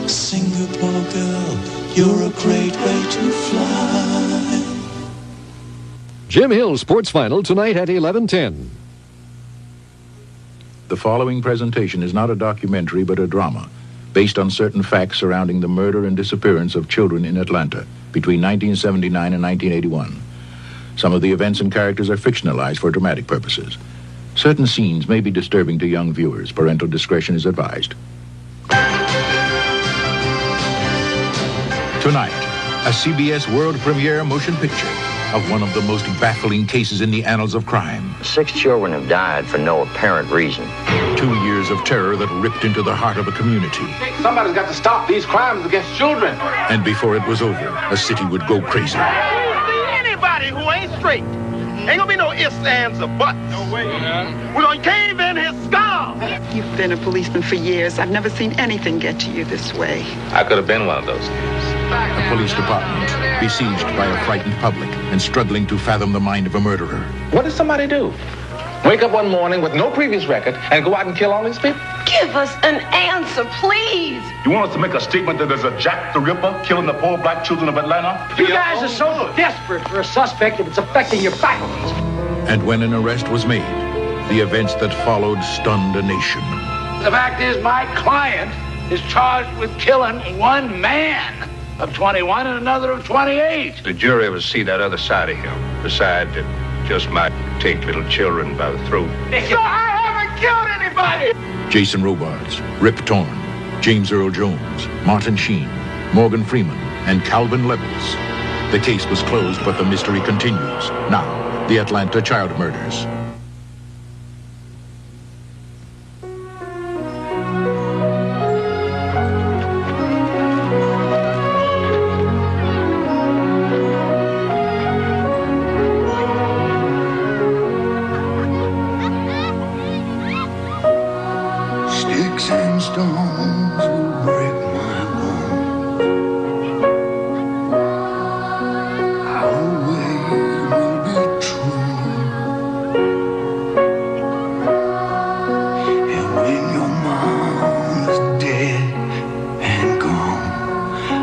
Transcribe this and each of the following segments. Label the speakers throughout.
Speaker 1: Singapore girl, you're a great way to fly.
Speaker 2: Jim Hill Sports Final tonight at 11:10.
Speaker 3: The following presentation is not a documentary but a drama based on certain facts surrounding the murder and disappearance of children in Atlanta between 1979 and 1981. Some of the events and characters are fictionalized for dramatic purposes. Certain scenes may be disturbing to young viewers. Parental discretion is advised. Tonight, a CBS world premiere motion picture of one of the most baffling cases in the annals of crime.
Speaker 4: 6 children have died for no apparent reason.
Speaker 3: 2 years of terror that ripped into the heart of a community.
Speaker 5: Somebody's got to stop these crimes against children.
Speaker 3: And before it was over, a city would go crazy.
Speaker 6: Anybody who ain't straight, ain't gonna be no ifs, ands, or buts. No way. We're gonna cave in his skull.
Speaker 7: You've been a policeman for years. I've never seen anything get to you this way.
Speaker 5: I could have been one of those kids.
Speaker 3: A police department besieged by a frightened public and struggling to fathom the mind of a murderer.
Speaker 5: What does somebody do? Wake up one morning with no previous record and go out and kill all these people?
Speaker 8: Give us an answer, please.
Speaker 9: You want us to make a statement that there's a Jack the Ripper killing the poor black children of Atlanta?
Speaker 10: You guys are so desperate for a suspect that it's affecting your faculties.
Speaker 3: And when an arrest was made, the events that followed stunned a nation.
Speaker 10: The fact is, my client is charged with killing one man of 21 and another of 28.
Speaker 11: The jury will see that other side of him. The side that just might take little children by the throat.
Speaker 6: So I haven't killed anybody!
Speaker 3: Jason Robards, Rip Torn, James Earl Jones, Martin Sheen, Morgan Freeman, and Calvin Levels. The case was closed, but the mystery continues. Now, the Atlanta child murders.
Speaker 1: Sticks and stones will break my bones. Our way will be true. And when your mom is dead and gone,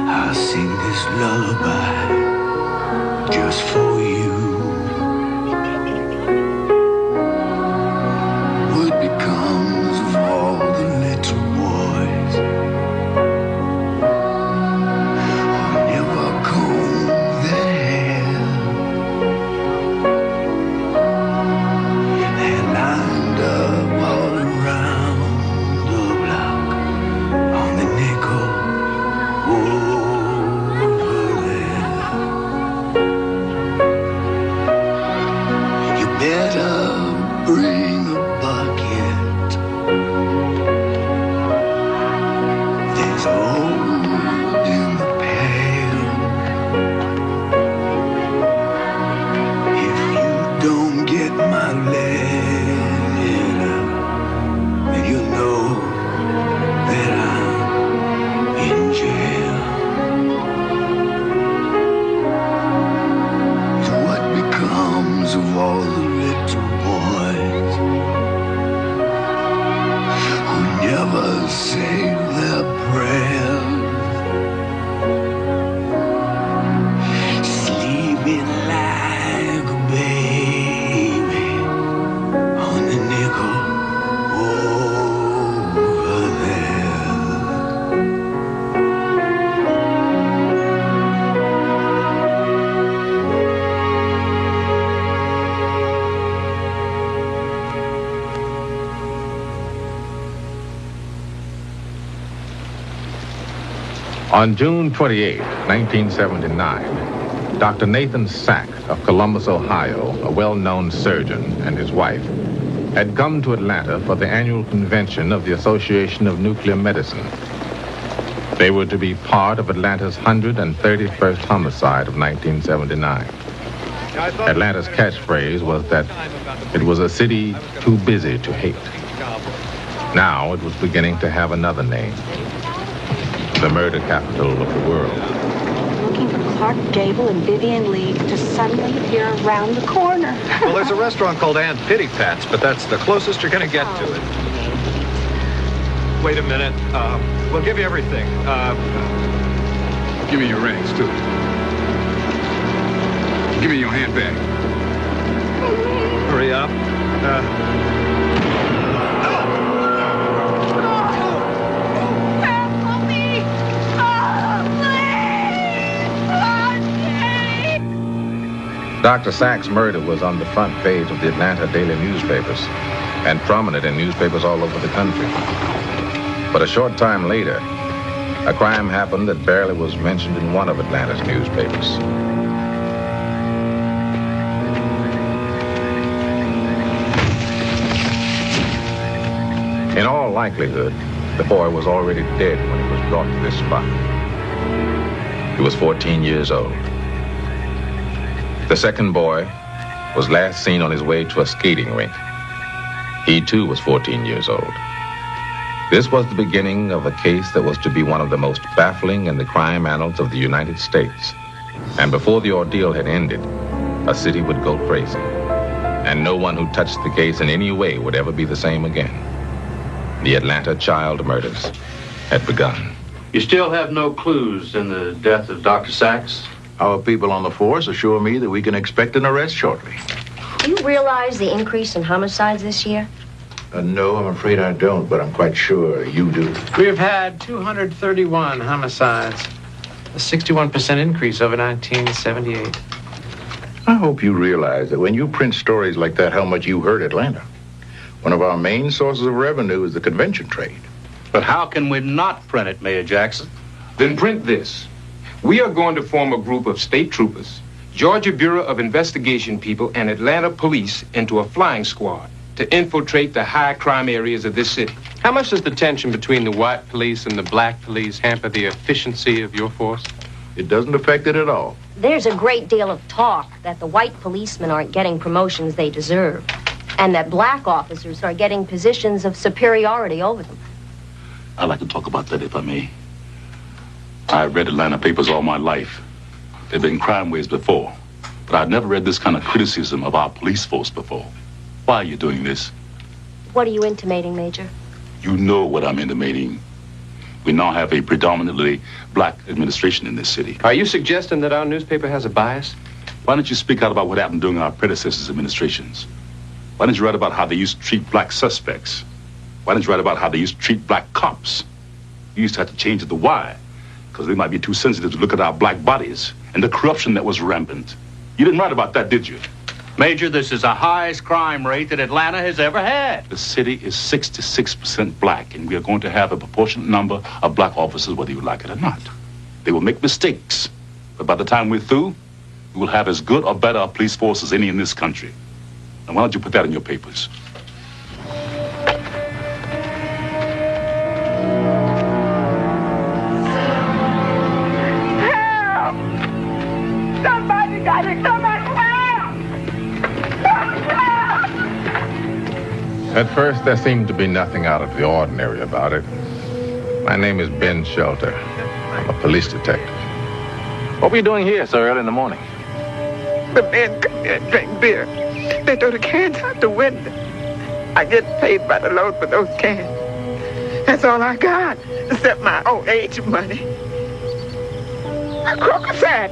Speaker 1: I'll sing this lullaby just for you. What becomes of all the little boys who never comb their hair? They're lined up all around the block on the nickel over there. You better bring a bucket. There's old in the pail. If you don't get my letter, then you'll know that I'm in jail. So what becomes of all the little boys who never say their prayers, sleeping like a baby on the nickel over there?
Speaker 11: On June 28, 1979, Dr. Nathan Sack of Columbus, Ohio, a well-known surgeon, and his wife, had come to Atlanta for the annual convention of the Association of Nuclear Medicine. They were to be part of Atlanta's 131st homicide of 1979. Atlanta's catchphrase was that it was a city too busy to hate. Now it was beginning to have another name. The murder capital of the world.
Speaker 8: Looking for Clark Gable and Vivian Lee to suddenly appear around the corner.
Speaker 12: Well, there's a restaurant called Aunt Pity Pat's, but that's the closest you're going to get to it. Wait a minute. We'll give you everything.
Speaker 13: Give me your rings, too. Give me your handbag.
Speaker 12: Hurry up.
Speaker 11: Dr. Sachs' murder was on the front page of the Atlanta daily newspapers and prominent in newspapers all over the country. But a short time later, a crime happened that barely was mentioned in one of Atlanta's newspapers. In all likelihood, the boy was already dead when he was brought to this spot. He was 14 years old. The second boy was last seen on his way to a skating rink. He too was 14 years old. This was the beginning of a case that was to be one of the most baffling in the crime annals of the United States. And before the ordeal had ended, a city would go crazy. And no one who touched the case in any way would ever be the same again. The Atlanta child murders had begun.
Speaker 14: You still have no clues in the death of Dr. Sachs?
Speaker 3: Our people on the force assure me that we can expect an arrest shortly.
Speaker 15: Do you realize the increase in homicides this year?
Speaker 3: No, I'm afraid I don't, but I'm quite sure you do.
Speaker 5: We've had 231 homicides, a 61% increase over 1978.
Speaker 3: I hope you realize that when you print stories like that, how much you hurt Atlanta. One of our main sources of revenue is the convention trade.
Speaker 14: But how can we not print it, Mayor Jackson?
Speaker 13: Then print this. We are going to form a group of state troopers, Georgia Bureau of Investigation people, and Atlanta police into a flying squad to infiltrate the high crime areas of this city.
Speaker 5: How much does the tension between the white police and the black police hamper the efficiency of your force?
Speaker 3: It doesn't affect it at all.
Speaker 15: There's a great deal of talk that the white policemen aren't getting promotions they deserve, and that black officers are getting positions of superiority over them.
Speaker 16: I'd like to talk about that, if I may. I've read Atlanta papers all my life. There have been crime waves before, but I've never read this kind of criticism of our police force before. Why are you doing this?
Speaker 15: What are you intimating, Major?
Speaker 16: You know what I'm intimating. We now have a predominantly black administration in this city.
Speaker 5: Are you suggesting that our newspaper has a bias?
Speaker 16: Why don't you speak out about what happened during our predecessors' administrations? Why don't you write about how they used to treat black suspects? Why don't you write about how they used to treat black cops? You used to have to change it to why, because they might be too sensitive to look at our black bodies and the corruption that was rampant. You didn't write about that, did you?
Speaker 14: Major, this is the highest crime rate that Atlanta has ever had.
Speaker 16: The city is 66% black, and we are going to have a proportionate number of black officers, whether you like it or not. They will make mistakes, but by the time we're through, we will have as good or better a police force as any in this country. And why don't you put that in your papers?
Speaker 6: Help! Somebody got to come and help!
Speaker 11: At first, there seemed to be nothing out of the ordinary about it. My name is Ben Shelter. I'm a police detective. What were you doing here so early in the morning?
Speaker 17: The men come here and drink beer. They throw the cans out the window. I get paid by the load for those cans. That's all I got, except my old age money. A croaker sack.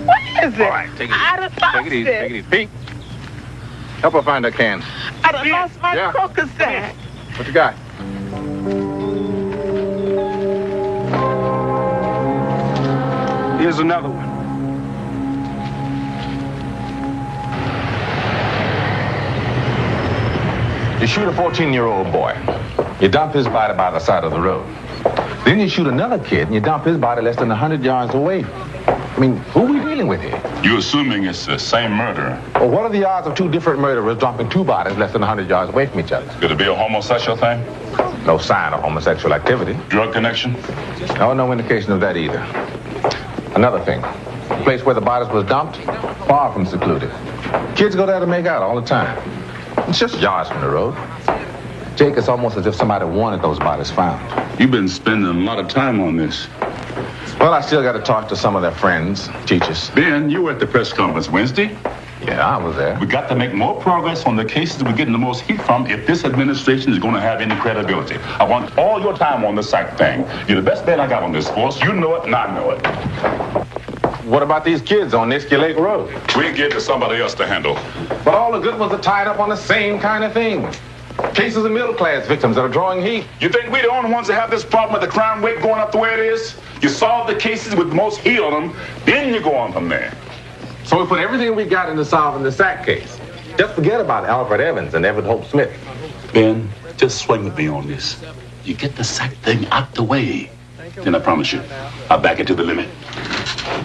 Speaker 17: What is it?
Speaker 11: All right, take it easy. Take it easy. Pete, help her find her cans.
Speaker 17: I done lost my croaker sack.
Speaker 11: What you got?
Speaker 13: Here's another one.
Speaker 11: You shoot a 14-year-old boy. You dump his body by the side of the road. Then you shoot another kid and you dump his body less than 100 yards away. I mean, who are we dealing with here?
Speaker 16: You're assuming it's the same murderer.
Speaker 11: Well, what are the odds of two different murderers dumping two bodies less than 100 yards away from each other?
Speaker 16: Could it be a homosexual thing?
Speaker 11: No sign of homosexual activity.
Speaker 16: Drug connection?
Speaker 11: No indication of that either. Another thing, the place where the bodies was dumped, far from secluded. Kids go there to make out all the time. It's just yards from the road. Jake, it's almost as if somebody wanted those bodies found.
Speaker 16: You've been spending a lot of time on this.
Speaker 11: Well, I still got to talk to some of their friends, teachers.
Speaker 16: Ben, you were at the press conference Wednesday.
Speaker 11: Yeah, I was there.
Speaker 16: We got to make more progress on the cases we're getting the most heat from if this administration is going to have any credibility. I want all your time on the psych thing. You're the best man I got on this force. You know it, and I know it.
Speaker 11: What about these kids on Nisky Lake Road?
Speaker 16: We'll give it to somebody else to handle.
Speaker 11: But all the good ones are tied up on the same kind of thing. Cases of middle-class victims that are drawing heat.
Speaker 16: You think we're the only ones that have this problem with the crime rate going up the way it is? You solve the cases with the most heat on them, then you go on from there.
Speaker 11: So we put everything we got into solving the Sack case. Just forget about Alfred Evans and Evan Hope Smith.
Speaker 16: Ben, just swing with me on this. You get the Sack thing out the way. Then I promise you, I'll back it to the limit.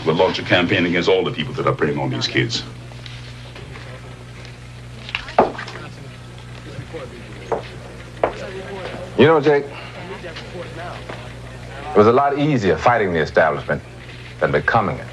Speaker 16: We'll launch a campaign against all the people that are preying on these kids.
Speaker 11: You know, Jake, it was a lot easier fighting the establishment than becoming it.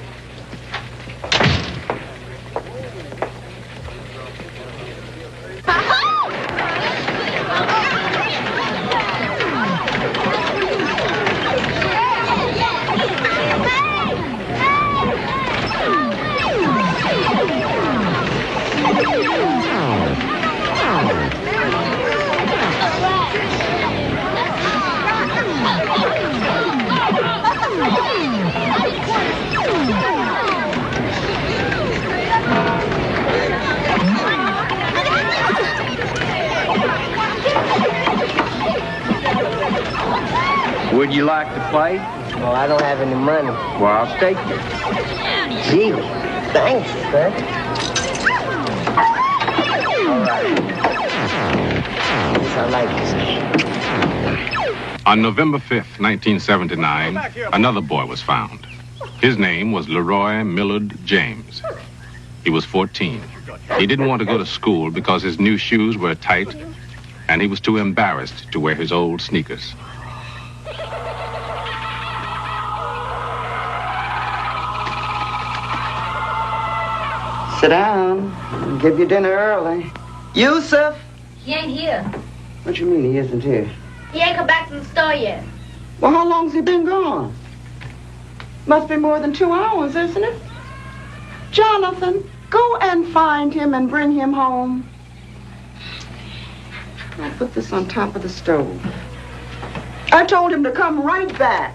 Speaker 18: Would you like to play?
Speaker 19: Well, I don't have any money.
Speaker 18: Well, I'll stake you.
Speaker 19: Gee, thanks, son. All right. Yes, I like this game.
Speaker 11: On November 5th, 1979, another boy was found. His name was Leroy Millard James. He was 14. He didn't want to go to school because his new shoes were tight, and he was too embarrassed to wear his old sneakers.
Speaker 7: Sit down. I'll give you dinner early. Yusuf?
Speaker 20: He ain't here.
Speaker 7: What you mean he isn't here?
Speaker 20: He ain't come back from the store yet.
Speaker 7: Well, how long's he been gone? Must be more than 2 hours, isn't it? Jonathan, go and find him and bring him home. I'll put this on top of the stove. I told him to come right back.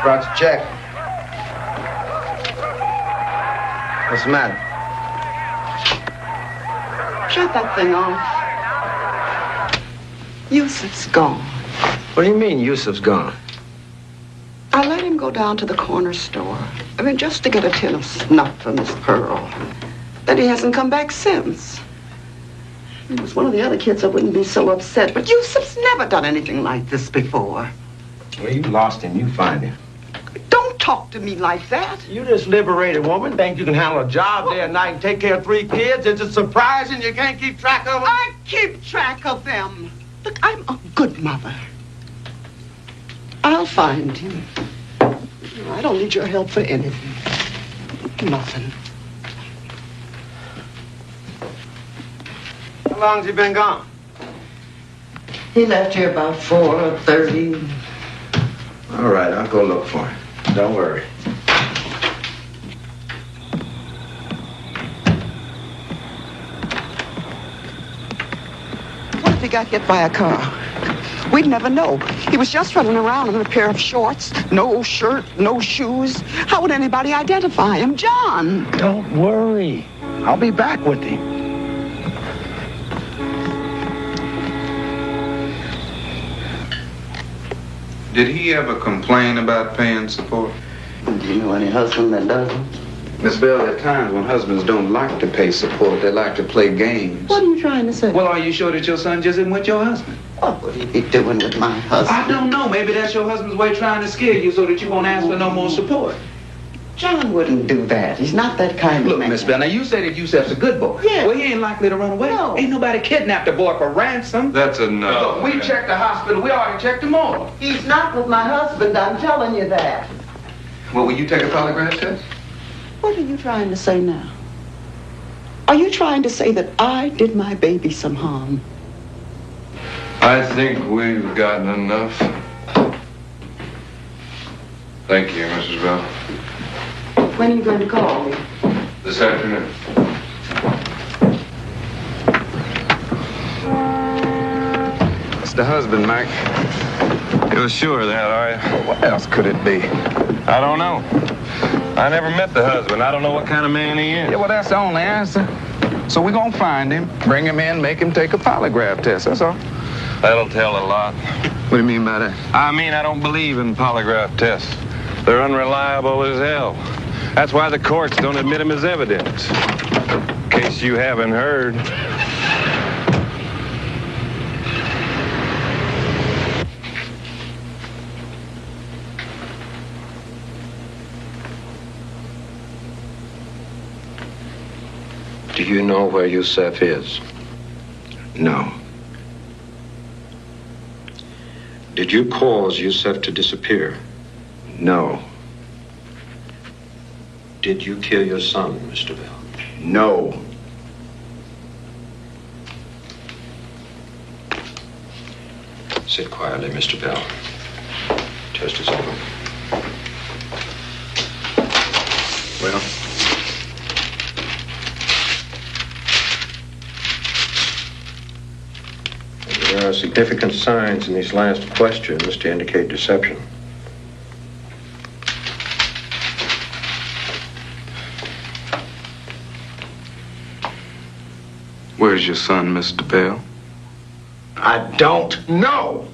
Speaker 18: Brought your check. What's the matter?
Speaker 7: Shut that thing off. Yusuf's gone.
Speaker 18: What do you mean Yusuf's gone?
Speaker 7: I let him go down to the corner store. I mean, just to get a tin of snuff for Miss Pearl. Then he hasn't come back since. If it was one of the other kids, I wouldn't be so upset. But Yusuf's never done anything like this before.
Speaker 18: Well, you lost him. You find him.
Speaker 7: Don't talk to me like that.
Speaker 18: You this liberated woman think you can handle a job day and night and take care of 3 kids? It's a surprising you can't keep track of them.
Speaker 7: I keep track of them. Look, I'm a good mother. I'll find him. I don't need your help for anything. Nothing.
Speaker 18: How long's he been gone?
Speaker 7: He left here about 4:30.
Speaker 18: All right, I'll go look for him. Don't worry.
Speaker 7: What if he got hit by a car? We'd never know. He was just running around in a pair of shorts, no shirt, no shoes. How would anybody identify him? John!
Speaker 18: Don't worry. I'll be back with him.
Speaker 21: Did he ever complain about paying support?
Speaker 7: Do you know any husband that doesn't?
Speaker 21: Miss Bell, at times when husbands don't like to pay support, they like to play games.
Speaker 7: What are you trying to say?
Speaker 21: Well, are you sure that your son just isn't with your husband?
Speaker 7: What would he be doing with my husband?
Speaker 21: I don't know. Maybe that's your husband's way trying to scare you so that you won't ask for no more support.
Speaker 7: John wouldn't do that. He's not that kind
Speaker 18: Look,
Speaker 7: of man.
Speaker 18: Miss Bell, now you say that Yusef's a good boy.
Speaker 7: Yeah.
Speaker 18: Well, he ain't likely to run away.
Speaker 7: No.
Speaker 18: Ain't nobody kidnapped a boy for ransom.
Speaker 13: That's enough.
Speaker 18: Look, we checked the hospital. We already checked the morgue.
Speaker 7: He's not with my husband, I'm telling you that.
Speaker 18: Well, will you take a polygraph test?
Speaker 7: What are you trying to say now? Are you trying to say that I did my baby some harm?
Speaker 13: I think we've gotten enough. Thank you, Mrs. Bell.
Speaker 7: When are you going to call me?
Speaker 13: This afternoon.
Speaker 21: It's the husband, Mike.
Speaker 2: You're sure of that, are you?
Speaker 21: Well, what else could it be?
Speaker 2: I don't know. I never met the husband. I don't know what kind of man he is.
Speaker 21: Yeah, well, that's the only answer. So we're going to find him, bring him in, make him take a polygraph test, that's all.
Speaker 2: That'll tell a lot.
Speaker 21: What do you mean by that?
Speaker 2: I mean, I don't believe in polygraph tests. They're unreliable as hell. That's why the courts don't admit them as evidence. In case you haven't heard.
Speaker 21: Do you know where Yusef is?
Speaker 22: No. Did you cause Yusef to disappear? No. Did you kill your son, Mr. Bell? No. Sit quietly, Mr. Bell. Test is over. Well? There are significant signs in these last questions to indicate deception.
Speaker 13: Where's your son, Mr. Bell?
Speaker 18: I don't know.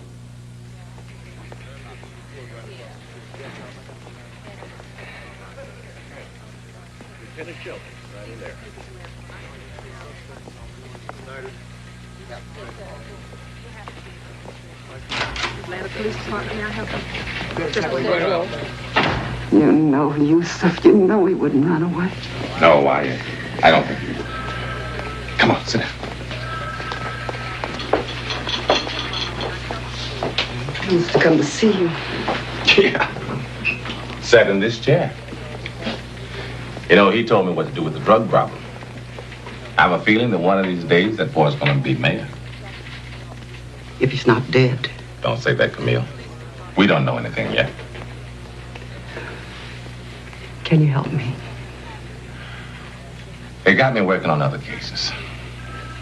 Speaker 8: Atlanta Police Department, may I help you?
Speaker 7: You know, Yusuf, you know he wouldn't run away.
Speaker 11: No, I don't think you would. Come on, sit down.
Speaker 7: He wants to come to see you.
Speaker 11: Yeah. Sat in this chair. You know, he told me what to do with the drug problem. I have a feeling that one of these days that boy's going to be mayor.
Speaker 7: If he's not dead.
Speaker 11: Don't say that, Camille. We don't know anything yet.
Speaker 7: Can you help me?
Speaker 11: They got me working on other cases.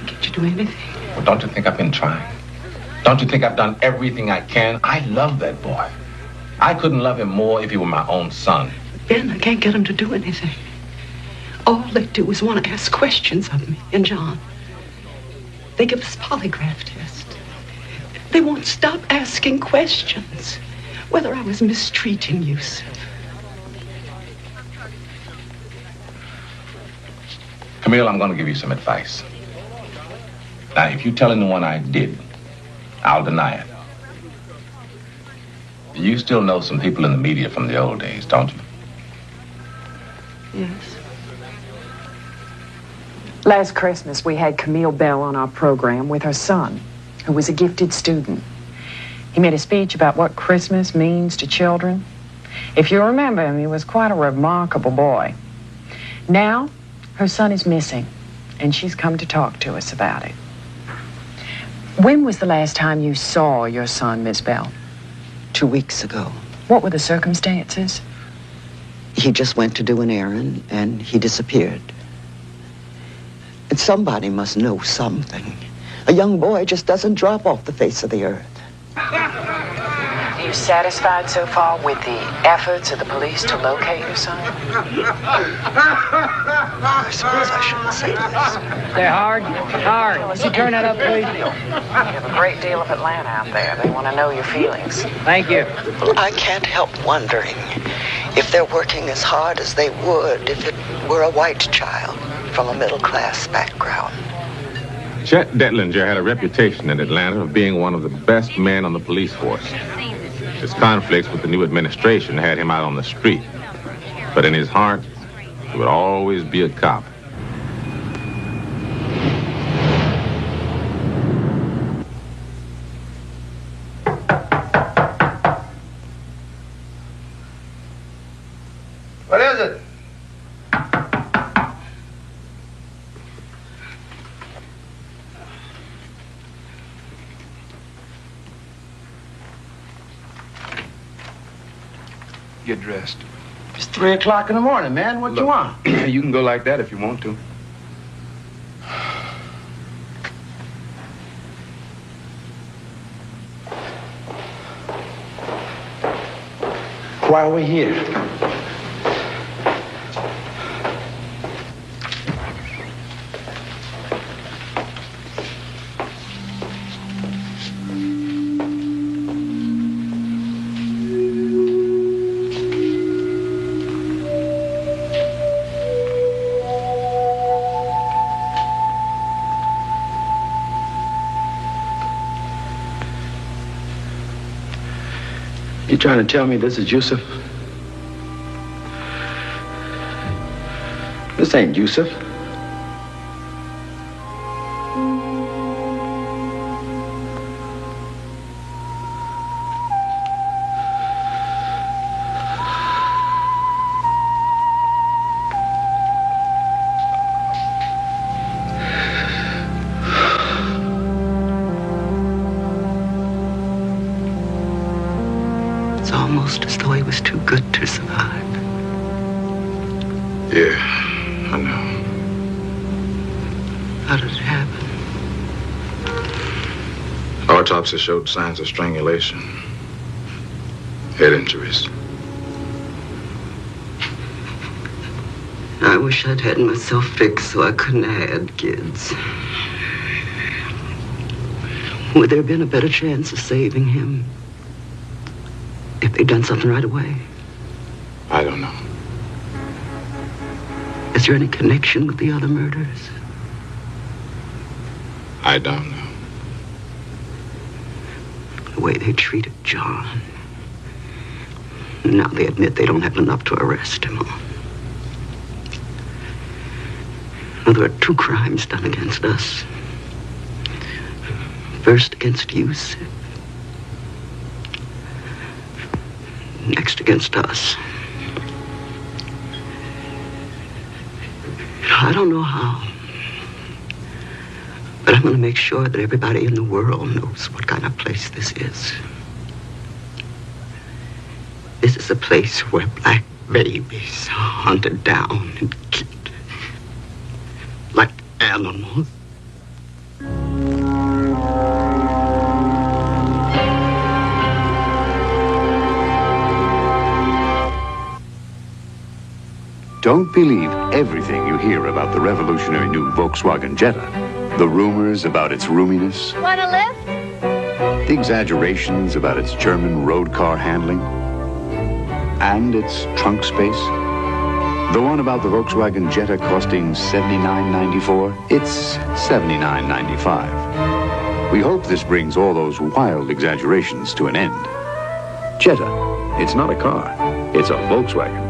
Speaker 7: Can't you do anything?
Speaker 11: Well, don't you think I've been trying? Don't you think I've done everything I can? I love that boy. I couldn't love him more if he were my own son.
Speaker 7: Ben, I can't get him to do anything. All they do is want to ask questions of me and John. They give us polygraph tests. They won't stop asking questions. Whether I was mistreating Yusuf.
Speaker 11: Camille, I'm going to give you some advice. Now, if you tell anyone I did, I'll deny it. You still know some people in the media from the old days, don't you?
Speaker 7: Yes.
Speaker 23: Last Christmas, we had Camille Bell on our program with her son, who was a gifted student. He made a speech about what Christmas means to children. If you remember him, he was quite a remarkable boy. Now, her son is missing, and she's come to talk to us about it. When was the last time you saw your son, Miss Bell?
Speaker 7: 2 weeks ago.
Speaker 23: What were the circumstances?
Speaker 7: He just went to do an errand, and he disappeared. And somebody must know something. A young boy just doesn't drop off the face of the earth.
Speaker 23: Are you satisfied so far with the efforts of the police to locate your son?
Speaker 7: I suppose I shouldn't say this.
Speaker 23: They're hard. Would you turn that up, please? You have a great deal of Atlanta out there. They want to know your feelings. Thank you.
Speaker 7: I can't help wondering if they're working as hard as they would if it were a white child from a middle-class background.
Speaker 11: Chet Detlinger had a reputation in Atlanta of being one of the best men on the police force. His conflicts with the new administration had him out on the street. But in his heart, he would always be a cop.
Speaker 18: What is it?
Speaker 13: Get dressed.
Speaker 18: It's 3 o'clock in the morning, man. What you want?
Speaker 13: You can go like that if you want to.
Speaker 18: Why are we here? You trying to tell me this is Yusuf? This ain't Yusuf.
Speaker 7: It's almost as though he was too good to survive.
Speaker 11: Yeah, I know.
Speaker 7: How did it happen?
Speaker 11: Autopsy showed signs of strangulation. Head injuries.
Speaker 7: I wish I'd had myself fixed so I couldn't have had kids. Would there have been a better chance of saving him if they'd done something right away?
Speaker 11: I don't know.
Speaker 7: Is there any connection with the other murders?
Speaker 11: I don't know.
Speaker 7: The way they treated John. Now they admit they don't have enough to arrest him on. Now, there are 2 crimes done against us. First against Yusuf. Next against us. I don't know how, but I'm going to make sure that everybody in the world knows what kind of place this is. This is a place where black babies are hunted down and killed like animals.
Speaker 4: Don't believe everything you hear about the revolutionary new Volkswagen Jetta. The rumors about its roominess,
Speaker 20: Want a lift?
Speaker 4: the exaggerations about its German road car handling, and its trunk space. The one about the Volkswagen Jetta costing $79.94, it's $79.95. We hope this brings all those wild exaggerations to an end. Jetta, it's not a car, it's a Volkswagen.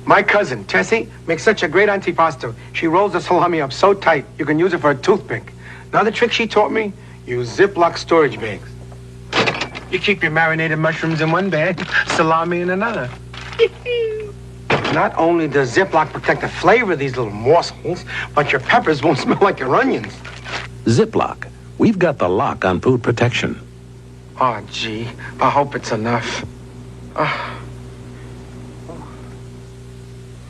Speaker 18: My cousin, Tessie, makes such a great antipasto. She rolls the salami up so tight, you can use it for a toothpick. Another trick she taught me, use Ziploc storage bags. You keep your marinated mushrooms in one bag, salami in another. Not only does Ziploc protect the flavor of these little morsels, but your peppers won't smell like your onions.
Speaker 9: Ziploc. We've got the lock on food protection.
Speaker 18: Oh, gee. I hope it's enough.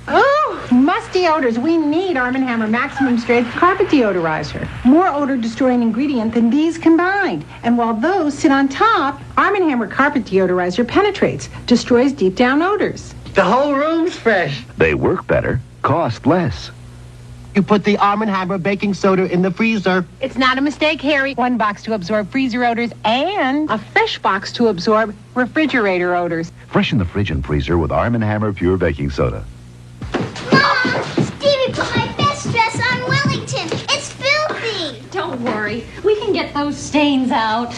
Speaker 10: Oh, musty odors. We need Arm & Hammer Maximum Strength Carpet Deodorizer. More odor-destroying ingredient than these combined. And while those sit on top, Arm & Hammer Carpet Deodorizer penetrates, destroys deep-down odors.
Speaker 19: The whole room's fresh.
Speaker 4: They work better, cost less.
Speaker 19: You put the Arm & Hammer baking soda in the freezer.
Speaker 10: It's not a mistake, Harry. 1 box to absorb freezer odors and a fresh box to absorb refrigerator odors.
Speaker 4: Freshen the fridge and freezer with Arm & Hammer Pure Baking Soda.
Speaker 20: Mom! Stevie put my best dress on Wellington. It's filthy.
Speaker 15: Don't worry. We can get those stains out.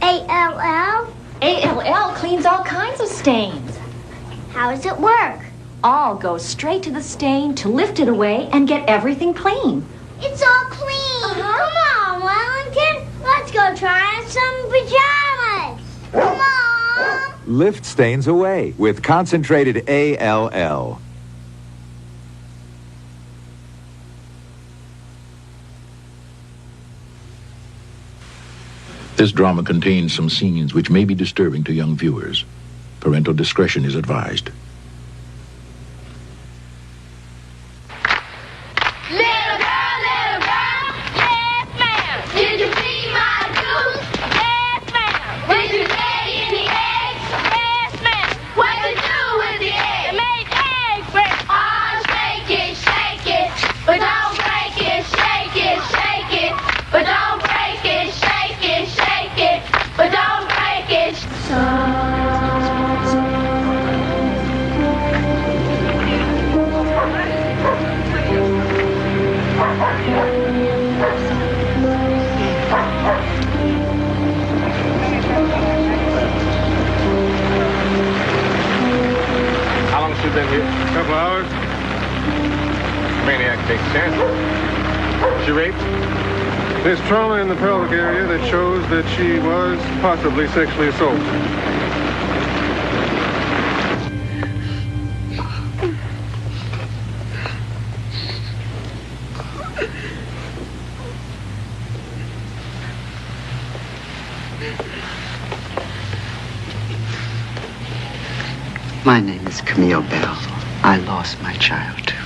Speaker 20: A-L-L?
Speaker 15: A-L-L cleans all kinds of stains.
Speaker 20: How does it work?
Speaker 1: All goes straight to the stain to lift it away and get everything clean.
Speaker 20: It's all clean. Come on, Wellington. Let's go try on some pajamas. Come on.
Speaker 3: Lift stains away with concentrated ALL.
Speaker 12: This drama contains some scenes which may be disturbing to young viewers. Parental discretion is advised.
Speaker 20: Little girl, yes, ma'am. Did you see my goose? Yes, ma'am. Did you lay any eggs? Yes, ma'am. What to do with the eggs? To make eggs, but oh, shake it, but don't break it, shake it, but don't break it, shake it, but don't break it.
Speaker 5: How long has she been here?
Speaker 2: A couple hours.
Speaker 5: Maniac takes chances. She raped?
Speaker 2: There's trauma in the pelvic area that shows that she was possibly sexually assaulted.
Speaker 7: My name is Camille Bell. I lost my child, too.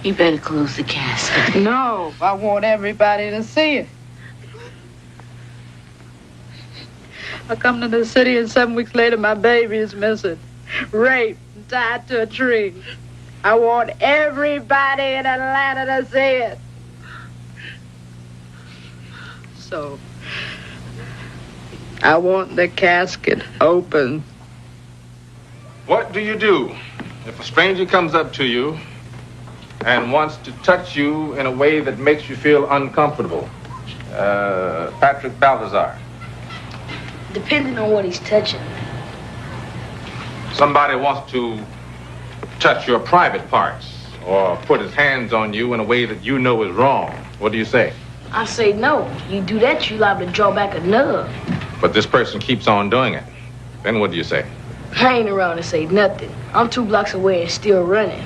Speaker 24: You better close the casket.
Speaker 17: No, I want everybody to see it. I come to the city and 7 weeks later my baby is missing. Raped and tied to a tree. I want everybody in Atlanta to see it. So, I want the casket open.
Speaker 5: What do you do if a stranger comes up to you and wants to touch you in a way that makes you feel uncomfortable? Patrick Balthazar.
Speaker 24: Depending on what he's touching.
Speaker 5: Somebody wants to touch your private parts or put his hands on you in a way that you know is wrong. What do you say?
Speaker 24: I say no. You do that, you liable to draw back a nub.
Speaker 5: But this person keeps on doing it. Then what do you say?
Speaker 24: I ain't around to say nothing. I'm 2 blocks away and still running.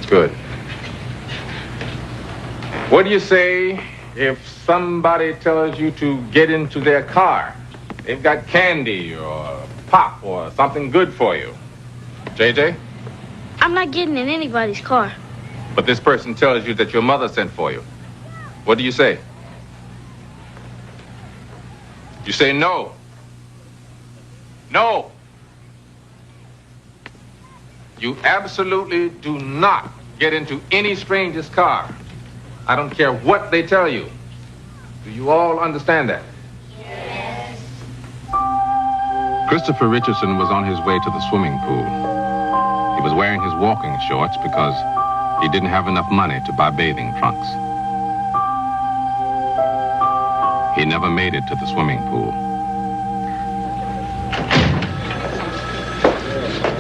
Speaker 5: Good. What do you say if somebody tells you to get into their car? They've got candy or pop or something good for you. JJ?
Speaker 20: I'm not getting in anybody's car.
Speaker 5: But this person tells you that your mother sent for you. What do you say? You say no. No. You absolutely do not get into any stranger's car. I don't care what they tell you. Do you all understand that?
Speaker 20: Yes.
Speaker 5: Christopher Richardson was on his way to the swimming pool. He was wearing his walking shorts because he didn't have enough money to buy bathing trunks. He never made it to the swimming pool.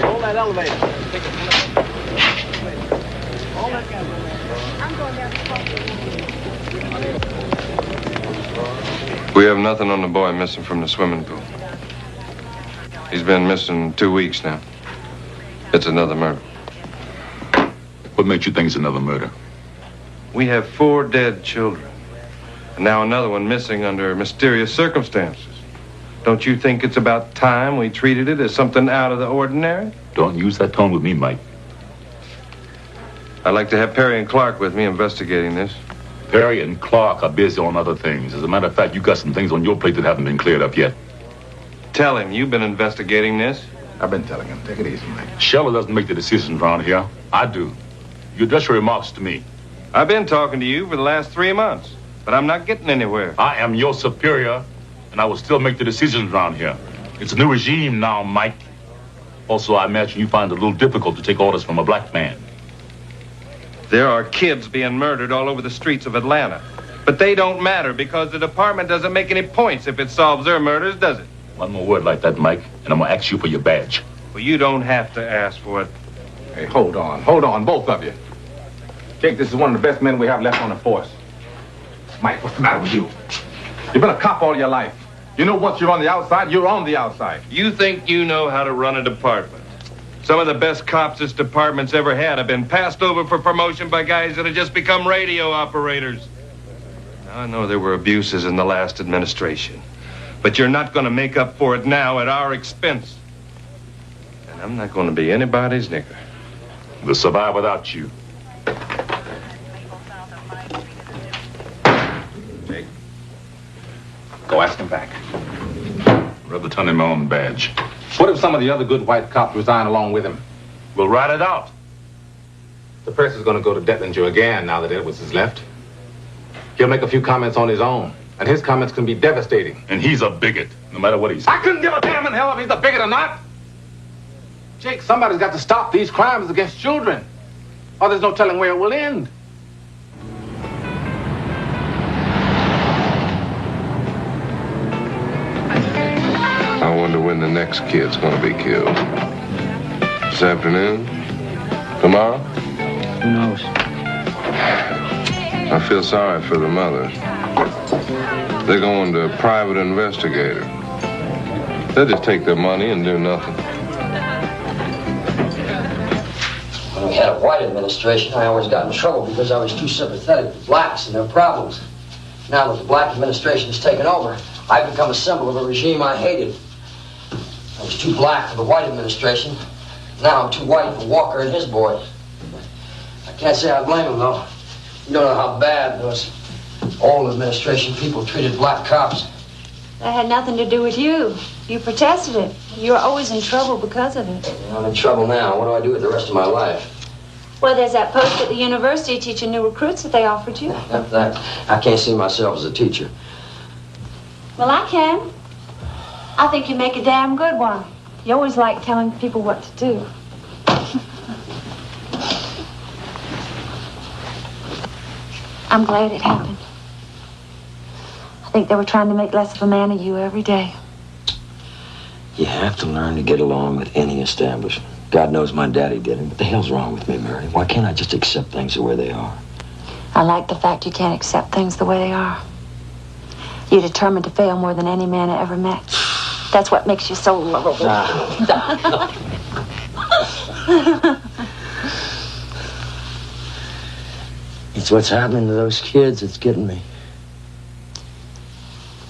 Speaker 18: Hold that elevator.
Speaker 2: We have nothing on the boy missing from the swimming pool. He's been missing 2 weeks now. It's another murder.
Speaker 16: What makes you think it's another murder?
Speaker 2: We have 4 dead children. And now another one missing under mysterious circumstances. Don't you think it's about time we treated it as something out of the ordinary?
Speaker 16: Don't use that tone with me, Mike.
Speaker 2: I'd like to have Perry and Clark with me investigating this.
Speaker 16: Perry and Clark are busy on other things. As a matter of fact, you got some things on your plate that haven't been cleared up yet.
Speaker 2: Tell him you've been investigating this.
Speaker 16: I've been telling him. Take it easy, Mike. Sheila doesn't make the decisions around here. I do. You address your remarks to me.
Speaker 2: I've been talking to you for the last 3 months, but I'm not getting anywhere.
Speaker 16: I am your superior, and I will still make the decisions around here. It's a new regime now, Mike. Also, I imagine you find it a little difficult to take orders from a black man.
Speaker 2: There are kids being murdered all over the streets of Atlanta. But they don't matter because the department doesn't make any points if it solves their murders, does it?
Speaker 16: One more word like that, Mike, and I'm gonna ask you for your badge.
Speaker 2: Well, you don't have to ask for it.
Speaker 5: Hey, hold on, both of you. Jake, this is one of the best men we have left on the force. Mike, what's the matter with you? You've been a cop all your life. You know once you're on the outside, you're on the outside.
Speaker 2: You think you know how to run a department. Some of the best cops this department's ever had have been passed over for promotion by guys that have just become radio operators. Now, I know there were abuses in the last administration, but you're not going to make up for it now at our expense. And I'm not going to be anybody's nigger.
Speaker 16: We'll survive without you.
Speaker 5: Jake, go ask him back.
Speaker 16: I'd rather turn in my own badge.
Speaker 5: What if some of the other good white cops resign along with him?
Speaker 16: We'll ride it out.
Speaker 5: The press is going to go to Detlinger again now that Edwards is left. He'll make a few comments on his own, and his comments can be devastating.
Speaker 16: And he's a bigot, no matter what he says.
Speaker 5: I couldn't give a damn in hell if he's a bigot or not. Jake, somebody's got to stop these crimes against children, or there's no telling where it will end.
Speaker 2: I wonder when the next kid's going to be killed. This afternoon? Tomorrow?
Speaker 19: Who knows?
Speaker 2: I feel sorry for the mothers. They're going to a private investigator. They'll just take their money and do nothing.
Speaker 6: When we had a white administration, I always got in trouble because I was too sympathetic to blacks and their problems. Now that the black administration has taken over, I've become a symbol of a regime I hated. I was too black for the white administration. Now I'm too white for Walker and his boys. I can't say I blame them, though. You don't know how bad those old administration people treated black cops.
Speaker 8: That had nothing to do with you. You protested it. You were always in trouble because of it.
Speaker 6: I'm in trouble now. What do I do with the rest of my life?
Speaker 8: Well, there's that post at the university teaching new recruits that they offered you.
Speaker 6: I can't see myself as a teacher.
Speaker 8: Well, I can. I think you make a damn good one. You always like telling people what to do. I'm glad it happened. I think they were trying to make less of a man of you every day.
Speaker 6: You have to learn to get along with any establishment. God knows my daddy didn't. What the hell's wrong with me, Mary? Why can't I just accept things the way they are?
Speaker 8: I like the fact you can't accept things the way they are. You're determined to fail more than any man I ever met. That's what makes you so lovable.
Speaker 6: It's what's happening to those kids that's getting me.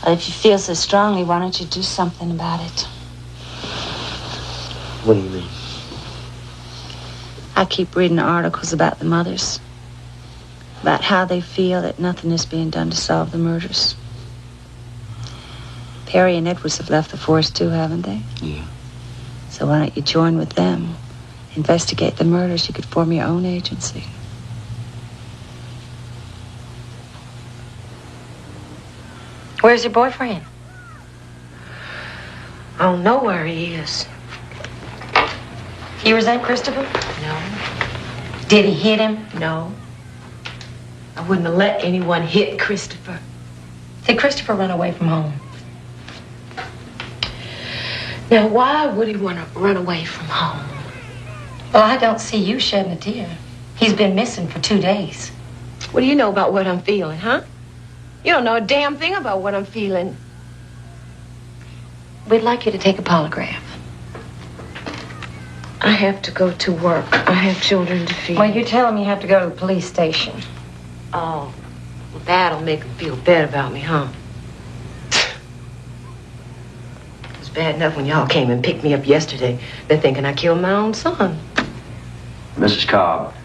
Speaker 8: Well, if you feel so strongly, why don't you do something about it?
Speaker 6: What do you mean?
Speaker 8: I keep reading articles about the mothers, about how they feel that nothing is being done to solve the murders. Perry and Edwards have left the force too, haven't they?
Speaker 6: Yeah.
Speaker 8: So why don't you join with them, investigate the murders? You could form your own agency.
Speaker 15: Where's your boyfriend?
Speaker 14: I don't know where he is.
Speaker 15: You resent Christopher?
Speaker 14: No.
Speaker 15: Did he hit him?
Speaker 14: No. I wouldn't have let anyone hit Christopher.
Speaker 15: Did Christopher run away from home?
Speaker 14: Now, why would he want to run away from home?
Speaker 15: Well, I don't see you shedding a tear. He's been missing for 2 days.
Speaker 14: What do you know about what I'm feeling, huh? You don't know a damn thing about what I'm feeling.
Speaker 15: We'd like you to take a polygraph.
Speaker 14: I have to go to work. I have children to feed.
Speaker 15: Well, you tell him you have to go to the police station.
Speaker 14: Oh, well, that'll make him feel bad about me, huh? It was bad enough when y'all came and picked me up yesterday. They're thinking I killed my own son.
Speaker 6: Mrs. Cobb,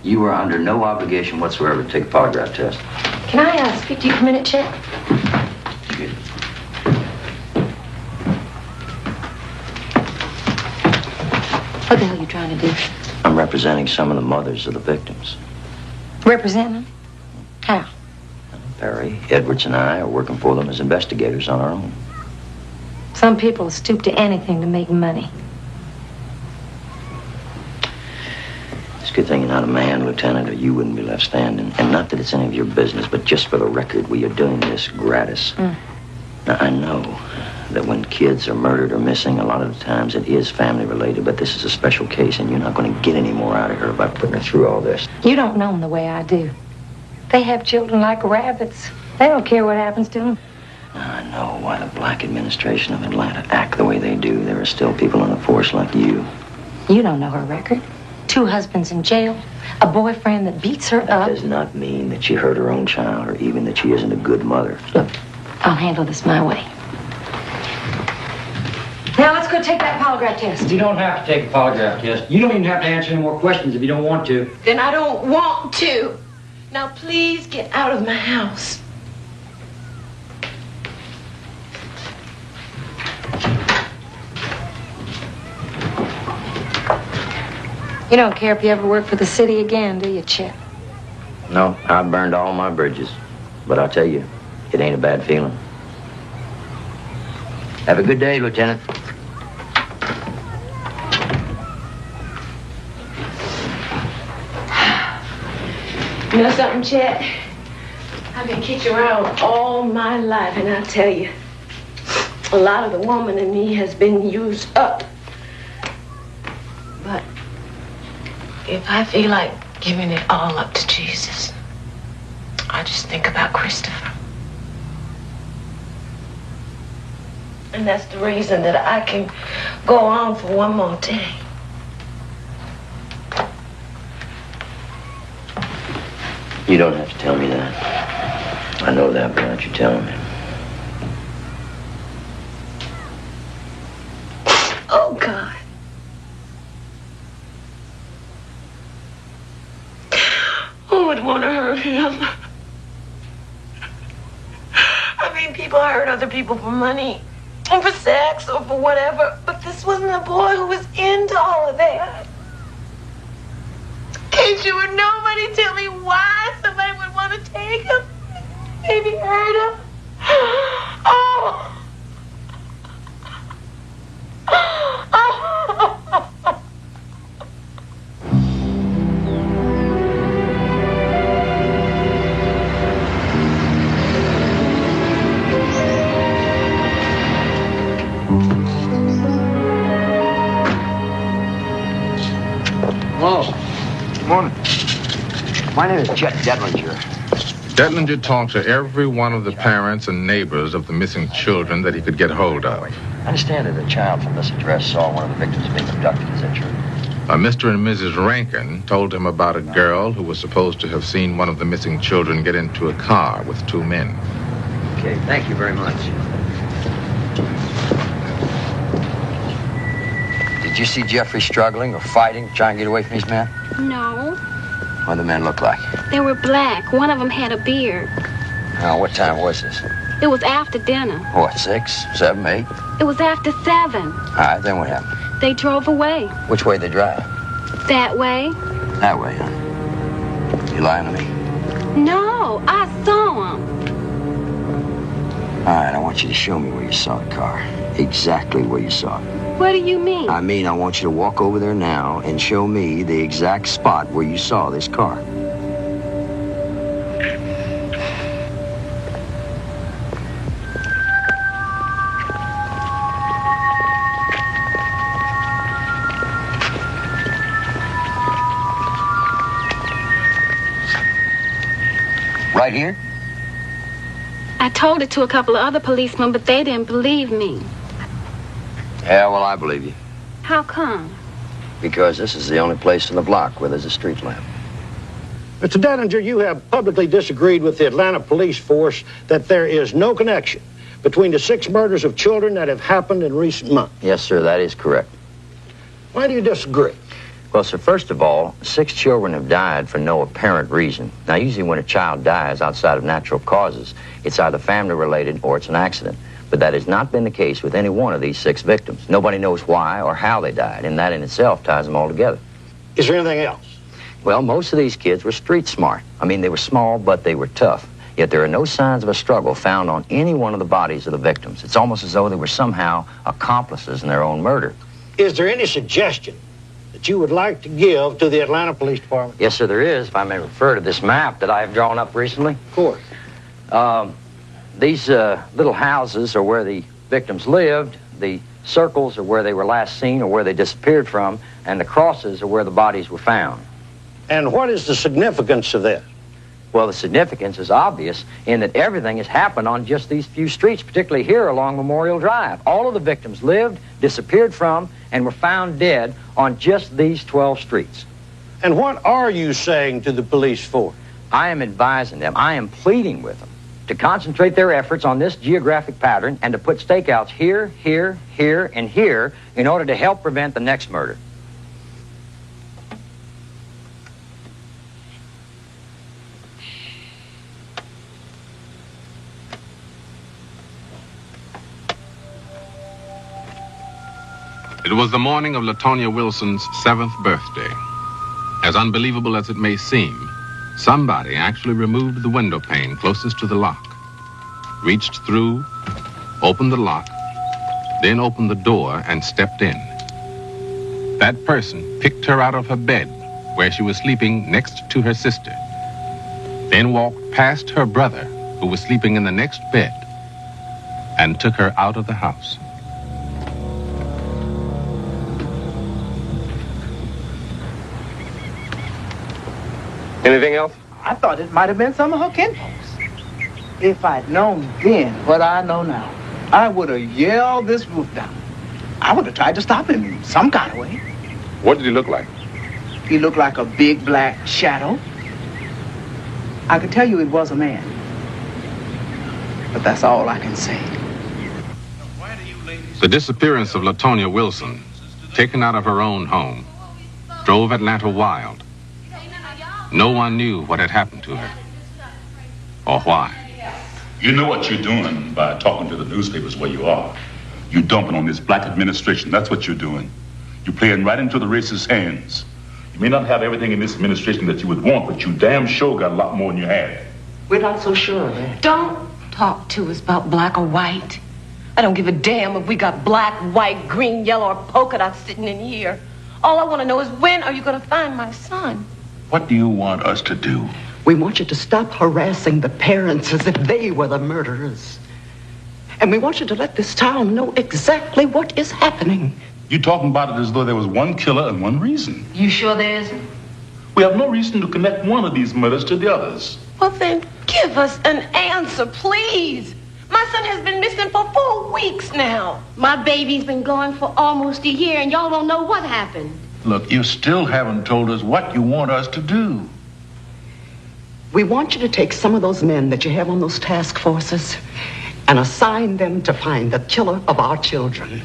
Speaker 6: you are under no obligation whatsoever to take a polygraph test.
Speaker 15: Can I speak to you for a minute, Chet? What the hell are you trying to do?
Speaker 6: I'm representing some of the mothers of the victims.
Speaker 15: Represent them? How?
Speaker 6: Perry, Edwards, and I are working for them as investigators on our own.
Speaker 15: Some people stoop to anything to make money.
Speaker 6: This Good thing you're not a man, Lieutenant, or you wouldn't be left standing. And not that it's any of your business, but just for the record, we are doing this gratis. Now, I know that when kids are murdered or missing, a lot of the times it is family related, but this is a special case, and you're not going to get any more out of her by putting her through all this.
Speaker 8: You don't know them the way I do. They have children like rabbits. They don't care what happens to them.
Speaker 6: I know why the black administration of Atlanta act the way they do. There are still people on the force like you.
Speaker 8: You don't know her record. 2 husbands in jail, a boyfriend that beats her
Speaker 6: That
Speaker 8: up.
Speaker 6: does not mean that she hurt her own child or even that she isn't a good mother.
Speaker 8: Look, I'll handle this my way. Now let's go take that polygraph test.
Speaker 13: You don't have to take a polygraph test. You don't even have to answer any more questions if you don't want to.
Speaker 14: Then I don't want to. Now please get out of my house.
Speaker 8: You don't care if you ever work for the city again, do you, Chet?
Speaker 6: No, I burned all my bridges. But I'll tell you, it ain't a bad feeling. Have a good day, Lieutenant.
Speaker 14: You know something, Chet? I've been kicking around all my life, and I tell you, a lot of the woman in me has been used up. But if I feel like giving it all up to Jesus, I just think about Christopher. And that's the reason that I can go on for one more day.
Speaker 6: You don't have to tell me that. I know that, but why don't you tell me?
Speaker 14: Oh, God. Who would want to hurt him? I mean, people hurt other people for money, or for sex, or for whatever, but this wasn't a boy who was into all of that. Can't you or nobody tell me why somebody would want to take him? Maybe hurt him? Oh!
Speaker 13: Hello.
Speaker 6: Morning. My name is Chet Detlinger.
Speaker 11: Detlinger talked to every one of the parents and neighbors of the missing children that he could get hold of.
Speaker 6: I understand that a child from this address saw one of the victims being abducted. Is that true?
Speaker 11: Mr. and Mrs. Rankin told him about a girl who was supposed to have seen one of the missing children get into a car with 2 men.
Speaker 6: Okay, thank you very much. Did you see Jeffrey struggling or fighting, trying to get away from these men?
Speaker 21: No,
Speaker 6: What do the men look like?
Speaker 21: they were black. One of them had a beard.
Speaker 6: Now, what time was this?
Speaker 21: It was after dinner.
Speaker 6: What, 6, 7, 8?
Speaker 21: It was after 7.
Speaker 6: All right, then what happened?
Speaker 21: They drove away.
Speaker 6: Which way they drive?
Speaker 21: That way?
Speaker 6: That way, huh? You lying to me?
Speaker 21: No, I saw them.
Speaker 6: All right, I want you to show me where you saw the car. Exactly where you saw it.
Speaker 21: What do you mean?
Speaker 6: I mean, I want you to walk over there now and show me the exact spot where you saw this car. Right here?
Speaker 21: I told it to a couple of other policemen, but they didn't believe me.
Speaker 6: Yeah, well, I believe you.
Speaker 21: How come?
Speaker 6: Because this is the only place in the block where there's a street lamp.
Speaker 22: Mr. Detlinger, you have publicly disagreed with the Atlanta police force that there is no connection between the 6 murders of children that have happened in recent months.
Speaker 6: Yes, sir, that is correct.
Speaker 22: Why do you disagree?
Speaker 6: Well, sir, first of all, 6 children have died for no apparent reason. Now, usually when a child dies outside of natural causes, it's either family-related or it's an accident. But that has not been the case with any one of these 6 victims. Nobody knows why or how they died, and that in itself ties them all together.
Speaker 22: Is there anything else?
Speaker 6: Well, most of these kids were street smart. I mean, they were small, but they were tough. Yet there are no signs of a struggle found on any one of the bodies of the victims. It's almost as though they were somehow accomplices in their own murder.
Speaker 22: Is there any suggestion that you would like to give to the Atlanta Police Department?
Speaker 6: Yes, sir, there is, if I may refer to this map that I have drawn up recently.
Speaker 22: Of course.
Speaker 6: These little houses are where the victims lived. The circles are where they were last seen or where they disappeared from, and the crosses are where the bodies were found.
Speaker 22: And what is the significance of that?
Speaker 6: Well, the significance is obvious in that everything has happened on just these few streets, particularly here along Memorial Drive. All of the victims lived, disappeared from, and were found dead on just these 12 streets.
Speaker 22: And what are you saying to the police force?
Speaker 6: I am advising them, I am pleading with them to concentrate their efforts on this geographic pattern and to put stakeouts here, here, here, and here in order to help prevent the next murder.
Speaker 11: It was the morning of LaTonya Wilson's 7th birthday. As unbelievable as it may seem, somebody actually removed the window pane closest to the lock, reached through, opened the lock, then opened the door and stepped in. That person picked her out of her bed, where she was sleeping next to her sister, then walked past her brother, who was sleeping in the next bed, and took her out of the house.
Speaker 18: Anything else?
Speaker 4: I thought it might have been some of her kinfolks. If I'd known then what I know now, I would have yelled this roof down. I would have tried to stop him some kind of way.
Speaker 5: What did he look like?
Speaker 4: He looked like a big black shadow. I could tell you it was a man. But that's all I can say.
Speaker 11: The disappearance of LaTonya Wilson, taken out of her own home, drove Atlanta wild. No one knew what had happened to her, or why.
Speaker 16: You know what you're doing by talking to the newspapers where you are. You're dumping on this black administration. That's what you're doing. You're playing right into the racist hands. You may not have everything in this administration that you would want, but you damn sure got a lot more than you had.
Speaker 14: We're not so sure of that. Don't talk to us about black or white. I don't give a damn if we got black, white, green, yellow, or polka dots sitting in here. All I want to know is when are you going to find my son?
Speaker 12: What do you want us to do?
Speaker 7: We want you to stop harassing the parents as if they were the murderers. And we want you to let this town know exactly what is happening.
Speaker 16: You're talking about it as though there was one killer and one reason.
Speaker 14: You sure there isn't?
Speaker 16: We have no reason to connect one of these murders to the others.
Speaker 14: Well, then give us an answer, please. My son has been missing for 4 weeks now.
Speaker 1: My baby's been gone for almost a year, and y'all don't know what happened.
Speaker 12: Look, you still haven't told us what you want us to do.
Speaker 7: We want you to take some of those men that you have on those task forces and assign them to find the killer of our children.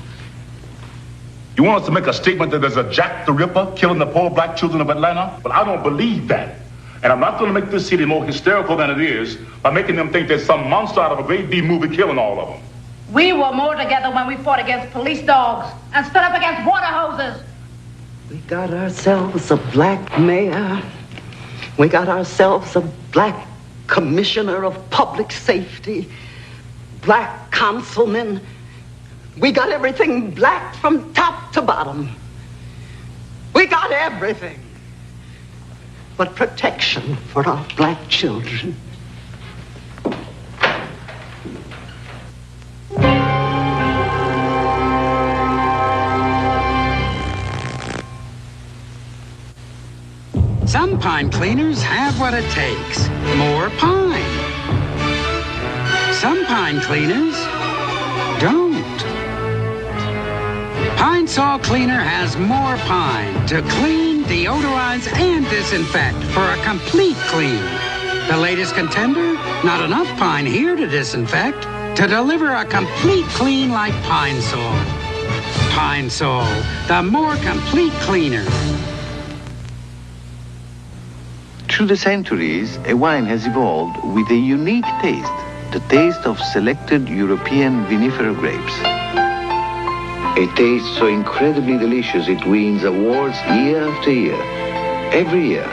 Speaker 16: You want us to make a statement that there's a Jack the Ripper killing the poor black children of Atlanta? Well, I don't believe that. And I'm not going to make this city more hysterical than it is by making them think there's some monster out of a grade B movie killing all of them.
Speaker 14: We were more together when we fought against police dogs and stood up against water hoses.
Speaker 7: We got ourselves a black mayor. We got ourselves a black commissioner of public safety, black councilmen. We got everything black from top to bottom. We got everything but protection for our black children.
Speaker 9: Some pine cleaners have what it takes. More pine. Some pine cleaners don't. Pine Saw Cleaner has more pine to clean, deodorize, and disinfect for a complete clean. The latest contender, not enough pine here to disinfect, to deliver a complete clean like Pine Saw. Pine Saw, the more complete cleaner.
Speaker 10: Through the centuries, a wine has evolved with a unique taste, the taste of selected European vinifera grapes. A taste so incredibly delicious it wins awards year after year, every year.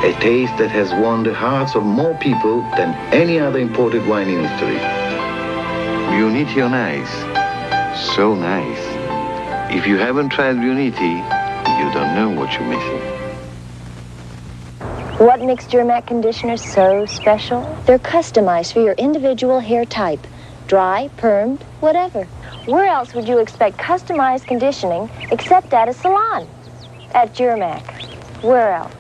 Speaker 10: A taste that has won the hearts of more people than any other imported wine in history. Unity on ice, so nice. If you haven't tried Unity, you don't know what you're missing.
Speaker 15: What makes Duramac conditioners so special? They're customized for your individual hair type. Dry, permed, whatever. Where else would you expect customized conditioning except at a salon? At Duramac. Where else?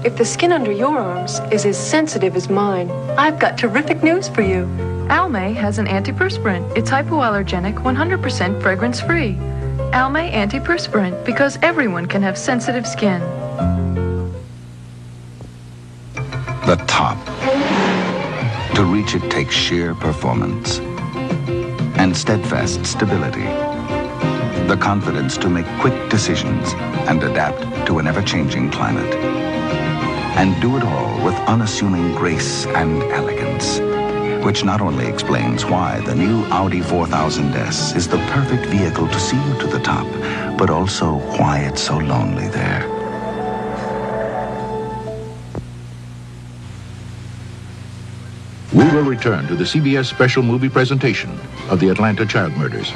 Speaker 3: If the skin under your arms is as sensitive as mine, I've got terrific news for you. Almay has an antiperspirant. It's hypoallergenic, 100% fragrance-free. Almay antiperspirant, because everyone can have sensitive skin.
Speaker 17: The top. To reach it takes sheer performance and steadfast stability. The confidence to make quick decisions and adapt to an ever-changing climate. And do it all with unassuming grace and elegance, which not only explains why the new Audi 4000S is the perfect vehicle to see you to the top, but also why it's so lonely there.
Speaker 12: We will return to the CBS special movie presentation of the Atlanta child murders.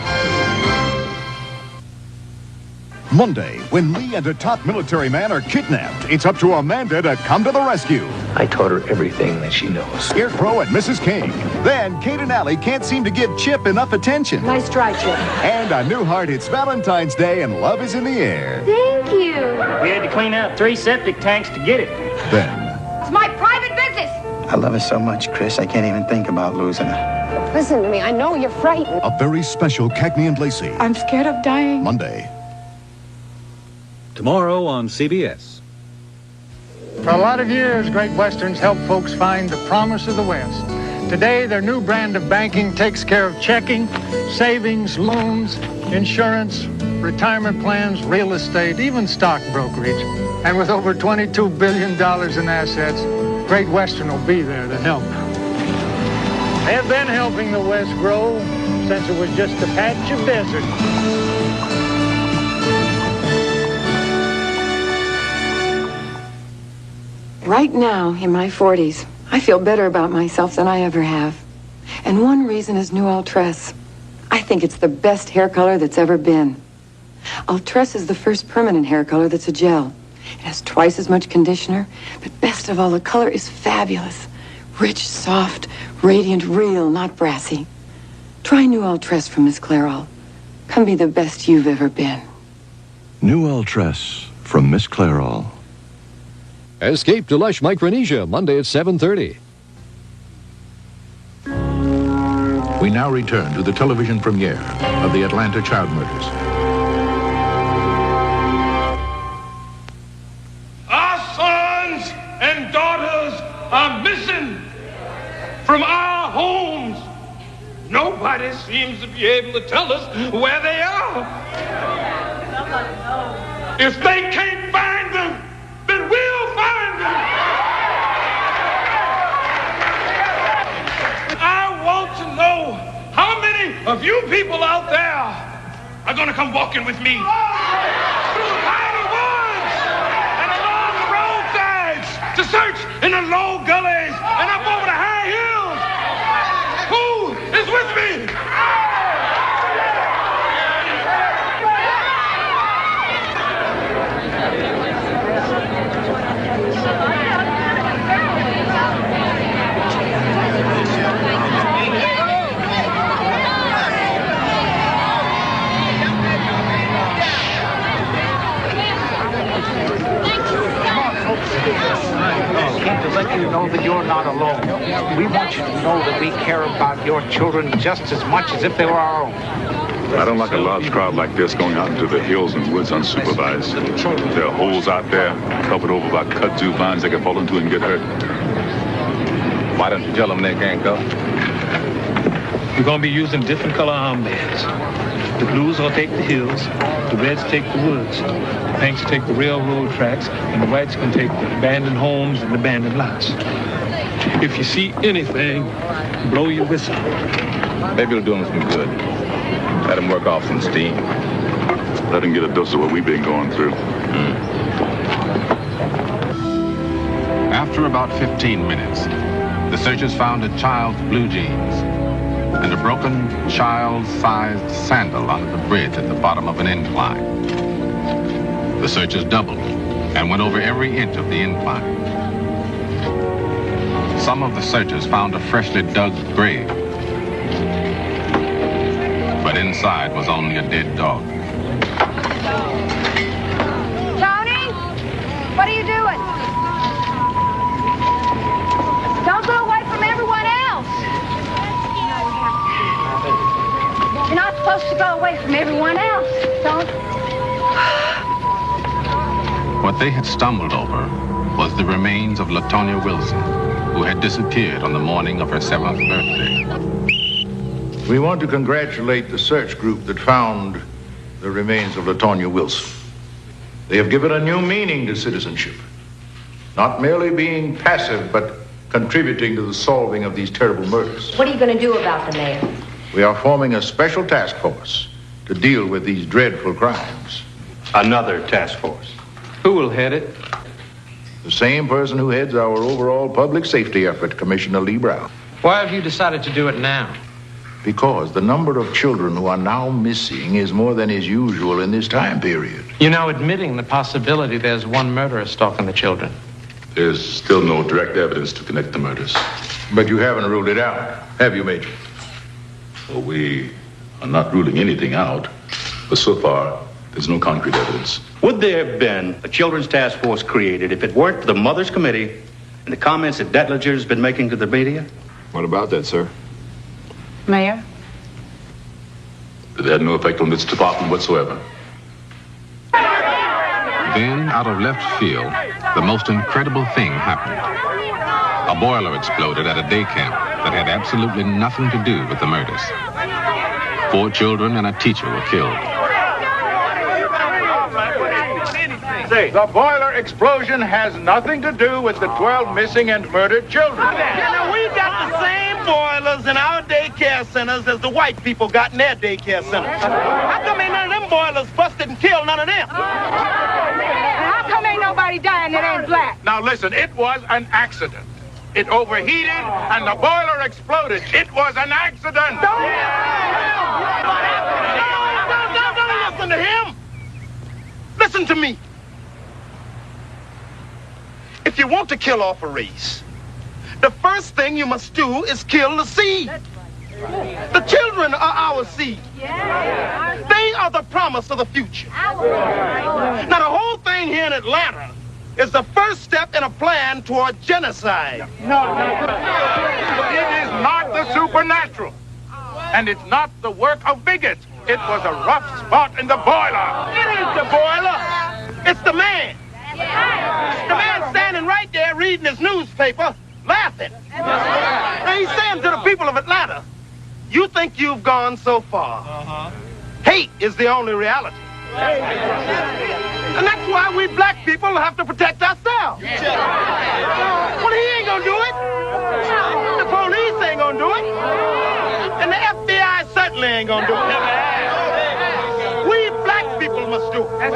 Speaker 23: Monday, when Lee and a top military man are kidnapped, it's up to Amanda to come to the rescue.
Speaker 24: I taught her everything that she knows.
Speaker 23: Scarecrow and Mrs. King. Then, Kate and Allie can't seem to give Chip enough attention.
Speaker 3: Nice try, Chip.
Speaker 23: And a new heart hits Valentine's Day and love is in the air.
Speaker 1: Thank you.
Speaker 13: We had to clean out 3 septic tanks to get it.
Speaker 23: Then,
Speaker 1: It's my private business.
Speaker 4: I love her so much, Chris, I can't even think about losing her.
Speaker 3: Listen to me. I know you're frightened.
Speaker 23: a very special Cagney and Lacey.
Speaker 3: I'm scared of dying.
Speaker 23: Monday.
Speaker 25: Tomorrow on CBS.
Speaker 26: For a lot of years, Great Westerns helped folks find the promise of the West. Today, their new brand of banking takes care of checking, savings, loans, insurance, retirement plans, real estate, even stock brokerage. And with over $22 billion in assets, Great Western will be there to help. They have been helping the West grow since it was just a patch of desert.
Speaker 3: Right now, in my 40s, I feel better about myself than I ever have. And one reason is new Ultress. I think it's the best hair color that's ever been. Ultress is the first permanent hair color that's a gel. It has twice as much conditioner, but best of all, the color is fabulous. Rich, soft, radiant, real, not brassy. Try new Ultress from Miss Clairol. Come be the best you've ever been.
Speaker 27: New Ultress from Miss Clairol.
Speaker 28: Escape to lush Micronesia, Monday at 7:30.
Speaker 12: We now return to the television premiere of the Atlanta child murders.
Speaker 2: Our sons and daughters are missing from our homes. Nobody seems to be able to tell us where they are. If they can't find them, then we'll find them. I want to know how many of you people out there are going to come walking with me through the piney woods and along the roadsides to search in the low gullies and up over the high hills. Who is with me?
Speaker 29: Came to let you know that you're not alone. We want you to know that we care about your children just as much as if they were our own.
Speaker 16: I don't like a large crowd like this going out into the hills and woods unsupervised. There are holes out there covered over by kudzu vines they can fall into and get hurt.
Speaker 5: Why don't you tell them they can't go?
Speaker 30: We're going to be using different color armbands. The blues will take the hills, the reds take the woods, the pinks take the railroad tracks, and the whites can take the abandoned homes and abandoned lots. If you see anything, blow your whistle.
Speaker 5: Maybe it'll do them some good. Let them work off some steam.
Speaker 16: Let them get a dose of what we've been going through.
Speaker 11: After about 15 minutes, the searchers found a child's blue jeans. and a broken child-sized sandal under the bridge at the bottom of an incline. The searchers doubled and went over every inch of the incline. Some of the searchers found a freshly dug grave, but inside was only a dead dog.
Speaker 6: Tony, what are you doing? Don't go away from everyone else. You're not supposed to go away from everyone else. Don't.
Speaker 11: What they had stumbled over was the remains of LaTonya Wilson, who had disappeared on the morning of her 7th birthday.
Speaker 23: We want to congratulate the search group that found the remains of LaTonya Wilson. They have given a new meaning to citizenship. Not merely being passive, but contributing to the solving of these terrible murders.
Speaker 1: What are you going to do about them, Mayor?
Speaker 23: We are forming a special task force to deal with these dreadful crimes.
Speaker 7: Another task force. Who will head it?
Speaker 23: The same person who heads our overall public safety effort, Commissioner Lee Brown.
Speaker 7: Why have you decided to do it now?
Speaker 23: Because the number of children who are now missing is more than is usual in this time period.
Speaker 7: You know, admitting the possibility there's one murderer stalking the children.
Speaker 16: There's still no direct evidence to connect the murders.
Speaker 23: But you haven't ruled it out, have you, Major?
Speaker 16: Well, we are not ruling anything out, but so far, there's no concrete evidence.
Speaker 7: Would there have been a children's task force created if it weren't for the Mothers Committee and the comments that Detlinger's been making to the media?
Speaker 16: What about that, sir?
Speaker 6: Mayor?
Speaker 16: It had no effect on this department whatsoever.
Speaker 11: Then, out of left field, the most incredible thing happened. A boiler exploded at a day camp that had absolutely nothing to do with the murders. 4 children and a teacher were killed.
Speaker 23: The boiler explosion has nothing to do with the 12 missing and murdered children.
Speaker 8: Now, we got the same boilers in our daycare centers as the white people got in their daycare centers. How come ain't none of them boilers busted and killed none of them?
Speaker 6: How come ain't nobody dying that ain't black?
Speaker 23: Now listen, it was an accident. It overheated and the boiler exploded. It was an accident.
Speaker 8: Don't listen to him. Listen to me. If you want to kill off a race, the first thing you must do is kill the seed. The children are our seed. They are the promise of the future. Now, the whole thing here in Atlanta is the first step in a plan toward genocide.
Speaker 23: No. It is not the supernatural. And it's not the work of bigots. It was a rough spot in the boiler.
Speaker 8: It is the boiler. It's the man. The man standing right there reading his newspaper, laughing. Now he's saying to the people of Atlanta, you think you've gone so far. Hate is the only reality. And that's why we black people have to protect ourselves. Well, he ain't gonna do it. The police ain't gonna do it. And the FBI certainly ain't gonna do it. We black people must do it.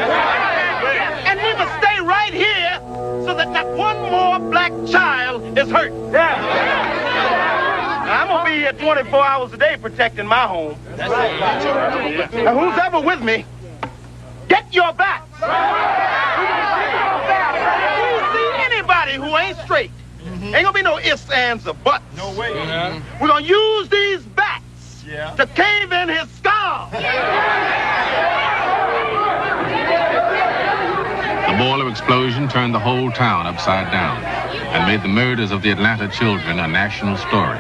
Speaker 8: And we must stay right here so that not one more black child is hurt. Now, I'm gonna be here 24 hours a day protecting my home. Now, who's ever with me, get your back. If you see anybody who ain't straight, ain't gonna be no ifs, ands, or buts. No way. We're gonna use these bats to cave in his skull.
Speaker 11: The boiler explosion turned the whole town upside down and made the murders of the Atlanta children a national story.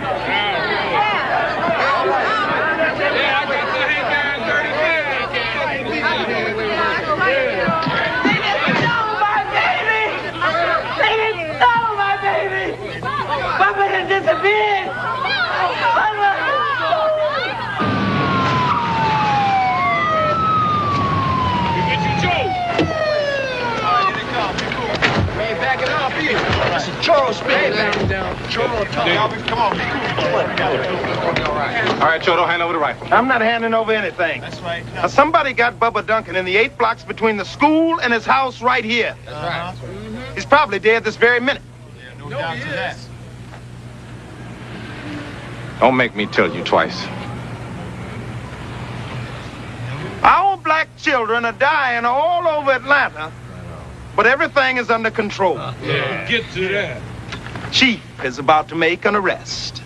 Speaker 5: All right, Joe, don't hand over the rifle.
Speaker 8: I'm not handing over anything. That's right. Now, somebody got Bubba Duncan in the 8 blocks between the school and his house right here. That's right. He's probably dead this very minute.
Speaker 26: No doubt to that.
Speaker 5: Don't make me tell you twice.
Speaker 8: Our black children are dying all over Atlanta, but everything is under control.
Speaker 30: Yeah, get to that.
Speaker 8: Chief is about to make an arrest.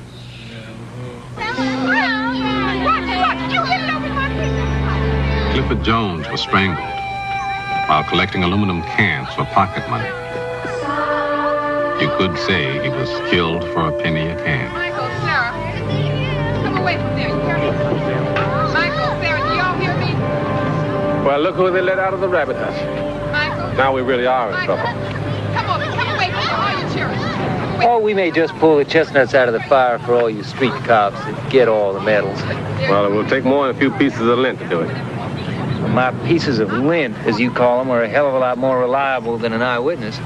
Speaker 11: Clifford Jones was strangled while collecting aluminum cans for pocket money. You could say he was killed for a penny a can.
Speaker 6: Michael, Sarah, come away from there. You hear me? Michael, Sarah, do y'all hear me?
Speaker 5: Well, look who they let out of the rabbit hutch.
Speaker 6: Michael?
Speaker 5: Now we really are in trouble.
Speaker 6: Come away from there, all you cheering.
Speaker 13: Or we may just pull the chestnuts out of the fire for all you street cops that get all the medals.
Speaker 5: Well, it will take more than a few pieces of lint to do it.
Speaker 13: My pieces of lint, as you call them, are a hell of a lot more reliable than an eyewitness.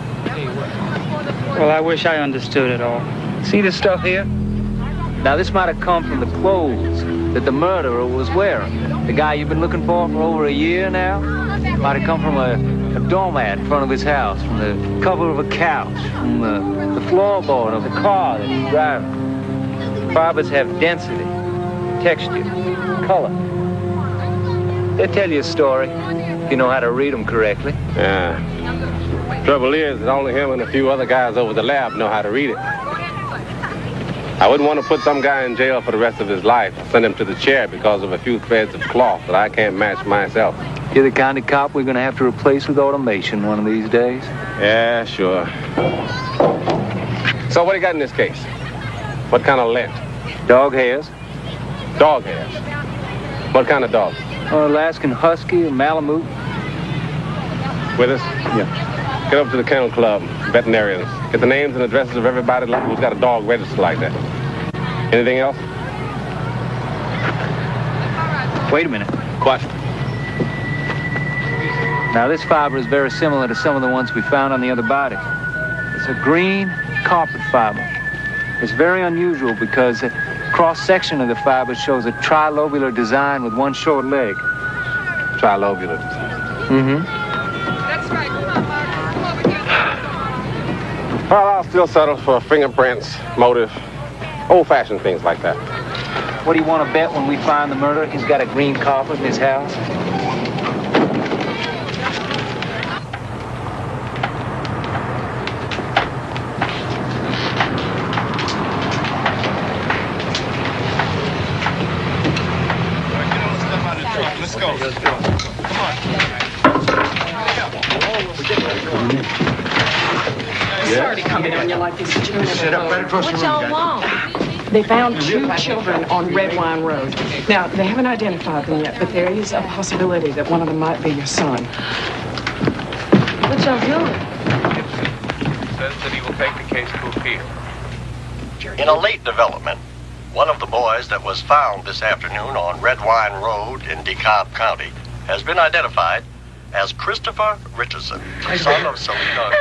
Speaker 9: Well, I wish I understood it all.
Speaker 13: See this stuff here? Now, this might have come from the clothes that the murderer was wearing. The guy you've been looking for over a year now might have come from a doormat in front of his house, from the cover of a couch, from the floorboard of the car that he's driving. Fibers have density, texture, color. They tell you a story if you know how to read them correctly.
Speaker 5: Yeah. Trouble is that only him and a few other guys over the lab know how to read it. I wouldn't want to put some guy in jail for the rest of his life, send him to the chair because of a few threads of cloth that I can't match myself.
Speaker 13: You're the kind of cop we're going to have to replace with automation one of these days.
Speaker 5: Yeah, sure. So what do you got in this case? What kind of lint?
Speaker 13: Dog hairs.
Speaker 5: Dog hairs? What kind of dog?
Speaker 13: Alaskan Husky or Malamute.
Speaker 5: With us?
Speaker 13: Yeah.
Speaker 5: Get up to the kennel club, veterinarians. Get the names and addresses of everybody who's got a dog registered like that. Anything else?
Speaker 13: Wait a minute.
Speaker 5: What?
Speaker 13: Now, this fiber is very similar to some of the ones we found on the other body. It's a green carpet fiber. It's very unusual because the cross-section of the fiber shows a trilobular design with one short leg.
Speaker 5: Trilobular design?
Speaker 13: Mm-hmm.
Speaker 6: That's right. Come on, Mark. Come over here.
Speaker 5: Well, I'll still settle for fingerprints, motive, old-fashioned things like that.
Speaker 13: What do you want to bet when we find the murderer? He's got a green carpet in his house?
Speaker 8: Let's go. Come on.
Speaker 3: Sorry to come in on you like this.
Speaker 23: Sit up right across the room, guys.
Speaker 3: They found 2 children on Red Wine Road. Now, they haven't identified them yet, but there is a possibility that one of them might be your son.
Speaker 1: What y'all doing?
Speaker 5: Says that he will take the case to appeal.
Speaker 10: In a late development, one of the boys that was found this afternoon on Red Wine Road in DeKalb County has been identified as Christopher Richardson, the son of Selena,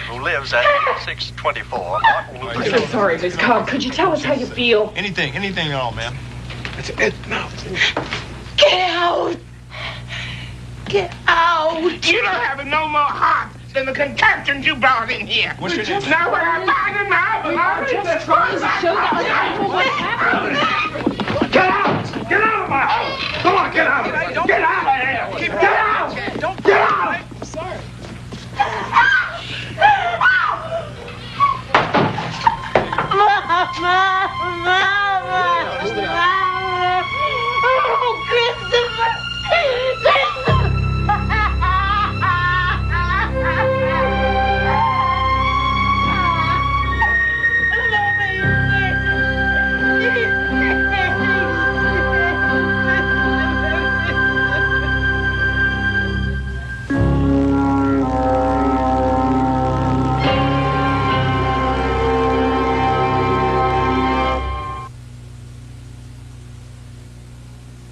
Speaker 10: who lives at 8624 Martin Luther
Speaker 3: I'm
Speaker 10: Road.
Speaker 3: sorry, Miss Cobb. Could you tell us how you feel?
Speaker 8: Anything at all, ma'am.
Speaker 10: No.
Speaker 3: Get out! Get out!
Speaker 8: You don't have no more heart than the contraptions you brought in here. What's your name? Now when I find him out,
Speaker 3: Just trying to show you what happened.
Speaker 8: Get out! Get out of my house! Come on, get out of here! Get out of here! Get out! Get out!
Speaker 9: I'm sorry.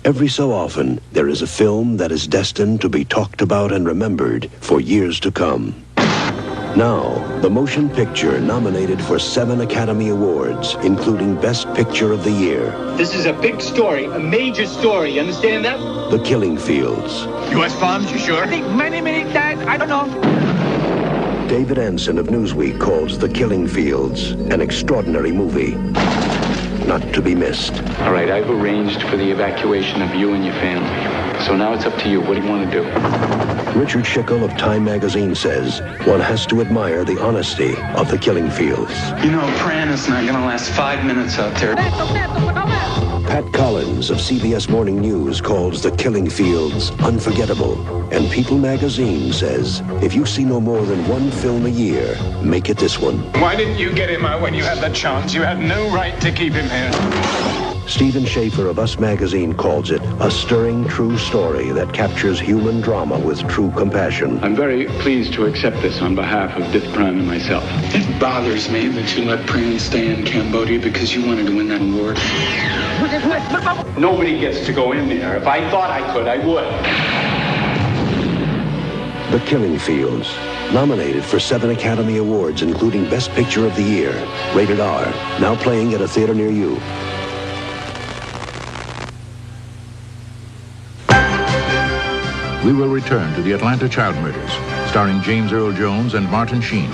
Speaker 27: Every so often, there is a film that is destined to be talked about and remembered for years to come. Now, the motion picture nominated for 7 Academy Awards, including Best Picture of the Year,
Speaker 9: This is a big story, a major story. You understand that?
Speaker 27: The Killing Fields.
Speaker 9: U.S. bombs, you sure? I think many times. I don't know.
Speaker 27: David Anson of Newsweek calls The Killing Fields an extraordinary movie. not to be missed.
Speaker 14: All right, I've arranged for the evacuation of you and your family. So now it's up to you. What do you want to do?
Speaker 27: Richard Schickel of Time magazine says one has to admire the honesty of the killing fields.
Speaker 14: You know, praying is not going to last 5 minutes out there.
Speaker 27: Pat Collins of CBS Morning News calls the killing fields unforgettable. And People magazine says if you see no more than one film a year, make it this one.
Speaker 29: Why didn't you get him out when you had the chance? You had no right to keep him here.
Speaker 27: Stephen Schaefer of Us magazine calls it a stirring true story that captures human drama with true compassion.
Speaker 14: I'm very pleased to accept this on behalf of Dith Prime and myself. It bothers me that you let Freeman stay in Cambodia because you wanted to win that award. Nobody gets to go in there. If I thought I could, I would.
Speaker 27: The Killing Fields, nominated for 7 Academy Awards, including Best Picture of the Year. Rated R, now playing at a theater near you.
Speaker 12: We will return to the Atlanta Child Murders, starring James Earl Jones and Martin Sheen.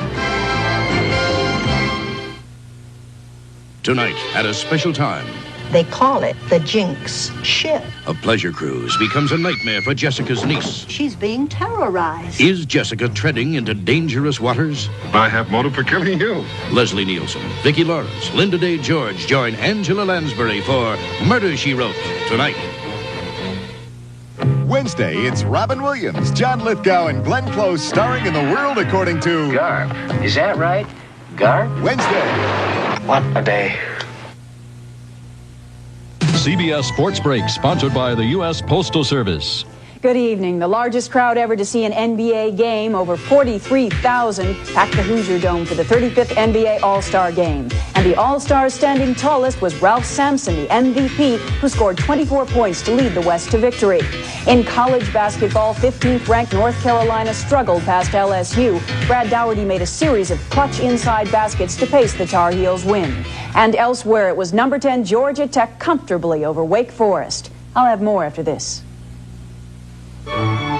Speaker 15: Tonight, at a special time,
Speaker 17: they call it the Jinx ship.
Speaker 15: a pleasure cruise becomes a nightmare for Jessica's niece.
Speaker 17: She's being terrorized.
Speaker 15: Is Jessica treading into dangerous waters?
Speaker 18: I have motive for killing you.
Speaker 15: Leslie Nielsen, Vicki Lawrence, Linda Day George join Angela Lansbury for Murder, She Wrote, tonight.
Speaker 19: Wednesday, it's Robin Williams, John Lithgow, and Glenn Close starring in The World According to...
Speaker 13: Garp. Is that right? Garp?
Speaker 19: Wednesday.
Speaker 13: What a day.
Speaker 28: CBS Sports Break, sponsored by the U.S. Postal Service.
Speaker 20: Good evening. The largest crowd ever to see an NBA game, over 43,000, packed the Hoosier Dome for the 35th NBA All-Star Game. And the All-Star standing tallest was Ralph Sampson, the MVP, who scored 24 points to lead the West to victory. In college basketball, 15th-ranked North Carolina struggled past LSU. Brad Dougherty made a series of clutch inside baskets to pace the Tar Heels' win. And elsewhere, it was number 10 Georgia Tech comfortably over Wake Forest. I'll have more after this.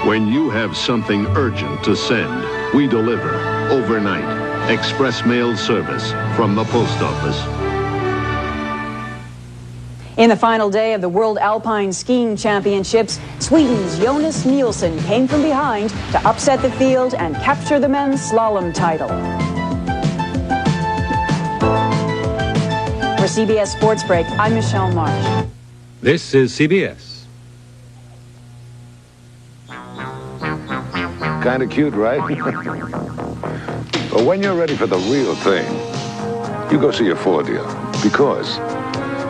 Speaker 21: When you have something urgent to send, we deliver overnight. Express mail service from the post office.
Speaker 20: In the final day of the World Alpine Skiing Championships, Sweden's Jonas Nielsen came from behind to upset the field and capture the men's slalom title. For CBS Sports Break, I'm Michelle Marsh.
Speaker 22: This is CBS.
Speaker 21: Kind of cute, right? But when you're ready for the real thing, you go see your Ford dealer. Because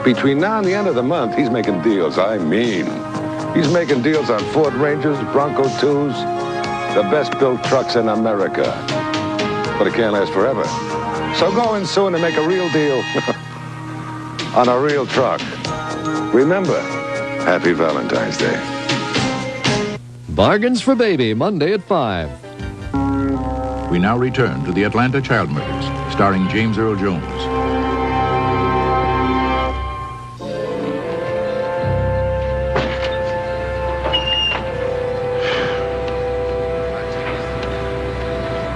Speaker 21: between now and the end of the month, he's making deals. I mean, he's making deals on Ford Rangers, Bronco 2s, the best-built trucks in America. But it can't last forever. So go in soon and make a real deal on a real truck. Remember, happy Valentine's Day.
Speaker 28: Bargains for Baby, Monday at 5.
Speaker 12: We now return to the Atlanta Child Murders, starring James Earl Jones.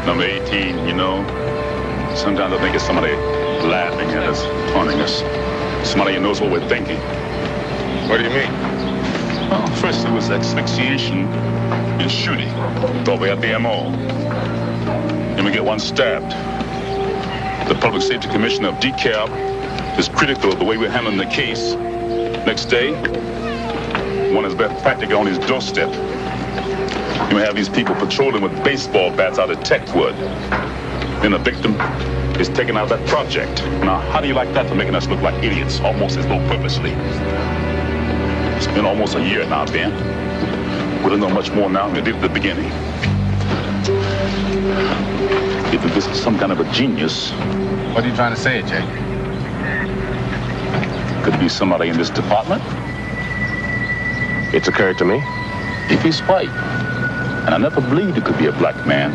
Speaker 16: Number 18, you know, sometimes I think it's somebody laughing at us, taunting us. Somebody who knows what we're thinking.
Speaker 18: What do you mean?
Speaker 16: Well, first it was asphyxiation and shooting. Thought we had the M.O. Then we get one stabbed. The Public Safety Commissioner of DeKalb is critical of the way we're handling the case. Next day, one is left practically on his doorstep. You have these people patrolling with baseball bats out of Techwood. Then the victim is taken out of that project. Now, how do you like that for making us look like idiots, almost as though purposely? It's been almost a year now, Ben. We don't know much more now than we did at the beginning. If this is some kind of a genius...
Speaker 21: What are you trying to say, Jake?
Speaker 16: Could it be somebody in this department?
Speaker 21: It's occurred to me.
Speaker 16: If he's white, and I never believed it could be a black man,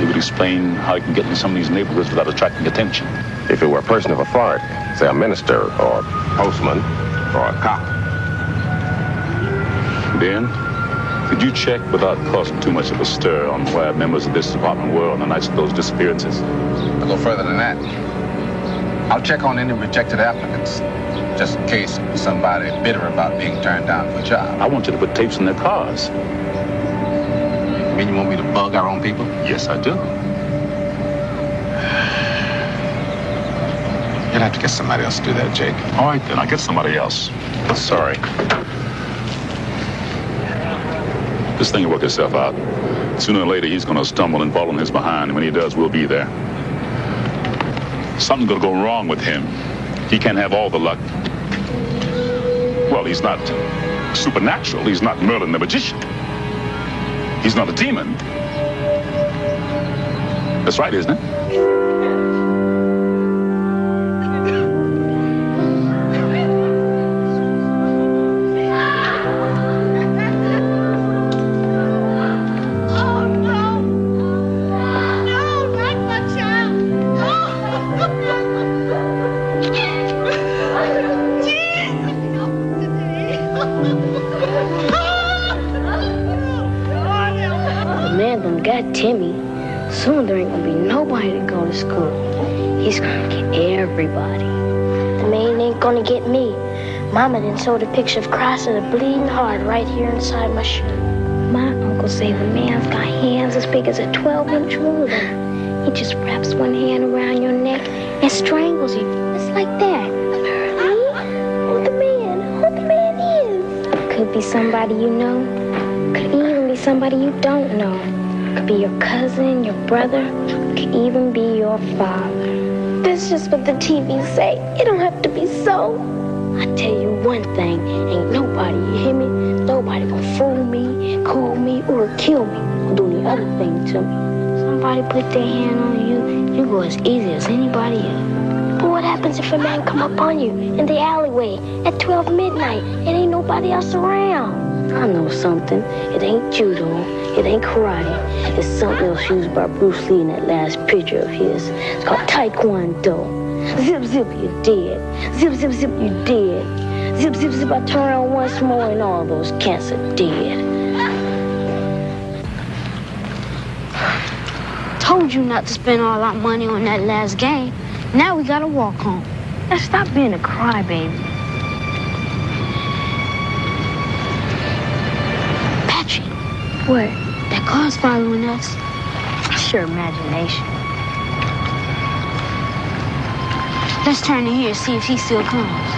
Speaker 16: it would explain how he can get in some of these neighborhoods without attracting attention.
Speaker 21: If it were a person of authority, say a minister or a postman or a cop.
Speaker 16: Ben, could you check without causing too much of a stir on where members of this department were on the nights of those disappearances?
Speaker 21: I'll go further than that.
Speaker 5: I'll check on any rejected applicants, just in case somebody bitter about being turned down for a job.
Speaker 16: I want you to put tapes in their cars.
Speaker 5: You mean you want me to bug our own people?
Speaker 16: Yes, I do.
Speaker 5: You'll have to get somebody else to do that, Jake.
Speaker 16: All right, then. I'll get somebody else.
Speaker 5: Sorry.
Speaker 16: This thing will work itself out. Sooner or later, he's going to stumble and fall on his behind, and when he does, we'll be there. Something's going to go wrong with him. He can't have all the luck. Well, he's not supernatural. He's not Merlin the magician. He's not a demon. That's right, isn't it?
Speaker 2: Timmy, soon there ain't gonna be nobody to go to school. He's gonna get everybody. The man ain't gonna get me. Mama done sewed a picture of Christ with a bleeding heart right here inside my shirt. My uncle say the man's got hands as big as a 12-inch ruler. He just wraps one hand around your neck and strangles you. It's like that. Who the man is. Could be somebody you know. Could even be somebody you don't know. Could be your cousin, your brother, could even be your father. That's just what the TV say. It don't have to be so. I tell you one thing, ain't nobody, you hear me? Nobody gonna fool me, call me, or kill me, or do any other thing to me. Somebody put their hand on you, you go as easy as anybody else. But what happens if a man come up on you in the alleyway at 12 midnight and ain't nobody else around? I know something. It ain't judo. It ain't karate. It's something else used by Bruce Lee in that last picture of his. It's called Taekwondo. Zip, zip, you're dead. Zip, zip, zip, you're dead. Zip, zip, zip, I turn around once more and all those cats are dead. Told you not to spend all our money on that last game. Now we gotta walk home. Now stop being a crybaby. What? That car's following us? It's your imagination. Let's turn in here and see if he still comes.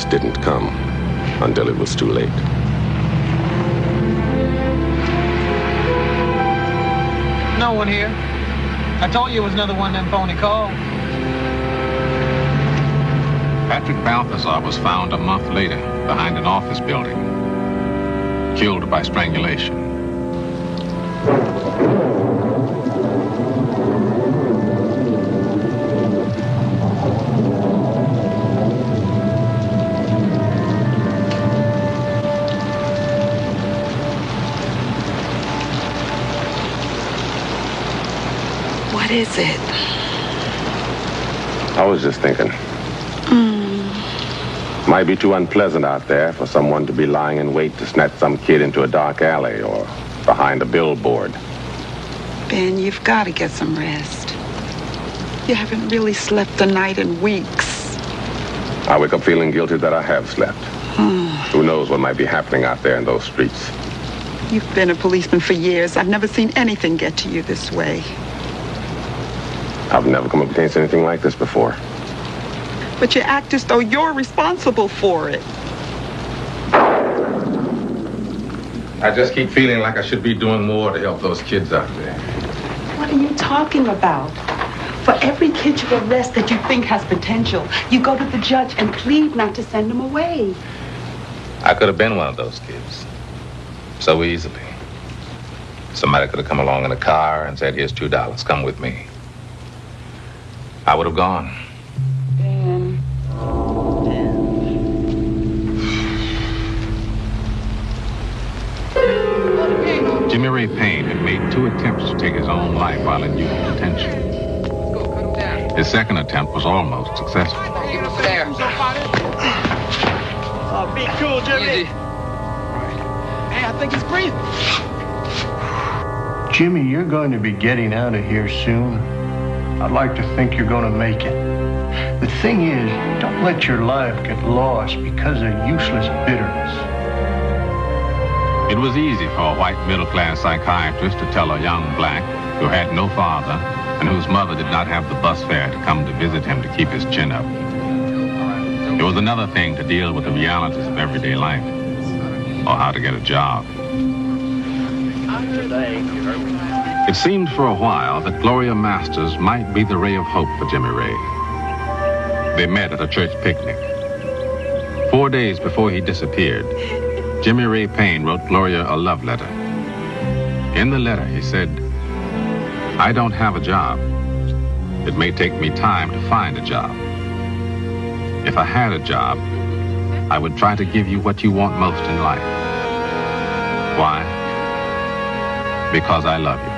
Speaker 21: Didn't come until it was too late.
Speaker 4: No one here. I told you it was another one of them phony calls.
Speaker 5: Patrick Balthazar was found a month later behind an office building, killed by strangulation.
Speaker 3: What is it?
Speaker 21: I was just thinking. Might be too unpleasant out there for someone to be lying in wait to snatch some kid into a dark alley or behind a billboard.
Speaker 3: Ben, you've got to get some rest. You haven't really slept a night in weeks.
Speaker 21: I wake up feeling guilty that I have slept. Who knows what might be happening out there in those streets?
Speaker 3: You've been a policeman for years. I've never seen anything get to you this way.
Speaker 21: I've never come up against anything like this before.
Speaker 3: But you act as though you're responsible for it.
Speaker 5: I just keep feeling like I should be doing more to help those kids out there.
Speaker 3: What are you talking about? For every kid you arrest that you think has potential, you go to the judge and plead not to send them away.
Speaker 5: I could have been one of those kids. So easily. Somebody could have come along in a car and said, here's $2, come with me. I would have gone.
Speaker 3: Dan.
Speaker 5: Jimmy Ray Payne had made 2 attempts to take his own life while in youth detention. His second attempt was almost successful.
Speaker 8: Oh, be cool, Jimmy. Hey, I think he's breathing.
Speaker 1: Jimmy, you're going to be getting out of here soon. I'd like to think you're going to make it. The thing is, don't let your life get lost because of useless bitterness.
Speaker 5: It was easy for a white middle-class psychiatrist to tell a young black who had no father and whose mother did not have the bus fare to come to visit him to keep his chin up. It was another thing to deal with the realities of everyday life, or how to get a job. It seemed for a while that Gloria Masters might be the ray of hope for Jimmy Ray. They met at a church picnic. 4 days before he disappeared, Jimmy Ray Payne wrote Gloria a love letter. In the letter, he said, I don't have a job. It may take me time to find a job. If I had a job, I would try to give you what you want most in life. Why? Because I love you.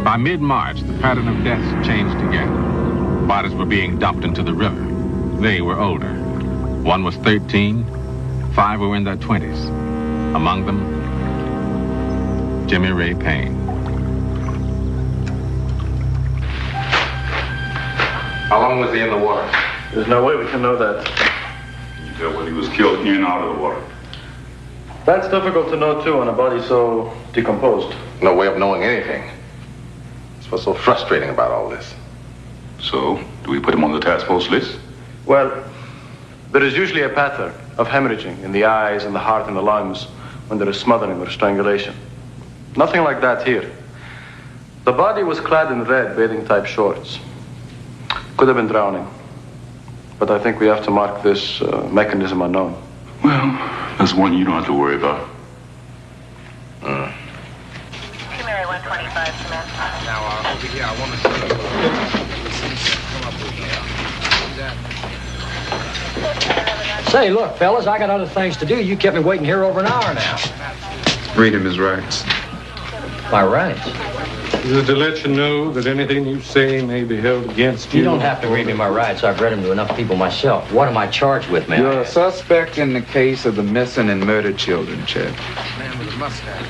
Speaker 5: By mid-March, the pattern of deaths changed again. Bodies were being dumped into the river. They were older. One was 13, 5 were in their 20s. Among them, Jimmy Ray Payne. How long was he in the water?
Speaker 18: There's no way we can know that.
Speaker 16: You tell when he was killed in and out of the water.
Speaker 18: That's difficult to know, too, on a body so decomposed.
Speaker 5: No way of knowing anything. That's what's so frustrating about all this.
Speaker 16: So, do we put him on the task force list?
Speaker 18: Well, there is usually a pattern of hemorrhaging in the eyes and the heart and the lungs when there is smothering or strangulation. Nothing like that here. The body was clad in red bathing-type shorts. Could have been drowning. But I think we have to mark this mechanism unknown.
Speaker 16: Well, that's one you don't have to worry about.
Speaker 6: Mary 125, Samantha.
Speaker 4: Now, over here, I want to
Speaker 7: Say, look, fellas, I got other things to do. You kept me waiting here over an hour now.
Speaker 10: Read him his rights.
Speaker 7: My rights?
Speaker 22: This is to let you know that anything you say may be held against you.
Speaker 7: You don't have to read me my rights. I've read them to enough people myself. What am I charged with, man?
Speaker 10: You're a suspect in the case of the missing and murdered children, Chet.
Speaker 4: Man with a mustache.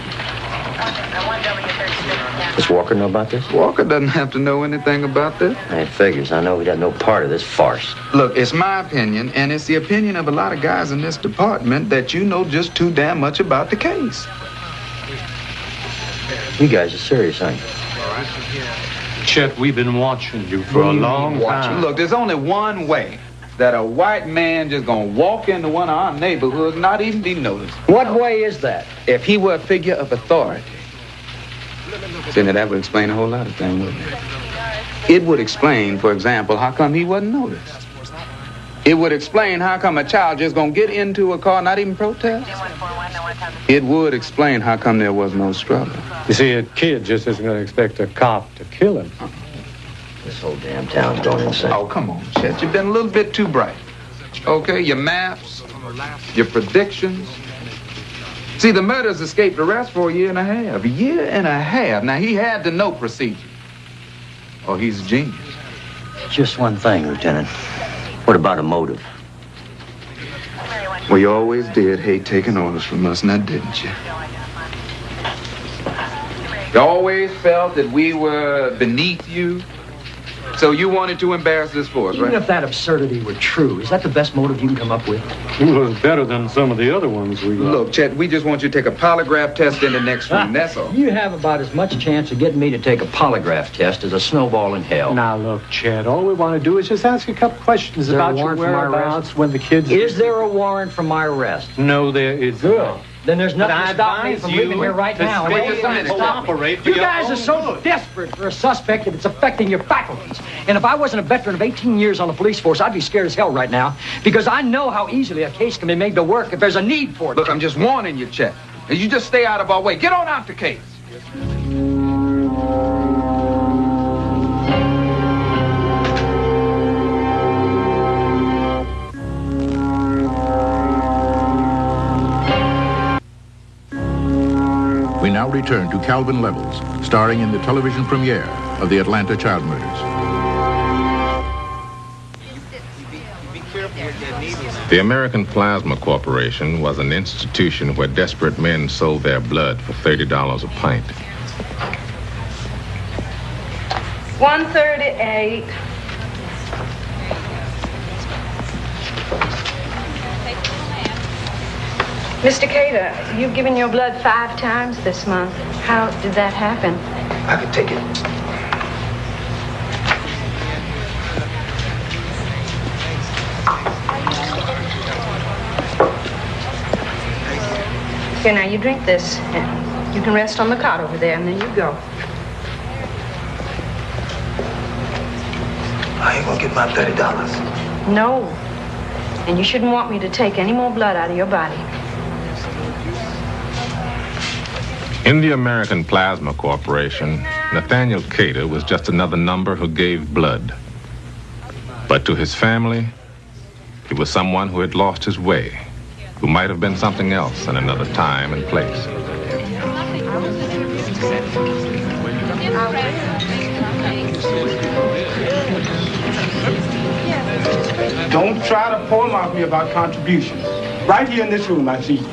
Speaker 7: Does Walker know about this?
Speaker 10: Walker doesn't have to know anything about this.
Speaker 7: It figures. I know he got no part of this farce.
Speaker 10: Look, it's my opinion, and it's the opinion of a lot of guys in this department, that you know just too damn much about the case.
Speaker 7: You guys are serious, aren't you?
Speaker 22: Chet, we've been watching you for a long time.
Speaker 10: Look, there's only one way that a white man just gonna walk into one of our neighborhoods, not even be noticed.
Speaker 7: What way is that?
Speaker 10: If he were a figure of authority. See, now that would explain a whole lot of things, wouldn't it? It would explain, for example, how come he wasn't noticed. It would explain how come a child just gonna get into a car, not even protest. It would explain how come there was no struggle.
Speaker 22: You see, a kid just isn't going to expect a cop to kill him.
Speaker 7: This whole damn town's going insane.
Speaker 10: Oh, come on, Chet. You've been a little bit too bright. Okay, your maps, your predictions. See, the murderers escaped arrest for a year and a half. A year and a half. Now, he had to know procedure. Oh, he's a genius.
Speaker 7: Just one thing, Lieutenant. What about a motive?
Speaker 10: Well, you always did hate taking orders from us, now didn't you? You always felt that we were beneath you, So you wanted to embarrass this force,
Speaker 7: Even
Speaker 10: right?
Speaker 7: if that absurdity were true, is that the best motive you can come up with?
Speaker 22: It was better than some of the other ones we got.
Speaker 10: Look, Chet, we just want you to take a polygraph test in the next room, that's all.
Speaker 7: You have about as much chance of getting me to take a polygraph test as a snowball in hell.
Speaker 22: Now, look, Chad, all we want to do is just ask you a couple questions about your whereabouts when the kids...
Speaker 7: Is there a warrant for my arrest?
Speaker 22: No, there is not.
Speaker 7: Then there's nothing to stop me from leaving here right now. You guys are so desperate for a suspect that it's affecting your faculties. And if I wasn't a veteran of 18 years on the police force, I'd be scared as hell right now because I know how easily a case can be made to work if there's a need for it.
Speaker 10: Look, I'm just warning you, Chet. You just stay out of our way. Get on out the case.
Speaker 12: We now return to Calvin Levels, starring in the television premiere of the Atlanta child murders.
Speaker 5: The American Plasma Corporation was an institution where desperate men sold their blood for $30 a pint.
Speaker 6: 138. Mr. Cater, you've given your blood 5 times this month. How did that happen?
Speaker 8: I can take it.
Speaker 6: Here, now you drink this. And you can rest on the cot over there, and then you go.
Speaker 8: I ain't gonna get my $30.
Speaker 6: No. And you shouldn't want me to take any more blood out of your body.
Speaker 5: In the American Plasma Corporation, Nathaniel Cater was just another number who gave blood. But to his family, he was someone who had lost his way, who might have been something else in another time and place.
Speaker 8: Don't try to pull them off me about contributions. Right here in this room, I see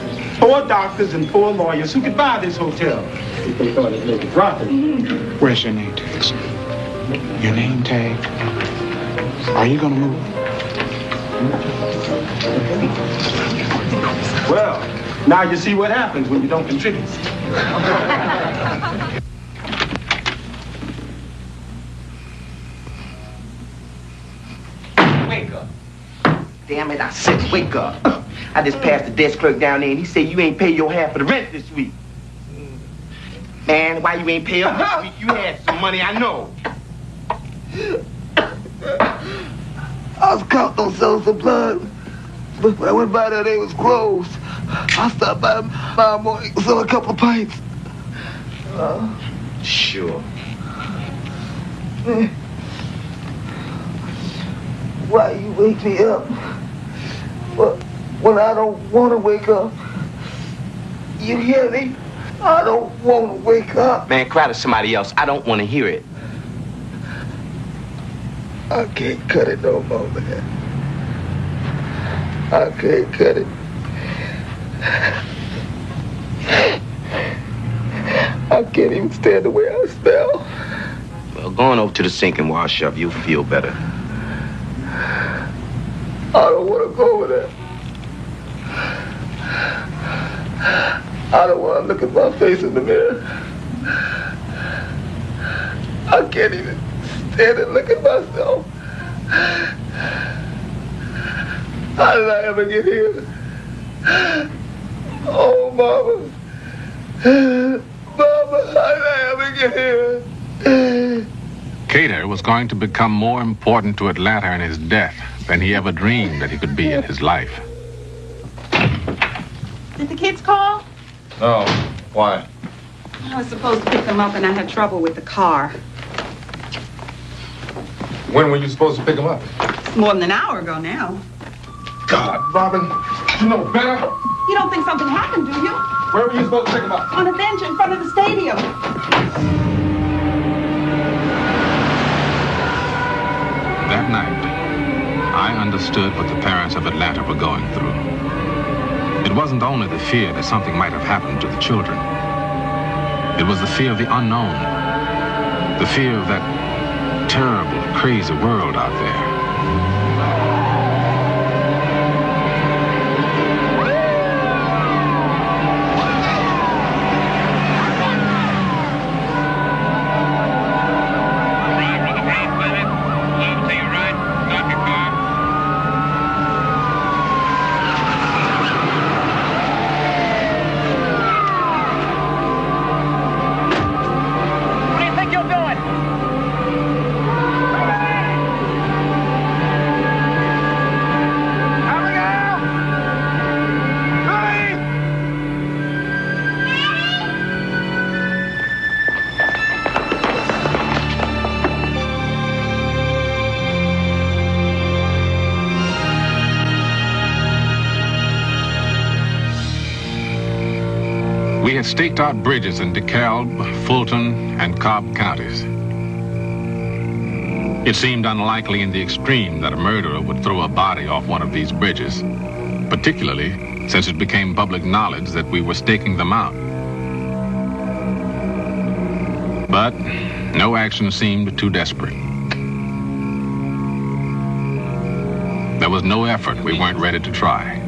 Speaker 8: 4 doctors and 4 lawyers who could buy this hotel if they thought it'd make a profit.
Speaker 9: Where's your name tags? Your name tag? Are you gonna move?
Speaker 8: Well, now you see what happens when you don't contribute.
Speaker 11: Wake up. Damn it, I said wake up. I just passed the desk clerk down there and he said you ain't pay your half of the rent this week. Man, why you ain't pay up this week? You had some money, I know.
Speaker 8: I was counting on selling some blood, but when I went by there, they was closed. I stopped by tomorrow morning, sell a couple of pints.
Speaker 11: Sure.
Speaker 8: Why you wake me up? Well, when I don't want to wake up. You hear me? I don't want to wake up.
Speaker 11: Man, cry to somebody else. I don't want to hear it.
Speaker 8: I can't cut it no more, man. I can't cut it. I can't even stand the way I smell.
Speaker 11: Well, going over to the sink and wash up, you'll feel better.
Speaker 8: I don't want to go over there. I don't want to look at my face in the mirror. I can't even stand and look at myself. How did I ever get here? Oh, Mama. Mama, how did I ever get here?
Speaker 5: Cater was going to become more important to Atlanta in his death than he ever dreamed that he could be in his life.
Speaker 14: Did the kids call?
Speaker 5: No. Why?
Speaker 14: I was supposed to pick them up and I had trouble with the car.
Speaker 5: When were you supposed to pick him up?
Speaker 14: It's more than an hour ago now.
Speaker 5: God, Robin, you know better.
Speaker 14: You don't think something happened, do you?
Speaker 5: Where were you supposed to pick him up?
Speaker 14: On a bench in front of the stadium.
Speaker 5: That night, I understood what the parents of Atlanta were going through. It wasn't only the fear that something might have happened to the children. It was the fear of the unknown. The fear that
Speaker 16: terrible, crazy world out there. We had staked out bridges in DeKalb, Fulton, and Cobb counties. It seemed unlikely in the extreme that a murderer would throw a body off one of these bridges, particularly since it became public knowledge that we were staking them out. But no action seemed too desperate. There was no effort we weren't ready to try.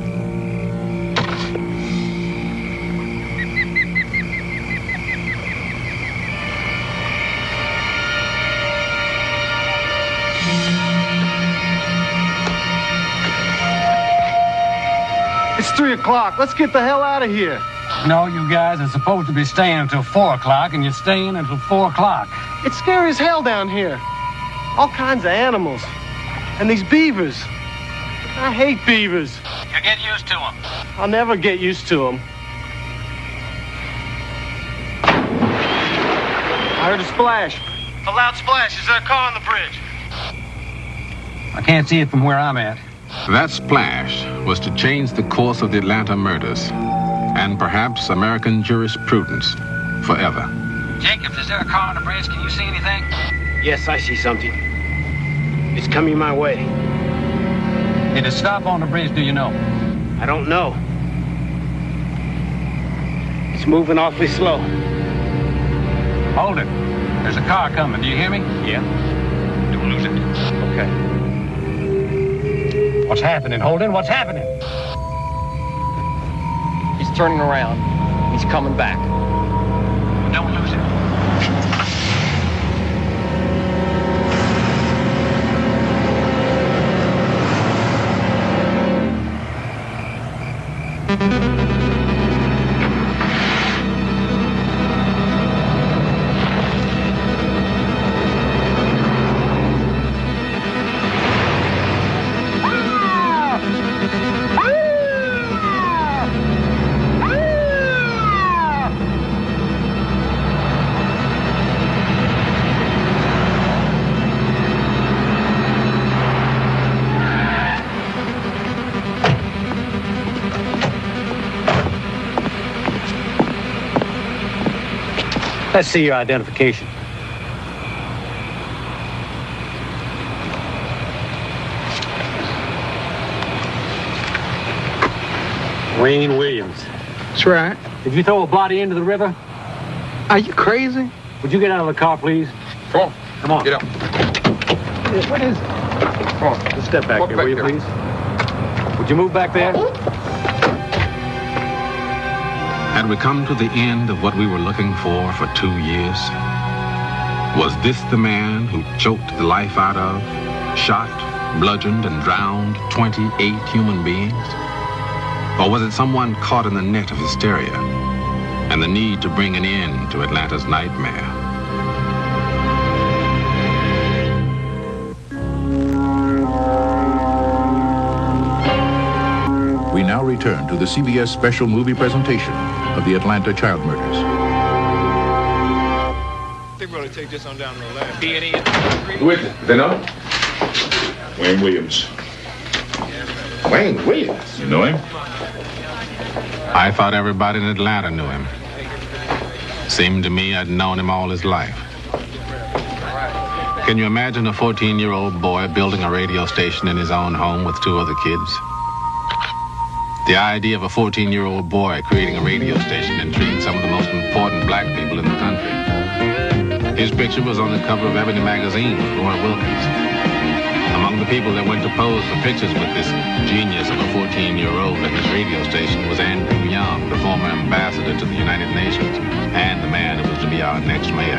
Speaker 8: It's 3 o'clock. Let's get the hell out of here.
Speaker 7: No, you guys are supposed to be staying until 4 o'clock, and you're staying until 4 o'clock.
Speaker 8: It's scary as hell down here. All kinds of animals. And these beavers. I hate beavers.
Speaker 7: You get used to them.
Speaker 8: I'll never get used to them. I heard a splash. A loud splash. Is there a car on the bridge?
Speaker 7: I can't see it from where I'm at.
Speaker 16: That splash was to change the course of the Atlanta murders and perhaps American jurisprudence forever.
Speaker 7: Jacobs, is there a car on the bridge? Can you see anything?
Speaker 8: Yes, I see something. It's coming my way.
Speaker 7: Did it stop on the bridge, do you know?
Speaker 8: I don't know. It's moving awfully slow.
Speaker 7: Hold it. There's a car coming. Do you hear me?
Speaker 8: Yeah.
Speaker 7: Don't lose it. Okay. What's happening, Holden? What's happening?
Speaker 15: He's turning around. He's coming back.
Speaker 7: Don't lose it. Let's see your identification. Wayne Williams.
Speaker 9: That's right.
Speaker 7: Did you throw a body into the river?
Speaker 9: Are you crazy?
Speaker 7: Would you get out of the car, please?
Speaker 9: Come on.
Speaker 7: Come on.
Speaker 9: Get up.
Speaker 7: What is it? Come on. Let's step back here, will you, please? Would you move back there?
Speaker 16: Had we come to the end of what we were looking for 2 years? Was this the man who choked the life out of, shot, bludgeoned, and drowned 28 human beings? Or was it someone caught in the net of hysteria and the need to bring an end to Atlanta's nightmare?
Speaker 12: We now return to the CBS special movie presentation of the Atlanta child murders.
Speaker 17: I think we're going to take this on down to the lab.
Speaker 5: Who is it? They know?
Speaker 16: Wayne Williams.
Speaker 5: Wayne Williams?
Speaker 16: You know him? I thought everybody in Atlanta knew him. Seemed to me I'd known him all his life. Can you imagine a 14-year-old boy building a radio station in his own home with 2 other kids? The idea of a 14-year-old boy creating a radio station intrigued some of the most important black people in the country.
Speaker 5: His picture was on the cover of Ebony magazine with Roy Wilkins. Among the people that went to pose for pictures with this genius of a 14-year-old at his radio station was Andrew Young, the former ambassador to the United Nations, and the man who was to be our next mayor.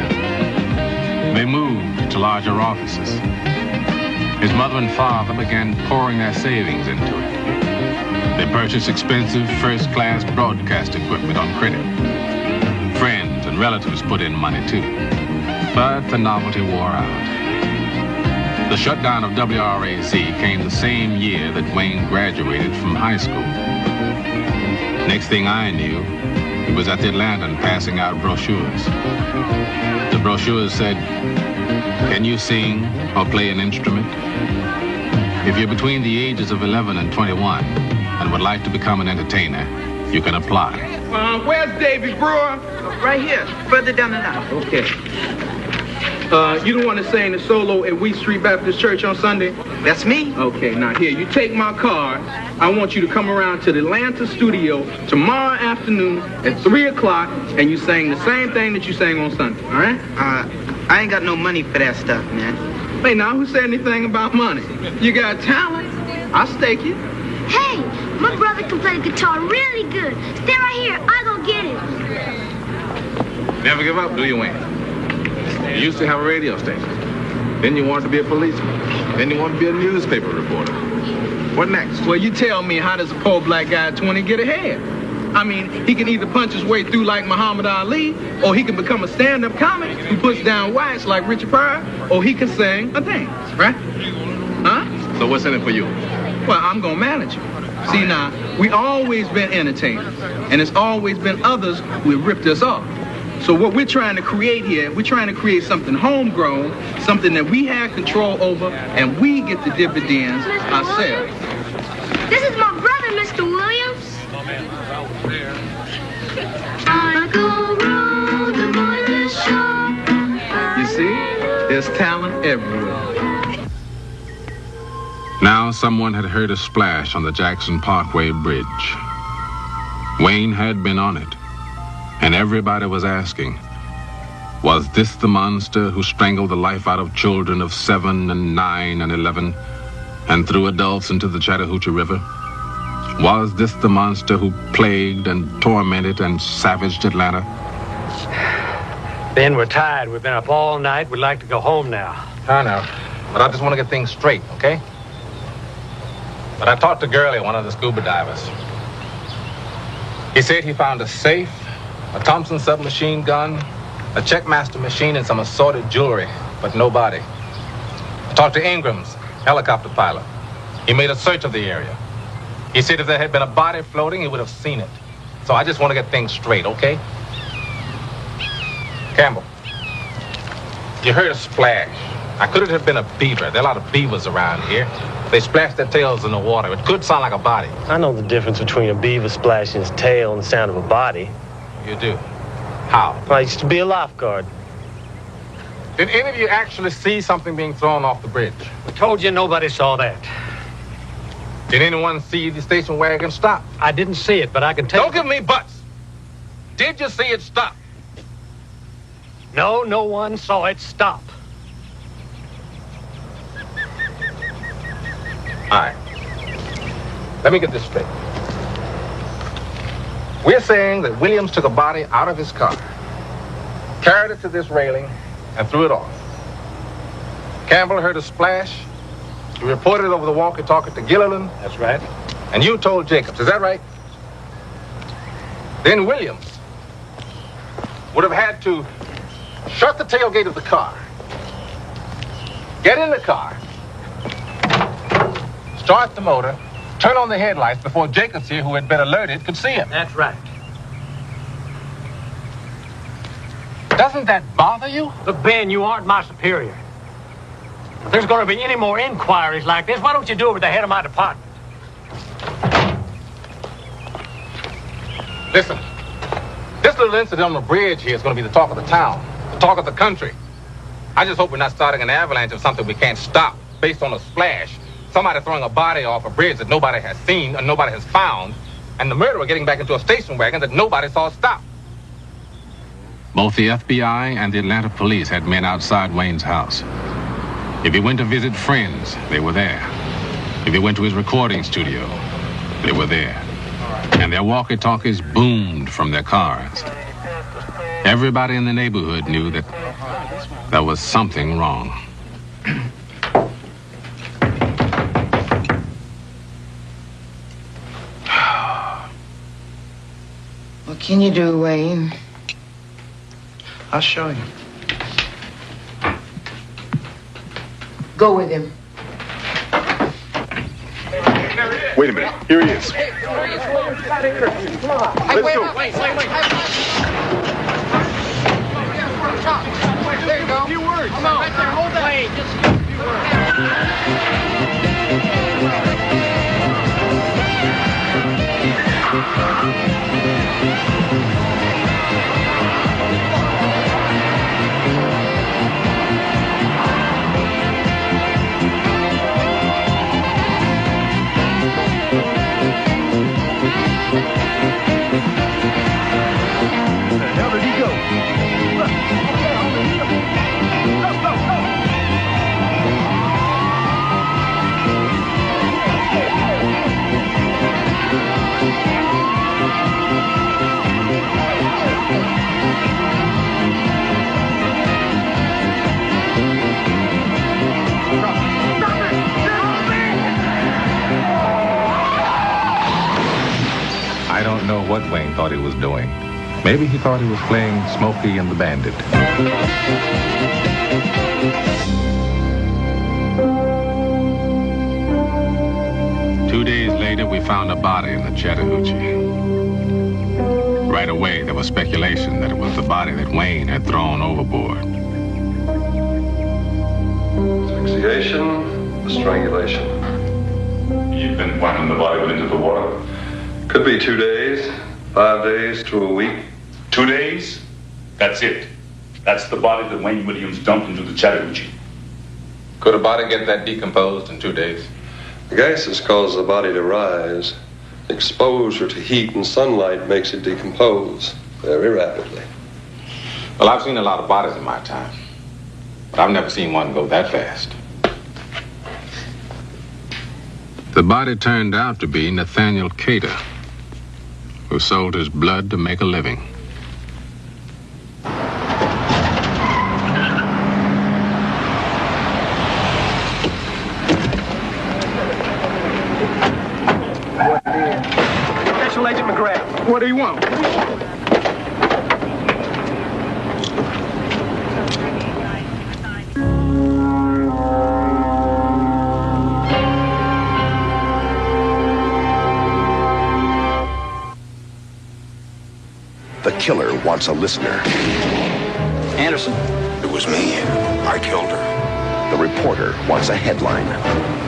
Speaker 5: They moved to larger offices. His mother and father began pouring their savings into it. They purchased expensive first-class broadcast equipment on credit. Friends and relatives put in money, too. But the novelty wore out. The shutdown of WRAC came the same year that Wayne graduated from high school. Next thing I knew, he was at the Atlantan passing out brochures. The brochures said, "Can you sing or play an instrument? If you're between the ages of 11 and 21 and would like to become an entertainer, you can apply."
Speaker 8: Where's Davy Brewer?
Speaker 11: Right here, further down the line.
Speaker 8: Okay. You don't want to sing the solo at Wheat Street Baptist Church on Sunday?
Speaker 11: That's me.
Speaker 8: Okay, now here, you take my card. I want you to come around to the Atlanta studio tomorrow afternoon at 3 o'clock, and you sing the same thing that you sang on Sunday, all right?
Speaker 11: I ain't got no money for that stuff, man.
Speaker 8: Hey, now, who said anything about money? You got talent? I'll stake you.
Speaker 2: Hey, my brother can play the guitar really good. Stay right here. I go get it.
Speaker 5: Never give up, do you, Wayne? You used to have a radio station. Then you wanted to be a policeman. Then you wanted to be a newspaper reporter. What next?
Speaker 8: Well, you tell me, how does a poor black guy at 20 get ahead? I mean, he can either punch his way through like Muhammad Ali, or he can become a stand-up comic who puts down whites like Richard Pryor, or he can sing or dance, right? Huh?
Speaker 5: So what's in it for you?
Speaker 8: Well, I'm gonna manage it. See, now, we always been entertainers, and it's always been others who have ripped us off. So what we're trying to create here, we're trying to create something homegrown, something that we have control over, and we get the dividends ourselves.
Speaker 2: This is my brother, Mr. Williams. I go round the boiler shop.
Speaker 8: You see, there's talent everywhere.
Speaker 5: Now someone had heard a splash on the Jackson Parkway Bridge. Wayne had been on it, and everybody was asking, was this the monster who strangled the life out of children of 7 and 9 and 11 and threw adults into the Chattahoochee River? Was this the monster who plagued and tormented and savaged Atlanta?
Speaker 7: Ben, we're tired. We've been up all night. We'd like to go home now.
Speaker 5: I know, but I just want to get things straight, okay? But I talked to Gurley, one of the scuba divers. He said he found a safe, a Thompson submachine gun, a Checkmaster machine, and some assorted jewelry, but no body. I talked to Ingram's helicopter pilot. He made a search of the area. He said if there had been a body floating, he would have seen it. So I just want to get things straight, okay? Campbell, you heard a splash. Now, could it have been a beaver? There are a lot of beavers around here. They splash their tails in the water. It could sound like a body.
Speaker 15: I know the difference between a beaver splashing his tail and the sound of a body.
Speaker 5: You do? How?
Speaker 15: I used to be a lifeguard.
Speaker 5: Did any of you actually see something being thrown off the bridge?
Speaker 7: We told you nobody saw that.
Speaker 5: Did anyone see the station wagon stop?
Speaker 7: I didn't see it, but I can tell
Speaker 5: Don't give me buts. Did you see it stop?
Speaker 7: No, no one saw it stop.
Speaker 5: All right. Let me get this straight. We're saying that Williams took a body out of his car, carried it to this railing, and threw it off. Campbell heard a splash. He reported it over the walkie-talkie to Gilliland.
Speaker 7: That's right.
Speaker 5: And you told Jacobs. Is that right? Then Williams would have had to shut the tailgate of the car, get in the car, start the motor, turn on the headlights before Jacobs here, who had been alerted, could see him.
Speaker 7: That's right.
Speaker 5: Doesn't that bother you?
Speaker 7: Look, Ben, you aren't my superior. If there's going to be any more inquiries like this, why don't you do it with the head of my department?
Speaker 5: Listen, this little incident on the bridge here is going to be the talk of the town, the talk of the country. I just hope we're not starting an avalanche of something we can't stop based on a splash. Somebody throwing a body off a bridge that nobody has seen or nobody has found, and the murderer getting back into a station wagon that nobody saw stop. Both the FBI and the Atlanta police had men outside Wayne's house. If he went to visit friends, they were there. If he went to his recording studio, they were there. And their walkie-talkies boomed from their cars. Everybody in the neighborhood knew that there was something wrong.
Speaker 3: What can you do, Wayne?
Speaker 11: I'll show you.
Speaker 3: Go with him.
Speaker 21: Wait a minute. Here he is.
Speaker 8: Let's go.
Speaker 4: There you go. A few words. Come on. Right there. Hold that. Wait, just a few
Speaker 8: Where the hell did he go? Look. Go.
Speaker 5: I don't know what Wayne thought he was doing. Maybe he thought he was playing Smokey and the Bandit. 2 days later, we found a body in the Chattahoochee. Right away, there was speculation that it was the body that Wayne had thrown overboard.
Speaker 21: Asphyxiation, strangulation.
Speaker 16: You've been whacking the body into the water?
Speaker 21: Could be 2 days, 5 days to a week.
Speaker 16: 2 days? That's it. That's the body that Wayne Williams dumped into the Chattahoochee.
Speaker 10: Could a body get that decomposed in 2 days?
Speaker 21: The gases cause the body to rise. Exposure to heat and sunlight makes it decompose very rapidly.
Speaker 5: Well, I've seen a lot of bodies in my time, but I've never seen one go that fast. The body turned out to be Nathaniel Cater, who sold his blood to make a living.
Speaker 8: Special Agent McGrath. What do you want?
Speaker 13: The killer wants a listener.
Speaker 7: Anderson.
Speaker 13: It was me. I killed her. The reporter wants a headline.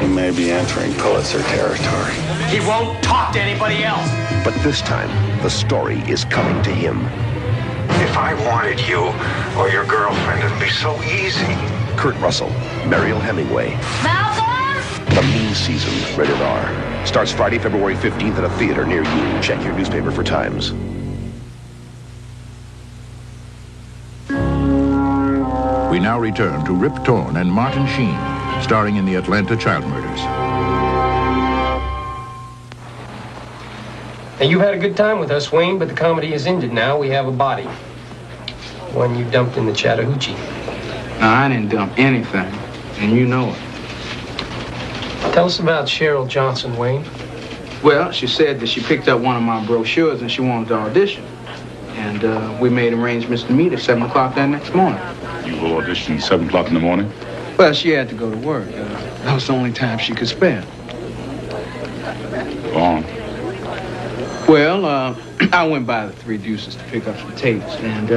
Speaker 13: He may be entering Pulitzer territory.
Speaker 7: He won't talk to anybody else.
Speaker 13: But this time, the story is coming to him.
Speaker 19: If I wanted you or your girlfriend, it'd be so easy.
Speaker 13: Kurt Russell, Mariel Hemingway.
Speaker 19: Malcolm!
Speaker 13: The Mean Season, rated R. Starts Friday, February 15th at a theater near you. Check your newspaper for times.
Speaker 12: We now return to Rip Torn and Martin Sheen, starring in the Atlanta child murders.
Speaker 20: Now, you've had a good time with us, Wayne, but the comedy is ended now. We have a body. One you dumped in the Chattahoochee.
Speaker 10: No, I didn't dump anything, and you know it.
Speaker 20: Tell us about Cheryl Johnson, Wayne.
Speaker 10: Well, she said that she picked up one of my brochures and she wanted to audition. And we made arrangements to meet at 7 o'clock that next morning.
Speaker 16: You will audition 7 o'clock in the morning?
Speaker 10: Well, she had to go to work. That was the only time she could spare.
Speaker 16: Go on.
Speaker 10: Well, I went by the Three Deuces to pick up some tapes, and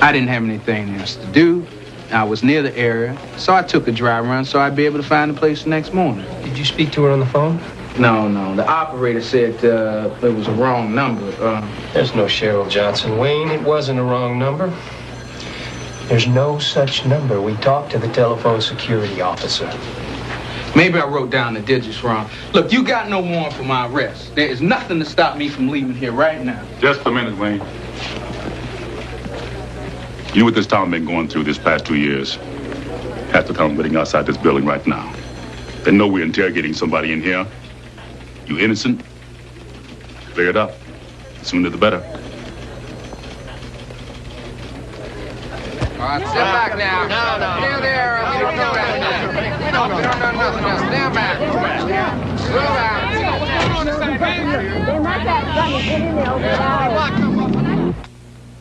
Speaker 10: I didn't have anything else to do. I was near the area, so I took a drive around so I'd be able to find the place the next morning.
Speaker 20: Did you speak to her on the phone?
Speaker 10: No. The operator said it was a wrong number.
Speaker 20: There's no Cheryl Johnson, Wayne. It wasn't a wrong number. There's no such number. We talked to the telephone security officer.
Speaker 10: Maybe I wrote down the digits wrong. Look, you got no warrant for my arrest. There is nothing to stop me from leaving here right now.
Speaker 16: Just a minute, Wayne. You know what this town been going through this past 2 years? Half the town waiting outside this building right now. They know we're interrogating somebody in here. You innocent? Clear it up. The sooner the better.
Speaker 10: All right, step back now. No. Here there. You don't know that. You don't know nothing else. Stand back.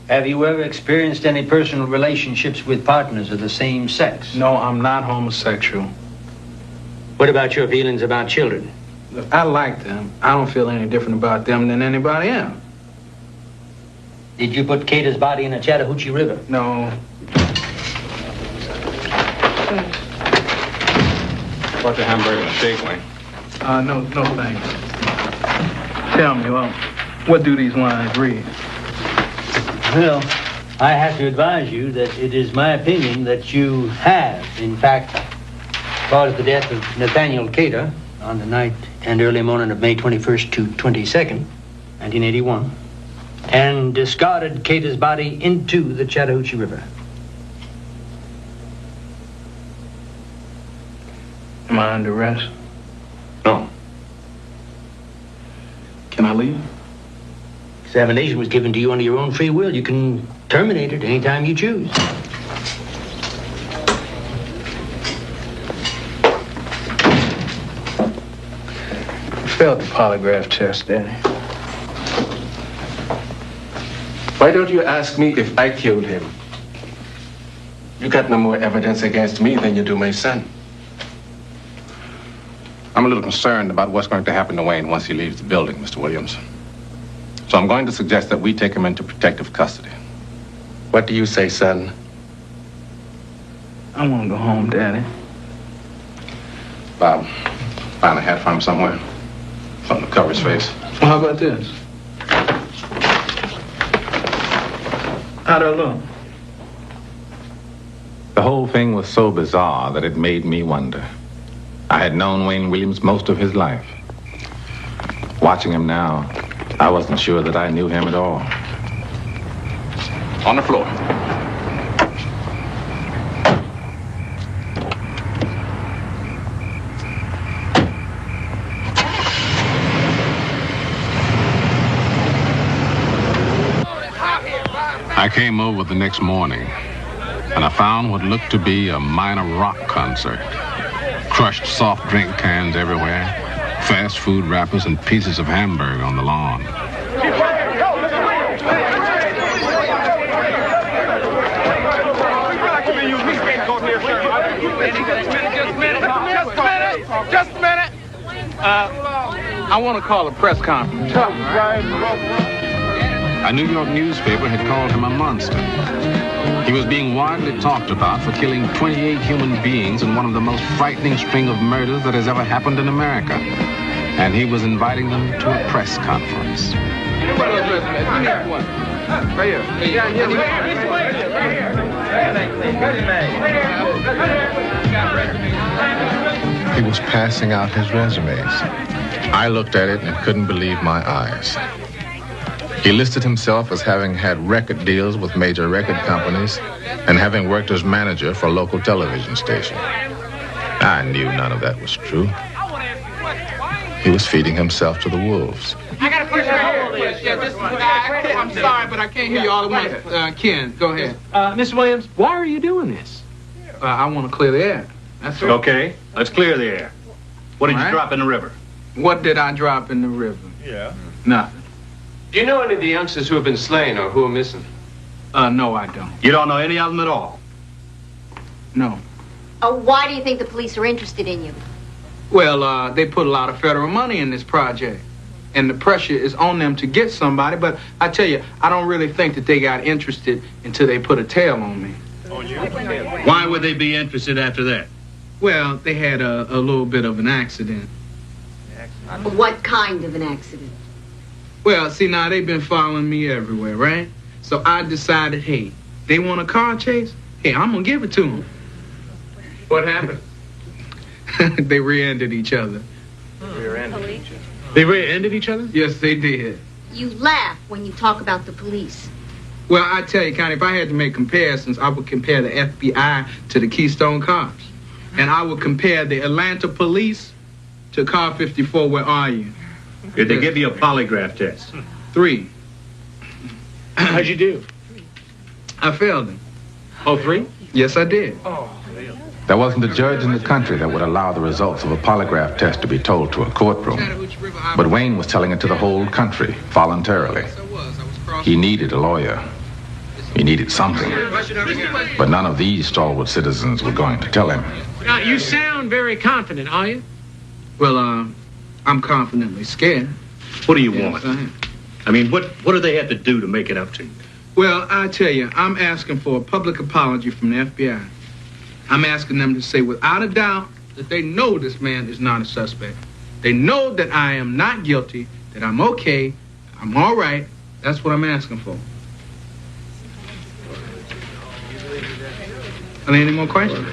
Speaker 7: Have you ever experienced any personal relationships with partners of the same sex?
Speaker 4: No, I'm not homosexual.
Speaker 7: What about your feelings about children?
Speaker 4: Look, I like them. I don't feel any different about them than anybody else.
Speaker 7: Did you put Kata's body in the Chattahoochee River?
Speaker 4: No.
Speaker 5: What's the hamburger and shake, Wayne?
Speaker 4: No thanks. Tell me, what do these lines read?
Speaker 7: Well, I have to advise you that it is my opinion that you have, in fact, caused the death of Nathaniel Kata on the night and early morning of May 21st to 22nd, 1981, and discarded Kata's body into the Chattahoochee River.
Speaker 4: Am I under arrest?
Speaker 5: No.
Speaker 4: Can I leave?
Speaker 7: Examination was given to you under your own free will. You can terminate it anytime you choose.
Speaker 4: Failed the polygraph test, Daddy.
Speaker 1: Why don't you ask me if I killed him? You got no more evidence against me than you do my son.
Speaker 5: I'm a little concerned about what's going to happen to Wayne once he leaves the building, Mr. Williams. So I'm going to suggest that we take him into protective custody.
Speaker 1: What do you say, son?
Speaker 4: I want to go home, Daddy.
Speaker 5: Bob, find a hat for him somewhere. Something to cover his face.
Speaker 4: Well, how about this? How'd I look?
Speaker 5: The whole thing was so bizarre that it made me wonder. I had known Wayne Williams most of his life. Watching him now, I wasn't sure that I knew him at all. On the floor. I came over the next morning, and I found what looked to be a minor rock concert. Crushed soft drink cans everywhere, fast food wrappers and pieces of hamburger on the lawn.
Speaker 4: Just a minute. I want to call a press conference.
Speaker 5: A New York newspaper had called him a monster. He was being widely talked about for killing 28 human beings in one of the most frightening string of murders that has ever happened in America. And he was inviting them to a press conference. He was passing out his resumes. I looked at it and couldn't believe my eyes. He listed himself as having had record deals with major record companies and having worked as manager for a local television station. I knew none of that was true. He was feeding himself to the wolves.
Speaker 4: I got a question right here. I'm sorry, but I can't hear you all at once. Ken, go ahead.
Speaker 15: Miss Williams, why are you doing this?
Speaker 4: I want to clear the air. That's right.
Speaker 15: Okay, let's clear the air. What did you drop in the river?
Speaker 4: What did I drop in the river?
Speaker 15: Yeah.
Speaker 4: Nothing.
Speaker 20: Do you know any of the youngsters who have been slain or who are missing?
Speaker 4: No, I don't.
Speaker 15: You don't know any of them at all?
Speaker 4: No.
Speaker 18: Why do you think the police are interested in you?
Speaker 4: Well, they put a lot of federal money in this project. And the pressure is on them to get somebody. But I tell you, I don't really think that they got interested until they put a tail on me.
Speaker 15: On you? Why would they be interested after that?
Speaker 4: Well, they had a little bit of an accident.
Speaker 18: What kind of an accident?
Speaker 4: Well, see, now they've been following me everywhere, right? So I decided, hey, they want a car chase? Hey, I'm going to give it to them.
Speaker 15: What happened?
Speaker 4: They rear-ended each other.
Speaker 15: They rear-ended each other?
Speaker 4: Yes, they did.
Speaker 18: You laugh when you talk about the police.
Speaker 4: Well, I tell you, Connie, if I had to make comparisons, I would compare the FBI to the Keystone Cops. And I would compare the Atlanta police to Car 54, Where Are You?
Speaker 6: Did they give you a polygraph test?
Speaker 4: 3.
Speaker 6: How'd you do?
Speaker 4: I failed them.
Speaker 6: Oh, 3?
Speaker 4: Yes, I did.
Speaker 22: There wasn't a judge in the country that would allow the results of a polygraph test to be told to a courtroom. But Wayne was telling it to the whole country, voluntarily. He needed a lawyer. He needed something. But none of these stalwart citizens were going to tell him.
Speaker 6: Now, you sound very confident, are you?
Speaker 4: Well, I'm confidently scared.
Speaker 6: What do you want? I mean, what do they have to do to make it up to you?
Speaker 4: Well, I tell you, I'm asking for a public apology from the FBI. I'm asking them to say without a doubt that they know this man is not a suspect. They know that I am not guilty, that I'm okay, I'm all right. That's what I'm asking for. Are there any more questions?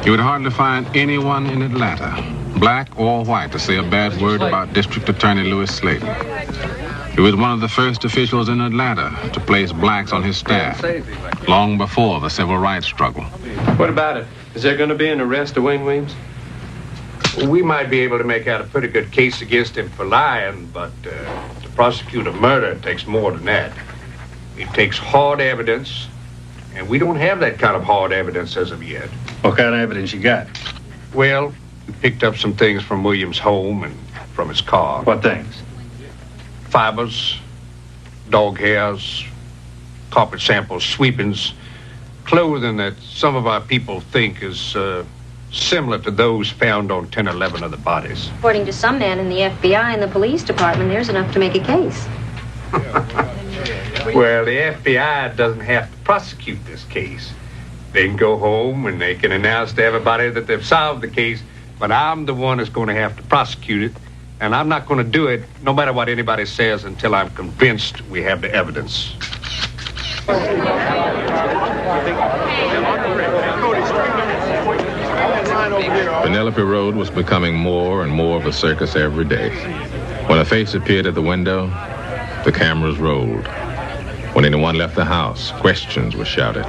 Speaker 22: You would hardly find anyone in Atlanta, black or white, to say a bad word about District Attorney Louis Sladen. He was one of the first officials in Atlanta to place blacks on his staff, long before the civil rights struggle.
Speaker 20: What about it? Is there going to be an arrest of Wayne Williams?
Speaker 19: We might be able to make out a pretty good case against him for lying, but to prosecute a murder takes more than that. It takes hard evidence, and we don't have that kind of hard evidence as of yet.
Speaker 6: What kind of evidence you got?
Speaker 19: Well, we picked up some things from Williams' home and from his car.
Speaker 6: What things?
Speaker 19: Fibers, dog hairs, carpet samples, sweepings, clothing that some of our people think is similar to those found on 10 or 11 of the bodies.
Speaker 18: According to some man in the FBI and the police department, there's enough to make a case.
Speaker 19: Well, the FBI doesn't have to prosecute this case. They can go home and they can announce to everybody that they've solved the case, but I'm the one that's going to have to prosecute it, and I'm not going to do it no matter what anybody says until I'm convinced we have the evidence.
Speaker 22: Penelope Road was becoming more and more of a circus every day. When a face appeared at the window, the cameras rolled. When anyone left the house, questions were shouted.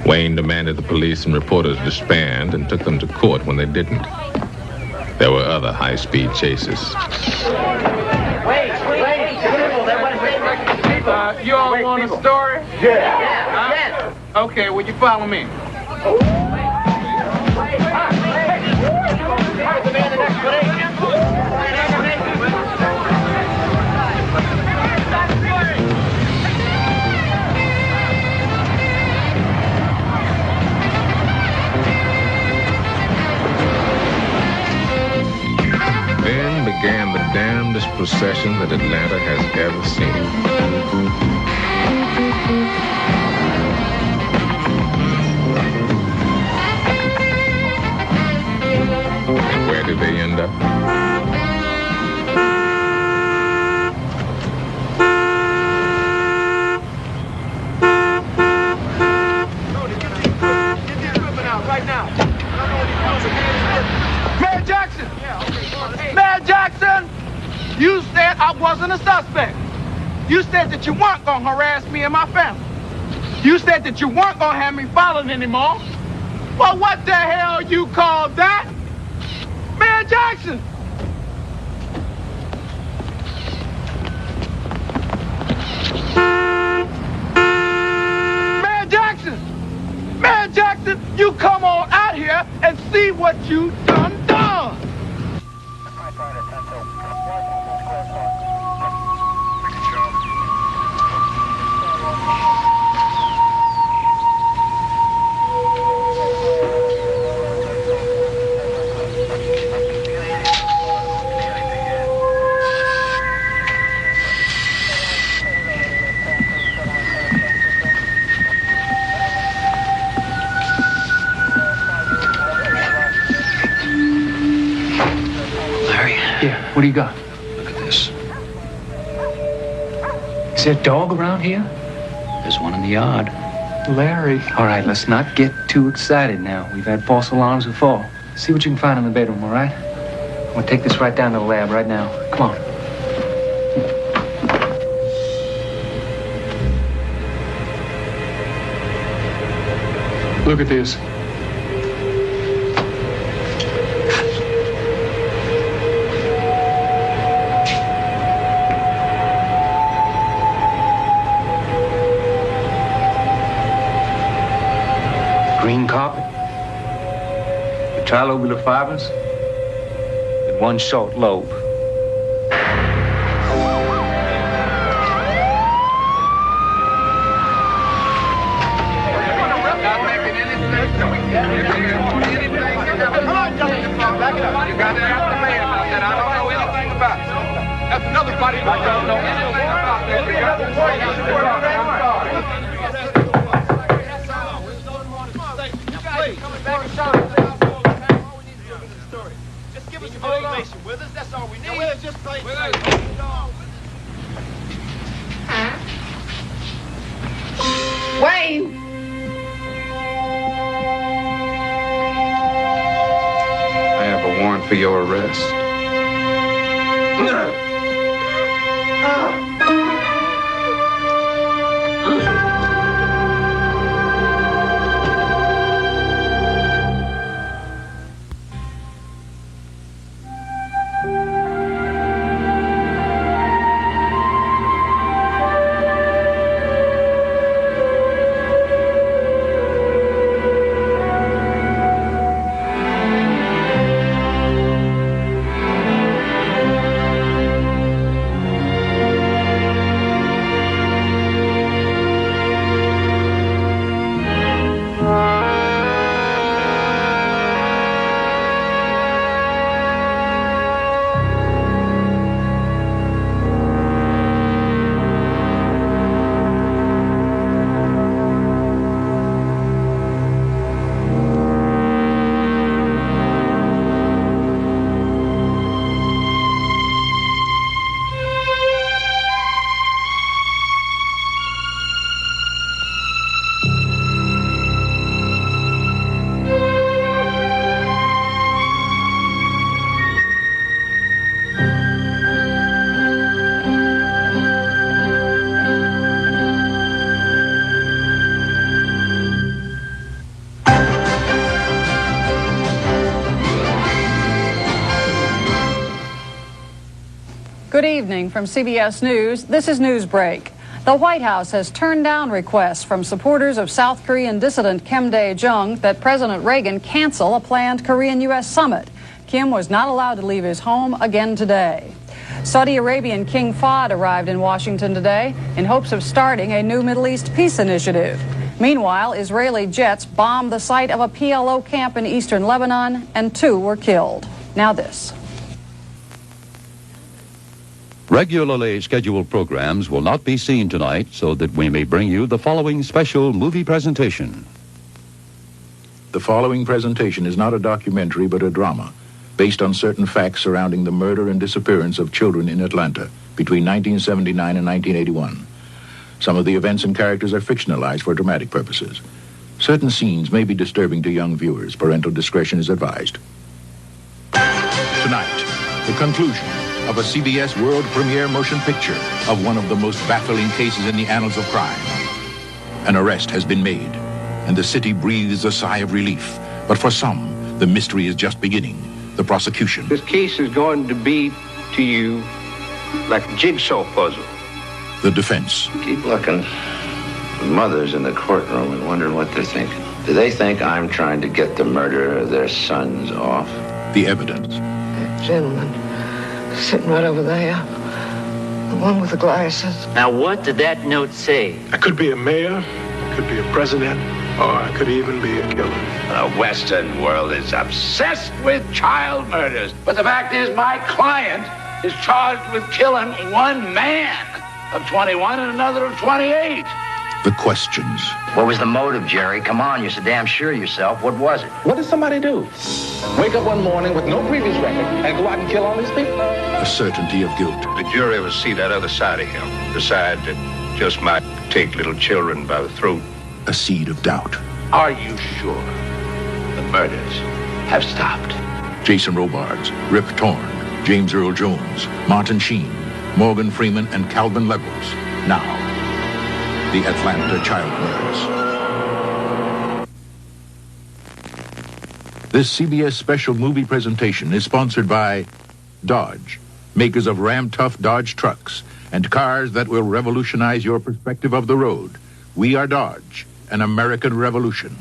Speaker 22: Wayne demanded the police and reporters disband and took them to court when they didn't. There were other high-speed chases.
Speaker 4: You all want a story? Yeah. Okay, will you follow me?
Speaker 22: Then began the damnedest procession that Atlanta has ever seen. And where did they end up?
Speaker 8: Mayor Jackson! Mayor Jackson! You said I wasn't a suspect. You said that you weren't gonna harass me and my family. You said that you weren't gonna have me followed anymore. Well, what the hell you call that? Mayor Jackson! Mayor Jackson! Mayor Jackson, you come on out here and see what you done.
Speaker 20: What do you got?
Speaker 23: Look at this.
Speaker 20: Is there a dog around here?
Speaker 23: There's one in the yard.
Speaker 20: Larry. All right, let's not get too excited now. We've had false alarms before. See what you can find in the bedroom, all right? I'm gonna take this right down to the lab right now. Come on.
Speaker 1: Look at this.
Speaker 9: Green carpet. The trilobular fibers. And one short lobe.
Speaker 5: That's another body I don't know anything about that.
Speaker 8: Just give us some information with us. That's all we need. We'll just play.
Speaker 3: Wayne!
Speaker 10: I have a warrant for your arrest.
Speaker 14: Good evening from CBS News. This is Newsbreak. The White House has turned down requests from supporters of South Korean dissident Kim Dae-jung that President Reagan cancel a planned Korean-U.S. summit. Kim was not allowed to leave his home again today. Saudi Arabian King Fahd arrived in Washington today in hopes of starting a new Middle East peace initiative. Meanwhile, Israeli jets bombed the site of a PLO camp in eastern Lebanon, and 2 were killed. Now this.
Speaker 17: Regularly scheduled programs will not be seen tonight, so that we may bring you the following special movie presentation.
Speaker 12: The following presentation is not a documentary but a drama based on certain facts surrounding the murder and disappearance of children in Atlanta between 1979 and 1981. Some of the events and characters are fictionalized for dramatic purposes. Certain scenes may be disturbing to young viewers. Parental discretion is advised. Tonight, the conclusion of a CBS world premiere motion picture of one of the most baffling cases in the annals of crime. An arrest has been made, and the city breathes a sigh of relief. But for some, the mystery is just beginning. The prosecution.
Speaker 9: This case is going to be to you like a jigsaw puzzle.
Speaker 12: The defense.
Speaker 24: Keep looking. The mother's in the courtroom and wondering what they're thinking. Do they think I'm trying to get the murderer of their sons off?
Speaker 12: The evidence.
Speaker 3: That gentleman sitting right over there. The one with the glasses.
Speaker 25: Now, what did that note say?
Speaker 20: I could be a mayor, I could be a president, or I could even be a killer.
Speaker 24: The Western world is obsessed with child murders. But the fact is, my client is charged with killing one man of 21 and another of 28.
Speaker 12: The questions.
Speaker 25: What was the motive, Jerry? Come on, you're so damn sure of yourself. What was it?
Speaker 5: What does somebody do? Wake up one morning with no previous record and go out and kill all these people?
Speaker 12: The certainty of guilt.
Speaker 19: The jury will see that other side of him, decide that just might take little children by the throat.
Speaker 12: A seed of doubt.
Speaker 24: Are you sure the murders have stopped?
Speaker 12: Jason Robards, Rip Torn, James Earl Jones, Martin Sheen, Morgan Freeman, and Calvin Levels. Now, the Atlanta child murders. This CBS special movie presentation is sponsored by Dodge, makers of ram-tough Dodge trucks and cars that will revolutionize your perspective of the road. We are Dodge, an American revolution.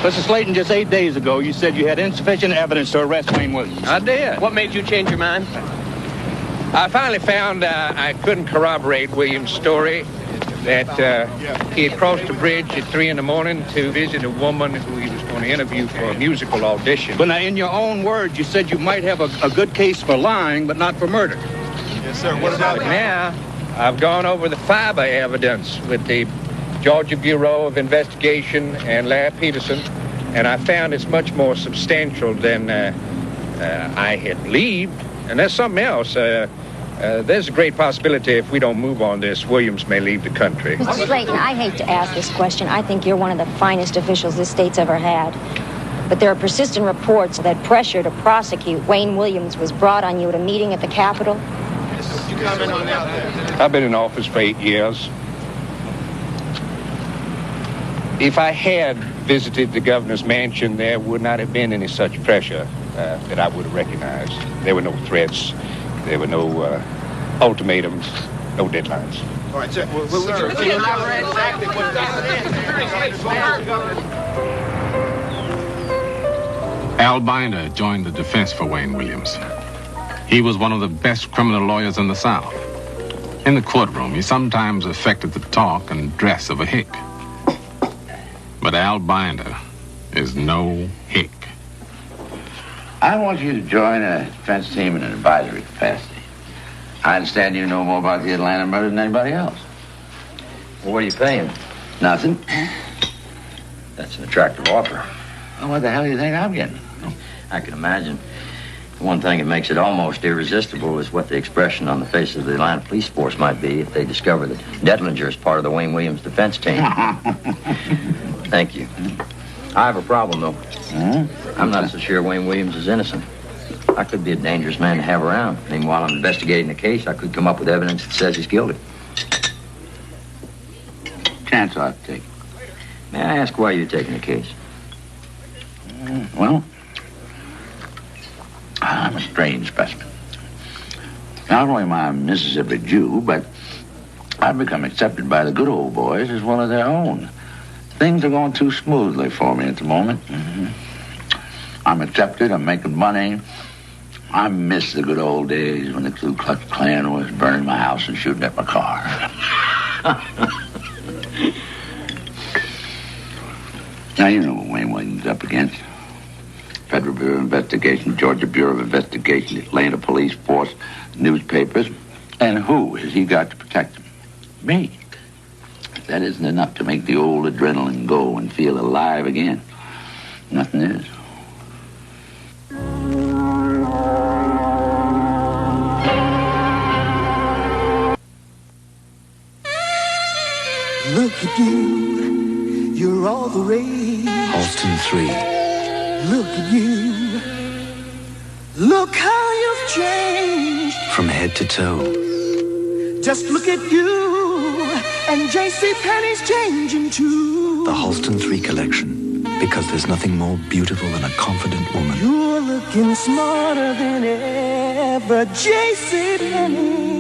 Speaker 2: Mr. Slayton, just 8 days ago, you said you had insufficient evidence to arrest Wayne Williams.
Speaker 9: I did.
Speaker 20: What made you change your mind?
Speaker 9: I finally found I couldn't corroborate Williams' story that he had crossed the bridge at 3 in the morning to visit a woman who he was going to interview for a musical audition.
Speaker 2: But now, in your own words, you said you might have a good case for lying, but not for murder.
Speaker 20: Yes, sir. What about
Speaker 9: But now, I've gone over the fiber evidence with the Georgia Bureau of Investigation and Larry Peterson, and I found it's much more substantial than I had believed. And there's something else. There's a great possibility if we don't move on this, Williams may leave the country.
Speaker 18: Mr. Slayton, I hate to ask this question. I think you're one of the finest officials this state's ever had. But there are persistent reports that pressure to prosecute Wayne Williams was brought on you at a meeting at the Capitol.
Speaker 20: you comment on that?
Speaker 9: I've been in office for 8 years. If I had visited the governor's mansion, there would not have been any such pressure that I would have recognized. There were no threats. There were no ultimatums, no deadlines.
Speaker 20: All right, sir. Would you elaborate exactly what
Speaker 22: Al Binder joined the defense for Wayne Williams. He was one of the best criminal lawyers in the South. In the courtroom, he sometimes affected the talk and dress of a hick. But Al Binder is no hick.
Speaker 25: I want you to join a defense team in an advisory capacity. I understand you know more about the Atlanta murder than anybody else. Well, what do you pay him? Nothing. That's an attractive offer. Well, what the hell do you think I'm getting? I can imagine. The one thing that makes it almost irresistible is what the expression on the face of the Atlanta police force might be if they discover that Detlinger is part of the Wayne Williams defense team. Thank you. I have a problem, though. I'm not so sure Wayne Williams is innocent. I could be a dangerous man to have around. I mean, while I'm investigating the case, I could come up with evidence that says he's guilty. Chance I ought to take. May I ask why you're taking the case? Well, I'm a strange specimen. Not only am I a Mississippi Jew, but I've become accepted by the good old boys as one of their own. Things are going too smoothly for me at the moment. I'm accepted, I'm making money. I miss the good old days when the Ku Klux Klan was burning my house and shooting at my car. Now, you know what Wayne Williams is up against. Federal Bureau of Investigation, Georgia Bureau of Investigation, Atlanta Police Force, newspapers. And who has he got to protect him? Me. If that isn't enough to make the old adrenaline go and feel alive again, nothing is.
Speaker 11: Look at you, you're all the rage.
Speaker 23: Halston 3.
Speaker 11: Look at you, look how you've changed.
Speaker 23: From head to toe.
Speaker 11: Just look at you, and J.C. Penney's changing too.
Speaker 23: The Halston 3 collection. Because there's nothing more beautiful than a confident woman.
Speaker 11: You're looking smarter than ever, J.C. Penney.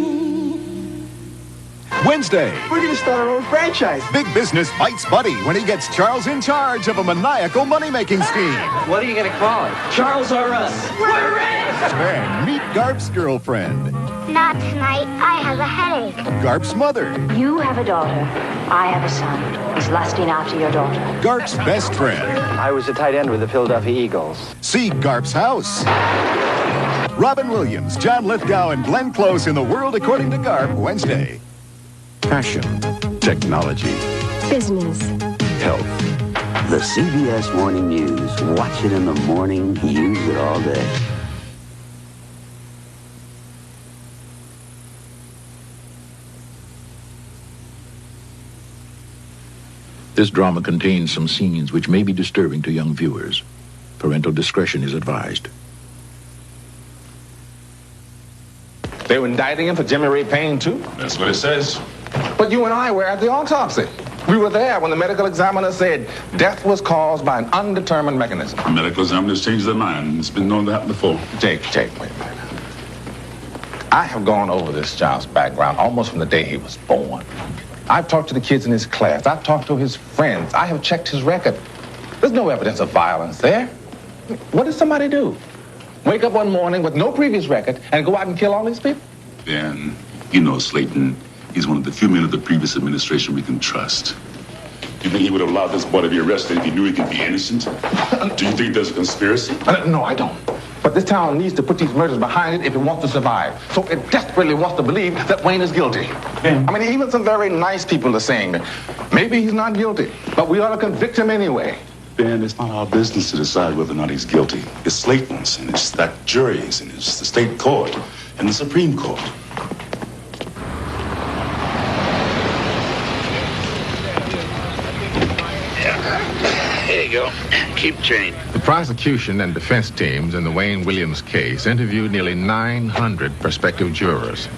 Speaker 13: Wednesday.
Speaker 8: We're going to start our own franchise.
Speaker 13: Big business bites Buddy when he gets Charles in charge of a maniacal money-making scheme.
Speaker 20: What are you going to call it? Charles or Us? We're ready!
Speaker 13: And meet Garp's girlfriend.
Speaker 16: Not tonight. I have a headache.
Speaker 13: Garp's mother.
Speaker 21: You have a daughter. I have a son. He's lusting after your daughter.
Speaker 13: Garp's best friend.
Speaker 20: I was a tight end with the Philadelphia Eagles.
Speaker 13: See Garp's house. Robin Williams, John Lithgow, and Glenn Close in The World According to Garp, Wednesday.
Speaker 12: Passion, technology,
Speaker 26: business,
Speaker 23: health.
Speaker 27: The CBS Morning News. Watch it in the morning, use it all day.
Speaker 12: This drama contains some scenes which may be disturbing to young viewers. Parental discretion is advised.
Speaker 5: They were indicting him for Jimmy Ray Payne, too?
Speaker 22: That's what it says.
Speaker 5: But you and I were at the autopsy. We were there when the medical examiner said death was caused by an undetermined mechanism.
Speaker 22: The medical examiner's changed their mind. It's been known to happen before.
Speaker 5: Jake, wait a minute. I have gone over this child's background almost from the day he was born. I've talked to the kids in his class. I've talked to his friends. I have checked his record. There's no evidence of violence there. What did somebody do? Wake up one morning with no previous record and go out and kill all these people?
Speaker 22: Ben, you know Slayton. He's one of the few men of the previous administration we can trust. Do you think he would have allowed this boy to be arrested if he knew he could be innocent? Do you think there's a conspiracy?
Speaker 5: No, I don't. But this town needs to put these murders behind it if it wants to survive. So it desperately wants to believe that Wayne is guilty. I mean, even some very nice people are saying that maybe he's not guilty, but we ought to convict him anyway.
Speaker 22: Ben, it's not our business to decide whether or not he's guilty. It's Slayton's, and it's that jury's, and it's the state court, and the Supreme Court.
Speaker 24: Here you go. Keep chain.
Speaker 5: The prosecution and defense teams in the Wayne Williams case interviewed nearly 900 prospective jurors.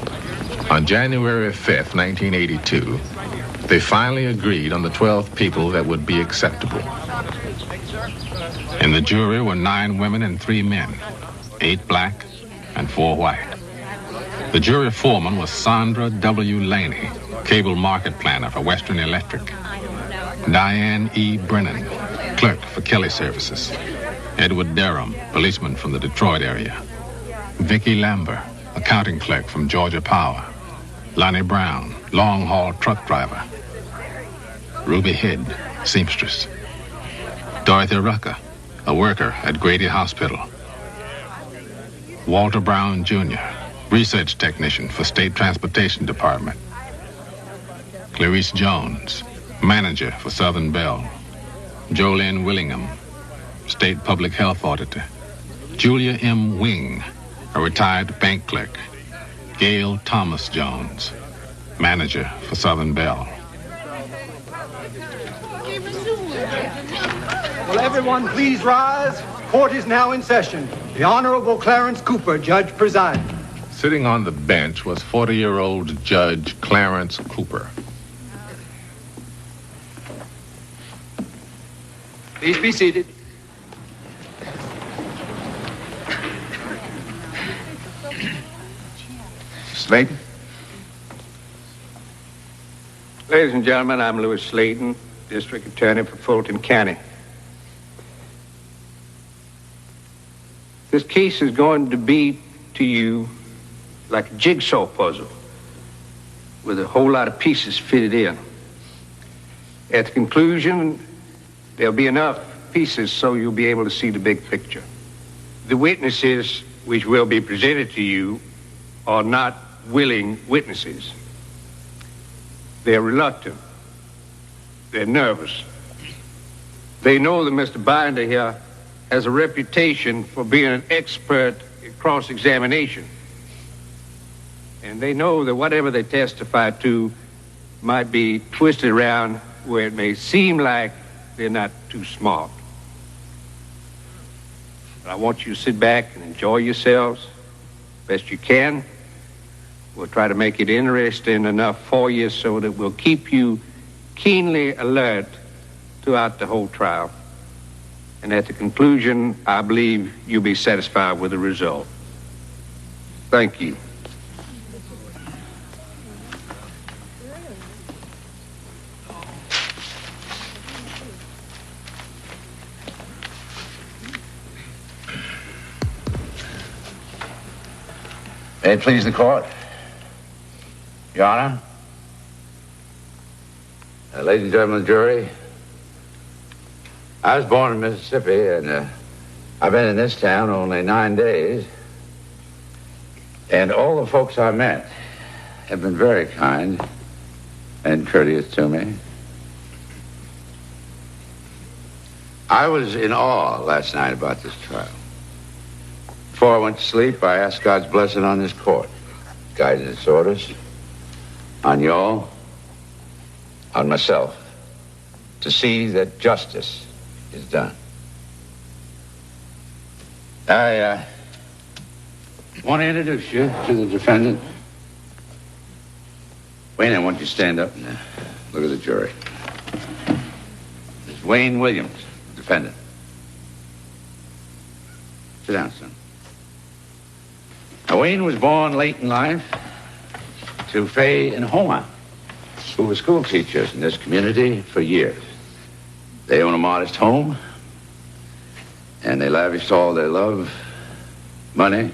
Speaker 5: On January 5th, 1982, they finally agreed on the 12 people that would be acceptable. In the jury were 9 women and 3 men, 8 black and 4 white. The jury foreman was Sandra W. Laney, cable market planner for Western Electric. Diane E. Brennan, clerk for Kelly Services. Edward Durham, policeman from the Detroit area. Vicki Lambert, accounting clerk from Georgia Power. Lonnie Brown, long-haul truck driver. Ruby Head, seamstress. Dorothy Rucker, a worker at Grady Hospital. Walter Brown, Jr., research technician for State Transportation Department. Clarice Jones, manager for Southern Bell. Jolene Willingham, State Public Health Auditor. Julia M. Wing, a retired bank clerk. Gail Thomas Jones, manager for Southern Bell.
Speaker 1: Will everyone please rise? Court is now in session. The Honorable Clarence Cooper, judge presiding.
Speaker 5: Sitting on the bench was 40-year-old Judge Clarence Cooper.
Speaker 1: Please be seated.
Speaker 5: Slayton?
Speaker 9: Ladies and gentlemen, I'm Louis Slayton, District Attorney for Fulton County. This case is going to be to you like a jigsaw puzzle with a whole lot of pieces fitted in. At the conclusion, there'll be enough pieces so you'll be able to see the big picture. The witnesses which will be presented to you are not willing witnesses. They're reluctant. They're nervous. They know that Mr. Binder here has a reputation for being an expert in cross-examination. And they know that whatever they testify to might be twisted around where it may seem like they're not too smart. But I want you to sit back and enjoy yourselves best you can. We'll try to make it interesting enough for you so that we'll keep you keenly alert throughout the whole trial. And at the conclusion, I believe you'll be satisfied with the result. Thank you.
Speaker 25: May it please the court. Your Honor. Ladies and gentlemen of the jury, I was born in Mississippi, and I've been in this town only 9 days. And all the folks I met have been very kind and courteous to me. I was in awe last night about this trial. Before I went to sleep, I asked God's blessing on this court, guided its orders, on you all, on myself, to see that justice is done. I Want to introduce you to the defendant? Wayne, I want you to stand up and look at the jury. This is Wayne Williams, the defendant. Sit down, son. Now, Wayne was born late in life to Fay and Homer, who were school teachers in this community for years. They own a modest home, and they lavished all their love, money,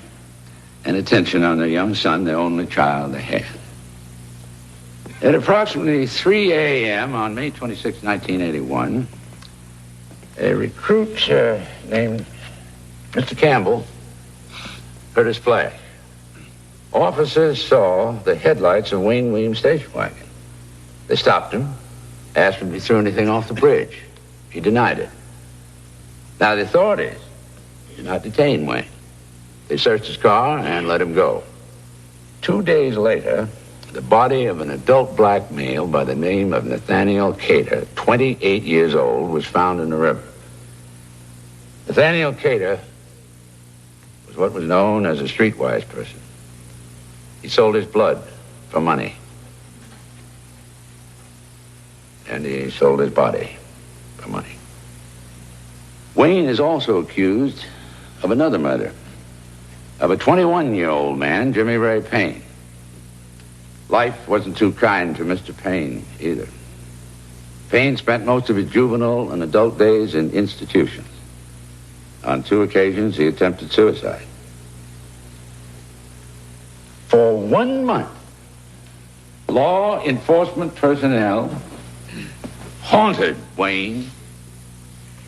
Speaker 25: and attention on their young son, the only child they had. At approximately 3 a.m. on May 26, 1981, a recruit named Mr. Campbell heard his flash. Officers saw the headlights of Wayne Williams' station wagon. They stopped him, asked him if he threw anything off the bridge. He denied it. Now, the authorities did not detain Wayne. They searched his car and let him go. 2 days later, the body of an adult black male by the name of Nathaniel Cater, 28 years old, was found in the river. Nathaniel Cater was what was known as a streetwise person. He sold his blood for money. And he sold his body for money. Wayne is also accused of another murder, of a 21-year-old man, Jimmy Ray Payne. Life wasn't too kind to Mr. Payne either. Payne spent most of his juvenile and adult days in institutions. On 2 occasions, he attempted suicide. For 1 month, law enforcement personnel haunted Wayne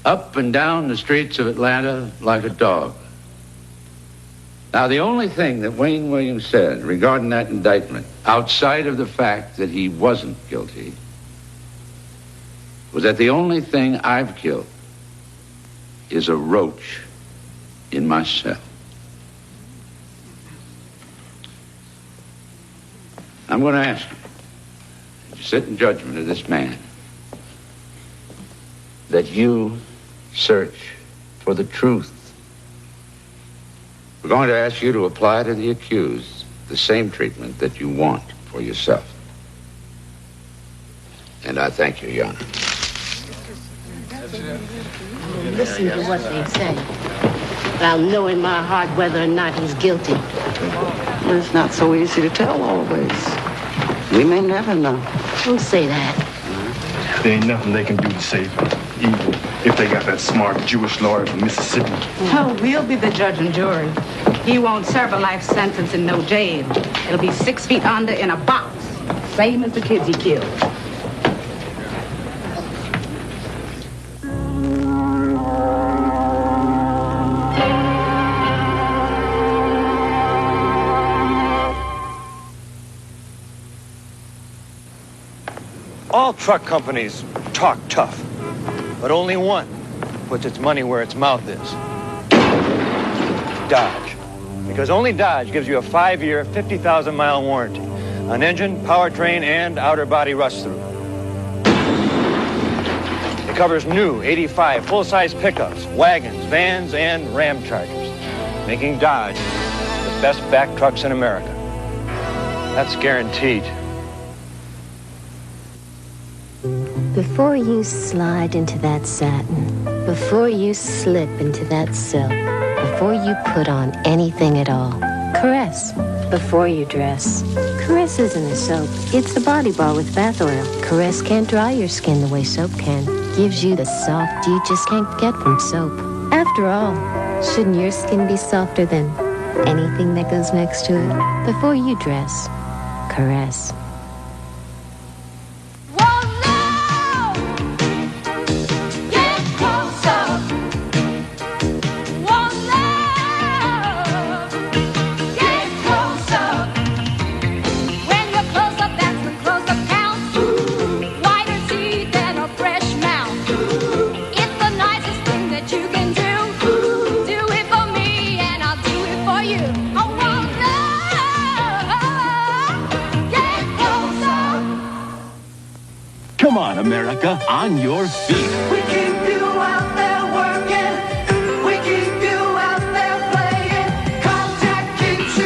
Speaker 25: up and down the streets of Atlanta like a dog. Now, the only thing that Wayne Williams said regarding that indictment, outside of the fact that he wasn't guilty, was that the only thing I've killed is a roach in my cell. I'm going to ask you to sit in judgment of this man, that you search for the truth. We're going to ask you to apply to the accused the same treatment that you want for yourself. And I thank you, Your Honor.
Speaker 4: Listen to what they say. But I'll know in my heart whether or not he's guilty.
Speaker 6: Well, it's not so easy to tell always. We may never know.
Speaker 4: Don't say that.
Speaker 7: There ain't nothing they can do to save him, even if they got that smart Jewish lawyer from Mississippi.
Speaker 10: Oh, we'll be the judge and jury. He won't serve a life sentence in no jail. It'll be 6 feet under in a box, same as the kids he killed.
Speaker 14: All truck companies talk tough, but only one puts its money where its mouth is. Dodge. Because only Dodge gives you a 5-year, 50,000-mile warranty on engine, powertrain, and outer body rust-through. It covers new 85 full-size pickups, wagons, vans, and Ram Chargers, making Dodge the best back trucks in America. That's guaranteed.
Speaker 15: Before you slide into that satin, before you slip into that silk, before you put on anything at all, caress. Before you dress, Caress isn't a soap. It's a body bar with bath oil. Caress can't dry your skin the way soap can. Gives you the soft you just can't get from soap. After all, shouldn't your skin be softer than anything that goes next to it? Before you dress, Caress.
Speaker 26: Come on, America, on your feet.
Speaker 11: We keep you out there working. We keep you out there playing. Contact keeps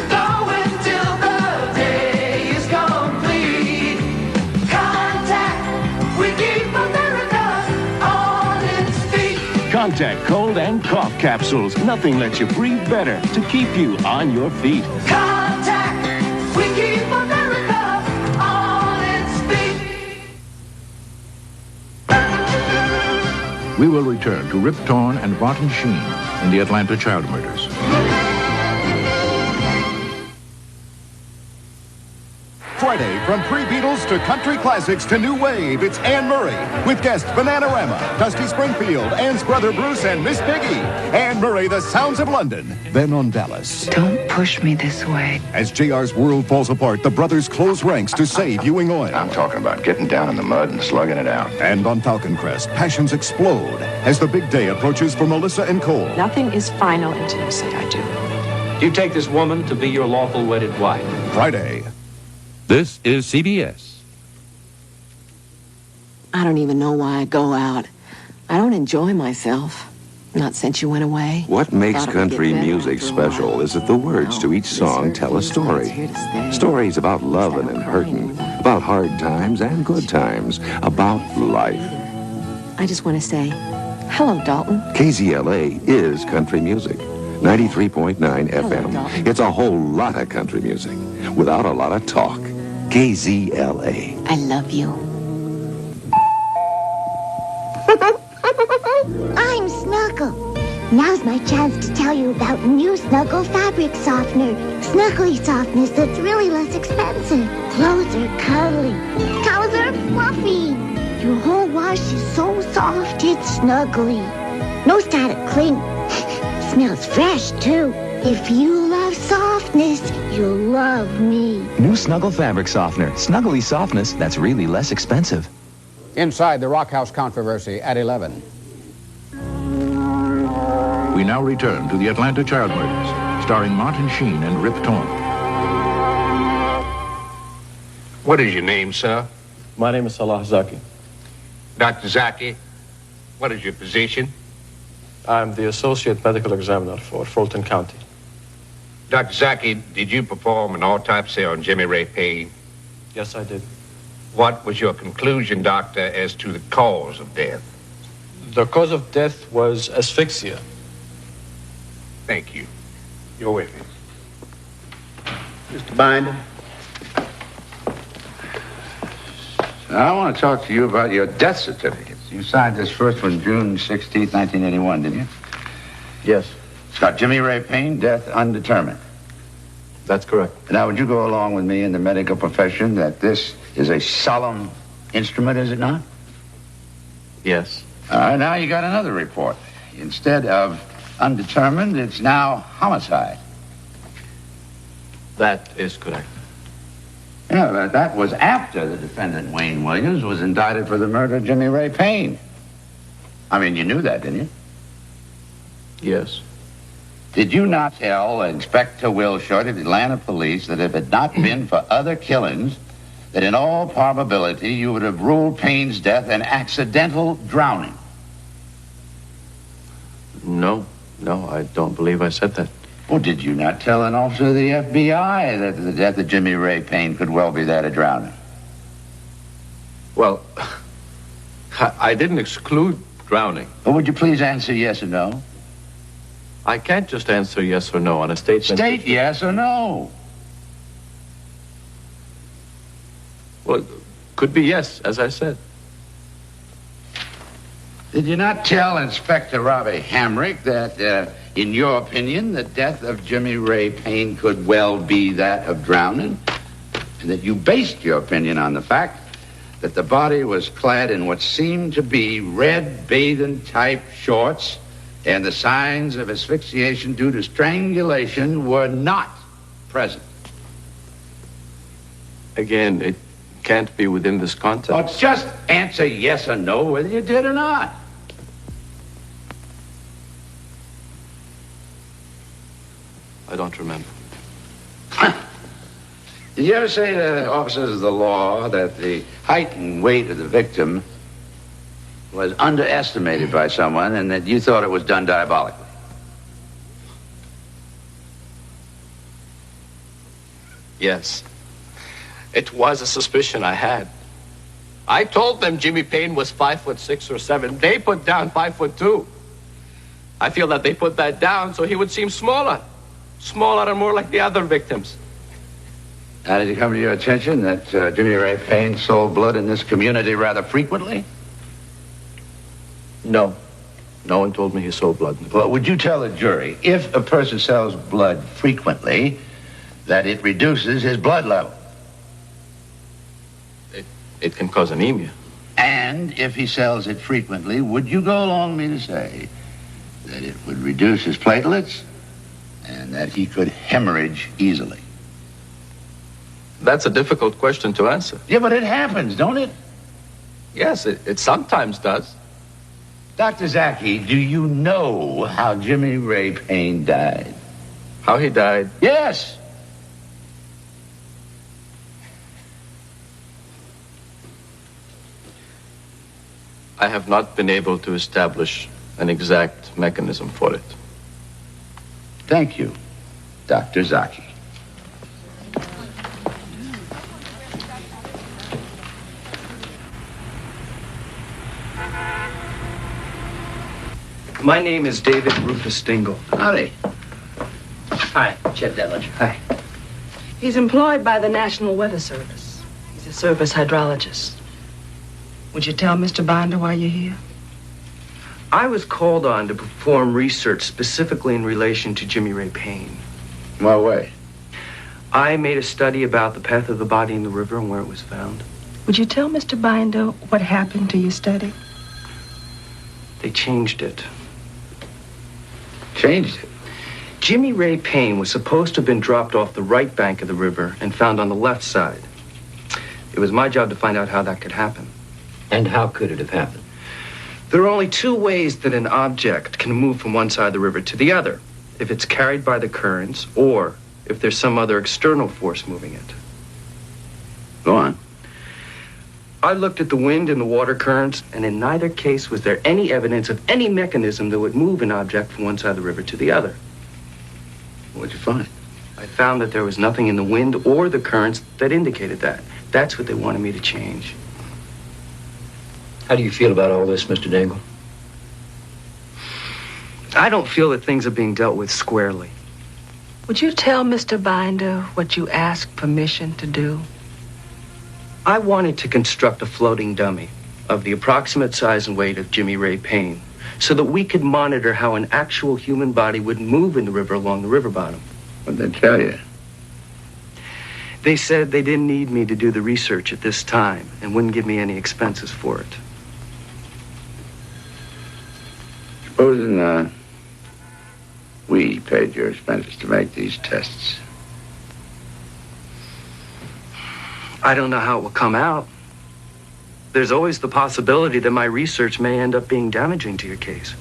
Speaker 26: Contact cold and cough capsules. Nothing lets you breathe better to keep you on your feet.
Speaker 11: Contact, we keep America on its feet.
Speaker 12: We will return to Rip Torn and Martin Sheen in the Atlanta child murders.
Speaker 13: Friday, from pre-Beatles to country classics to new wave, it's Anne Murray with guests Bananarama, Dusty Springfield, Anne's brother Bruce, and Miss Piggy. Anne Murray, The Sounds of London, then on Dallas.
Speaker 2: Don't push me this way.
Speaker 13: As JR's world falls apart, the brothers close ranks to save Ewing Oil.
Speaker 3: I'm talking about getting down in the mud and slugging it out.
Speaker 13: And on Falcon Crest, passions explode as the big day approaches for Melissa and Cole.
Speaker 8: Nothing is final until you say I do.
Speaker 16: You take this woman to be your lawful wedded wife.
Speaker 13: Friday.
Speaker 17: This is CBS.
Speaker 18: I don't even know why I go out. I don't enjoy myself. Not since you went away.
Speaker 19: What makes country music special is that the words to each song tell a story. Stories about loving and hurting, about hard times and good times, about life.
Speaker 18: I just want to say, hello, Dalton.
Speaker 19: KZLA is country music. 93.9 FM. It's a whole lot of country music without a lot of talk. KZLA.
Speaker 18: I love you.
Speaker 28: I'm Snuggle. Now's my chance to tell you about new Snuggle fabric softener. Snuggly softness that's really less expensive. Clothes are cuddly. Towels are fluffy. Your whole wash is so soft it's snuggly. No static cling. Smells fresh, too. If you love softness, you'll love me.
Speaker 29: New Snuggle fabric softener. Snuggly softness that's really less expensive.
Speaker 30: Inside the Rock House controversy at 11.
Speaker 12: We now return to the Atlanta child murders, starring Martin Sheen and Rip Torn.
Speaker 9: What is your name, sir?
Speaker 14: My name is Salah Zaki.
Speaker 9: Dr. Zaki, what is your position?
Speaker 14: I'm the Associate Medical Examiner for Fulton County.
Speaker 9: Dr. Zaki, did you perform an autopsy on Jimmy Ray Payne?
Speaker 14: Yes, I did.
Speaker 9: What was your conclusion, doctor, as to the cause of death?
Speaker 14: The cause of death was asphyxia.
Speaker 9: Thank you. Your witness.
Speaker 25: Mr. Binder. I want to talk to you about your death certificates. You signed this first one June 16th, 1981, didn't you?
Speaker 14: Yes.
Speaker 25: It's got Jimmy Ray Payne, death undetermined.
Speaker 14: That's correct.
Speaker 25: Now, would you go along with me in the medical profession that this is a solemn instrument, is it not?
Speaker 14: Yes.
Speaker 25: All right, now you got another report. Instead of undetermined, it's now homicide.
Speaker 14: That is correct.
Speaker 25: Yeah, but that was after the defendant, Wayne Williams, was indicted for the murder of Jimmy Ray Payne. I mean, you knew that, didn't you?
Speaker 14: Yes.
Speaker 25: Did you not tell Inspector Will Short of the Atlanta Police that if it had not been for other killings, that in all probability you would have ruled Payne's death an accidental drowning?
Speaker 14: No, I don't believe I said that.
Speaker 25: Well, did you not tell an officer of the FBI that the death of Jimmy Ray Payne could well be that of drowning?
Speaker 14: Well, I didn't exclude drowning.
Speaker 25: Well, would you please answer yes or no?
Speaker 14: I can't just answer yes or no on a statement.
Speaker 25: State yes or no.
Speaker 14: Well, it could be yes, as I said.
Speaker 25: Did you not tell Inspector Robbie Hamrick that, in your opinion, the death of Jimmy Ray Payne could well be that of drowning? And that you based your opinion on the fact that the body was clad in what seemed to be red bathing-type shorts, and the signs of asphyxiation due to strangulation were not present?
Speaker 14: Again, it can't be within this context.
Speaker 25: Well, just answer yes or no whether you did or not.
Speaker 14: I don't remember.
Speaker 25: Did you ever say to officers of the law that the height and weight of the victim was underestimated by someone and that you thought it was done diabolically?
Speaker 14: Yes. It was a suspicion I had. I told them Jimmy Payne was 5'6" or 7. They put down 5'2".
Speaker 16: I feel that they put that down so he would seem smaller. Smaller and more like the other victims.
Speaker 25: How did it come to your attention that Jimmy Ray Payne sold blood in this community rather frequently?
Speaker 16: No. No one told me he sold blood.
Speaker 25: Well, would you tell a jury, if a person sells blood frequently, that it reduces his blood level?
Speaker 16: It can cause anemia.
Speaker 25: And if he sells it frequently, would you go along with me to say that it would reduce his platelets and that he could hemorrhage easily?
Speaker 16: That's a difficult question to answer.
Speaker 25: Yeah, but it happens, don't it?
Speaker 16: Yes, it sometimes does.
Speaker 25: Dr. Zaki, do you know how Jimmy Ray Payne died?
Speaker 16: How he died?
Speaker 25: Yes.
Speaker 16: I have not been able to establish an exact mechanism for it.
Speaker 25: Thank you, Dr. Zaki.
Speaker 1: My name is David Rufus Dingle.
Speaker 25: Howdy.
Speaker 1: Hi, Chet Delich. Hi.
Speaker 8: He's employed by the National Weather Service. He's a surface hydrologist. Would you tell Mr. Binder why you're here?
Speaker 1: I was called on to perform research specifically in relation to Jimmy Ray Payne.
Speaker 25: What way?
Speaker 1: I made a study about the path of the body in the river and where it was found.
Speaker 8: Would you tell Mr. Binder what happened to your study?
Speaker 1: They changed it.
Speaker 25: Changed it?
Speaker 1: Jimmy Ray Payne was supposed to have been dropped off the right bank of the river and found on the left side. It was my job to find out how that could happen.
Speaker 4: And how could it have happened?
Speaker 1: There are only two ways that an object can move from one side of the river to the other. If it's carried by the currents or if there's some other external force moving it.
Speaker 25: Go on.
Speaker 1: I looked at the wind and the water currents, and in neither case was there any evidence of any mechanism that would move an object from one side of the river to the other.
Speaker 25: What'd you find?
Speaker 1: I found that there was nothing in the wind or the currents that indicated that. That's what they wanted me to change.
Speaker 4: How do you feel about all this, Mr. Dingle?
Speaker 1: I don't feel that things are being dealt with squarely.
Speaker 8: Would you tell Mr. Binder what you asked permission to do?
Speaker 1: I wanted to construct a floating dummy of the approximate size and weight of Jimmy Ray Payne so that we could monitor how an actual human body would move in the river along the river bottom.
Speaker 25: What'd they tell you?
Speaker 1: They said they didn't need me to do the research at this time and wouldn't give me any expenses for it.
Speaker 25: Supposing we paid your expenses to make these tests.
Speaker 1: I don't know how it will come out. There's always the possibility that my research may end up being damaging to your case.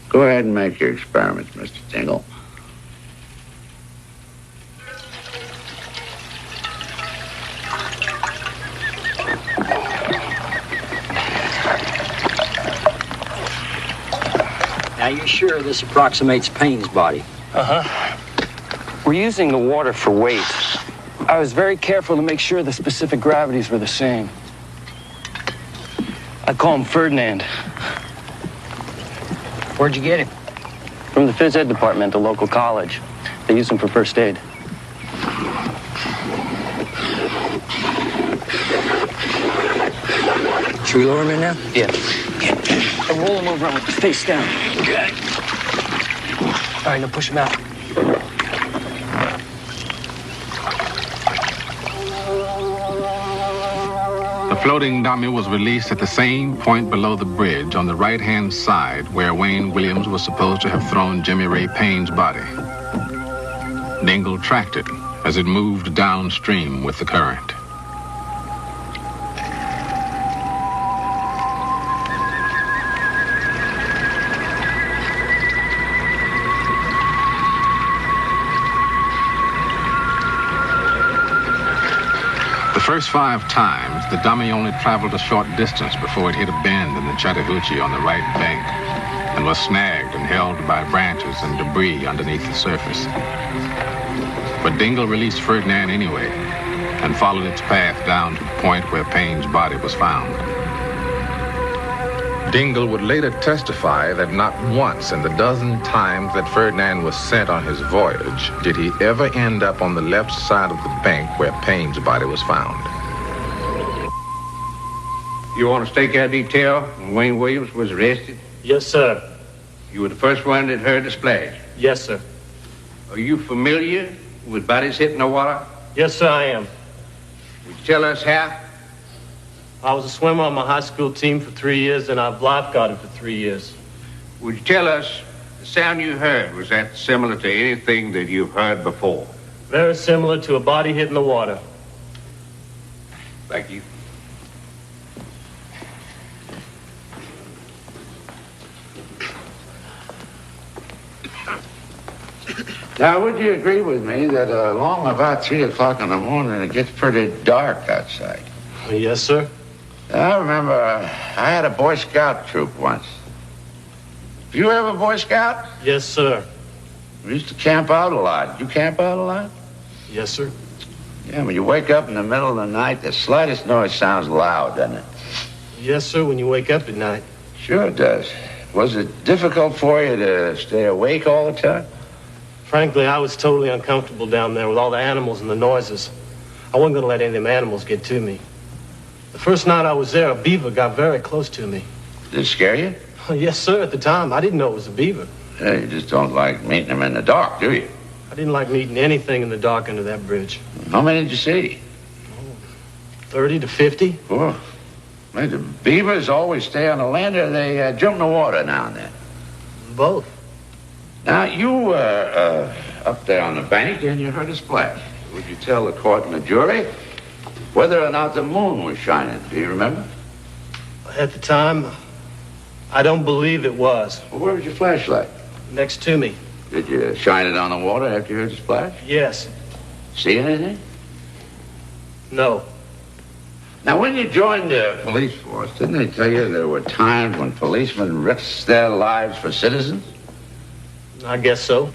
Speaker 25: Go ahead and make your experiments, Mr. Dingle.
Speaker 4: Now, you're sure this approximates Payne's body?
Speaker 1: Uh-huh. We're using the water for weight. I was very careful to make sure the specific gravities were the same. I call him Ferdinand.
Speaker 4: Where'd you get him?
Speaker 1: From the phys ed department at the local college. They use him for first aid.
Speaker 4: Should we lower him in now?
Speaker 1: Yeah. And roll him over with the face down. Okay. All right, now push him out.
Speaker 5: The floating dummy was released at the same point below the bridge on the right-hand side where Wayne Williams was supposed to have thrown Jimmy Ray Payne's body. Dingle tracked it as it moved downstream with the current. The first 5 times, the dummy only traveled a short distance before it hit a bend in the Chattahoochee on the right bank and was snagged and held by branches and debris underneath the surface. But Dingle released Ferdinand anyway and followed its path down to the point where Payne's body was found. Dingle would later testify that not once in the dozen times that Ferdinand was sent on his voyage did he ever end up on the left side of the bank where Payne's body was found.
Speaker 25: You want to stake out detail when Wayne Williams was arrested?
Speaker 6: Yes, sir.
Speaker 25: You were the first one that heard the splash?
Speaker 6: Yes, sir.
Speaker 25: Are you familiar with bodies hitting the water?
Speaker 6: Yes, sir, I am.
Speaker 25: Would you tell us how?
Speaker 6: I was a swimmer on my high school team for 3 years, and I've lifeguarded for 3 years.
Speaker 25: Would you tell us the sound you heard, was that similar to anything that you've heard before?
Speaker 6: Very similar to a body hitting the water.
Speaker 25: Thank you. Now, would you agree with me that along about 3 o'clock in the morning, it gets pretty dark outside?
Speaker 6: Yes, sir.
Speaker 25: I remember I had a Boy Scout troop once. You ever Boy Scout?
Speaker 6: Yes, sir.
Speaker 25: We used to camp out a lot. You camp out a lot?
Speaker 6: Yes, sir.
Speaker 25: Yeah, when you wake up in the middle of the night, the slightest noise sounds loud, doesn't it?
Speaker 6: Yes, sir, when you wake up at night.
Speaker 25: Sure it does. Was it difficult for you to stay awake all the time?
Speaker 6: Frankly, I was totally uncomfortable down there with all the animals and the noises. I wasn't going to let any of them animals get to me. The first night I was there, a beaver got very close to me.
Speaker 25: Did it scare you?
Speaker 6: Yes, sir, at the time. I didn't know it was a beaver.
Speaker 25: Yeah, you just don't like meeting them in the dark, do you?
Speaker 6: I didn't like meeting anything in the dark under that bridge.
Speaker 25: How many did you see?
Speaker 6: 30 to 50.
Speaker 25: Oh, well, the beavers always stay on the land or they jump in the water now and then?
Speaker 6: Both.
Speaker 25: Now, you were up there on the bank and you heard a splash. Would you tell the court and the jury whether or not the moon was shining? Do you remember?
Speaker 6: At the time, I don't believe it was.
Speaker 25: Well, where was your flashlight?
Speaker 6: Next to me.
Speaker 25: Did you shine it on the water after you heard the splash?
Speaker 6: Yes.
Speaker 25: See anything?
Speaker 6: No.
Speaker 25: Now, when you joined the police force, didn't they tell you there were times when policemen risked their lives for citizens?
Speaker 6: I guess so.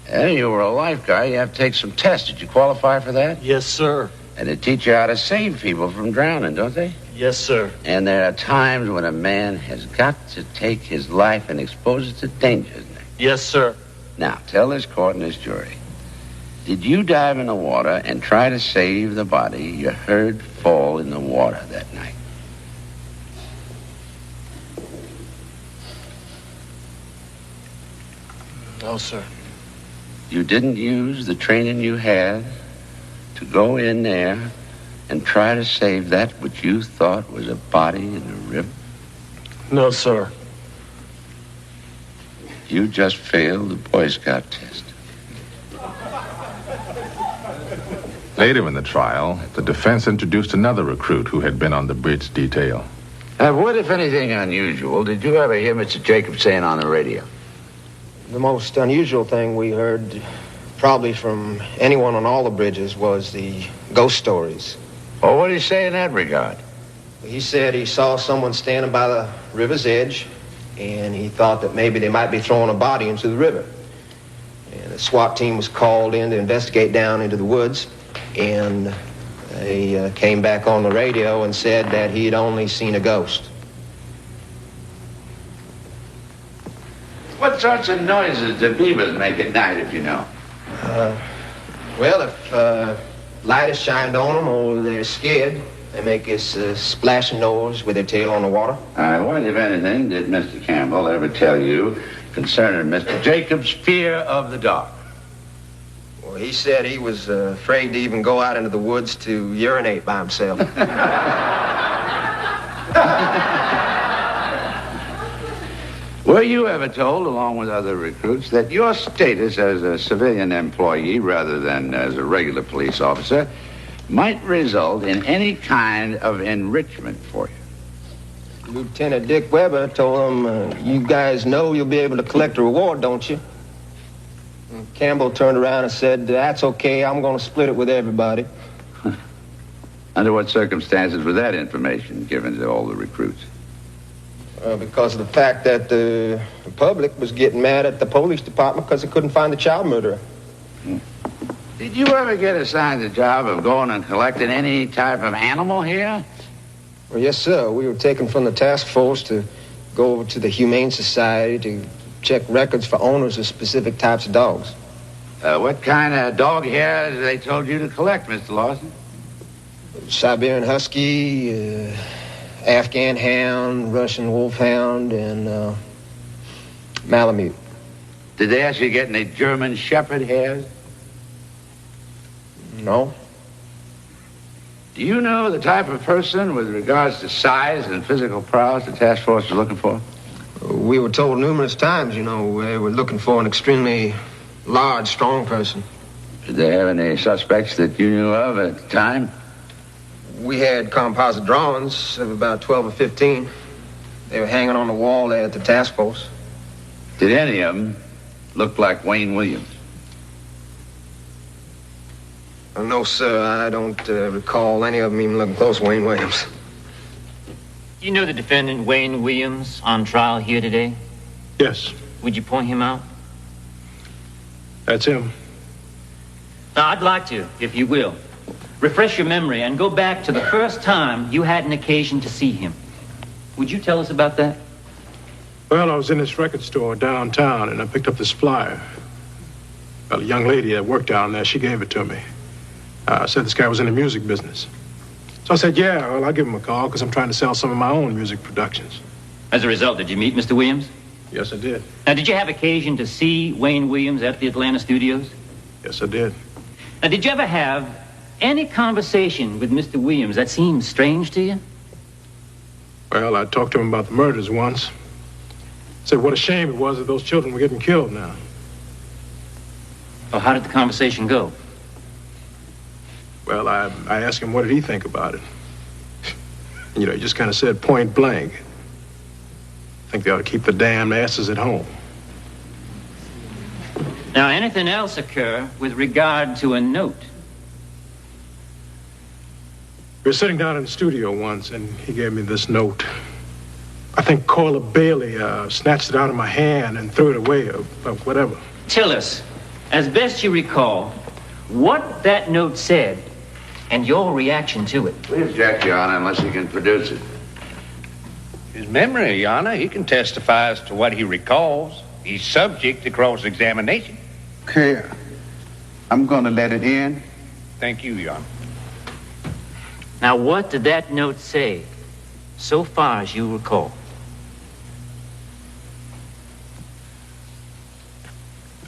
Speaker 25: Yeah, you were a lifeguard. You have to take some tests. Did you qualify for that?
Speaker 6: Yes, sir.
Speaker 25: And they teach you how to save people from drowning, don't they?
Speaker 6: Yes, sir.
Speaker 25: And there are times when a man has got to take his life and expose it to danger, isn't there?
Speaker 6: Yes, sir.
Speaker 25: Now, tell this court and this jury. Did you dive in the water and try to save the body you heard fall in the water that night?
Speaker 6: No, sir.
Speaker 25: You didn't use the training you had to go in there and try to save that which you thought was a body in the river?
Speaker 6: No, sir.
Speaker 25: You just failed the Boy Scout test.
Speaker 5: Later in the trial, the defense introduced another recruit who had been on the bridge detail.
Speaker 25: What, if anything, unusual did you ever hear Mr. Jacobs saying on the radio?
Speaker 7: The most unusual thing we heard, probably from anyone on all the bridges, was the ghost stories.
Speaker 25: Oh, what did he say in that regard?
Speaker 7: He said he saw someone standing by the river's edge, and he thought that maybe they might be throwing a body into the river. And the SWAT team was called in to investigate down into the woods, and they came back on the radio and said that he had only seen a ghost.
Speaker 25: What sorts of noises do beavers make at night, if you know?
Speaker 7: Well, if light is shined on them or they're scared, they make this splashing noise with their tail on the water.
Speaker 25: What, if anything, did Mr. Campbell ever tell you concerning Mr. Jacobs' fear of the dark?
Speaker 7: Well, he said he was afraid to even go out into the woods to urinate by himself.
Speaker 25: Were you ever told, along with other recruits, that your status as a civilian employee rather than as a regular police officer might result in any kind of enrichment for you?
Speaker 7: Lieutenant Dick Weber told him, you guys know you'll be able to collect a reward, don't you? And Campbell turned around and said, that's okay, I'm going to split it with everybody.
Speaker 25: Under what circumstances was that information given to all the recruits?
Speaker 7: Because of the fact that the public was getting mad at the police department because they couldn't find the child murderer.
Speaker 25: Did you ever get assigned the job of going and collecting any type of animal here?
Speaker 7: Well, yes, sir. We were taken from the task force to go over to the Humane Society to check records for owners of specific types of dogs.
Speaker 25: What kind of dog hair did they told you to collect, Mr. Lawson?
Speaker 7: Siberian Husky, Afghan Hound, Russian Wolfhound, and Malamute.
Speaker 25: Did they ask you to get any German Shepherd hairs?
Speaker 7: No.
Speaker 25: Do you know the type of person with regards to size and physical prowess the task force was looking for?
Speaker 7: We were told numerous times, they were looking for an extremely large, strong person.
Speaker 25: Did they have any suspects that you knew of at the time?
Speaker 7: We had composite drawings of about 12 or 15. They were hanging on the wall there at the task force.
Speaker 25: Did any of them look like Wayne Williams?
Speaker 7: No, sir. I don't recall any of them even looking close to Wayne Williams.
Speaker 10: You know the defendant, Wayne Williams, on trial here today?
Speaker 6: Yes.
Speaker 10: Would you point him out?
Speaker 6: That's him.
Speaker 10: Now, I'd like to, if you will, refresh your memory and go back to the first time you had an occasion to see him. Would you tell us about that?
Speaker 6: Well, I was in this record store downtown, and I picked up this flyer. Well, a young lady that worked down there, she gave it to me. Said this guy was in the music business. So I said, yeah, well, I'll give him a call because I'm trying to sell some of my own music productions.
Speaker 10: As a result, did you meet Mr. Williams?
Speaker 6: Yes, I did.
Speaker 10: Now, did you have occasion to see Wayne Williams at the Atlanta studios?
Speaker 6: Yes, I did.
Speaker 10: Now, did you ever have any conversation with Mr. Williams that seemed strange to you?
Speaker 6: Well, I talked to him about the murders once. Said what a shame it was that those children were getting killed now.
Speaker 10: Well, how did the conversation go?
Speaker 6: Well, I asked him what did he think about it. He just kind of said point blank. I think they ought to keep the damn asses at home.
Speaker 10: Now, anything else occur with regard to a note?
Speaker 6: We were sitting down in the studio once, and he gave me this note. I think Corla Bailey snatched it out of my hand and threw it away, or whatever.
Speaker 10: Tell us, as best you recall, what that note said and your reaction to it.
Speaker 25: We object, Your Honor, unless he can produce it.
Speaker 9: His memory, Your Honor, he can testify as to what he recalls. He's subject to cross-examination.
Speaker 11: Okay, I'm gonna let it in.
Speaker 9: Thank you, Your Honor.
Speaker 10: Now, what did that note say, so far as you recall?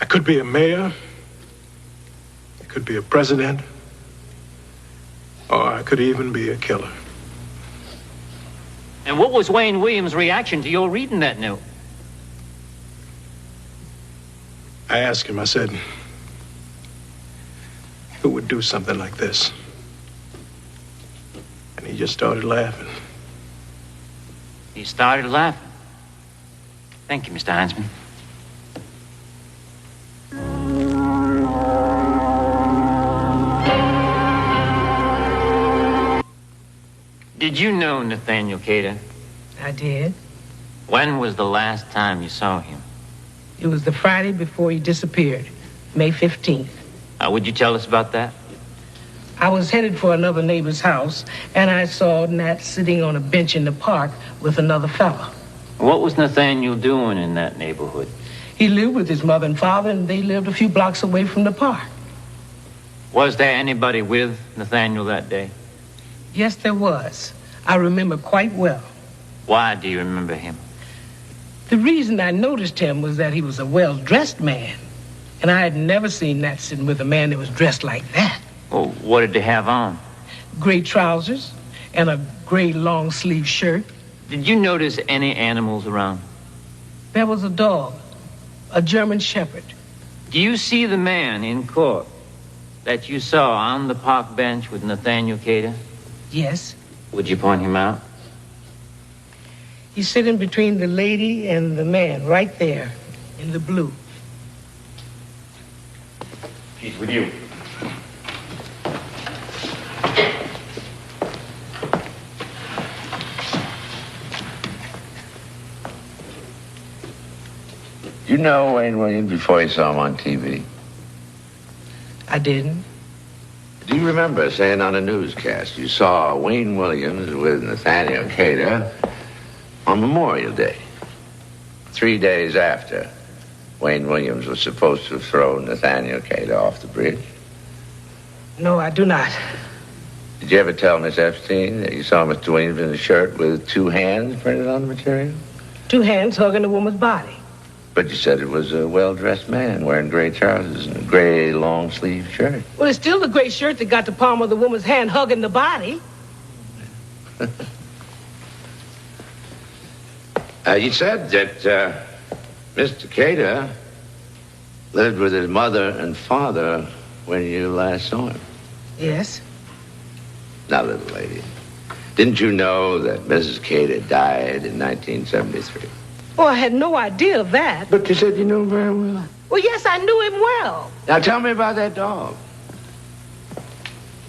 Speaker 6: I could be a mayor. I could be a president. Or I could even be a killer.
Speaker 10: And what was Wayne Williams' reaction to your reading that note?
Speaker 6: I asked him, I said, who would do something like this? And he just started laughing.
Speaker 10: He started laughing. Thank you, Mr. Heinzman. Did you know Nathaniel Cater?
Speaker 15: I did.
Speaker 10: When was the last time you saw him?
Speaker 15: It was the Friday before he disappeared, May 15th.
Speaker 10: Would you tell us about that?
Speaker 15: I was headed for another neighbor's house, and I saw Nat sitting on a bench in the park with another fella.
Speaker 10: What was Nathaniel doing in that neighborhood?
Speaker 15: He lived with his mother and father, and they lived a few blocks away from the park.
Speaker 10: Was there anybody with Nathaniel that day?
Speaker 15: Yes, there was. I remember quite well.
Speaker 10: Why do you remember him?
Speaker 15: The reason I noticed him was that he was a well-dressed man, and I had never seen Nat sitting with a man that was dressed like that.
Speaker 10: Oh, what did he have on?
Speaker 15: Gray trousers and a gray long-sleeve shirt.
Speaker 10: Did you notice any animals around?
Speaker 15: There was a dog, a German Shepherd.
Speaker 10: Do you see the man in court that you saw on the park bench with Nathaniel Cater?
Speaker 15: Yes.
Speaker 10: Would you point him out?
Speaker 15: He's sitting between the lady and the man, right there, in the blue.
Speaker 10: He's with you.
Speaker 25: You know Wayne Williams before you saw him on TV?
Speaker 15: I didn't.
Speaker 25: Do you remember saying on a newscast you saw Wayne Williams with Nathaniel Cater on Memorial Day? 3 days after Wayne Williams was supposed to throw Nathaniel Cater off the bridge?
Speaker 15: No, I do not.
Speaker 25: Did you ever tell Miss Epstein that you saw Mr. Williams in a shirt with 2 hands printed on the material?
Speaker 15: 2 hands hugging a woman's body.
Speaker 25: But you said it was a well-dressed man wearing gray trousers and a gray long-sleeve shirt.
Speaker 15: Well, it's still the gray shirt that got the palm of the woman's hand hugging the body.
Speaker 25: You said that Mr. Cater lived with his mother and father when you last saw him.
Speaker 15: Yes.
Speaker 25: Now, little lady, didn't you know that Mrs. Cater died in 1973?
Speaker 15: Oh, I had no idea of that.
Speaker 25: But you said you knew him very well.
Speaker 15: Well, yes, I knew him well.
Speaker 25: Now, tell me about that dog.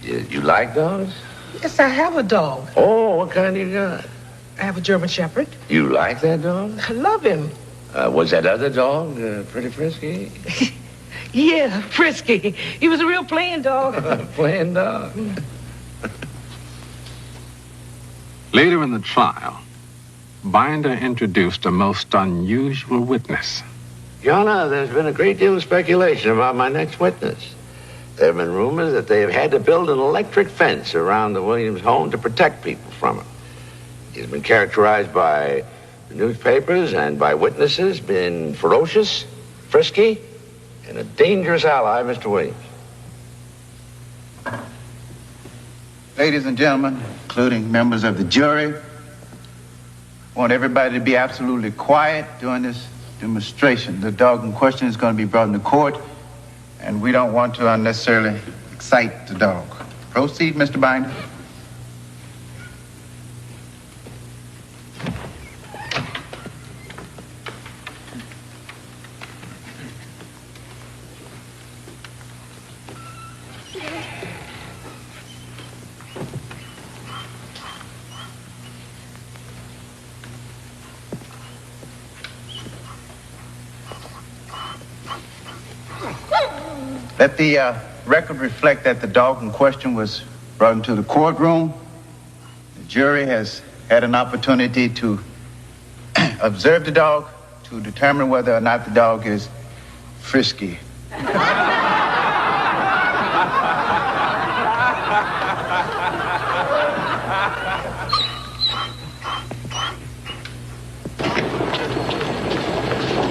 Speaker 25: You like dogs?
Speaker 15: Yes, I have a dog.
Speaker 25: Oh, what kind you got?
Speaker 15: I have a German Shepherd.
Speaker 25: You like that dog?
Speaker 15: I love him.
Speaker 25: Was that other dog pretty frisky?
Speaker 15: Yeah, frisky. He was a real playing dog.
Speaker 25: Playing dog.
Speaker 5: Later in the trial, Binder introduced a most unusual witness.
Speaker 25: Your Honor, there's been a great deal of speculation about my next witness. There have been rumors that they have had to build an electric fence around the Williams home to protect people from him. He's been characterized by the newspapers and by witnesses being ferocious, frisky, and a dangerous ally of Mr. Williams.
Speaker 11: Ladies and gentlemen, including members of the jury, I want everybody to be absolutely quiet during this demonstration. The dog in question is going to be brought into court, and we don't want to unnecessarily excite the dog. Proceed, Mr. Binder. Let the record reflect that the dog in question was brought into the courtroom. The jury has had an opportunity to observe the dog to determine whether or not the dog is frisky.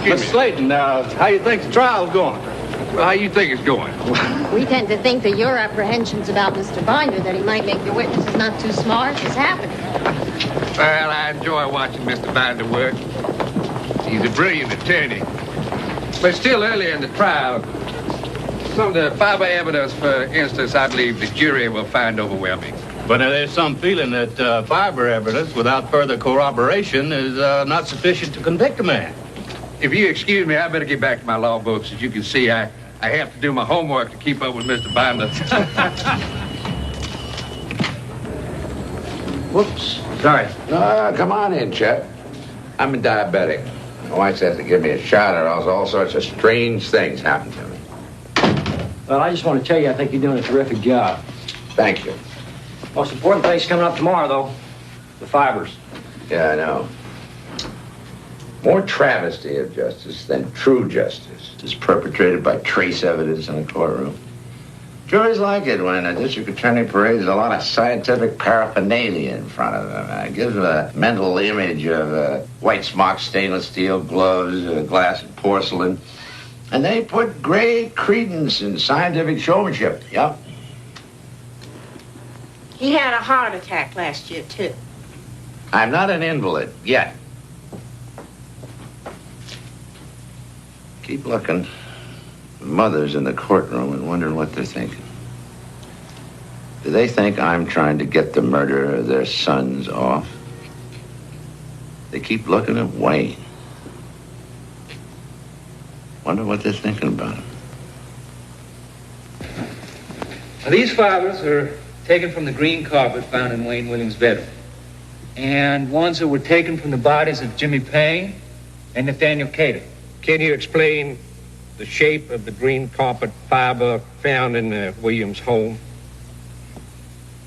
Speaker 9: Mr. Slayton, how you think the trial's going? Well, how you think it's going?
Speaker 2: We tend to think that your apprehensions about Mr. Binder, that he might make the witnesses not too smart, is happening.
Speaker 9: Well, I enjoy watching Mr. Binder work. He's a brilliant attorney. But still early in the trial, some of the fiber evidence, for instance, I believe the jury will find overwhelming.
Speaker 3: But there's some feeling that fiber evidence without further corroboration is not sufficient to convict a man.
Speaker 9: If you excuse me, I better get back to my law books. As you can see, I have to do my homework to keep up with Mr. Binder.
Speaker 25: Whoops. Sorry. No, come on in, Chet. I'm a diabetic. My wife says to give me a shot or else all sorts of strange things happen to me.
Speaker 4: Well, I just want to tell you, I think you're doing a terrific job.
Speaker 25: Thank you.
Speaker 4: Most important thing's coming up tomorrow, though. The fibers.
Speaker 25: Yeah, I know. More travesty of justice than true justice is perpetrated by trace evidence in a courtroom. Juries like it when a district attorney parades a lot of scientific paraphernalia in front of them. It gives them a mental image of white smock, stainless steel gloves, glass and porcelain. And they put great credence in scientific showmanship. Yep.
Speaker 2: He had a heart attack last year, too.
Speaker 25: I'm not an invalid yet. Keep looking. Mothers in the courtroom and wondering what they're thinking. Do they think I'm trying to get the murder of their sons off? They keep looking at Wayne. Wonder what they're thinking about him.
Speaker 10: Now, these fibers are taken from the green carpet found in Wayne Williams' bedroom, and ones that were taken from the bodies of Jimmy Payne and Nathaniel Cater.
Speaker 9: Can you explain the shape of the green carpet fiber found in Williams' home?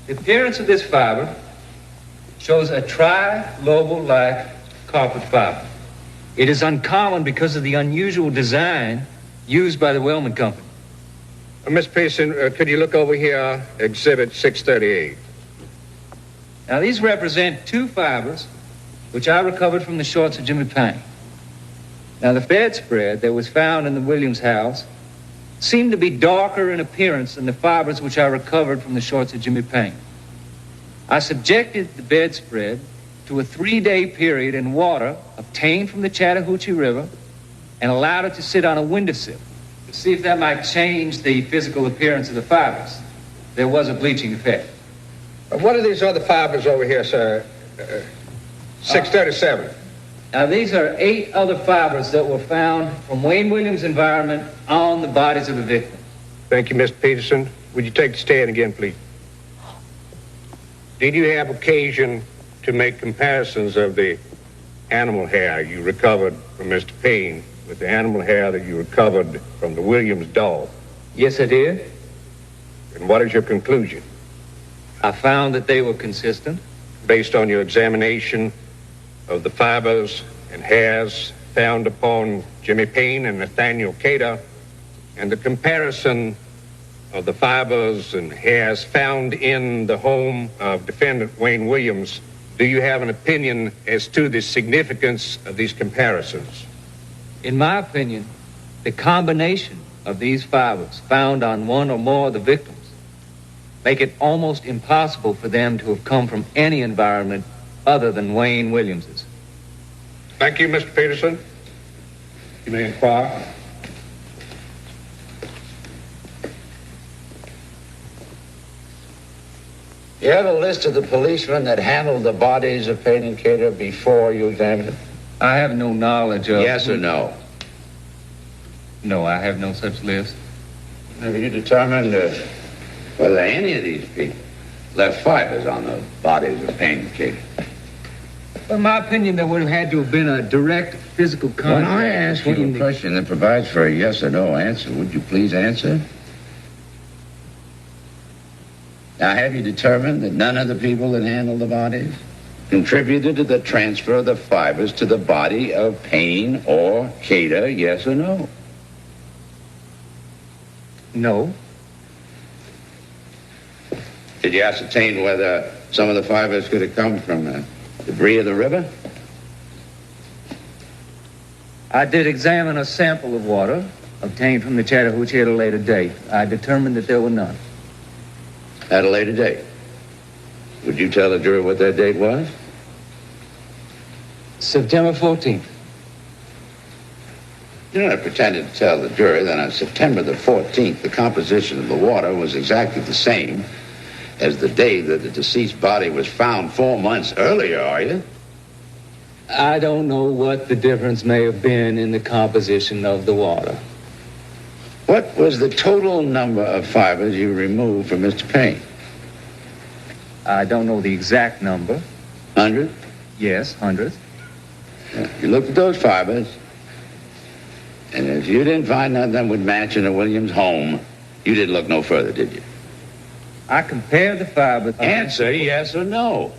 Speaker 10: The appearance of this fiber shows a tri-lobal-like carpet fiber. It is uncommon because of the unusual design used by the Wellman Company.
Speaker 9: Miss Pearson, could you look over here, Exhibit 638?
Speaker 10: Now, these represent two fibers which I recovered from the shorts of Jimmy Payne. Now, the bedspread that was found in the Williams house seemed to be darker in appearance than the fibers which I recovered from the shorts of Jimmy Payne. I subjected the bedspread to a 3-day period in water obtained from the Chattahoochee River and allowed it to sit on a windowsill to see if that might change the physical appearance of the fibers. There was a bleaching effect.
Speaker 9: What are these other fibers over here, sir? 637.
Speaker 10: Now, these are 8 other fibers that were found from Wayne Williams' environment on the bodies of the victims.
Speaker 9: Thank you, Mr. Peterson. Would you take the stand again, please? Did you have occasion to make comparisons of the animal hair you recovered from Mr. Payne with the animal hair that you recovered from the Williams dog?
Speaker 10: Yes, I did.
Speaker 9: And what is your conclusion?
Speaker 10: I found that they were consistent.
Speaker 9: Based on your examination of the fibers and hairs found upon Jimmy Payne and Nathaniel Cater, and the comparison of the fibers and hairs found in the home of defendant Wayne Williams, do you have an opinion as to the significance of these comparisons?
Speaker 10: In my opinion, the combination of these fibers found on one or more of the victims make it almost impossible for them to have come from any environment other than Wayne Williams's.
Speaker 9: Thank you, Mr. Peterson. You may inquire.
Speaker 25: You have a list of the policemen that handled the bodies of Payne and Cater before you examined them?
Speaker 10: I have no knowledge of...
Speaker 25: Yes or no?
Speaker 10: No, I have no such list.
Speaker 25: Have you determined whether any of these people left fibers on the bodies of Payne and Cater?
Speaker 10: Well, in my opinion, there would have had to have been a direct physical contact.
Speaker 25: When I ask you a question that provides for a yes or no answer, would you please answer? Now, have you determined that none of the people that handled the bodies contributed to the transfer of the fibers to the body of Payne or Cater, yes or no?
Speaker 10: No.
Speaker 25: Did you ascertain whether some of the fibers could have come from debris of the river?
Speaker 10: I did examine a sample of water obtained from the Chattahoochee at a later date. I determined that there were none.
Speaker 25: At a later date? Would you tell the jury what that date was?
Speaker 10: September 14th.
Speaker 25: You're not pretending to tell the jury that on September the 14th, the composition of the water was exactly the same as the day that the deceased body was found 4 months earlier, are you?
Speaker 10: I don't know what the difference may have been in the composition of the water.
Speaker 25: What was the total number of fibers you removed from Mr. Payne?
Speaker 10: I don't know the exact number.
Speaker 25: 100?
Speaker 10: Yes, hundreds.
Speaker 25: You looked at those fibers, and if you didn't find none that would match in a Williams home, you didn't look no further, did you?
Speaker 10: I compared the fibers...
Speaker 25: Answer yes or no.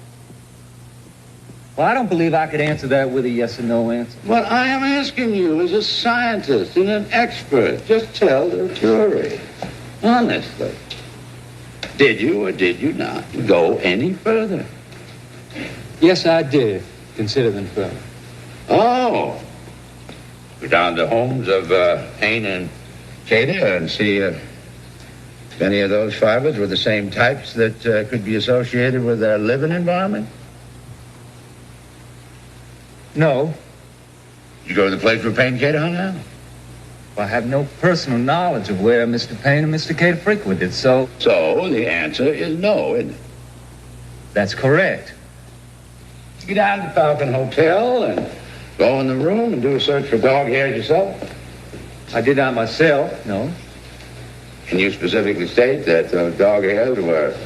Speaker 10: Well, I don't believe I could answer that with a yes or no answer.
Speaker 25: Well, I am asking you as a scientist and an expert. Just tell the jury. Honestly. Did you or did you not go any further?
Speaker 10: Yes, I did consider them further.
Speaker 25: Oh. Go down to homes of Payne and Cater and see if any of those fibers were the same types that could be associated with their living environment?
Speaker 10: No.
Speaker 25: You go to the place where Payne and Cater hung out?
Speaker 10: Well, I have no personal knowledge of where Mr. Payne and Mr. Cater frequented, so...
Speaker 25: So, the answer is no, isn't it?
Speaker 10: That's correct.
Speaker 25: You get down to the Falcon Hotel and go in the room and do a search for dog hairs yourself?
Speaker 10: I did not myself, no.
Speaker 25: Can you specifically state that those dog hairs were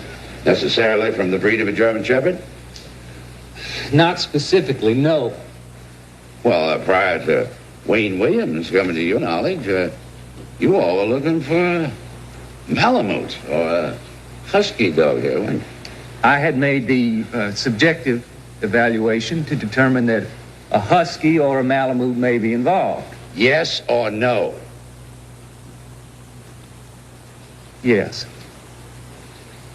Speaker 25: necessarily from the breed of a German Shepherd?
Speaker 10: Not specifically, no.
Speaker 25: Well, prior to Wayne Williams coming to your knowledge, you all were looking for Malamute or Husky dog hair, weren't you?
Speaker 10: I had made the subjective evaluation to determine that a husky or a Malamute may be involved.
Speaker 25: Yes or no?
Speaker 10: Yes.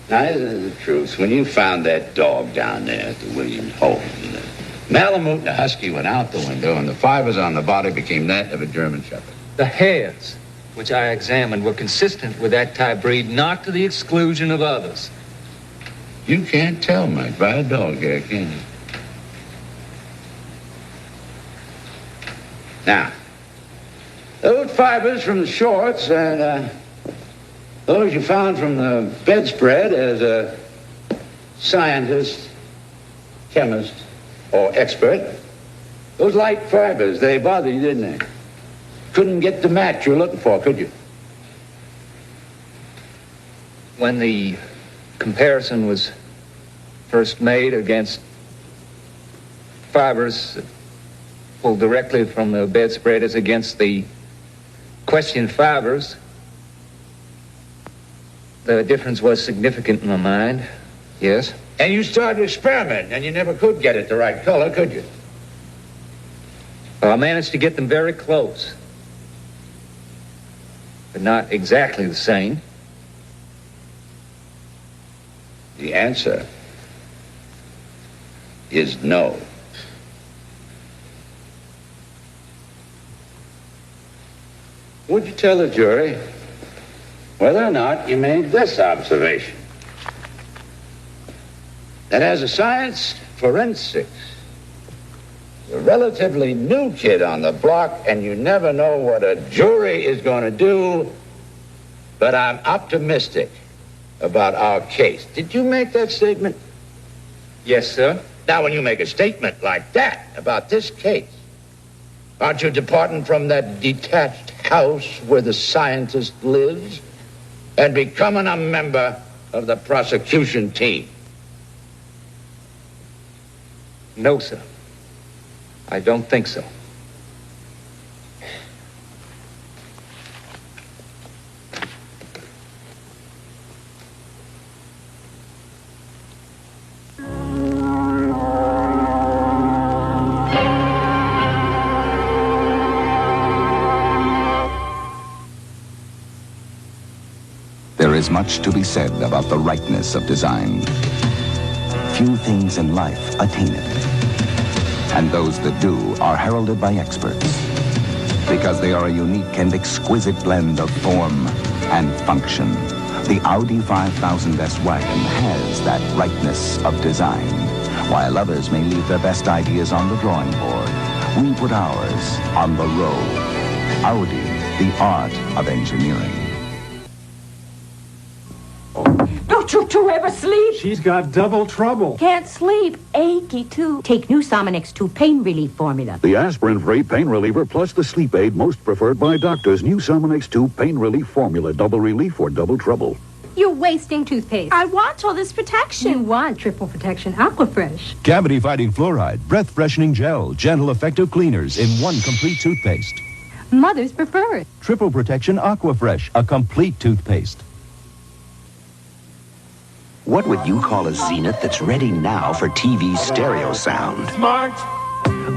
Speaker 25: Now, isn't it the truth? When you found that dog down there at the Williams home, the Malamute and the husky went out the window, and the fibers on the body became that of a German Shepherd.
Speaker 10: The hairs, which I examined, were consistent with that type breed, not to the exclusion of others.
Speaker 25: You can't tell much by a dog hair, can you? Now, those fibers from the shorts and those you found from the bedspread as a scientist, chemist, or expert, those light fibers, they bothered you, didn't they? Couldn't get the match you were looking for, could you?
Speaker 10: When the comparison was first made against fibers pulled directly from the bedspread as against the questioned fibers, the difference was significant in my mind, yes.
Speaker 25: And you started experimenting, and you never could get it the right color, could you?
Speaker 10: Well, I managed to get them very close, but not exactly the same.
Speaker 25: The answer is no. Would you tell the jury whether or not you made this observation? That as a science forensics, you're a relatively new kid on the block, and you never know what a jury is going to do, but I'm optimistic about our case. Did you make that statement?
Speaker 10: Yes, sir.
Speaker 25: Now, when you make a statement like that about this case, aren't you departing from that detached house where the scientist lives and becoming a member of the prosecution team?
Speaker 10: No, sir. I don't think so.
Speaker 13: There is much to be said about the rightness of design. Few things in life attain it. And those that do are heralded by experts because they are a unique and exquisite blend of form and function. The Audi 5000S wagon has that rightness of design. While others may leave their best ideas on the drawing board, we put ours on the road. Audi, the art of engineering.
Speaker 17: Don't you two ever sleep?
Speaker 6: She's got double trouble.
Speaker 17: Can't sleep. Achy, too. Take new Sominex 2 pain relief formula.
Speaker 19: The aspirin-free pain reliever plus the sleep aid most preferred by doctors. New Sominex 2 pain relief formula. Double relief or double trouble.
Speaker 17: You're wasting toothpaste. I want all this protection. You want triple protection Aquafresh. Cavity-fighting fluoride, breath-freshening gel, gentle effective cleaners in one complete toothpaste. Mother's preferred. Triple protection Aquafresh, a complete toothpaste.
Speaker 20: What would you call a Zenith that's ready now for TV stereo sound?
Speaker 17: Smart.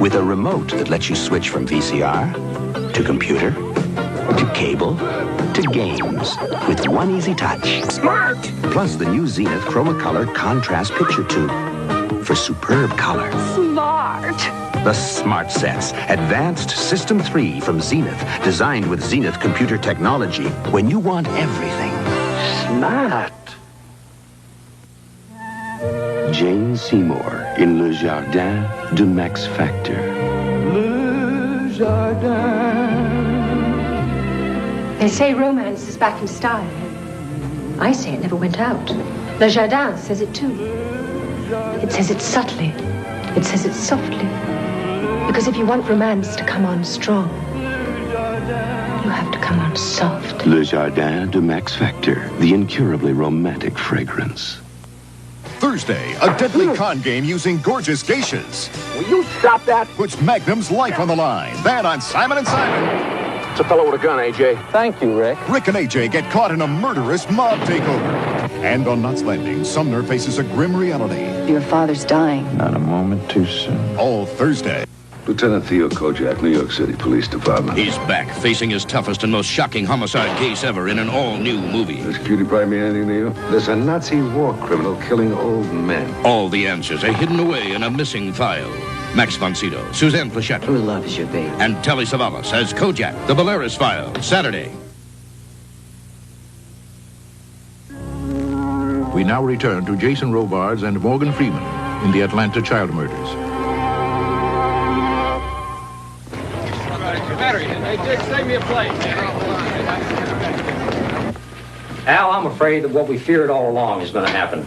Speaker 20: With a remote that lets you switch from VCR to computer to cable to games with one easy touch.
Speaker 17: Smart.
Speaker 20: Plus the new Zenith Chromacolor Contrast Picture Tube for superb color.
Speaker 17: Smart.
Speaker 20: The Smart Sets, advanced System 3 from Zenith, designed with Zenith computer technology when you want everything smart. Jane Seymour in Le Jardin de Max Factor.
Speaker 17: Le Jardin.
Speaker 2: They say romance is back in style. I say it never went out. Le Jardin says it too. It says it subtly. It says it softly. Because if you want romance to come on strong, you have to come on soft.
Speaker 20: Le Jardin de Max Factor, the incurably romantic fragrance.
Speaker 21: Thursday, a deadly con game using gorgeous geishas.
Speaker 19: Will you stop that?
Speaker 21: Puts Magnum's life on the line. Then on Simon & Simon.
Speaker 19: It's a fellow with a gun, AJ.
Speaker 21: Thank you, Rick. Rick and AJ get caught in a murderous mob takeover. And on Knots Landing, Sumner faces a grim reality.
Speaker 18: Your father's dying.
Speaker 20: Not a moment too soon.
Speaker 21: All Thursday.
Speaker 12: Lieutenant Theo Kojak, New York City Police Department.
Speaker 14: He's back, facing his toughest and most shocking homicide case ever in an all-new movie.
Speaker 12: Does cutie pie mean anything to you? There's a Nazi war criminal killing old men.
Speaker 14: All the answers are hidden away in a missing file. Max von Sydow, Suzanne Plachette.
Speaker 4: Who loves you, baby?
Speaker 14: And Telly Savalas as Kojak, the Balearis File, Saturday.
Speaker 5: We now return to Jason Robards and Morgan Freeman in the Atlanta child murders.
Speaker 10: Hey, Dick, save me a plate. Al, I'm afraid that what we feared all along is going to happen.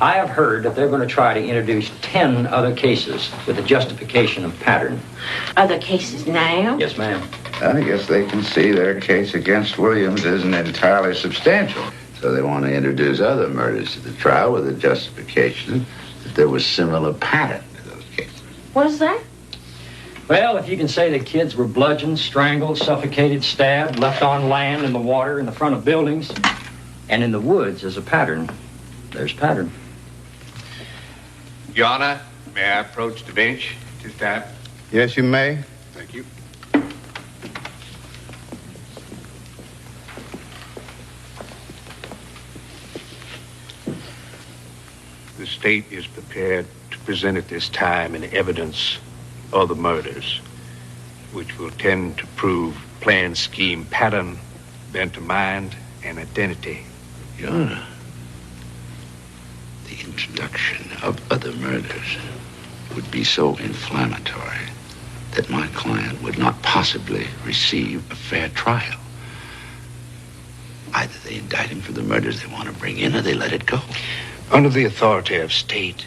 Speaker 10: I have heard that they're going to try to introduce 10 other cases with a justification of pattern.
Speaker 22: Other cases now?
Speaker 10: Yes, ma'am.
Speaker 11: I guess they can see their case against Williams isn't entirely substantial. So they want to introduce other murders to the trial with a justification that there was similar pattern to those cases.
Speaker 22: What is that?
Speaker 10: Well, if you can say the kids were bludgeoned, strangled, suffocated, stabbed, left on land, in the water, in the front of buildings, and in the woods as a pattern, there's pattern.
Speaker 9: Your Honor, may I approach the bench at this time?
Speaker 11: Yes, you may.
Speaker 9: Thank you. The state is prepared to present at this time an evidence of the murders, which will tend to prove plan, scheme, pattern, bent of mind, and identity.
Speaker 11: Your Honor, the introduction of other murders would be so inflammatory that my client would not possibly receive a fair trial. Either they indict him for the murders they want to bring in, or they let it go.
Speaker 9: Under the authority of state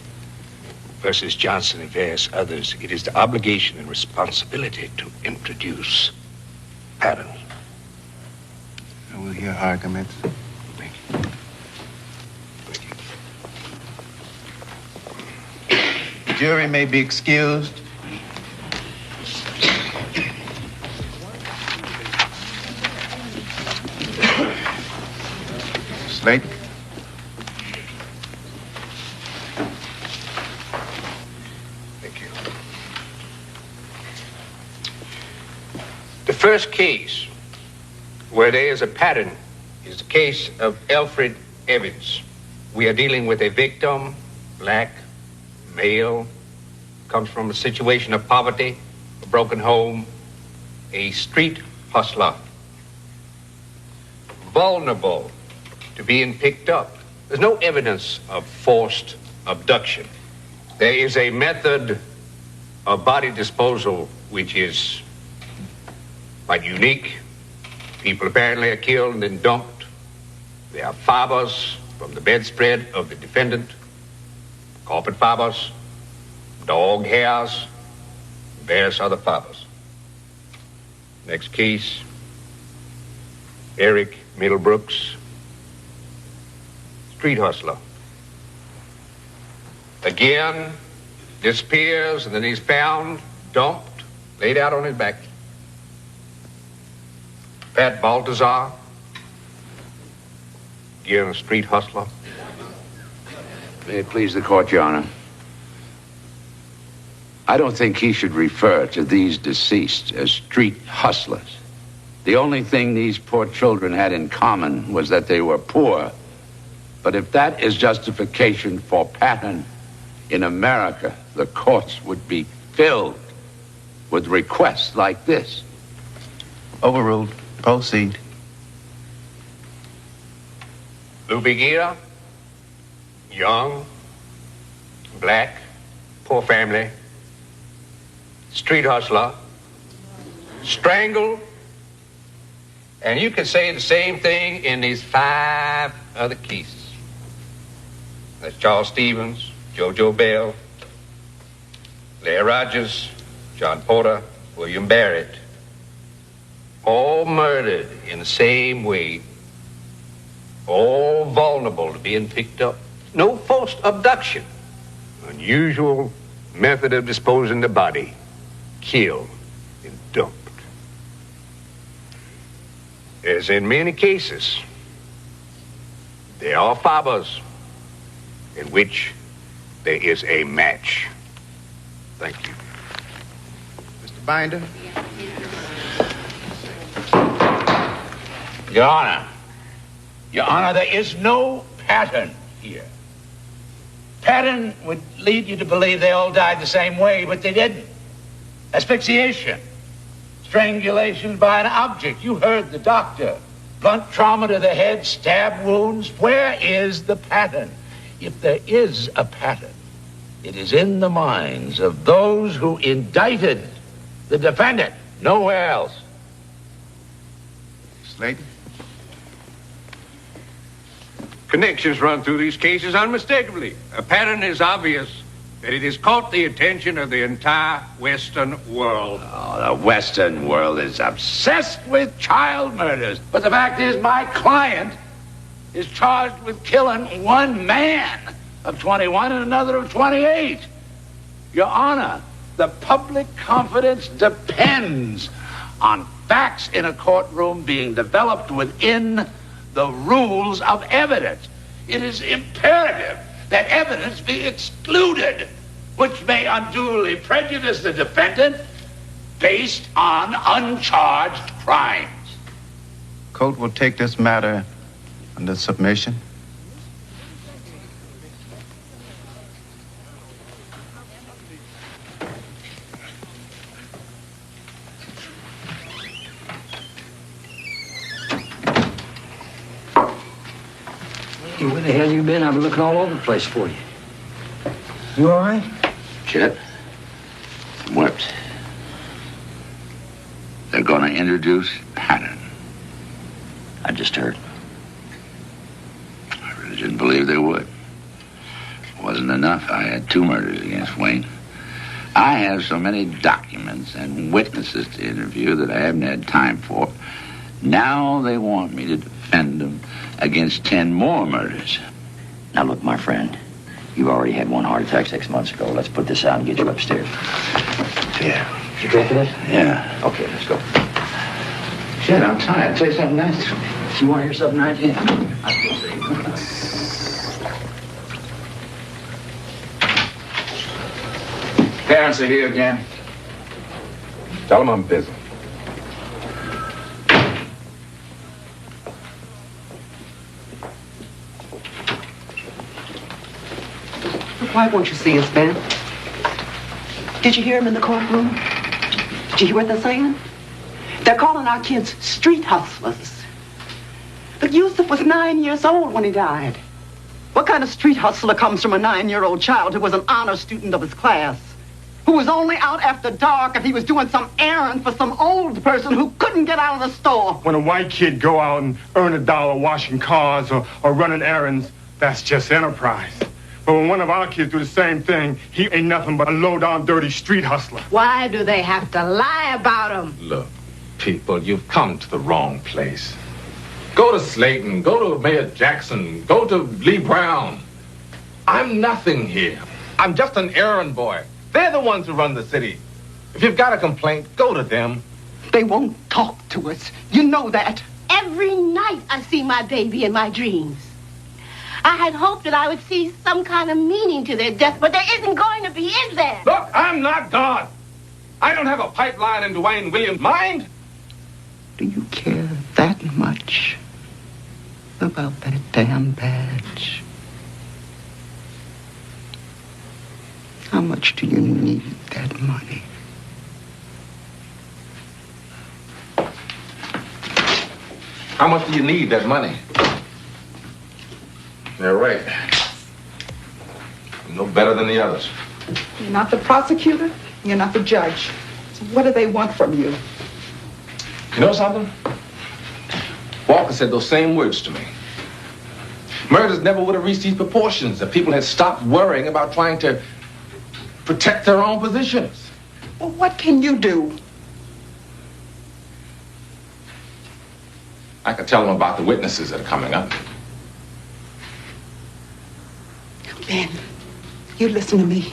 Speaker 9: versus Johnson and various others, it is the obligation and responsibility to introduce patterns.
Speaker 11: I will hear arguments.
Speaker 9: Thank you.
Speaker 11: The jury may be excused. Slate.
Speaker 9: The first case where there is a pattern is the case of Alfred Evans. We are dealing with a victim, black, male, comes from a situation of poverty, a broken home, a street hustler, vulnerable to being picked up. There's no evidence of forced abduction. There is a method of body disposal which is quite unique. People apparently are killed and then dumped. There are fibers from the bedspread of the defendant, carpet fibers, dog hairs, various other fibers. Next case, Eric Middlebrooks, street hustler. Again, disappears and then he's found, dumped, laid out on his back. Pat Baltazar, again a street hustler.
Speaker 11: May it please the court, Your Honor. I don't think he should refer to these deceased as street hustlers. The only thing these poor children had in common was that they were poor. But if that is justification for pattern in America, the courts would be filled with requests like this. Overruled. Proceed.
Speaker 9: Lou Begira, young, black, poor family, street hustler, strangled, and you could say the same thing in these 5 other cases. That's Charles Stevens, JoJo Bell, Larry Rogers, John Porter, William Barrett, all murdered in the same way, all vulnerable to being picked up. No forced abduction. Unusual method of disposing the body. Killed and dumped. As in many cases, there are fibers in which there is a match. Thank you.
Speaker 11: binder.
Speaker 25: Your Honor. Your Honor, there is no pattern here. Pattern would lead you to believe they all died the same way, but they didn't. Asphyxiation. Strangulation by an object. You heard the doctor. Blunt trauma to the head, stab wounds. Where is the pattern? If there is a pattern, it is in the minds of those who indicted the defendant. Nowhere else.
Speaker 11: Slayton?
Speaker 1: Connections run through these cases unmistakably. A pattern is obvious that it has caught the attention of the entire Western world.
Speaker 25: Oh, the Western world is obsessed with child murders. But the fact is, my client is charged with killing one man of 21 and another of 28. Your Honor, the public confidence depends on facts in a courtroom being developed within the rules of evidence. It is imperative that evidence be excluded, which may unduly prejudice the defendant based on uncharged crimes.
Speaker 11: Court will take this matter under submission.
Speaker 4: Hey, where the hell you been? I've been looking all over the place for you. You all right?
Speaker 25: Chet, I'm whipped. They're gonna introduce pattern.
Speaker 4: I just heard.
Speaker 25: I really didn't believe they would. It wasn't enough. I had 2 murders against Wayne. I have so many documents and witnesses to interview that I haven't had time for. Now they want me to defend them against 10 more murders.
Speaker 4: Now look, my friend, you already had 1 heart attack 6 months ago. Let's put this out and get you upstairs.
Speaker 25: Yeah.
Speaker 4: You ready for this?
Speaker 25: Yeah.
Speaker 4: Okay, let's go.
Speaker 25: Shit, I'm tired. Say something nice to me.
Speaker 4: You want to hear something nice? Yeah.
Speaker 5: Parents are here again. Tell them I'm busy.
Speaker 8: Why won't you see us, Ben? Did you hear him in the courtroom? Did you hear what they're saying? They're calling our kids street hustlers. But Yusuf was 9 years old when he died. What kind of street hustler comes from a 9-year-old child who was an honor student of his class? Who was only out after dark if he was doing some errand for some old person who couldn't get out of the store?
Speaker 6: When a white kid go out and earn $1 washing cars or running errands, that's just enterprise. But when one of our kids do the same thing, he ain't nothing but a low-down, dirty street hustler.
Speaker 22: Why do they have to lie about him?
Speaker 5: Look, people, you've come to the wrong place. Go to Slayton, go to Mayor Jackson, go to Lee Brown. I'm nothing here. I'm just an errand boy. They're the ones who run the city. If you've got a complaint, go to them.
Speaker 8: They won't talk to us. You know that.
Speaker 22: Every night I see my baby in my dreams. I had hoped that I would see some kind of meaning to their death, but there isn't going to be, is there?
Speaker 5: Look, I'm not God. I don't have a pipeline in Dwayne Williams' mind.
Speaker 8: Do you care that much about that damn badge? How much do you need that money?
Speaker 5: How much do you need that money? They're right. I'm no better than the others.
Speaker 16: You're not the prosecutor. You're not the judge. So what do they want from you?
Speaker 5: You know something? Walker said those same words to me. Murders never would have reached these proportions if people had stopped worrying about trying to protect their own positions.
Speaker 16: Well, what can you do?
Speaker 5: I could tell them about the witnesses that are coming up.
Speaker 16: Ben, you listen to me.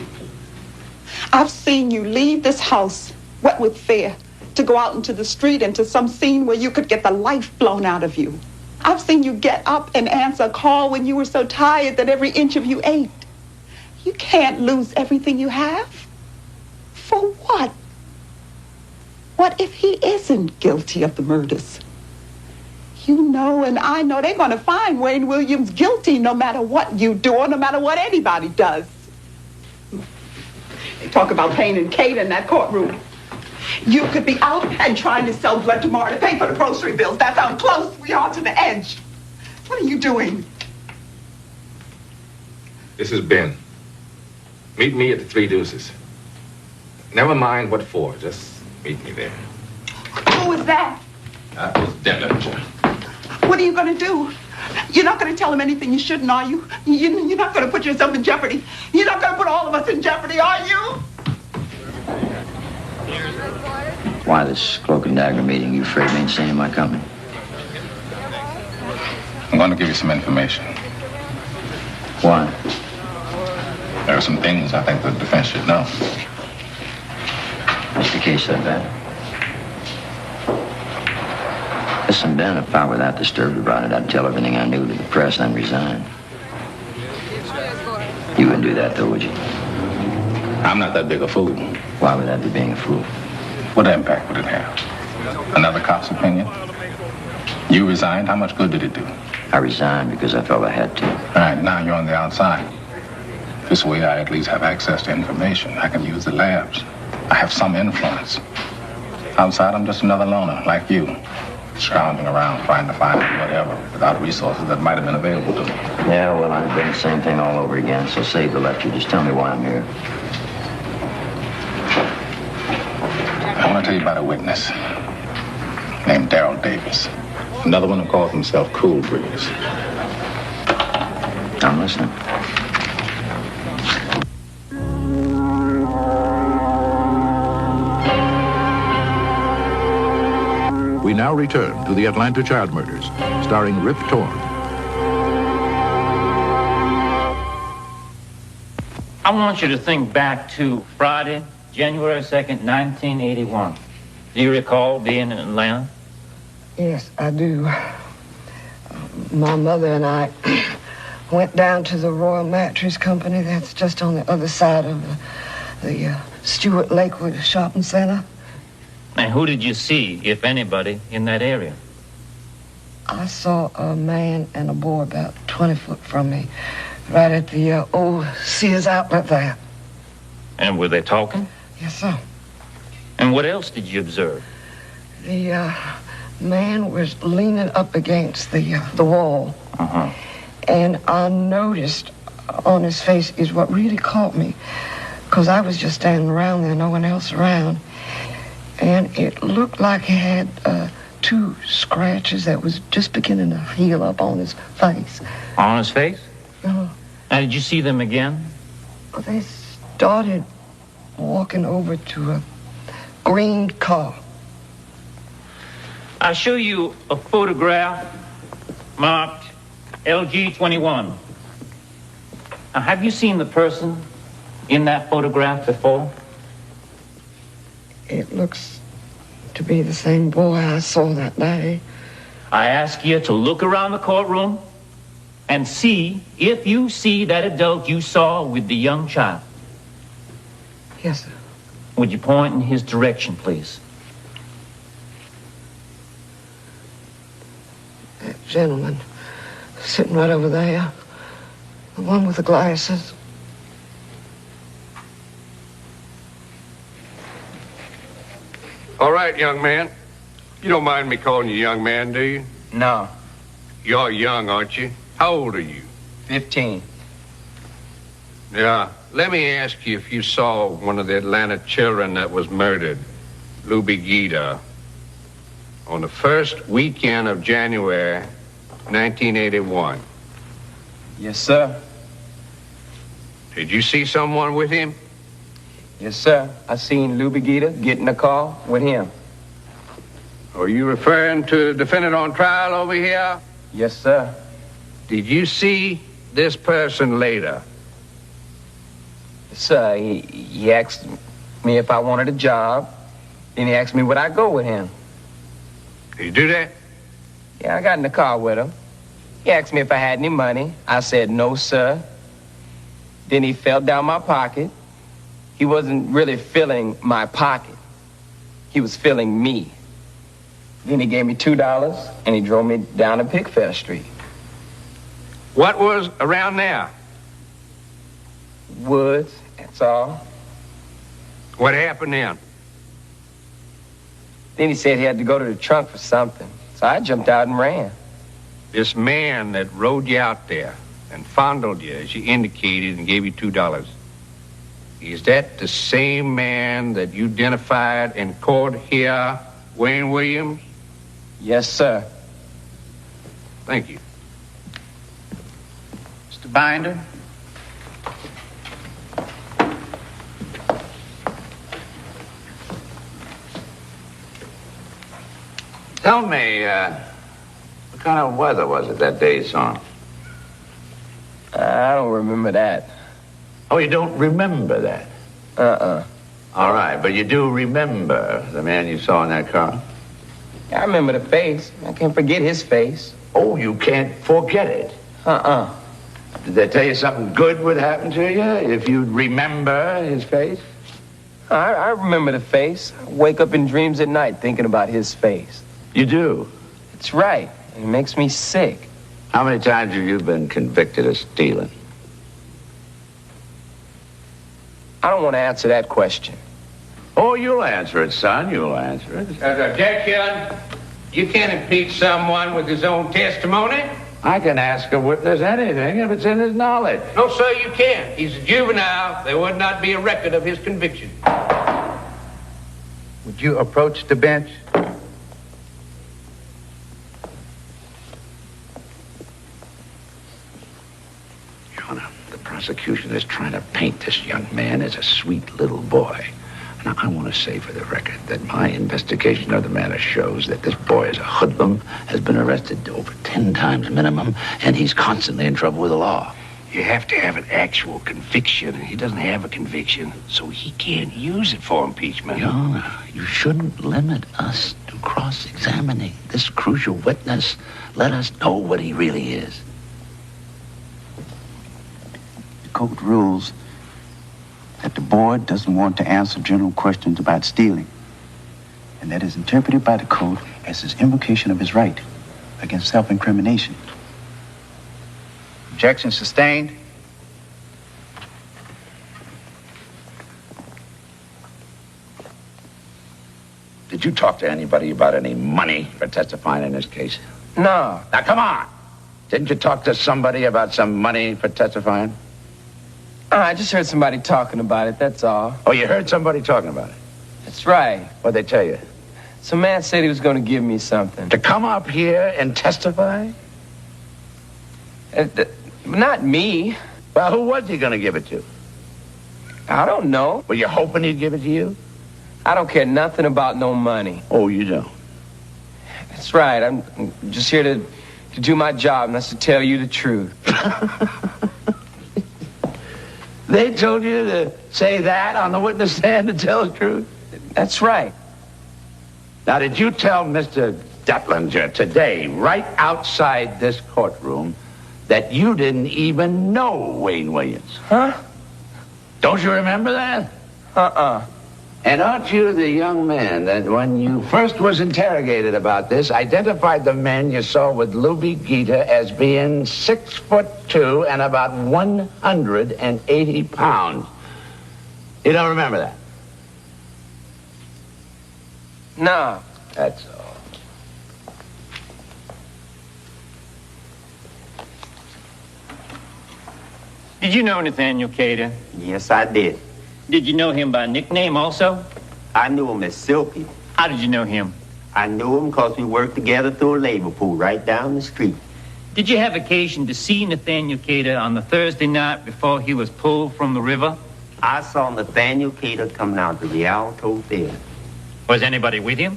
Speaker 16: I've seen you leave this house wet with fear to go out into the street into some scene where you could get the life blown out of you. I've seen you get up and answer a call when you were so tired that every inch of you ached. You can't lose everything you have. For what? What if he isn't guilty of the murders? You know and I know they're going to find Wayne Williams guilty no matter what you do or no matter what anybody does. They talk about Payne and Kate in that courtroom. You could be out and trying to sell blood tomorrow to pay for the grocery bills. That's how close we are to the edge. What are you doing?
Speaker 5: This is Ben. Meet me at the Three Deuces. Never mind what for, just meet me there.
Speaker 16: Who is that?
Speaker 5: That was Dillinger.
Speaker 16: What are you going to do? You're not going to tell him anything you shouldn't, are you? You're not going to put yourself in jeopardy. You're not going to put all of us in jeopardy, are you?
Speaker 25: Why this cloak and dagger meeting? You afraid me ain't seen in my company?
Speaker 5: I'm going to give you some information.
Speaker 25: Why?
Speaker 5: There are some things I think the defense should know.
Speaker 25: What's the case so bad? Listen, Ben, if I were that disturbed about it, I'd tell everything I knew to the press and resign. You wouldn't do that, though, would you?
Speaker 5: I'm not that big a fool.
Speaker 25: Why would that be being a fool?
Speaker 5: What impact would it have? Another cop's opinion? You resigned? How much good did it do?
Speaker 25: I resigned because I felt I had to.
Speaker 5: All right, now you're on the outside. This way I at least have access to information. I can use the labs. I have some influence. Outside, I'm just another loner, like you. Scrounging around trying to find whatever without resources that might have been available to me.
Speaker 25: Yeah, well, I've done the same thing all over again, so save the lecture. Just tell me why I'm here.
Speaker 5: I want to tell you about a witness named Darrell Davis. Another one who calls himself Cool Breeze.
Speaker 25: I'm listening.
Speaker 14: We now return to the Atlanta child murders, starring Rip Torn.
Speaker 10: I want you to think back to Friday, January 2nd, 1981. Do you recall being in Atlanta?
Speaker 18: Yes, I do. My mother and I went down to the Royal Mattress Company. That's just on the other side of the Stewart Lakewood Shopping Center.
Speaker 10: And who did you see, if anybody, in that area?
Speaker 18: I saw a man and a boy about 20 foot from me, right at the old Sears outlet there.
Speaker 10: And were they talking?
Speaker 18: Yes, sir.
Speaker 10: And what else did you observe?
Speaker 18: The man was leaning up against the wall.
Speaker 10: Uh-huh.
Speaker 18: And I noticed on his face is what really caught me, because I was just standing around there, no one else around. And it looked like he had 2 scratches that was just beginning to heal up on his face.
Speaker 10: On his face?
Speaker 18: Uh-huh.
Speaker 10: Now, did you see them again?
Speaker 18: They started walking over to a green car.
Speaker 10: I'll show you a photograph marked LG21. Now, have you seen the person in that photograph before?
Speaker 18: It looks to be the same boy I saw that day.
Speaker 10: I ask you to look around the courtroom and see if you see that adult you saw with the young child.
Speaker 18: Yes, sir.
Speaker 10: Would you point in his direction, please?
Speaker 18: That gentleman sitting right over there. The one with the glasses.
Speaker 1: All right, young man. You don't mind me calling you young man, do you?
Speaker 3: No.
Speaker 1: You're young, aren't you? How old are you?
Speaker 3: 15.
Speaker 1: Yeah. Let me ask you if you saw one of the Atlanta children that was murdered, Luby Gita, on the first weekend of January, 1981.
Speaker 3: Yes, sir.
Speaker 1: Did you see someone with him?
Speaker 3: Yes, sir. I seen Lou Begita get in the car with him.
Speaker 1: Are you referring to the defendant on trial over here?
Speaker 3: Yes, sir.
Speaker 1: Did you see this person later?
Speaker 3: Yes, sir. He asked me if I wanted a job. Then he asked me would I go with him.
Speaker 1: Did you do that?
Speaker 3: Yeah, I got in the car with him. He asked me if I had any money. I said, no, sir. Then he felt down my pocket. He wasn't really filling my pocket. he was filling me. Then he gave me $2 and he drove me down to Pickfair Street.
Speaker 1: What was around there?
Speaker 3: Woods, that's all.
Speaker 1: What happened then?
Speaker 3: Then he said he had to go to the trunk for something. So I jumped out and ran.
Speaker 1: This man that rode you out there and fondled you, as you indicated, and gave you $2. Is that the same man that you identified in court here, Wayne Williams?
Speaker 3: Yes, sir.
Speaker 1: Thank you.
Speaker 11: Mr. Binder?
Speaker 25: Tell me, what kind of weather was it that day you saw him?
Speaker 3: I don't remember that.
Speaker 25: Oh, you don't remember that? All right, but you do remember the man you saw in that car?
Speaker 3: I remember the face. I can't forget his face.
Speaker 25: Oh, you can't forget it? Did they tell you something good would happen to you if you'd remember his face?
Speaker 3: I remember the face. I wake up in dreams at night thinking about his face.
Speaker 25: You do?
Speaker 3: It's right. It makes me sick.
Speaker 25: How many times have you been convicted of stealing?
Speaker 3: I don't want to answer that question.
Speaker 25: Oh, you'll answer it, son. You'll answer it.
Speaker 1: Objection. You can't impeach someone with his own testimony.
Speaker 25: I can ask a witness anything if it's in his knowledge.
Speaker 1: No, sir, you can't. He's a juvenile. There would not be a record of his conviction.
Speaker 11: Would you approach the bench?
Speaker 25: Your Honor, the prosecution is trying to paint this young man as a sweet little boy. Now, I want to say for the record that my investigation of the matter shows that this boy is a hoodlum, has been arrested over 10 times minimum, and he's constantly in trouble with the law.
Speaker 7: You have to have an actual conviction. He doesn't have a conviction, so he can't use it for impeachment.
Speaker 25: Your Honor, you shouldn't limit us to cross-examining this crucial witness. Let us know what he really is.
Speaker 11: The code rules that the board doesn't want to answer general questions about stealing. And that is interpreted by the code as his invocation of his right against self-incrimination. Objection sustained.
Speaker 25: Did you talk to anybody about any money for testifying in this case?
Speaker 3: No.
Speaker 25: Now, come on. Didn't you talk to somebody about some money for testifying?
Speaker 3: I just heard somebody talking about it, that's all.
Speaker 25: Oh, you heard somebody talking about it?
Speaker 3: That's right.
Speaker 25: What'd they tell you?
Speaker 3: Some man said he was going to give me something.
Speaker 25: To come up here and testify?
Speaker 3: Not me.
Speaker 25: Well, who was he going to give it to?
Speaker 3: I don't know.
Speaker 25: Were you hoping he'd give it to you?
Speaker 3: I don't care nothing about no money.
Speaker 25: Oh, you don't?
Speaker 3: That's right. I'm just here to do my job, and that's to tell you the truth.
Speaker 25: They told you to say that on the witness stand to tell the truth?
Speaker 3: That's right.
Speaker 25: Now, did you tell Mr. Detlinger today, right outside this courtroom, that you didn't even know Wayne Williams?
Speaker 3: Huh?
Speaker 25: Don't you remember that? And aren't you the young man that, when you first was interrogated about this, identified the man you saw with Luby Gita as being 6'2" and about 180 pounds? You don't remember that?
Speaker 3: No.
Speaker 25: That's all.
Speaker 13: Did you know Nathaniel Cater?
Speaker 15: Yes, I did.
Speaker 13: Did you know him by nickname also?
Speaker 15: I knew him as Silky.
Speaker 13: How did you know him?
Speaker 15: I knew him because we worked together through a labor pool right down the street.
Speaker 13: Did you have occasion to see Nathaniel Cater on the Thursday night before he was pulled from the river?
Speaker 15: I saw Nathaniel Cater coming out to the Alto Theater.
Speaker 13: Was anybody with him?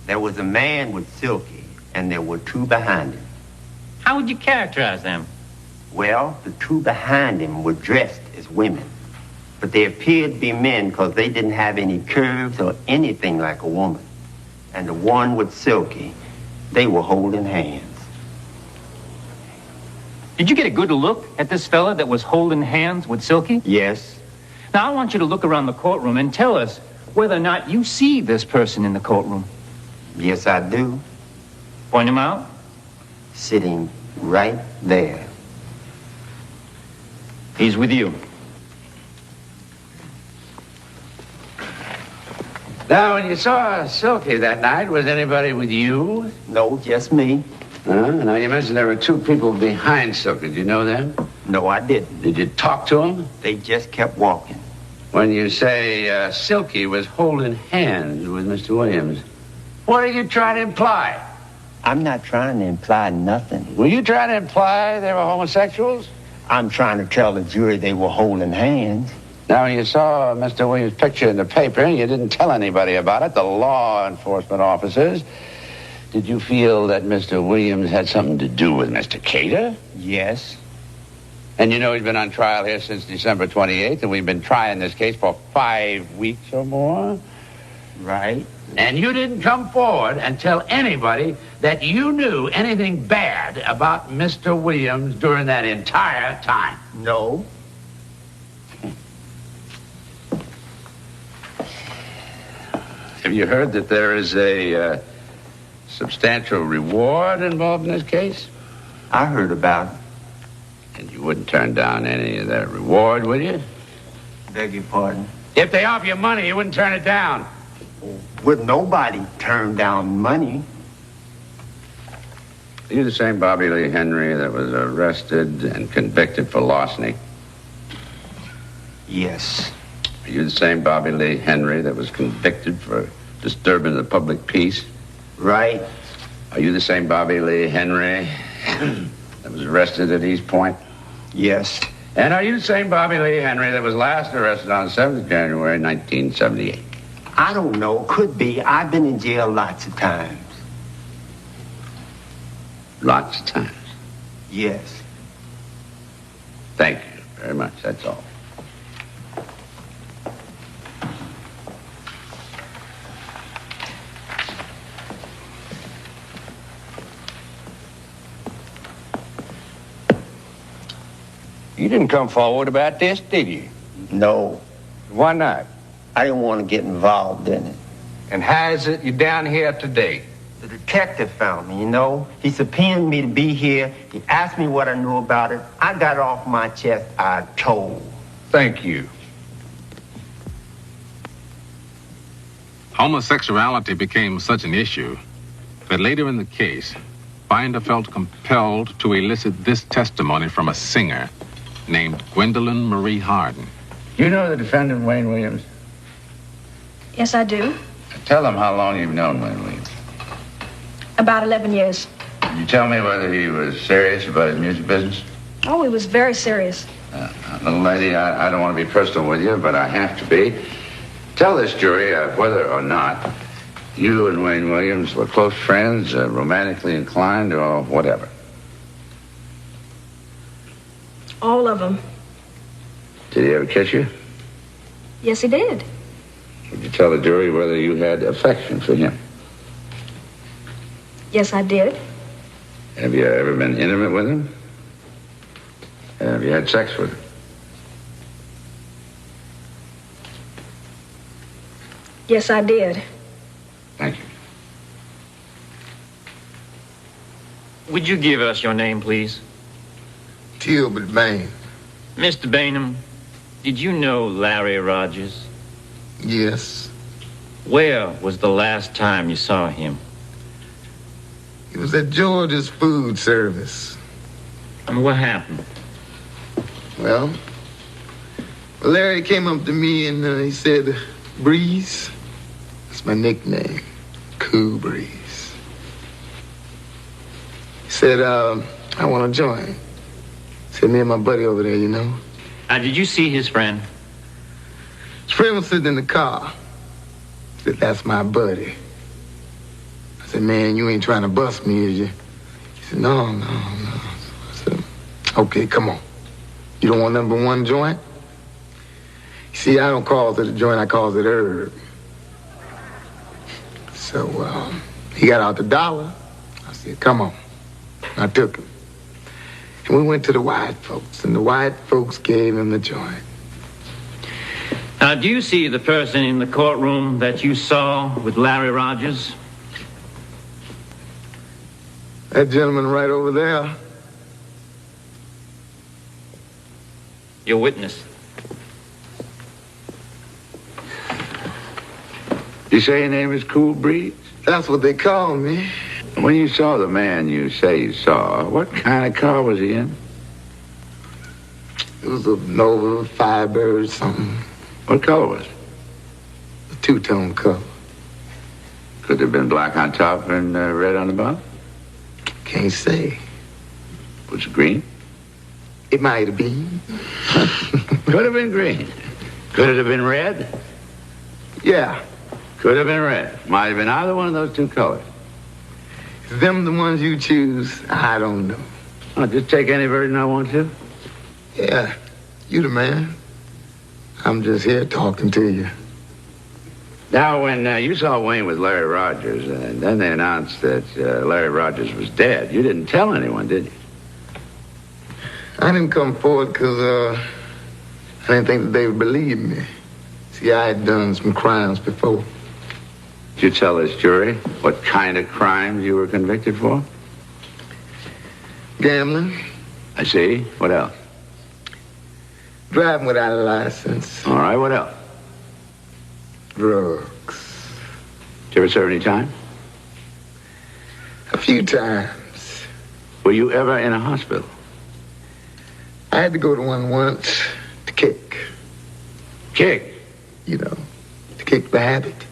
Speaker 15: There was a man with Silky, and there were two behind him.
Speaker 13: How would you characterize them?
Speaker 15: Well, the two behind him were dressed as women. But they appeared to be men because they didn't have any curves or anything like a woman. And the one with Silky, they were holding hands.
Speaker 13: Did you get a good look at this fella that was holding hands with Silky?
Speaker 15: Yes.
Speaker 13: Now, I want you to look around the courtroom and tell us whether or not you see this person in the courtroom.
Speaker 15: Yes, I do.
Speaker 13: Point him out.
Speaker 15: Sitting right there.
Speaker 13: He's with you.
Speaker 25: Now, when you saw Silky that night, was anybody with you?
Speaker 15: No, just me.
Speaker 25: Now, you mentioned there were two people behind Silky. Did you know them?
Speaker 15: No, I didn't.
Speaker 25: Did you talk to them?
Speaker 15: They just kept walking.
Speaker 25: When you say Silky was holding hands with Mr. Williams, what are you trying to imply?
Speaker 15: I'm not trying to imply nothing.
Speaker 25: Were you trying to imply they were homosexuals?
Speaker 15: I'm trying to tell the jury they were holding hands.
Speaker 25: Now, you saw Mr. Williams' picture in the paper, and you didn't tell anybody about it, the law enforcement officers. Did you feel that Mr. Williams had something to do with Mr. Cater?
Speaker 15: Yes.
Speaker 25: And you know he's been on trial here since December 28th, and we've been trying this case for 5 weeks or more?
Speaker 15: Right.
Speaker 25: And you didn't come forward and tell anybody that you knew anything bad about Mr. Williams during that entire time?
Speaker 15: No.
Speaker 25: Have you heard that there is a substantial reward involved in this case?
Speaker 15: I heard about it.
Speaker 25: And you wouldn't turn down any of that reward, would you?
Speaker 15: Beg your pardon?
Speaker 25: If they offer you money, you wouldn't turn it down.
Speaker 15: Would nobody turn down money?
Speaker 25: Are you the same Bobby Lee Henry that was arrested and convicted for larceny?
Speaker 15: Yes.
Speaker 25: Are you the same Bobby Lee Henry that was convicted for disturbing the public peace?
Speaker 15: Right.
Speaker 25: Are you the same Bobby Lee Henry that was arrested at East Point?
Speaker 15: Yes.
Speaker 25: And are you the same Bobby Lee Henry that was last arrested on 7th January 1978?
Speaker 15: I don't know. Could be. I've been in jail lots of times.
Speaker 25: Lots of times?
Speaker 15: Yes.
Speaker 25: Thank you very much. That's all.
Speaker 9: You didn't come forward about this, did you?
Speaker 15: No.
Speaker 9: Why not?
Speaker 15: I didn't want to get involved in it.
Speaker 9: And how is it you're down here today?
Speaker 15: The detective found me, you know. He subpoenaed me to be here. He asked me what I knew about it. I got it off my chest. I told.
Speaker 9: Thank you.
Speaker 5: Homosexuality became such an issue that later in the case, Binder felt compelled to elicit this testimony from a singer named Gwendolyn Marie Harden.
Speaker 25: You know the defendant, Wayne Williams?
Speaker 2: Yes, I do.
Speaker 25: Tell them how long you've known Wayne Williams.
Speaker 2: About 11 years.
Speaker 25: Can you tell me whether he was serious about his music business?
Speaker 2: Oh, he was very serious.
Speaker 25: Little lady, I don't want to be personal with you, but I have to be. Tell this jury whether or not you and Wayne Williams were close friends, romantically inclined, or whatever.
Speaker 2: All of them.
Speaker 25: Did he ever kiss you?
Speaker 2: Yes, he did.
Speaker 25: Would you tell the jury whether you had affection for him?
Speaker 2: Yes, I did.
Speaker 25: Have you ever been intimate with him? Have you had sex with him?
Speaker 2: Yes, I did.
Speaker 25: Thank you.
Speaker 13: Would you give us your name, please?
Speaker 17: Gilbert Bain.
Speaker 13: Mr. Bainham, did you know Larry Rogers?
Speaker 17: Yes.
Speaker 13: Where was the last time you saw him?
Speaker 17: He was at George's food service.
Speaker 13: And what happened?
Speaker 17: Well, Larry came up to me and he said, Breeze. That's my nickname. Cool Breeze. He said, I want to join. He said, me and my buddy over there, you know.
Speaker 13: Did you see his friend?
Speaker 17: His friend was sitting in the car. He said, that's my buddy. I said, man, you ain't trying to bust me, is you? He said, no. I said, okay, come on. You don't want number one joint? You see, I don't call it a joint, I call it herb. So, he got out the dollar. I said, come on. I took him. And we went to the white folks, and the white folks gave him the joint.
Speaker 13: Do you see the person in the courtroom that you saw with Larry Rogers?
Speaker 17: That gentleman right over there.
Speaker 13: Your witness.
Speaker 25: You say your name is Cool Breeze?
Speaker 17: That's what they call me.
Speaker 25: When you saw the man you say you saw, what kind of car was he in?
Speaker 17: It was a Nova Firebird something.
Speaker 25: What color was it?
Speaker 17: A two-tone color.
Speaker 25: Could it have been black on top and red on the bottom?
Speaker 17: Can't say.
Speaker 25: Was it green?
Speaker 17: It might have been.
Speaker 25: Could have been green. Could it have been red?
Speaker 17: Yeah.
Speaker 25: Could have been red. Might have been either one of those two colors.
Speaker 17: Is them the ones you choose? I don't know.
Speaker 25: I'll just take any version I want to.
Speaker 17: Yeah, you the man. I'm just here talking to you.
Speaker 25: Now, when you saw Wayne with Larry Rogers, and then they announced that Larry Rogers was dead, you didn't tell anyone, did you?
Speaker 17: I didn't come forward because I didn't think that they would believe me. See, I had done some crimes before.
Speaker 25: Did you tell this jury what kind of crimes you were convicted for?
Speaker 17: Gambling.
Speaker 25: I see. What else?
Speaker 17: Driving without a license.
Speaker 25: All right, what else?
Speaker 17: Drugs.
Speaker 25: Did you ever serve any time?
Speaker 17: A few times.
Speaker 25: Were you ever in a hospital?
Speaker 17: I had to go to one once to kick.
Speaker 25: Kick?
Speaker 17: You know, to kick the habit.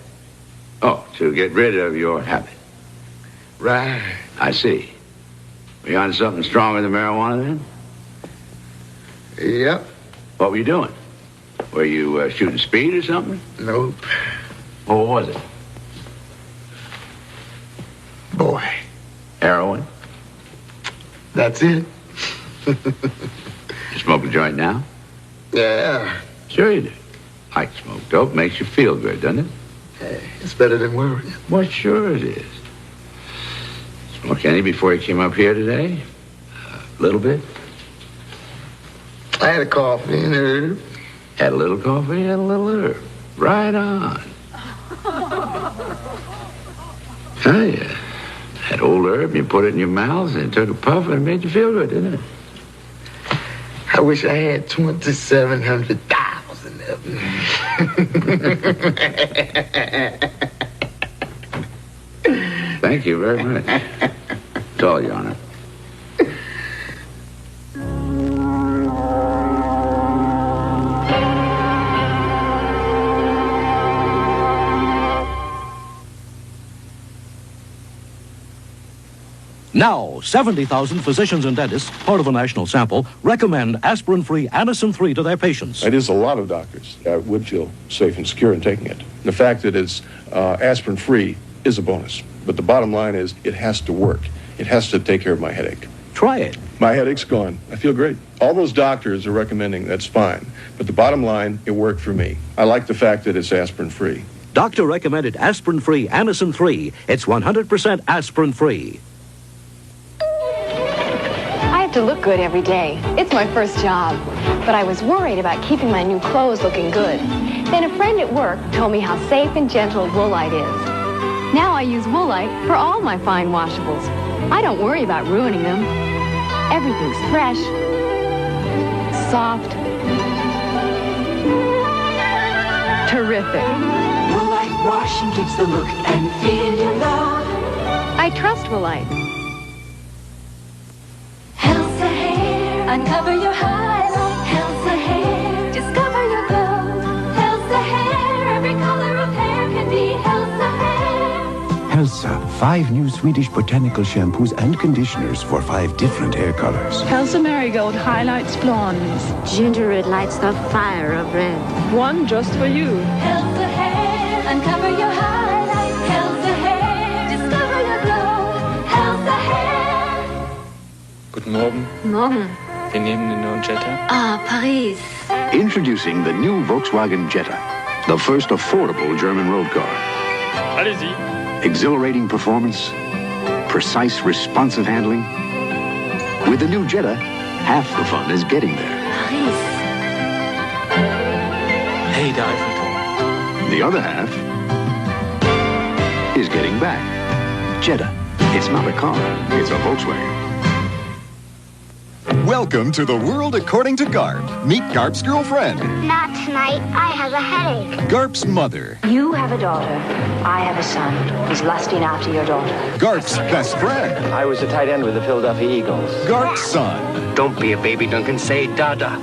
Speaker 25: Oh, to get rid of your habit.
Speaker 17: Right.
Speaker 25: I see. Were you on something stronger than marijuana then?
Speaker 17: Yep.
Speaker 25: What were you doing? Were you shooting speed or something?
Speaker 17: Nope.
Speaker 25: What was it?
Speaker 17: Boy.
Speaker 25: Heroin?
Speaker 17: That's it.
Speaker 25: You smoke a joint now?
Speaker 17: Yeah.
Speaker 25: Sure you do. I smoke dope. Makes you feel good, doesn't it?
Speaker 17: Hey, it's better than worrying.
Speaker 25: Well, sure it is. Smoke any before you came up here today? A little bit?
Speaker 17: I had a coffee and herb.
Speaker 25: Had a little coffee and a little herb. Right on. Oh, yeah. Had old herb, you put it in your mouth and took a puff and it made you feel good, didn't it?
Speaker 17: I wish I had 2,700,000 of them.
Speaker 25: Thank you very much. That's all, Your Honor.
Speaker 14: Now, 70,000 physicians and dentists, part of a national sample, recommend aspirin-free Anacin 3 to their patients.
Speaker 6: It is a lot of doctors would feel safe and secure in taking it. The fact that it's aspirin-free is a bonus. But the bottom line is it has to work. It has to take care of my headache.
Speaker 14: Try it.
Speaker 6: My headache's gone. I feel great. All those doctors are recommending that's fine. But the bottom line, it worked for me. I like the fact that it's aspirin-free.
Speaker 14: Doctor recommended aspirin-free Anacin 3. It's 100% aspirin-free.
Speaker 19: I have to look good every day. It's my first job. But I was worried about keeping my new clothes looking good. Then a friend at work told me how safe and gentle Woolite is. Now I use Woolite for all my fine washables. I don't worry about ruining them. Everything's fresh, soft, terrific.
Speaker 20: Woolite washing keeps the look and feel you love.
Speaker 19: I trust Woolite.
Speaker 20: Elsa Hair, uncover your highlight. Elsa Hair, discover your glow. Elsa Hair, every color of hair can be Elsa Hair.
Speaker 21: Elsa, 5 new Swedish botanical shampoos and conditioners for 5 different hair colors.
Speaker 23: Elsa Marigold highlights blondes.
Speaker 24: Ginger Red lights the fire of red.
Speaker 23: One just for you.
Speaker 20: Elsa Hair, uncover your highlight. Elsa Hair, discover your glow. Elsa Hair.
Speaker 26: Guten Morgen.
Speaker 19: Morgen.
Speaker 26: Wir nehmen den neuen Jetta.
Speaker 19: Ah, Paris.
Speaker 21: Introducing the new Volkswagen Jetta, the first affordable German road car.
Speaker 26: Allez-y.
Speaker 21: Exhilarating performance, precise, responsive handling. With the new Jetta, half the fun is getting there.
Speaker 19: Paris.
Speaker 26: Hey, der Eiffelturm.
Speaker 4: The other half is getting back. Jetta. It's not a car. It's a Volkswagen.
Speaker 8: Welcome to the world according to Garp. Meet Garp's girlfriend.
Speaker 10: Not tonight. I have a headache.
Speaker 8: Garp's mother.
Speaker 12: You have a daughter. I have a son. He's lusting after your daughter.
Speaker 8: Garp's best friend.
Speaker 16: I was a tight end with the Philadelphia Eagles.
Speaker 8: Garp's son.
Speaker 16: Don't be a baby, Duncan. Say Dada.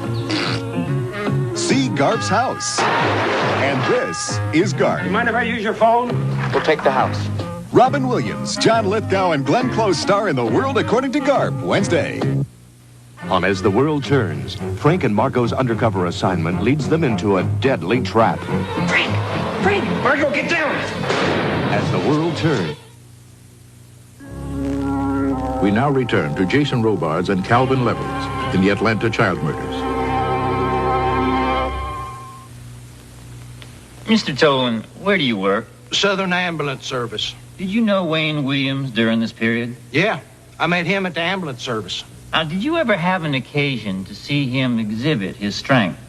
Speaker 8: See Garp's house. And this is Garp.
Speaker 16: You mind if I use your phone? We'll take the house.
Speaker 8: Robin Williams, John Lithgow, and Glenn Close star in The World According to Garp, Wednesday.
Speaker 22: On As the World Turns, Frank and Marco's undercover assignment leads them into a deadly trap.
Speaker 16: Frank! Marco, get down!
Speaker 22: As the world turns.
Speaker 27: We now return to Jason Robards and Calvin Levels in the Atlanta child murders.
Speaker 13: Mr. Tolan, where do you work?
Speaker 28: Southern Ambulance Service.
Speaker 13: Did you know Wayne Williams during this period?
Speaker 28: Yeah, I met him at the ambulance service.
Speaker 13: Now, did you ever have an occasion to see him exhibit his strength?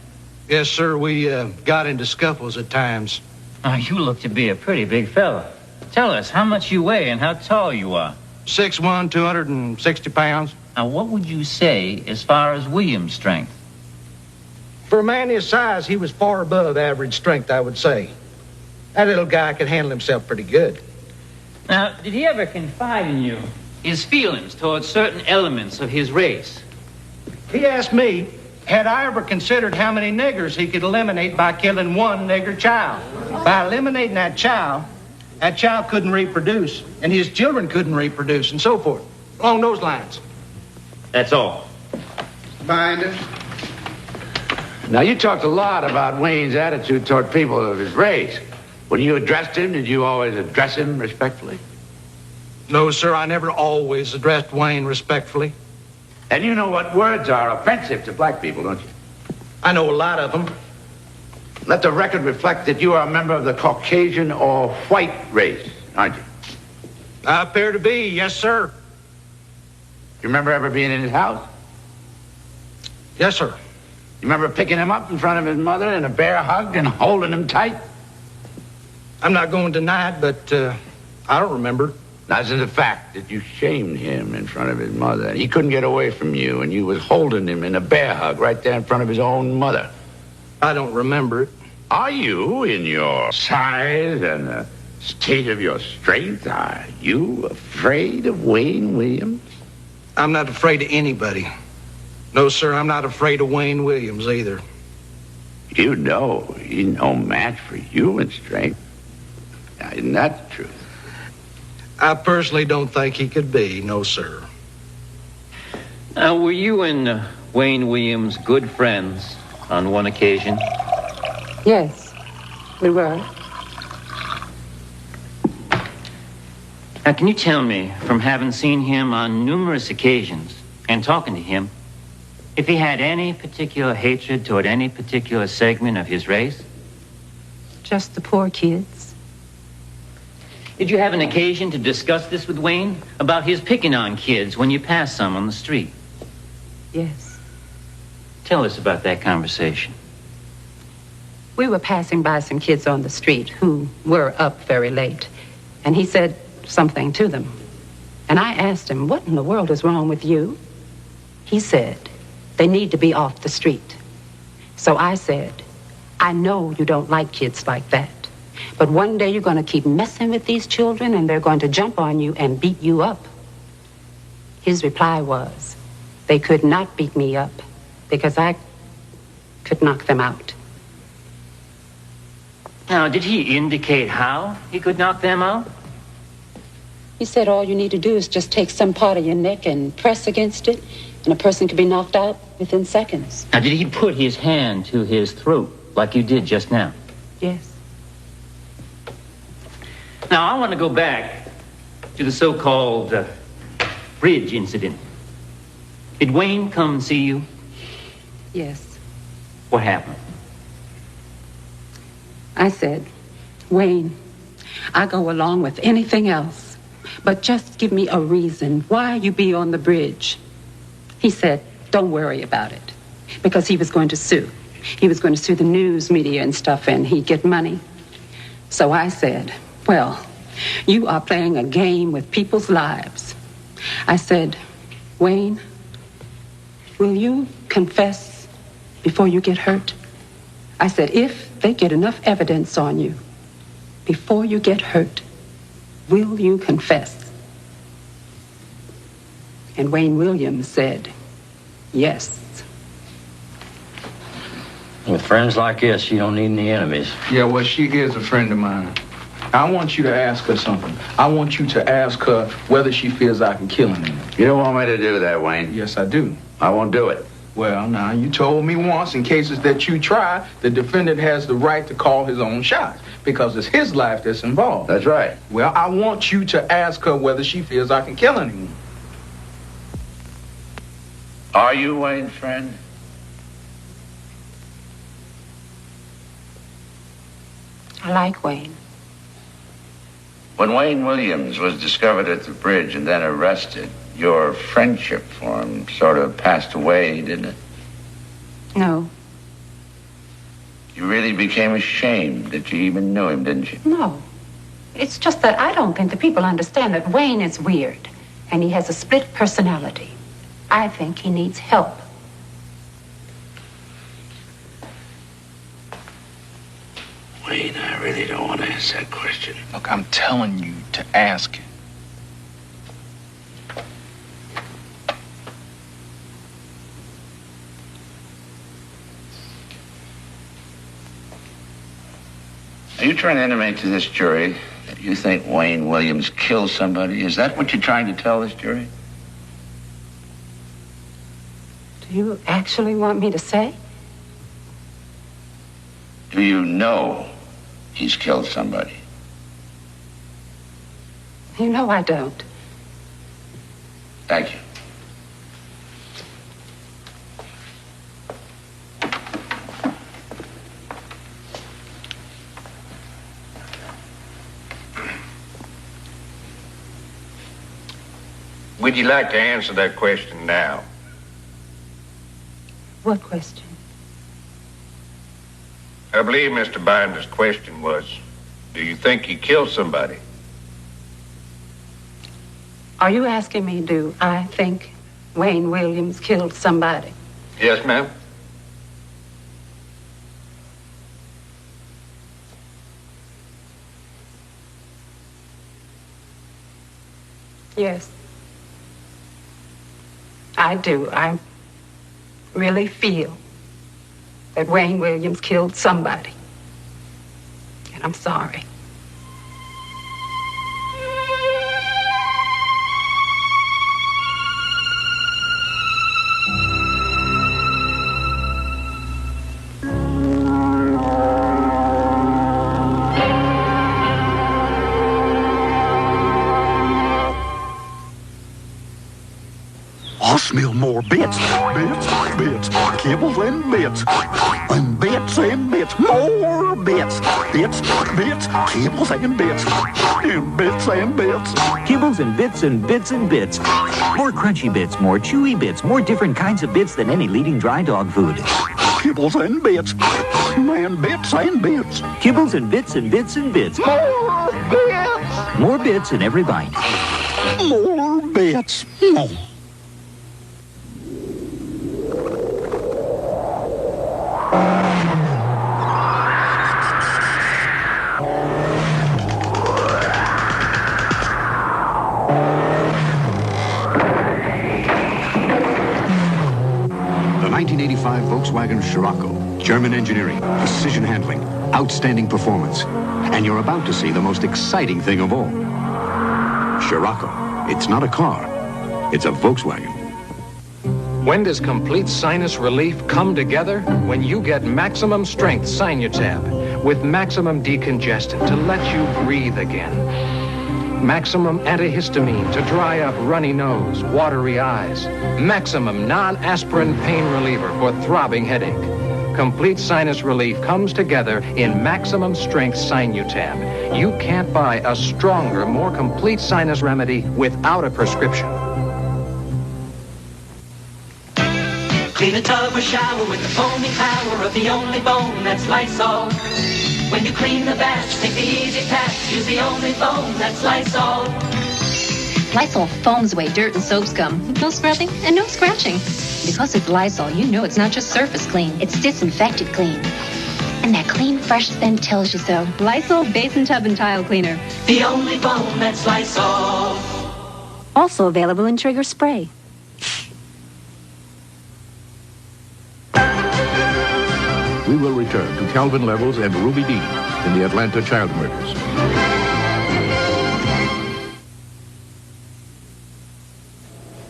Speaker 28: Yes, sir, we got into scuffles at times.
Speaker 13: Oh, you look to be a pretty big fella. Tell us how much you weigh and how tall you are.
Speaker 28: 6'1", 260 pounds.
Speaker 13: Now, what would you say as far as Williams' strength?
Speaker 28: For a man his size, he was far above average strength, I would say. That little guy could handle himself pretty good.
Speaker 13: Now, did he ever confide in you his feelings towards certain elements of his race?
Speaker 28: He asked me, had I ever considered how many niggers he could eliminate by killing one nigger child? By eliminating that child couldn't reproduce, and his children couldn't reproduce, and so forth. Along those lines.
Speaker 13: That's all.
Speaker 28: Binder.
Speaker 25: Now, you talked a lot about Wayne's attitude toward people of his race. When you addressed him, did you always address him respectfully?
Speaker 28: No, sir, I never always addressed Wayne respectfully.
Speaker 25: And you know what words are offensive to black people, don't you?
Speaker 28: I know a lot of them.
Speaker 25: Let the record reflect that you are a member of the Caucasian or white race, aren't you?
Speaker 28: I appear to be, yes, sir.
Speaker 25: You remember ever being in his house?
Speaker 28: Yes, sir.
Speaker 25: You remember picking him up in front of his mother in a bear hug and holding him tight?
Speaker 28: I'm not going to deny it, but I don't remember.
Speaker 25: As in the fact that you shamed him in front of his mother, and he couldn't get away from you, and you was holding him in a bear hug right there in front of his own mother.
Speaker 28: I don't remember it.
Speaker 25: Are you, in your size and the state of your strength, are you afraid of Wayne Williams?
Speaker 28: I'm not afraid of anybody. No, sir, I'm not afraid of Wayne Williams either.
Speaker 25: You know he's no match for you in strength. Now, isn't that the truth?
Speaker 28: I personally don't think he could be, no, sir.
Speaker 13: Now, were you and Wayne Williams good friends on one occasion?
Speaker 12: Yes, we were.
Speaker 13: Now, can you tell me, from having seen him on numerous occasions and talking to him, if he had any particular hatred toward any particular segment of his race?
Speaker 12: Just the poor kids.
Speaker 13: Did you have an occasion to discuss this with Wayne? About his picking on kids when you pass some on the street?
Speaker 12: Yes.
Speaker 13: Tell us about that conversation.
Speaker 12: We were passing by some kids on the street who were up very late, and he said something to them. And I asked him, what in the world is wrong with you? He said, they need to be off the street. So I said, I know you don't like kids like that, but one day you're going to keep messing with these children and they're going to jump on you and beat you up. His reply was, they could not beat me up because I could knock them out.
Speaker 13: Now, did he indicate how he could knock them out?
Speaker 12: He said all you need to do is just take some part of your neck and press against it, and a person could be knocked out within seconds.
Speaker 13: Now, did he put his hand to his throat like you did just now?
Speaker 12: Yes.
Speaker 13: Now, I want to go back to the so-called bridge incident. Did Wayne come and see you?
Speaker 12: Yes.
Speaker 13: What happened?
Speaker 12: I said, Wayne, I go along with anything else, but just give me a reason why you be on the bridge. He said, don't worry about it, because he was going to sue. he was going to sue the news media and stuff, and he'd get money. So I said, well, you are playing a game with people's lives. I said, Wayne, will you confess before you get hurt? I said, if they get enough evidence on you before you get hurt, will you confess? And Wayne Williams said, yes.
Speaker 1: With friends like this, you don't need any enemies.
Speaker 28: Yeah, well, she is a friend of mine. I want you to ask her something. I want you to ask her whether she feels I can kill him.
Speaker 25: You don't want me to do that, Wayne?
Speaker 28: Yes, I do.
Speaker 25: I won't do it.
Speaker 28: Well, now, you told me once in cases that you try, the defendant has the right to call his own shots because it's his life that's involved.
Speaker 25: That's right.
Speaker 28: Well, I want you to ask her whether she feels I can kill anyone.
Speaker 25: Are you Wayne's friend?
Speaker 12: I like Wayne.
Speaker 25: When Wayne Williams was discovered at the bridge and then arrested, your friendship for him sort of passed away, didn't it?
Speaker 12: No.
Speaker 25: You really became ashamed that you even knew him, didn't you?
Speaker 12: No. It's just that I don't think the people understand that Wayne is weird, and he has a split personality. I think he needs help.
Speaker 25: Wayne, I really don't want to ask that question.
Speaker 28: Look, I'm telling you to ask it.
Speaker 25: Are you trying to intimate to this jury that you think Wayne Williams killed somebody? Is that what you're trying to tell this jury?
Speaker 12: Do you actually want me to say?
Speaker 25: Do you know he's killed somebody?
Speaker 12: You know I don't.
Speaker 25: Thank you.
Speaker 3: Would you like to answer that question now?
Speaker 12: What question?
Speaker 3: I believe Mr. Binder's question was, do you think he killed somebody?
Speaker 12: Are you asking me, do I think Wayne Williams killed somebody?
Speaker 3: Yes, ma'am.
Speaker 12: Yes. I do. I really feel that Wayne Williams killed somebody. And I'm sorry.
Speaker 5: I smell more bits, kibbles and bits, and bits and bits, more bits, kibbles and bits, and bits and bits.
Speaker 7: Kibbles and bits and bits and bits. More crunchy bits, more chewy bits, more different kinds of bits than any leading dry dog food.
Speaker 5: Kibbles and bits, man, bits and bits.
Speaker 7: Kibbles and bits and bits and bits.
Speaker 5: More bits.
Speaker 7: More bits in every bite.
Speaker 5: More bits. Oh.
Speaker 4: The 1985 Volkswagen Scirocco. German engineering, precision handling, outstanding performance. And you're about to see the most exciting thing of all. Scirocco. It's not a car. It's a Volkswagen.
Speaker 9: When does complete sinus relief come together? When you get maximum strength Sinutab with maximum decongestant to let you breathe again. Maximum antihistamine to dry up runny nose, watery eyes. Maximum non-aspirin pain reliever for throbbing headache. Complete sinus relief comes together in maximum strength Sinutab. You can't buy a stronger, more complete sinus remedy without a prescription.
Speaker 2: Clean a tub or shower with the foaming power of the only foam that's Lysol. When you clean the bath, take the easy path. Use the only foam that's Lysol.
Speaker 6: Lysol foams away dirt and soap scum. No scrubbing and no scratching. Because it's Lysol, you know it's not just surface clean. It's disinfected clean. And that clean, fresh scent tells you so. Lysol Basin Tub and Tile Cleaner.
Speaker 2: The only foam that's Lysol.
Speaker 6: Also available in Trigger Spray.
Speaker 27: We will return to Calvin Levels and Ruby Dean in the Atlanta child murders.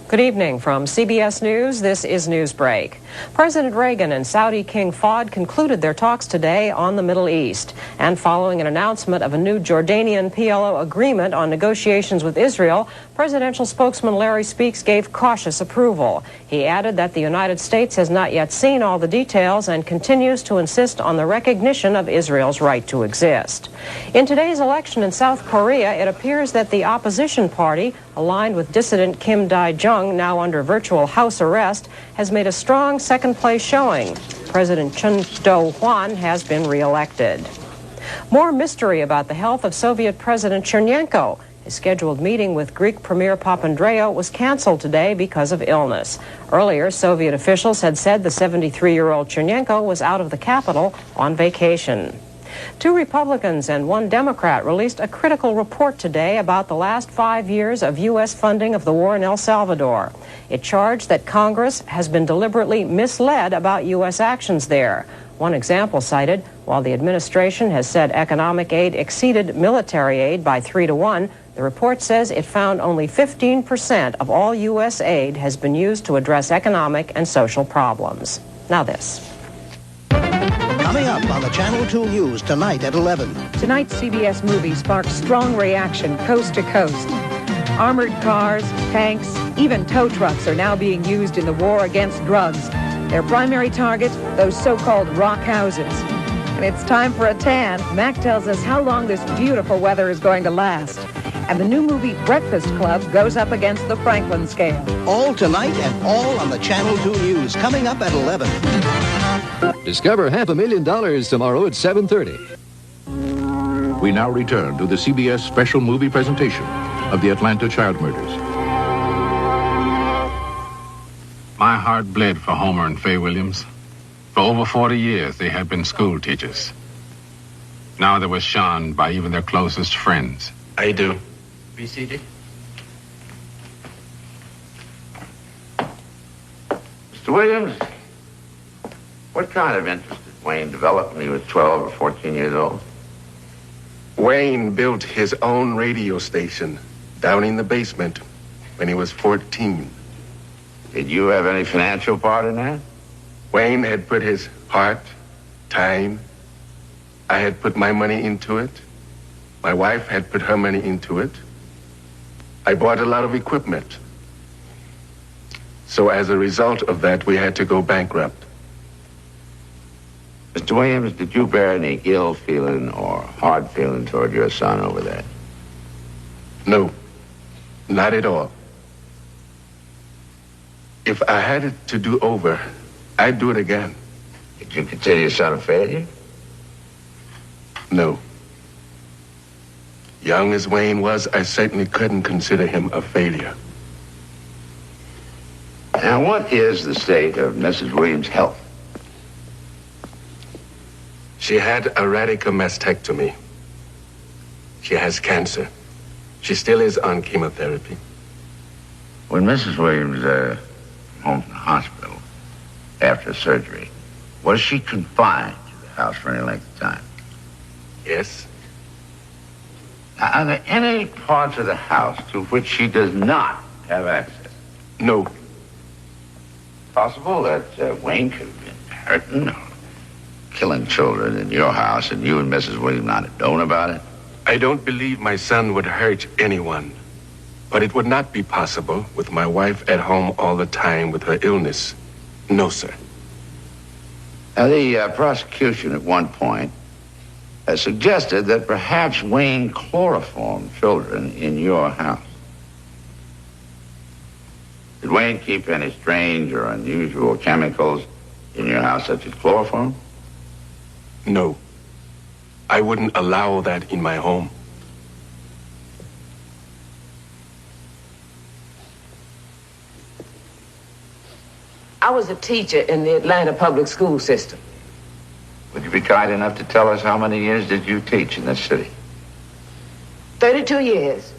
Speaker 11: Good evening from CBS News. This is Newsbreak. President Reagan and Saudi King Fahd concluded their talks today on the Middle East. And following an announcement of a new Jordanian PLO agreement on negotiations with Israel, presidential spokesman Larry Speakes gave cautious approval. He added that the United States has not yet seen all the details and continues to insist on the recognition of Israel's right to exist. In today's election in South Korea, it appears that the opposition party, aligned with dissident Kim Dae-jung, now under virtual house arrest, has made a strong second-place showing. President Chun Do-hwan has been reelected. More mystery about the health of Soviet President Chernenko. His scheduled meeting with Greek Premier Papandreou was canceled today because of illness. Earlier, Soviet officials had said the 73-year-old Chernenko was out of the capital on vacation. 2 Republicans and 1 Democrat released a critical report today about the last 5 years of U.S. funding of the war in El Salvador. It charged that Congress has been deliberately misled about U.S. actions there. One example cited, while the administration has said economic aid exceeded military aid by 3-to-1, the report says it found only 15% of all U.S. aid has been used to address economic and social problems. Now this.
Speaker 14: Coming up on the Channel 2 News tonight at 11.
Speaker 15: Tonight's CBS movie sparks strong reaction coast to coast. Armored cars, tanks, even tow trucks are now being used in the war against drugs. Their primary target, those so-called rock houses. And it's time for a tan. Mac tells us how long this beautiful weather is going to last. And the new movie Breakfast Club goes up against the Franklin scale.
Speaker 14: All tonight and all on the Channel 2 News coming up at 11.
Speaker 17: Discover $500,000 tomorrow at 7:30.
Speaker 27: We now return to the CBS special movie presentation of the Atlanta child murders.
Speaker 18: My heart bled for Homer and Fay Williams. For over 40 years, they had been school teachers. Now they were shunned by even their closest friends.
Speaker 24: I do.
Speaker 18: Be seated.
Speaker 25: Mr. Williams, what kind of interest did Wayne develop when he was 12 or 14 years old?
Speaker 24: Wayne built his own radio station down in the basement when he was 14.
Speaker 25: Did you have any financial part in that?
Speaker 24: Wayne had put his heart, time. I had put my money into it. My wife had put her money into it. I bought a lot of equipment. So as a result of that, we had to go bankrupt.
Speaker 25: Mr. Williams, did you bear any ill feeling or hard feeling toward your son over that?
Speaker 24: No, not at all. If I had it to do over, I'd do it again.
Speaker 25: Did you consider your son a failure?
Speaker 24: No. Young as Wayne was, I certainly couldn't consider him a failure.
Speaker 25: Now, what is the state of Mrs. Williams' health?
Speaker 24: She had a radical mastectomy. She has cancer. She still is on chemotherapy.
Speaker 25: When Mrs. Williams home from the hospital after surgery, was she confined to the house for any length of time?
Speaker 24: Yes.
Speaker 25: Now, are there any parts of the house to which she does not have access?
Speaker 24: No.
Speaker 25: Possible that Wayne could have been hurting or killing children in your house and you and Mrs. Williams not have known about it?
Speaker 24: I don't believe my son would hurt anyone. But it would not be possible with my wife at home all the time with her illness. No, sir.
Speaker 25: Now, the prosecution at one point has suggested that perhaps Wayne chloroformed children in your house. Did Wayne keep any strange or unusual chemicals in your house, such as chloroform?
Speaker 24: No. I wouldn't allow that in my home.
Speaker 8: I was a teacher in the Atlanta public school system.
Speaker 25: Would you be kind enough to tell us how many years did you teach in this city?
Speaker 8: 32 years.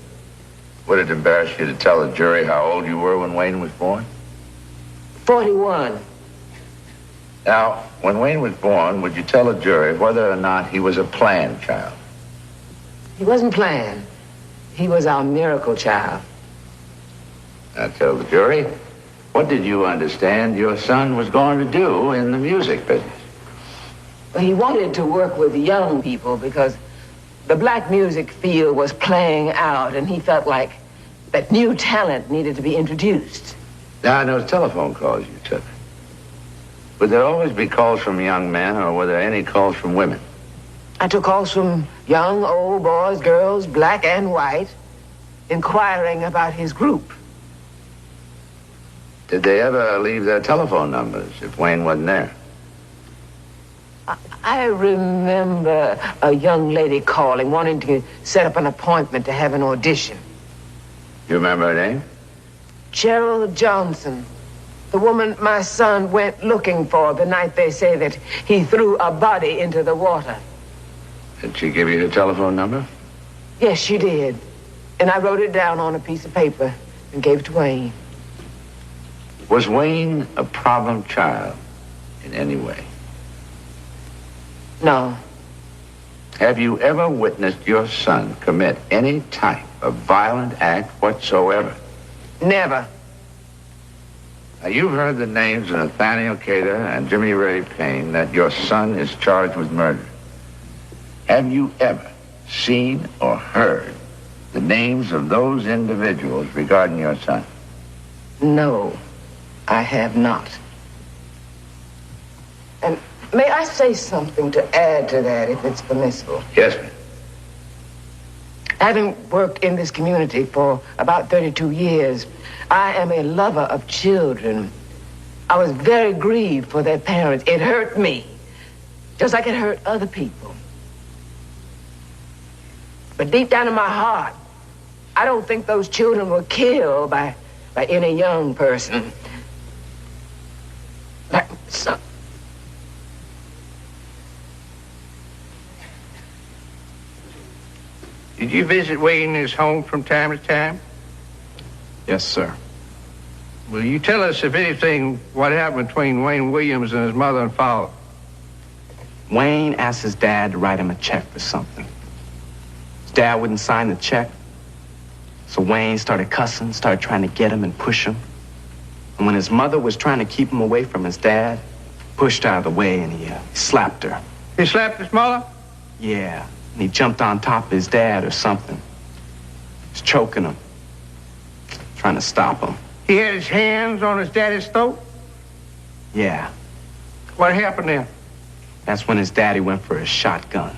Speaker 25: Would it embarrass you to tell the jury how old you were when Wayne was born?
Speaker 8: 41.
Speaker 25: Now, when Wayne was born, would you tell a jury whether or not he was a planned child?
Speaker 8: He wasn't planned. He was our miracle child.
Speaker 25: Now tell the jury, what did you understand your son was going to do in the music business?
Speaker 8: Well, he wanted to work with young people because the black music field was playing out, and he felt like that new talent needed to be introduced.
Speaker 25: Now, in those telephone calls you took, would there always be calls from young men, or were there any calls from women?
Speaker 8: I took calls from young, old boys, girls, black and white, inquiring about his group.
Speaker 25: Did they ever leave their telephone numbers if Wayne wasn't there?
Speaker 8: I remember a young lady calling, wanting to set up an appointment to have an audition.
Speaker 25: You remember her name?
Speaker 8: Cheryl Johnson. The woman my son went looking for the night they say that he threw a body into the water.
Speaker 25: Did she give you her telephone number?
Speaker 8: Yes, she did. And I wrote it down on a piece of paper and gave it to Wayne.
Speaker 25: Was Wayne a problem child in any way?
Speaker 8: No.
Speaker 25: Have you ever witnessed your son commit any type of violent act whatsoever?
Speaker 8: Never.
Speaker 25: Now, you've heard the names of Nathaniel Cater and Jimmy Ray Payne that your son is charged with murder. Have you ever seen or heard the names of those individuals regarding your son?
Speaker 8: No, I have not. And may I say something to add to that, if it's permissible?
Speaker 25: Yes, ma'am.
Speaker 8: Having worked in this community for about 32 years, I am a lover of children. I was very grieved for their parents. It hurt me, just like it hurt other people. But deep down in my heart, I don't think those children were killed by any young person. Like some...
Speaker 3: Did you visit Wayne in his home from time to time?
Speaker 10: Yes, sir.
Speaker 3: Will you tell us, if anything, what happened between Wayne Williams and his mother and father?
Speaker 10: Wayne asked his dad to write him a check for something. His dad wouldn't sign the check, so Wayne started cussing, started trying to get him and push him. And when his mother was trying to keep him away from his dad, pushed out of the way and he slapped her.
Speaker 3: He slapped his mother?
Speaker 10: Yeah, and he jumped on top of his dad or something. He was choking him, trying to stop him.
Speaker 3: He had his hands on his daddy's throat?
Speaker 10: Yeah.
Speaker 3: What happened then?
Speaker 10: That's when his daddy went for his shotgun.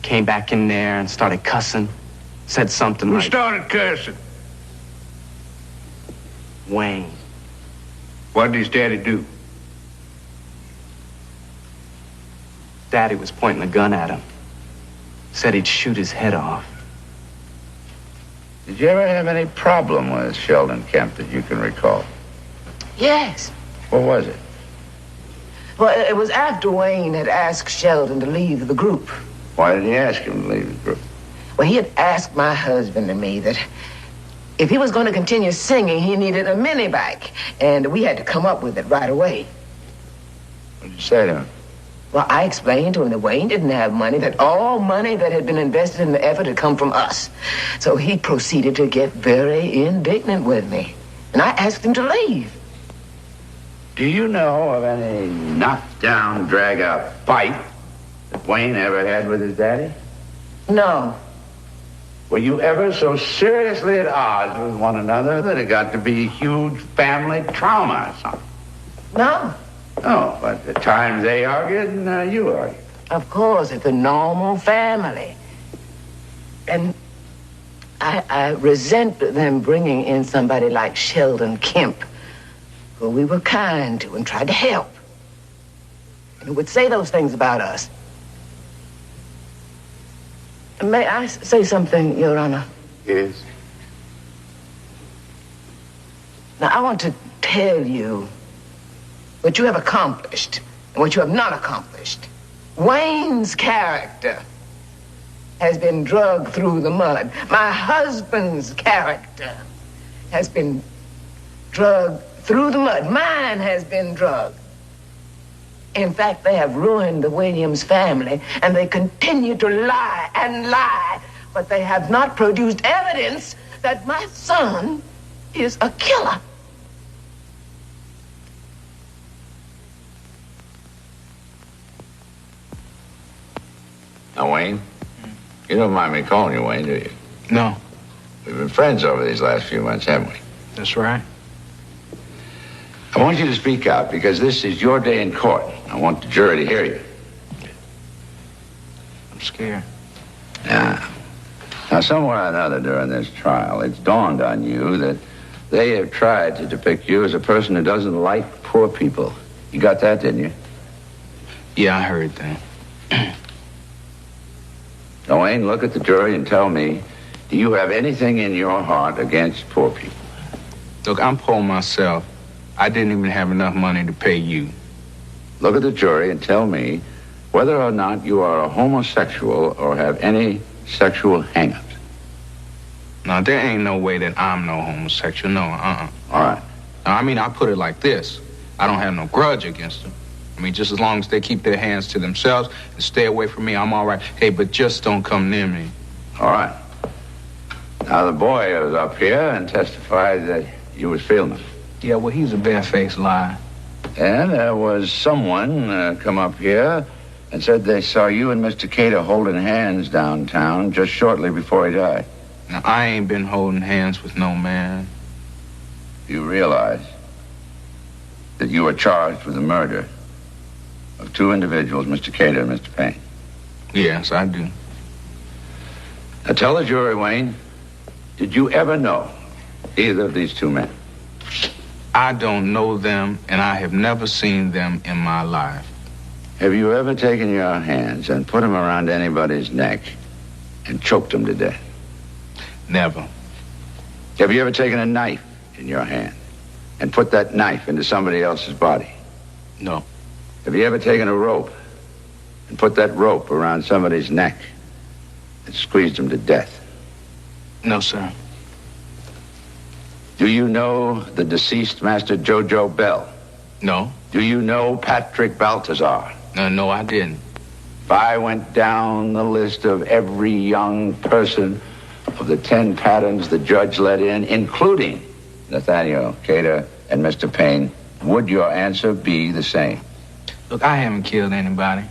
Speaker 10: Came back in there and started cussing. Said something like...
Speaker 3: Who started cursing?
Speaker 10: Wayne.
Speaker 3: What did his daddy do?
Speaker 10: Daddy was pointing a gun at him. Said he'd shoot his head off.
Speaker 25: Did you ever have any problem with Sheldon Kemp that you can recall?
Speaker 8: Yes.
Speaker 25: What was it?
Speaker 8: Well, it was after Wayne had asked Sheldon to leave the group.
Speaker 25: Why did he ask him to leave the group?
Speaker 8: Well, he had asked my husband and me that if he was going to continue singing, he needed a mini bike, and we had to come up with it right away.
Speaker 25: What did you say to him?
Speaker 8: Well, I explained to him that Wayne didn't have money, that all money that had been invested in the effort had come from us. So he proceeded to get very indignant with me, and I asked him to leave.
Speaker 25: Do you know of any knockdown, drag-out fight that Wayne ever had with his daddy?
Speaker 8: No.
Speaker 25: Were you ever so seriously at odds with one another that it got to be a huge family trauma or something?
Speaker 8: No.
Speaker 25: No, but at times they argued and you argued.
Speaker 8: Of course, it's a normal family. And I resent them bringing in somebody like Sheldon Kemp, who we were kind to and tried to help, and who would say those things about us. May I say something, Your Honor?
Speaker 24: Yes.
Speaker 8: Now, I want to tell you what you have accomplished and what you have not accomplished. Wayne's character has been dragged through the mud. My husband's character has been dragged through the mud. Mine has been dragged. In fact, they have ruined the Williams family, and they continue to lie and lie, but they have not produced evidence that my son is a killer.
Speaker 25: Now, Wayne, you don't mind me calling you Wayne, do you?
Speaker 9: No.
Speaker 25: We've been friends over these last few months, haven't we?
Speaker 9: That's right.
Speaker 25: I want you to speak out because this is your day in court. I want the jury to hear you.
Speaker 9: I'm scared.
Speaker 25: Now, somewhere or another during this trial, it's dawned on you that they have tried to depict you as a person who doesn't like poor people. You got that, didn't you?
Speaker 9: Yeah, I heard that.
Speaker 25: Now, Wayne, look at the jury and tell me, do you have anything in your heart against poor people?
Speaker 9: Look, I'm poor myself. I didn't even have enough money to pay you.
Speaker 25: Look at the jury and tell me whether or not you are a homosexual or have any sexual hang-ups.
Speaker 9: No, there ain't no way that I'm no homosexual. No,
Speaker 25: All right.
Speaker 9: Now, I mean, I put it like this. I don't have no grudge against them. I mean, just as long as they keep their hands to themselves and stay away from me, I'm all right. Hey, but just don't come near me.
Speaker 25: All right. Now, the boy was up here and testified that you was feeling it.
Speaker 9: Yeah, well, he's a barefaced liar.
Speaker 25: And there was someone come up here and said they saw you and Mr. Cater holding hands downtown just shortly before he died.
Speaker 9: Now, I ain't been holding hands with no man.
Speaker 25: You realize that you were charged with the murder of two individuals, Mr. Cater and Mr. Payne?
Speaker 9: Yes, I do.
Speaker 25: Now, tell the jury, Wayne, did you ever know either of these two men?
Speaker 9: I don't know them, and I have never seen them in my life.
Speaker 25: Have you ever taken your hands and put them around anybody's neck and choked them to death?
Speaker 9: Never.
Speaker 25: Have you ever taken a knife in your hand and put that knife into somebody else's body?
Speaker 9: No.
Speaker 25: Have you ever taken a rope and put that rope around somebody's neck and squeezed them to death?
Speaker 9: No, sir.
Speaker 25: Do you know the deceased Master Jojo Bell?
Speaker 9: No.
Speaker 25: Do you know Patrick Baltazar?
Speaker 9: No, I didn't.
Speaker 25: If I went down the list of every young person of the 10 patterns the judge let in, including Nathaniel Cater and Mr. Payne, would your answer be the same?
Speaker 9: Look, I haven't killed anybody.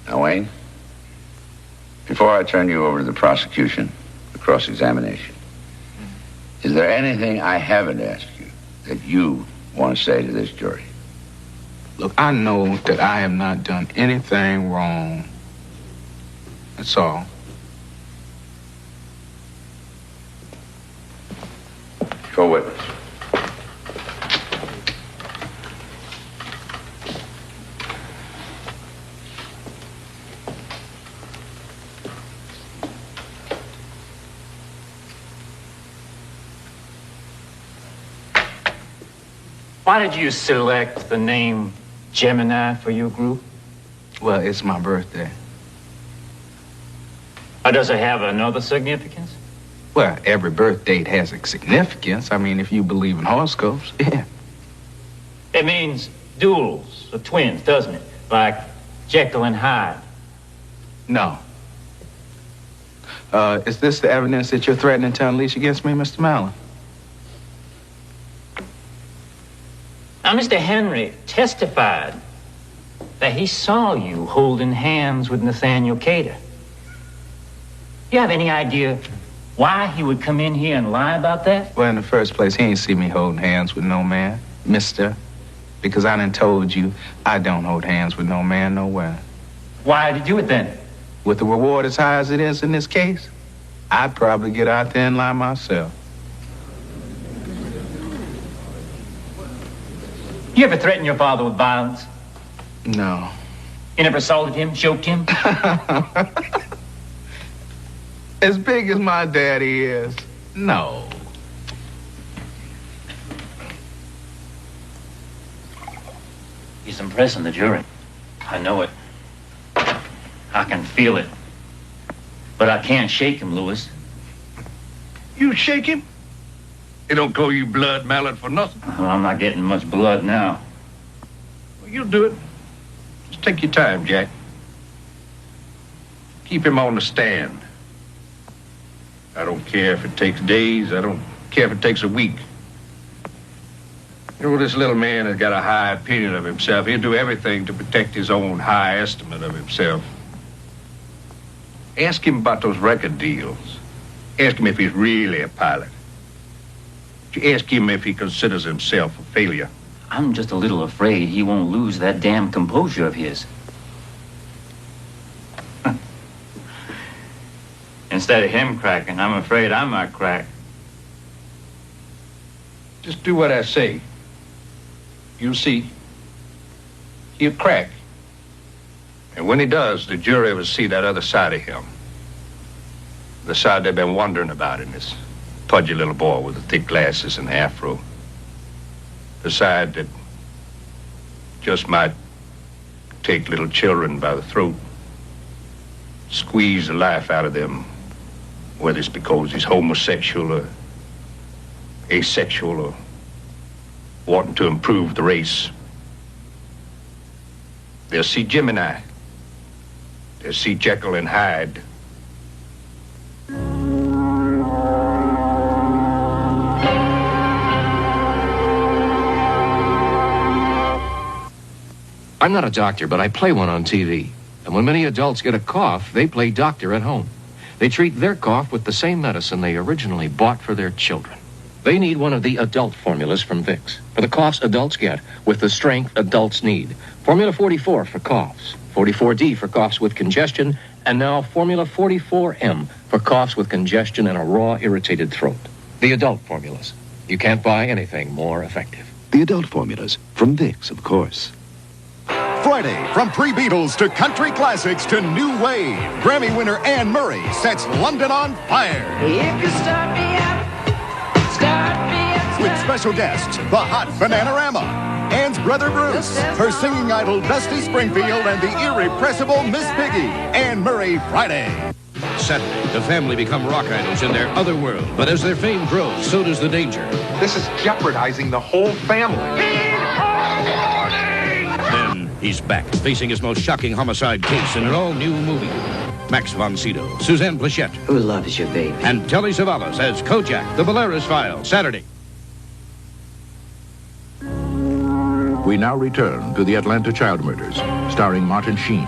Speaker 25: Now, Wayne, before I turn you over to the prosecution for cross-examination, is there anything I haven't asked you that you want to say to this jury?
Speaker 9: Look, I know that I have not done anything wrong. That's all.
Speaker 25: Co-witness.
Speaker 13: Why did you select the name Gemini for your group?
Speaker 9: Well, it's my birthday.
Speaker 13: Or does it have another significance?
Speaker 9: Well, every birth date has a significance. I mean, if you believe in horoscopes, yeah.
Speaker 13: It means duels or twins, doesn't it? Like Jekyll and Hyde.
Speaker 9: No. Is this the evidence that you're threatening to unleash against me, Mr. Mallon?
Speaker 13: Now, Mr. Henry testified that he saw you holding hands with Nathaniel Cater. You have any idea why he would come in here and lie about that?
Speaker 9: Well, in the first place, he ain't see me holding hands with no man, mister. Because I done told you I don't hold hands with no man nowhere.
Speaker 13: Why did he do it then?
Speaker 28: With the reward as high as it is in this case, I'd probably get out there and lie myself.
Speaker 13: You ever threaten your father with violence?
Speaker 28: No.
Speaker 13: You never assaulted him, choked him?
Speaker 28: As big as my daddy is, no.
Speaker 13: He's impressing the jury. I know it. I can feel it. But I can't shake him, Louis.
Speaker 3: You shake him? They don't call you blood mallet for nothing.
Speaker 13: Well, I'm not getting much blood now.
Speaker 3: Well, you'll do it. Just take your time, Jack. Keep him on the stand. I don't care if it takes days. I don't care if it takes a week. You know, this little man has got a high opinion of himself. He'll do everything to protect his own high estimate of himself. Ask him about those record deals. Ask him if he's really a pilot. Ask him if he considers himself a failure.
Speaker 13: I'm just a little afraid he won't lose that damn composure of his. Instead of him cracking, I'm afraid I might crack.
Speaker 3: Just do what I say. You'll see. He'll crack. And when he does, the jury will see that other side of him. The side they've been wondering about in this pudgy little boy with the thick glasses and the afro. The side that just might take little children by the throat, squeeze the life out of them, whether it's because he's homosexual or asexual or wanting to improve the race. They'll see Gemini. They'll see Jekyll and Hyde.
Speaker 9: I'm not a doctor, but I play one on TV. And when many adults get a cough, they play doctor at home. They treat their cough with the same medicine they originally bought for their children. They need one of the adult formulas from Vicks for the coughs adults get with the strength adults need. Formula 44 for coughs, 44D for coughs with congestion, and now Formula 44M for coughs with congestion and a raw, irritated throat. The adult formulas. You can't buy anything more effective.
Speaker 4: The adult formulas from Vicks, of course.
Speaker 1: Friday, from pre-Beatles to country classics to new wave, Grammy winner Anne Murray sets London on fire.
Speaker 2: If you start me up, start me up.
Speaker 1: With special guests, the hot Bananarama, Anne's brother Bruce, her singing idol Dusty Springfield, and the irrepressible Miss Piggy. Anne Murray Friday.
Speaker 27: Suddenly, the family become rock idols in their other world. But as their fame grows, so does the danger.
Speaker 16: This is jeopardizing the whole family.
Speaker 27: Then he's back, facing his most shocking homicide case in an all-new movie. Max von Sydow, Suzanne Plachette.
Speaker 19: Who loves you, baby?
Speaker 27: And Telly Savalas as Kojak, the Belarus File, Saturday. We now return to the Atlanta child murders, starring Martin Sheen.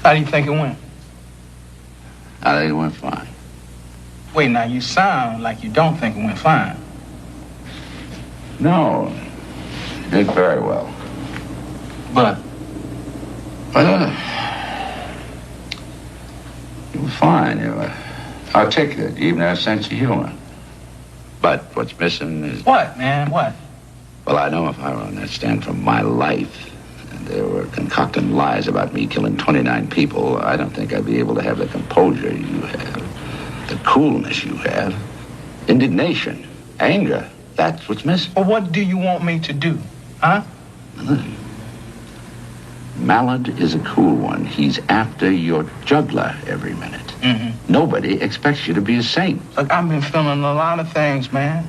Speaker 28: How do you think it went?
Speaker 25: I think it went fine.
Speaker 28: Wait, now you sound like you don't think it went fine.
Speaker 25: No, it did very well.
Speaker 28: But?
Speaker 25: It was fine. You were articulate. You even had a sense of humor. But what's missing is...
Speaker 28: What, man? What?
Speaker 25: Well, I know if I were on that stand for my life, and they were concocting lies about me killing 29 people, I don't think I'd be able to have the composure you have, the coolness you have, indignation, anger. That's what's missing.
Speaker 28: Well, what do you want me to do, huh?
Speaker 25: Mallard is a cool one. He's after your jugular every minute.
Speaker 28: Mm-hmm.
Speaker 25: Nobody expects you to be a saint.
Speaker 28: Look, I've been feeling a lot of things, man.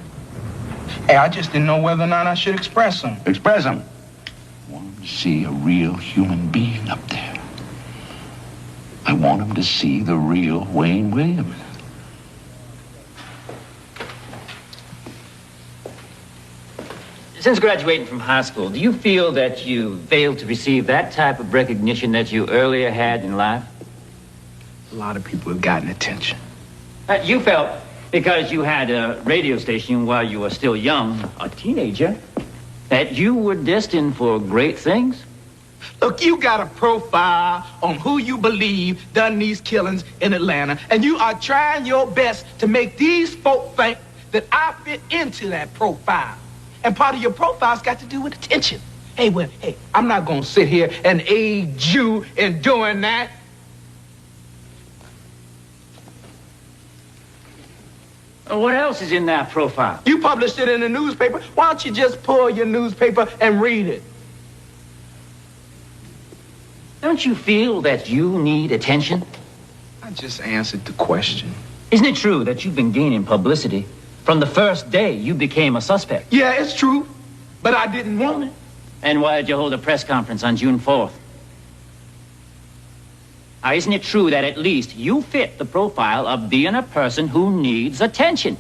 Speaker 28: Hey, I just didn't know whether or not I should express them.
Speaker 25: Express them. I want him to see a real human being up there. I want him to see the real Wayne Williams.
Speaker 13: Since graduating from high school, do you feel that you failed to receive that type of recognition that you earlier had in life?
Speaker 28: A lot of people have gotten attention.
Speaker 13: You felt because you had a radio station while you were still young, a teenager, that you were destined for great things?
Speaker 7: Look, you got a profile on who you believe done these killings in Atlanta, and you are trying your best to make these folk think that I fit into that profile. And part of your profile's got to do with attention. Hey, I'm not gonna sit here and aid you in doing that.
Speaker 13: What else is in that profile?
Speaker 7: You published it in the newspaper. Why don't you just pull your newspaper and read it?
Speaker 13: Don't you feel that you need attention?
Speaker 7: I just answered the question.
Speaker 13: Isn't it true that you've been gaining publicity from the first day you became a suspect?
Speaker 7: Yeah, it's true, but I didn't want it.
Speaker 13: And why did you hold a press conference on June 4th? Now, isn't it true that at least you fit the profile of being a person who needs attention?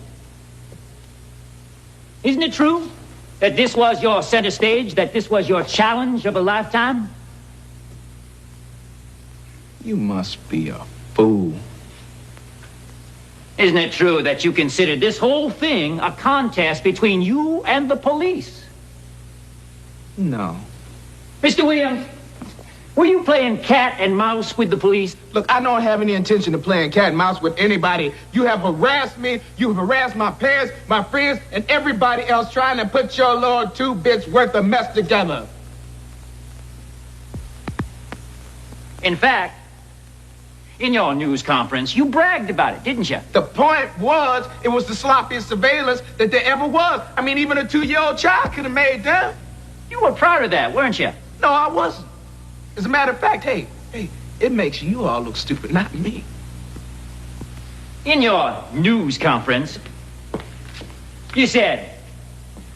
Speaker 13: Isn't it true that this was your center stage, that this was your challenge of a lifetime?
Speaker 7: You must be a fool.
Speaker 13: Isn't it true that you considered this whole thing a contest between you and the police?
Speaker 7: No.
Speaker 13: Mr. Williams, were you playing cat and mouse with the police?
Speaker 7: Look, I don't have any intention of playing cat and mouse with anybody. You have harassed me, you have harassed my parents, my friends, and everybody else trying to put your little 2 bits worth of mess together.
Speaker 13: In fact, in your news conference, you bragged about it, didn't you?
Speaker 7: The point was, it was the sloppiest surveillance that there ever was. I mean, even a 2-year-old child could have made them.
Speaker 13: You were proud of that, weren't you?
Speaker 7: No, I wasn't. As a matter of fact, hey, it makes you all look stupid, not me.
Speaker 13: In your news conference, you said,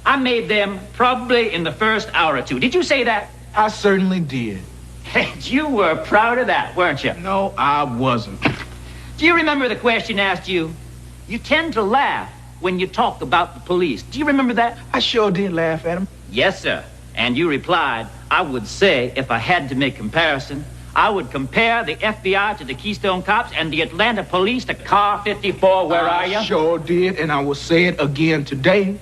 Speaker 13: I made them probably in the first hour or 2. Did you say that?
Speaker 7: I certainly did.
Speaker 13: And you were proud of that, weren't you?
Speaker 7: No, I wasn't.
Speaker 13: Do you remember the question asked you? You tend to laugh when you talk about the police. Do you remember that?
Speaker 7: I sure did laugh at him.
Speaker 13: Yes, sir. And you replied, I would say, if I had to make comparison, I would compare the FBI to the Keystone Cops and the Atlanta Police to Car 54. Where are you?
Speaker 7: I sure did, and I will say it again today.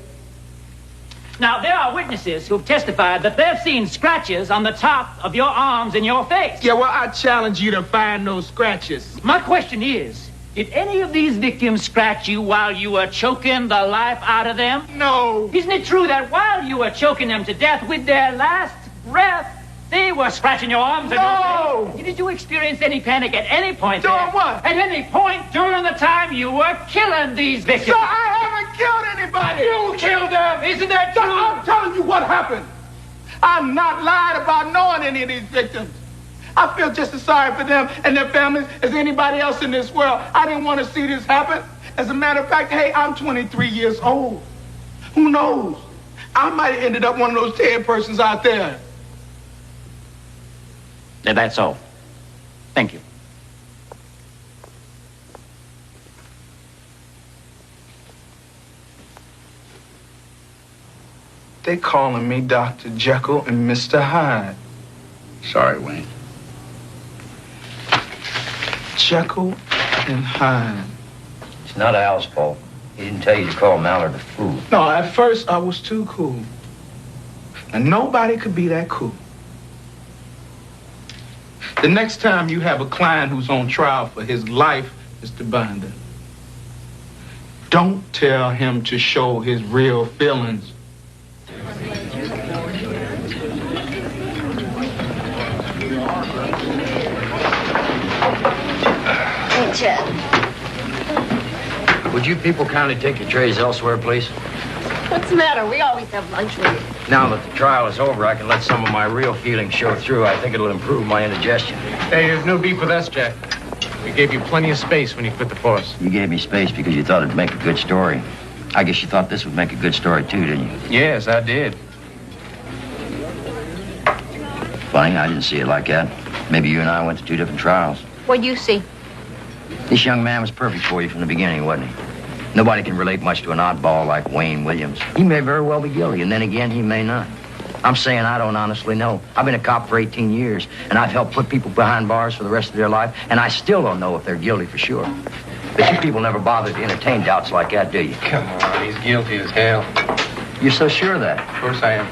Speaker 13: Now, there are witnesses who've testified that they've seen scratches on the top of your arms and your face.
Speaker 7: Yeah, well, I challenge you to find those scratches.
Speaker 13: My question is, did any of these victims scratch you while you were choking the life out of them?
Speaker 7: No.
Speaker 13: Isn't it true that while you were choking them to death with their last breath, they were scratching your arms?
Speaker 7: No.
Speaker 13: And did you experience any panic at any point?
Speaker 7: Doing what?
Speaker 13: At any point during the time you were killing these victims?
Speaker 7: Sir, I haven't killed anybody.
Speaker 13: You killed them. Isn't that true?
Speaker 7: I'm telling you what happened. I'm not lying about knowing any of these victims. I feel just as sorry for them and their families as anybody else in this world. I didn't want to see this happen. As a matter of fact, hey, I'm 23 years old. Who knows? I might have ended up one of those 10 persons out there.
Speaker 13: That's all. Thank you.
Speaker 7: They calling me Dr. Jekyll and Mr. Hyde.
Speaker 25: Sorry, Wayne.
Speaker 7: Jekyll and Hyde.
Speaker 25: It's not Al's fault. He didn't tell you to call Mallard a fool.
Speaker 7: No, at first I was too cool. And nobody could be that cool. The next time you have a client who's on trial for his life, Mr. Binder, don't tell him to show his real feelings.
Speaker 6: Hey, Chad.
Speaker 25: Would you people kindly take your trays elsewhere, please?
Speaker 6: What's the matter? We always have lunch with you.
Speaker 25: Now that the trial is over, I can let some of my real feelings show through. I think it'll improve my indigestion.
Speaker 9: Hey, there's no beef with us, Jack. We gave you plenty of space when you quit the force.
Speaker 25: You gave me space because you thought it'd make a good story. I guess you thought this would make a good story, too, didn't you?
Speaker 9: Yes, I did.
Speaker 25: Funny, I didn't see it like that. Maybe you and I went to 2 different trials.
Speaker 6: What'd you see?
Speaker 25: This young man was perfect for you from the beginning, wasn't he? Nobody can relate much to an oddball like Wayne Williams. He may very well be guilty, and then again, he may not. I'm saying I don't honestly know. I've been a cop for 18 years, and I've helped put people behind bars for the rest of their life, and I still don't know if they're guilty for sure.
Speaker 5: But you people never bother to entertain doubts like that, do you?
Speaker 10: Come on, he's guilty as hell.
Speaker 5: You're so sure of that?
Speaker 10: Of course I am.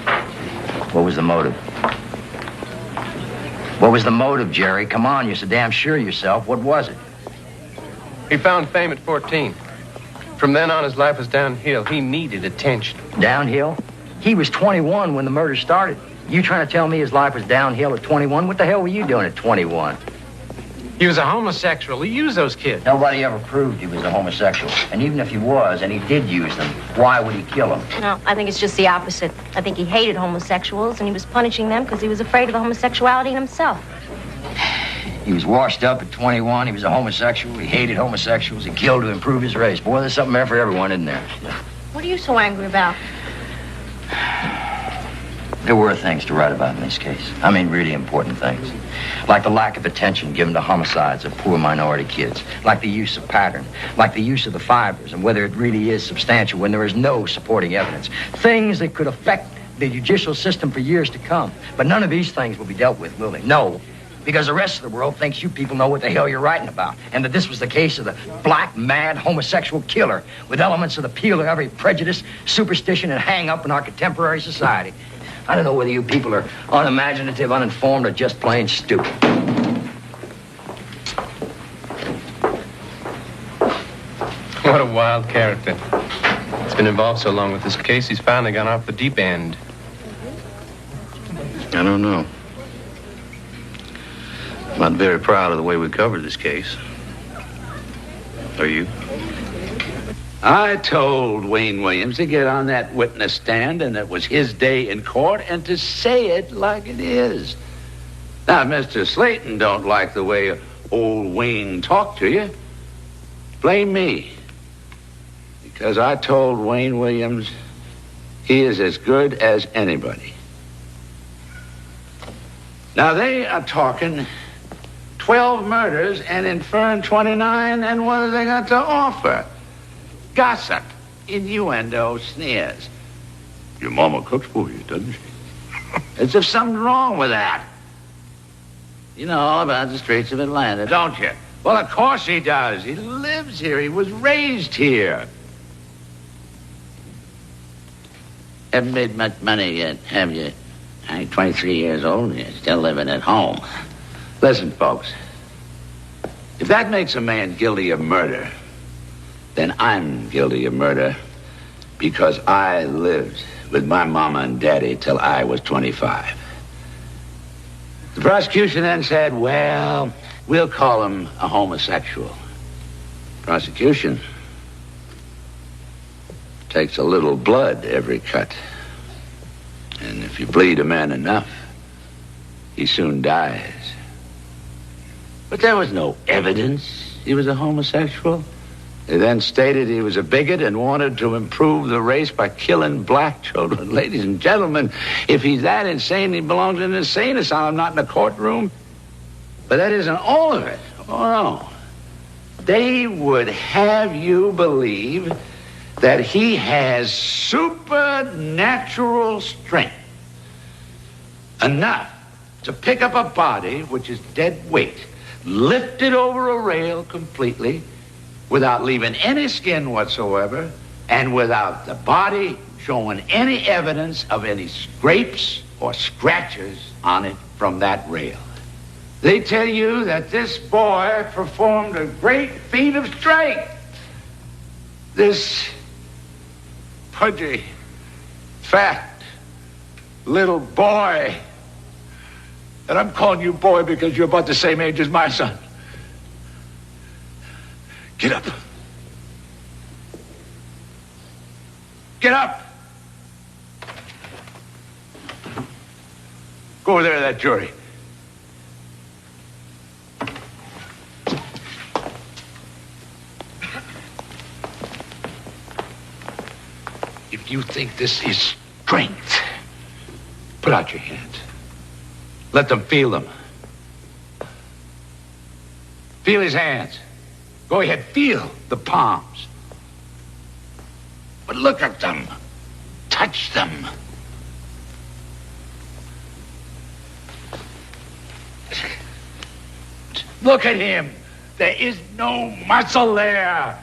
Speaker 5: What was the motive? What was the motive, Jerry? Come on, you're so damn sure of yourself. What was it?
Speaker 10: He found fame at 14. From then on, his life was downhill. He needed attention.
Speaker 5: Downhill? He was 21 when the murder started. You trying to tell me his life was downhill at 21? What the hell were you doing at 21?
Speaker 10: He was a homosexual. He used those kids.
Speaker 5: Nobody ever proved he was a homosexual. And even if he was, and he did use them, why would he kill them?
Speaker 12: No, I think it's just the opposite. I think he hated homosexuals, and he was punishing them because he was afraid of the homosexuality in himself.
Speaker 5: He was washed up at 21. He was a homosexual. He hated homosexuals. He killed to improve his race. Boy, there's something there for everyone, isn't there?
Speaker 12: What are you so angry about?
Speaker 5: There were things to write about in this case. I mean, really important things. Like the lack of attention given to homicides of poor minority kids. Like the use of pattern. Like the use of the fibers and whether it really is substantial when there is no supporting evidence. Things that could affect the judicial system for years to come. But none of these things will be dealt with, will they? No. Because the rest of the world thinks you people know what the hell you're writing about. And that this was the case of the black, mad, homosexual killer with elements of the peel of every prejudice, superstition, and hang-up in our contemporary society. I don't know whether you people are unimaginative, uninformed, or just plain stupid.
Speaker 10: What a wild character. He's been involved so long with this case, he's finally gone off the deep end.
Speaker 19: I don't know. I'm not very proud of the way we covered this case. Are you?
Speaker 20: I told Wayne Williams to get on that witness stand, and it was his day in court, and to say it like it is. Now, Mr. Slayton don't like the way old Wayne talked to you. Blame me. Because I told Wayne Williams he is as good as anybody. Now, they are talking 12 murders and inferring 29, and what have they got to offer? Gossip, innuendo, sneers.
Speaker 19: Your mama cooks for you, doesn't she?
Speaker 20: As if something's wrong with that. You know all about the Straits of Atlanta, don't you? Well, of course he does. He lives here. He was raised here. Haven't made much money yet, have you? I'm 23 years old and you're still living at home. Listen, folks. If that makes a man guilty of murder, then I'm guilty of murder because I lived with my mama and daddy till I was 25. The prosecution then said, well, we'll call him a homosexual. Prosecution takes a little blood every cut. And if you bleed a man enough, he soon dies. But there was no evidence he was a homosexual. They then stated he was a bigot and wanted to improve the race by killing black children. Ladies and gentlemen, if he's that insane, he belongs in an insane asylum, not in a courtroom. But that isn't all of it. Oh, no. They would have you believe that he has supernatural strength. Enough to pick up a body which is dead weight, lift it over a rail completely, without leaving any skin whatsoever, and without the body showing any evidence of any scrapes or scratches on it from that rail. They tell you that this boy performed a great feat of strength. This pudgy, fat, little boy. And I'm calling you boy because you're about the same age as my son. Get up. Get up. Go over there to that jury. If you think this is strength, put out your hands. Let them feel them. Feel his hands. Go ahead, feel the palms. But look at them. Touch them. Look at him. There is no muscle there.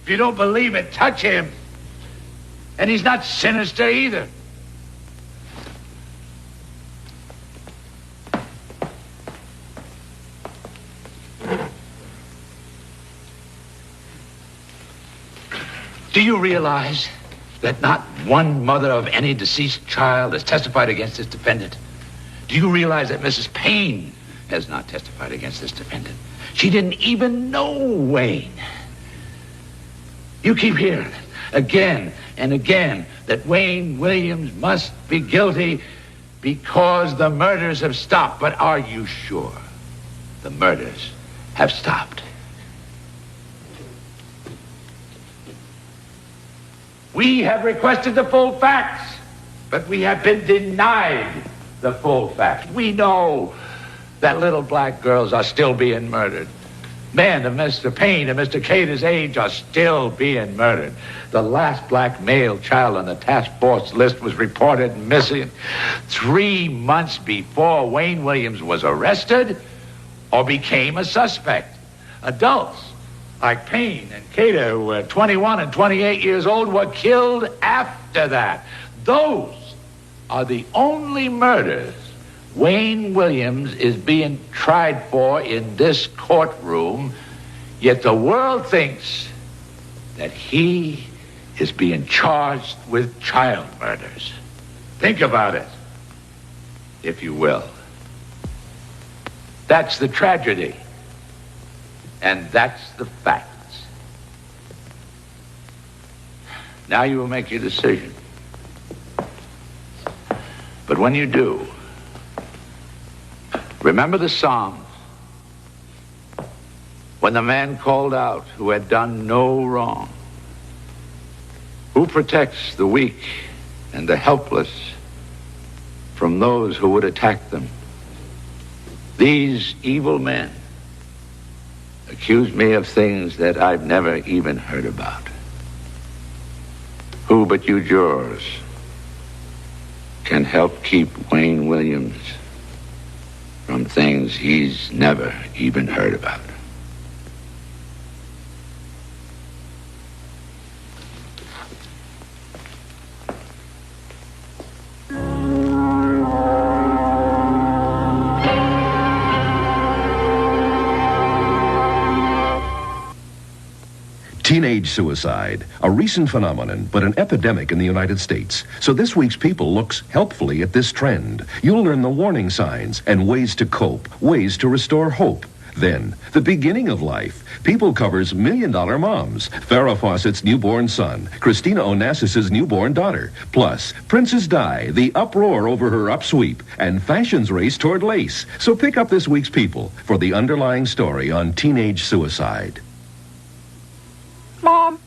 Speaker 20: If you don't believe it, touch him. And he's not sinister either. Do you realize that not one mother of any deceased child has testified against this defendant? Do you realize that Mrs. Payne has not testified against this defendant? She didn't even know Wayne. You keep hearing it again and again that Wayne Williams must be guilty because the murders have stopped. But are you sure the murders have stopped? We have requested the full facts, but we have been denied the full facts. We know that little black girls are still being murdered. Men of Mr. Payne and Mr. Cater's age are still being murdered. The last black male child on the task force list was reported missing 3 months before Wayne Williams was arrested or became a suspect. Adults like Payne and Cater, who were 21 and 28 years old, were killed after that. Those are the only murders Wayne Williams is being tried for in this courtroom, yet the world thinks that he is being charged with child murders. Think about it, if you will. That's the tragedy. And that's the facts. Now you will make your decision. But when you do, remember the Psalms. When the man called out who had done no wrong. Who protects the weak and the helpless from those who would attack them? These evil men accuse me of things that I've never even heard about. Who but you jurors can help keep Wayne Williams from things he's never even heard about?
Speaker 11: Teenage suicide, a recent phenomenon, but an epidemic in the United States. So this week's People looks helpfully at this trend. You'll learn the warning signs and ways to cope, ways to restore hope. Then, the beginning of life. People covers $1 Million Moms, Farrah Fawcett's newborn son, Christina Onassis' newborn daughter, plus Princess Di, the uproar over her upsweep, and fashion's race toward lace. So pick up this week's People for the underlying story on teenage suicide.
Speaker 14: Mom,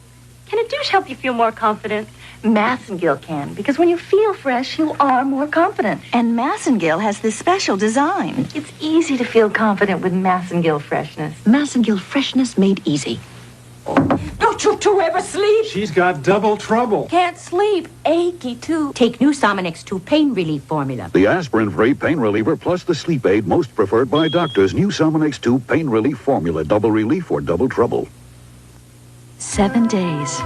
Speaker 14: can a douche help you feel more confident? Massengill can, because when you feel fresh, you are more confident. And Massengill has this special design. It's easy to feel confident with Massengill freshness. Massengill freshness made easy. Don't you two ever sleep?
Speaker 15: She's got double trouble.
Speaker 14: Can't sleep. Achy, too.
Speaker 17: Take new Somonex 2 pain relief formula.
Speaker 21: The aspirin-free pain reliever plus the sleep aid most preferred by doctors. New Somonex 2 pain relief formula. Double relief or double trouble.
Speaker 14: 7 days.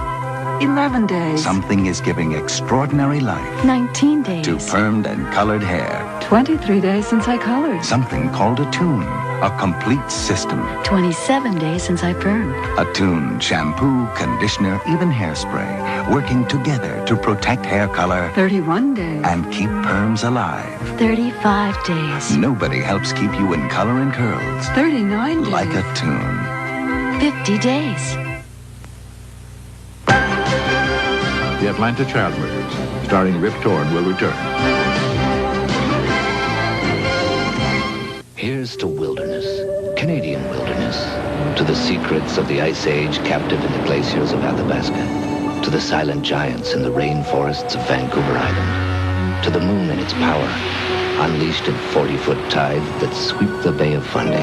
Speaker 14: 11 days.
Speaker 22: Something is giving extraordinary life
Speaker 14: 19 days.
Speaker 22: to permed and colored hair.
Speaker 14: 23 days since I colored.
Speaker 22: Something called a tune, a complete system.
Speaker 14: 27 days since I burned.
Speaker 22: A tune, shampoo, conditioner, even hairspray, working together to protect hair color
Speaker 14: 31 days.
Speaker 22: and keep perms alive.
Speaker 14: 35 days.
Speaker 22: Nobody helps keep you in color and curls
Speaker 14: 39 days.
Speaker 22: like a tune.
Speaker 14: 50 days.
Speaker 27: The Atlanta Child Murders, starring Rip Torn, will return.
Speaker 23: Here's to wilderness, Canadian wilderness, to the secrets of the Ice Age captive in the glaciers of Athabasca, to the silent giants in the rainforests of Vancouver Island, to the moon and its power, unleashed in 40-foot tides that sweep the Bay of Fundy.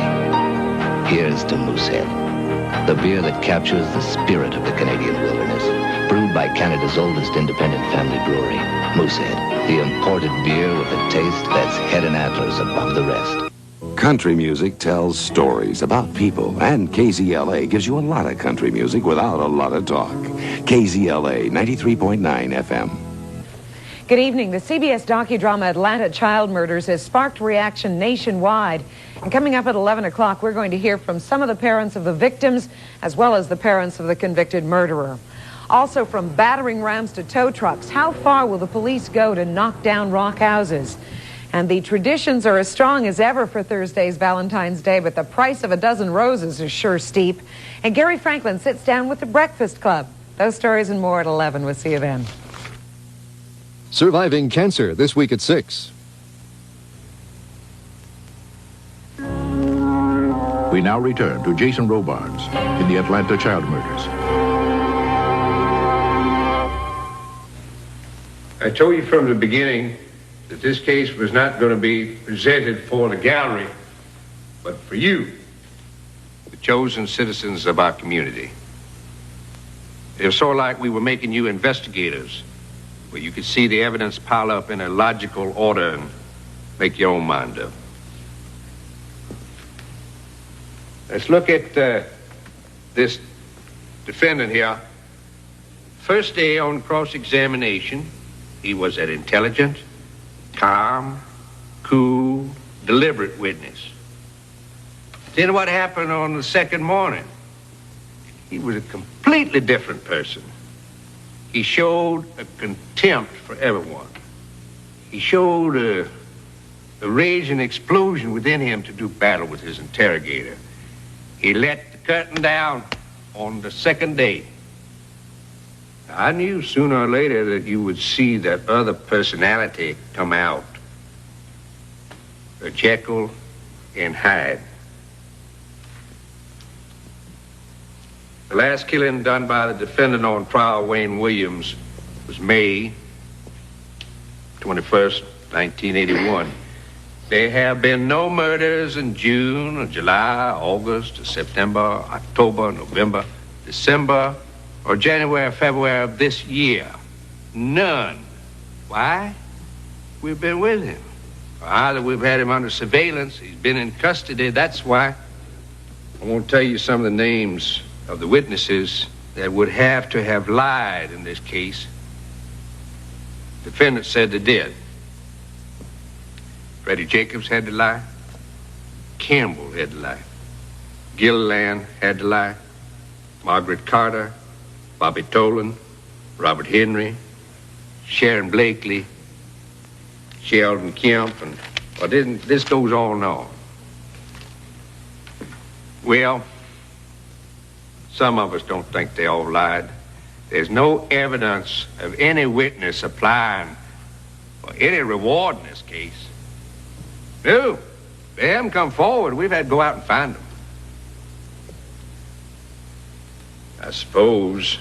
Speaker 23: Here's to Moosehead, the beer that captures the spirit of the Canadian wilderness, brewed by Canada's oldest independent family brewery, Moosehead, the imported beer with a taste that's head and antlers above the rest.
Speaker 1: Country music tells stories about people, and KZLA gives you a lot of country music without a lot of talk. KZLA 93.9 FM.
Speaker 2: Good evening. The CBS docudrama Atlanta Child Murders has sparked reaction nationwide. And coming up at 11 o'clock, we're going to hear from some of the parents of the victims as well as the parents of the convicted murderer. Also, from battering rams to tow trucks, how far will the police go to knock down rock houses? And the traditions are as strong as ever for Thursday's Valentine's Day, but the price of a dozen roses is sure steep. And Gary Franklin sits down with the Breakfast Club. Those stories and more at 11. We'll see you then.
Speaker 3: Surviving Cancer, this week at 6.
Speaker 27: We now return to Jason Robards in the Atlanta child murders.
Speaker 4: I told you from the beginning that this case was not going to be presented for the gallery, but for you, the chosen citizens of our community. It was sort of like we were making you investigators, where you could see the evidence pile up in a logical order and make your own mind up. Let's look at this defendant here. First day on cross-examination, he was an intelligent, calm, cool, deliberate witness. Then what happened on the second morning? He was a completely different person. He showed a contempt for everyone. He showed a rage and explosion within him to do battle with his interrogator. He let the curtain down on the second day. I knew sooner or later that you would see that other personality come out. The Jekyll and Hyde. The last killing done by the defendant on trial, Wayne Williams, was May 21st, 1981. There have been no murders in June or July, August, or September, October, November, December, or January or February of this year. None. Why? We've been with him. Either we've had him under surveillance, he's been in custody, that's why. I won't tell you some of the names of the witnesses that would have to have lied in this case. The defendant said they did. Freddie Jacobs had to lie. Campbell had to lie. Gilliland had to lie. Margaret Carter, Bobby Tolan, Robert Henry, Sharon Blakely, Sheldon Kemp, and this goes on and on. Well, some of us don't think they all lied. There's no evidence of any witness applying for any reward in this case. No, they haven't come forward. We've had to go out and find them. I suppose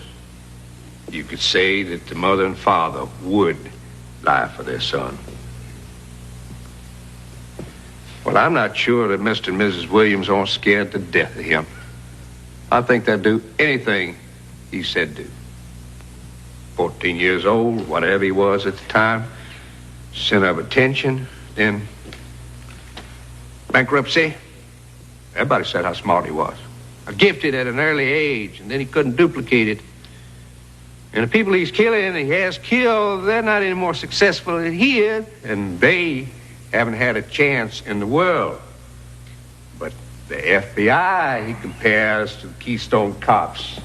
Speaker 4: you could say that the mother and father would lie for their son. Well, I'm not sure that Mr. and Mrs. Williams aren't scared to death of him. I think they'd do anything he said do. 14 years old, whatever he was at the time, center of attention, then bankruptcy. Everybody said how smart he was. Gifted at an early age, and then he couldn't duplicate it. And the people he's killing and he has killed, they're not any more successful than he is, and they haven't had a chance in the world. But the FBI he compares to the Keystone Cops.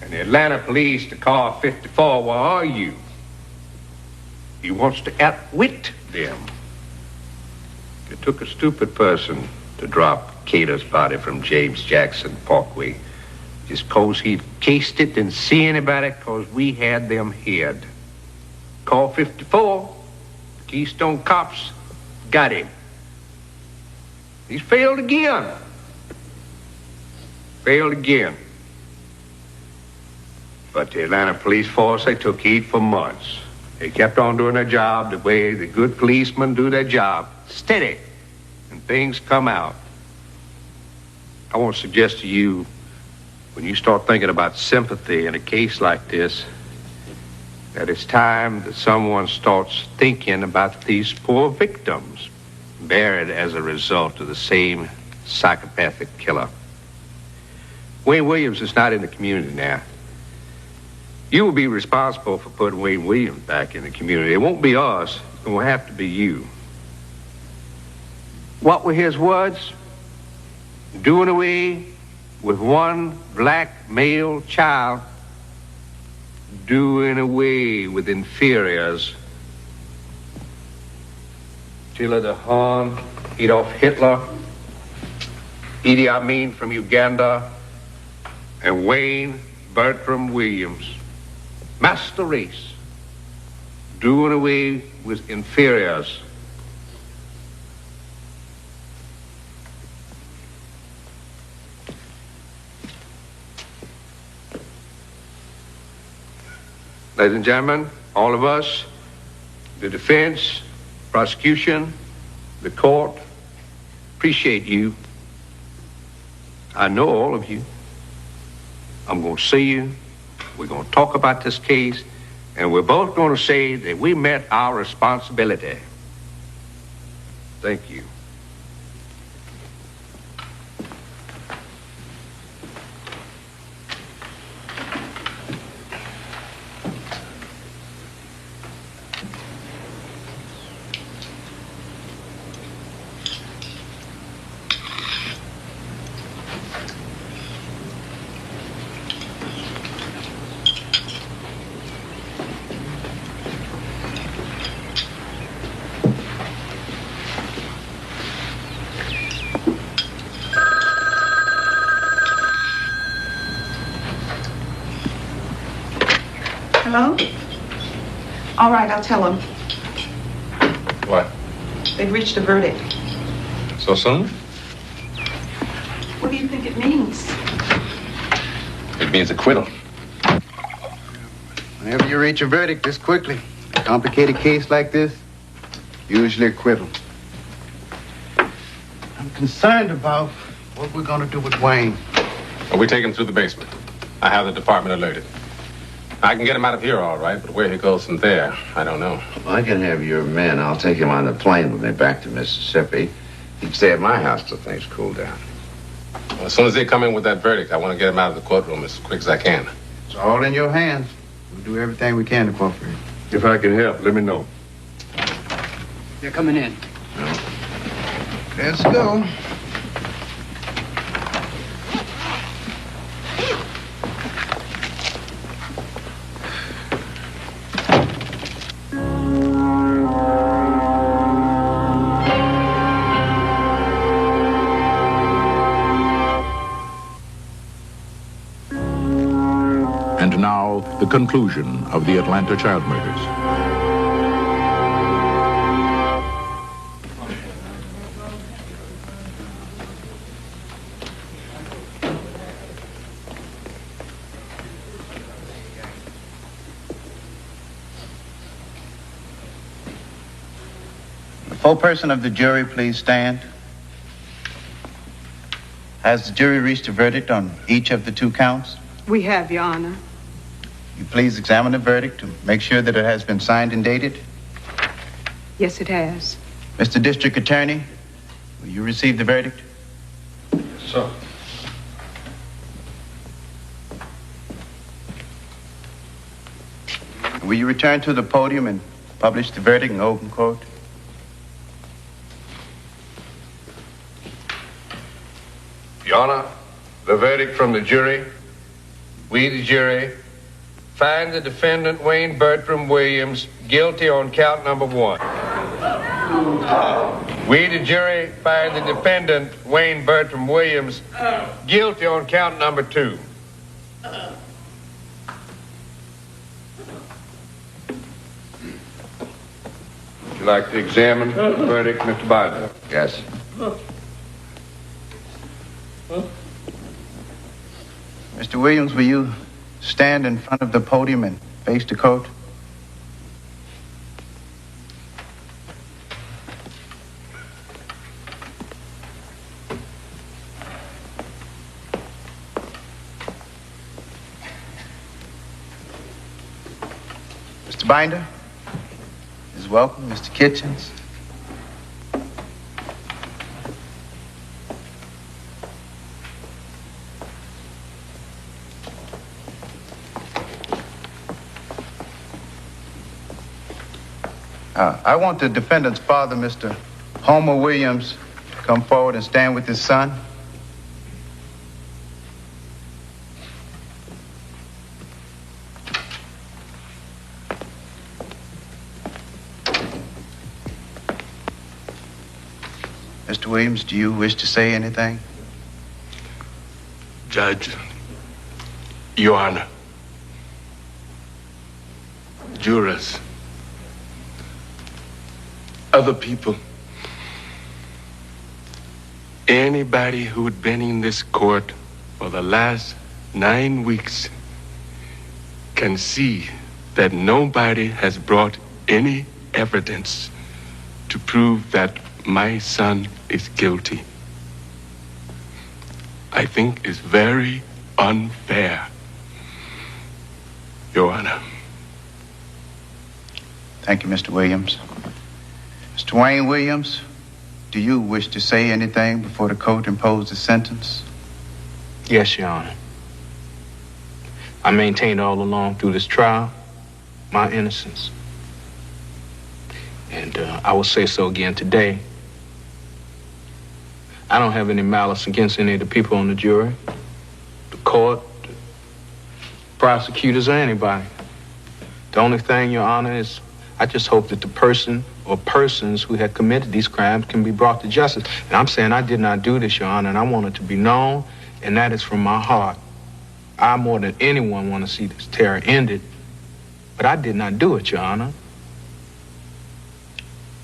Speaker 4: And the Atlanta police to Car 54, where are you? He wants to outwit them. It took a stupid person to drop Cater's body from James Jackson Parkway. Just 'cause he'd cased it and see anybody, 'cause we had them hid. Call 54, Keystone Cops got him. He's failed again. Failed again. But the Atlanta police force, they took heat for months. They kept on doing their job the way the good policemen do their job. Steady. And things come out. I want to suggest to you, when you start thinking about sympathy in a case like this, that it's time that someone starts thinking about these poor victims. buried as a result of the same psychopathic killer. Wayne Williams is not in the community now. You will be responsible for putting Wayne Williams back in the community. It won't be us. It will have to be you. What were his words? Doing away with one black male child, doing away with inferiors. Attila the Hun, Adolf Hitler, Idi Amin from Uganda, and Wayne Bertram Williams. Master race, doing away with inferiors. Ladies and gentlemen, all of us, the defense, prosecution, the court, appreciate you. I know all of you. I'm going to see you. We're going to talk about this case, and we're both going to say that we met our responsibility. Thank you.
Speaker 7: Hello? All right, I'll tell them.
Speaker 9: What?
Speaker 7: They've reached a verdict.
Speaker 9: So soon?
Speaker 7: What do you think it means?
Speaker 9: It means acquittal.
Speaker 8: Whenever you reach a verdict this quickly, a complicated case like this, usually acquittal. I'm concerned about what we're going to do with Wayne.
Speaker 9: Well, we take him through the basement. I have the department alerted. I can get him out of here all right, but where he goes from there, I don't know.
Speaker 25: Well, I can have your men. I'll take him on the plane with me back to Mississippi. He can stay at my house till things cool down.
Speaker 9: Well, as soon as they come in with that verdict, I want to get him out of the courtroom as quick as I can.
Speaker 8: It's all in your hands. We'll do everything we can to cooperate.
Speaker 9: If I can help, let me know.
Speaker 8: They're coming in. Let's go.
Speaker 27: And now, the conclusion of the Atlanta child murders.
Speaker 8: The full person of the jury, please stand. Has the jury reached a verdict on each of the 2 counts?
Speaker 7: We have, Your Honor.
Speaker 8: You please examine the verdict to make sure that it has been signed and dated.
Speaker 7: Yes, it has.
Speaker 8: Mr. District Attorney, will you receive the verdict?
Speaker 4: So,
Speaker 8: Will you return to the podium and publish the verdict in open court?
Speaker 4: Your Honor, the verdict from the jury. We, the jury, find the defendant, Wayne Bertram Williams, guilty on count number 1. We, the jury, find the defendant, Wayne Bertram Williams, guilty on count number 2. Would you like to examine the verdict, Mr. Binder?
Speaker 25: Yes.
Speaker 8: Mr. Williams, will you stand in front of the podium and face the court? Mr. Binder is welcome. Mr. Kitchens. I want the defendant's father, Mr. Homer Williams, to come forward and stand with his son. Mr. Williams, do you wish to say anything?
Speaker 6: Judge, Your Honor, jurors, other people, anybody who had been in this court for the last 9 weeks can see that nobody has brought any evidence to prove that my son is guilty. I think it's very unfair, Your Honor.
Speaker 8: Thank you, Mr. Williams. Mr. Wayne Williams, do you wish to say anything before the court imposes the sentence?
Speaker 10: Yes, Your Honor. I maintained all along through this trial my innocence. And I will say so again today. I don't have any malice against any of the people on the jury, the court, the prosecutors, or anybody. The only thing, Your Honor, is I just hope that the person or persons who had committed these crimes can be brought to justice. And I'm saying I did not do this, Your Honor, and I want it to be known, and that is from my heart. I, more than anyone, want to see this terror ended, but I did not do it, Your Honor.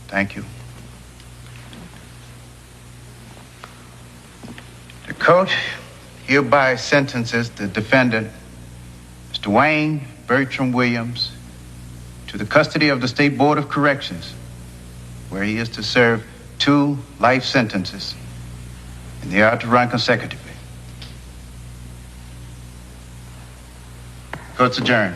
Speaker 8: Thank you. The court hereby sentences the defendant, Mr. Wayne Bertram Williams, to the custody of the State Board of Corrections, where he is to serve 2 life sentences, and they are to run consecutively. Court's adjourned.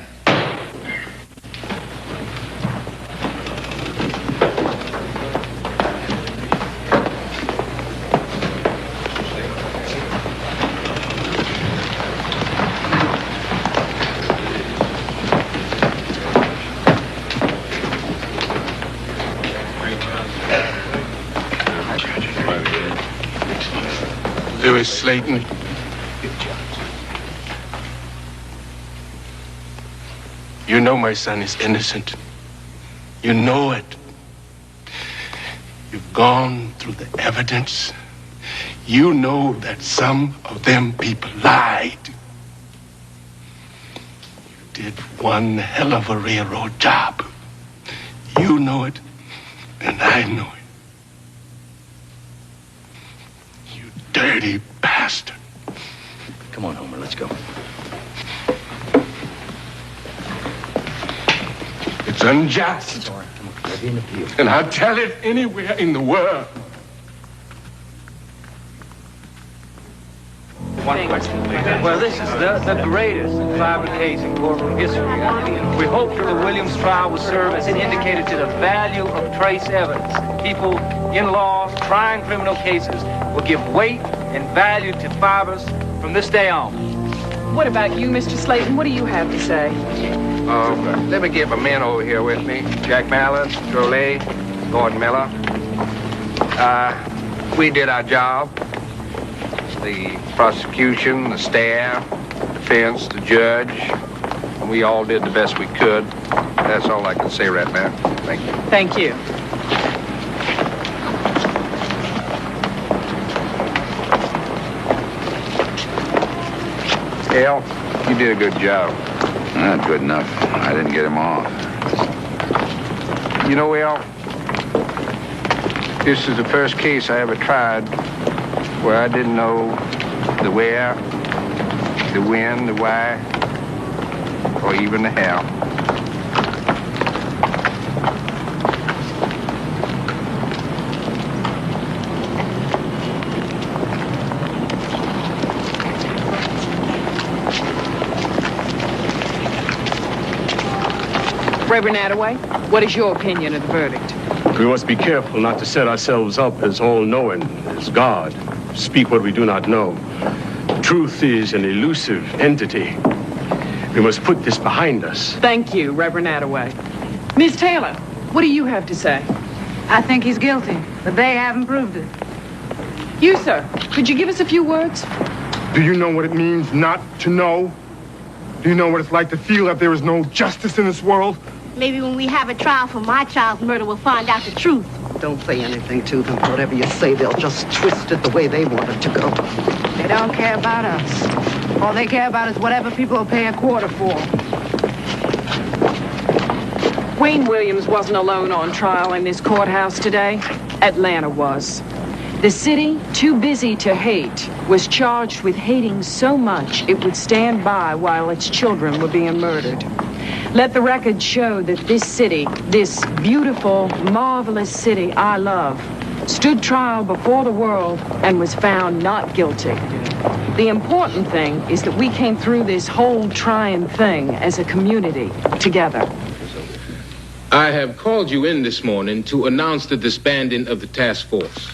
Speaker 6: Louis Slayton. You know my son is innocent. You know it. You've gone through the evidence. You know that some of them people lied. You did one hell of a railroad job. You know it, and I know it. Dirty bastard.
Speaker 5: Come on, Homer, let's go.
Speaker 6: It's unjust.
Speaker 5: Come on, there'll be an appeal.
Speaker 6: And I'll tell it anywhere in the world.
Speaker 12: One question, please. Well, this is the greatest cyber case in courtroom history. We hope that the Williams trial will serve as an indicator to the value of trace evidence. People in laws trying criminal cases will give weight and value to fibers from this day on.
Speaker 13: What about you, Mr. Slayton? What do you have to say?
Speaker 4: Let me get my men over here with me. Jack Mallard, Drolet, Gordon Miller. We did our job. The prosecution, the staff, the defense, the judge. We all did the best we could. That's all I can say right now. Thank you.
Speaker 13: Thank you.
Speaker 4: Al, you did a good job.
Speaker 25: Not good enough. I didn't get him off.
Speaker 4: You know, Al, this is the first case I ever tried where I didn't know the where, the when, the why, or even the how.
Speaker 13: Reverend Attaway, what is your opinion of the verdict?
Speaker 16: We must be careful not to set ourselves up as all-knowing, as God, speak what we do not know. Truth is an elusive entity. We must put this behind us.
Speaker 13: Thank you, Reverend Attaway. Ms. Taylor, What do you have to say?
Speaker 7: I think he's guilty, but they haven't proved it.
Speaker 13: You, sir, could you give us a few words?
Speaker 11: Do you know what it means not to know? Do you know what it's like to feel that there is no justice in this world?
Speaker 15: Maybe when we have a trial for my child's murder, we'll find out the truth.
Speaker 18: Don't say anything to them. Whatever you say, they'll just twist it the way they want it to go.
Speaker 7: They don't care about us. All they care about is whatever people will pay a quarter for.
Speaker 13: Wayne Williams wasn't alone on trial in this courthouse today. Atlanta was. The city, too busy to hate, was charged with hating so much it would stand by while its children were being murdered. Let the record show that this city, this beautiful, marvelous city I love, stood trial before the world and was found not guilty. The important thing is that we came through this whole trying thing as a community together.
Speaker 4: I have called you in this morning to announce the disbanding of the task force.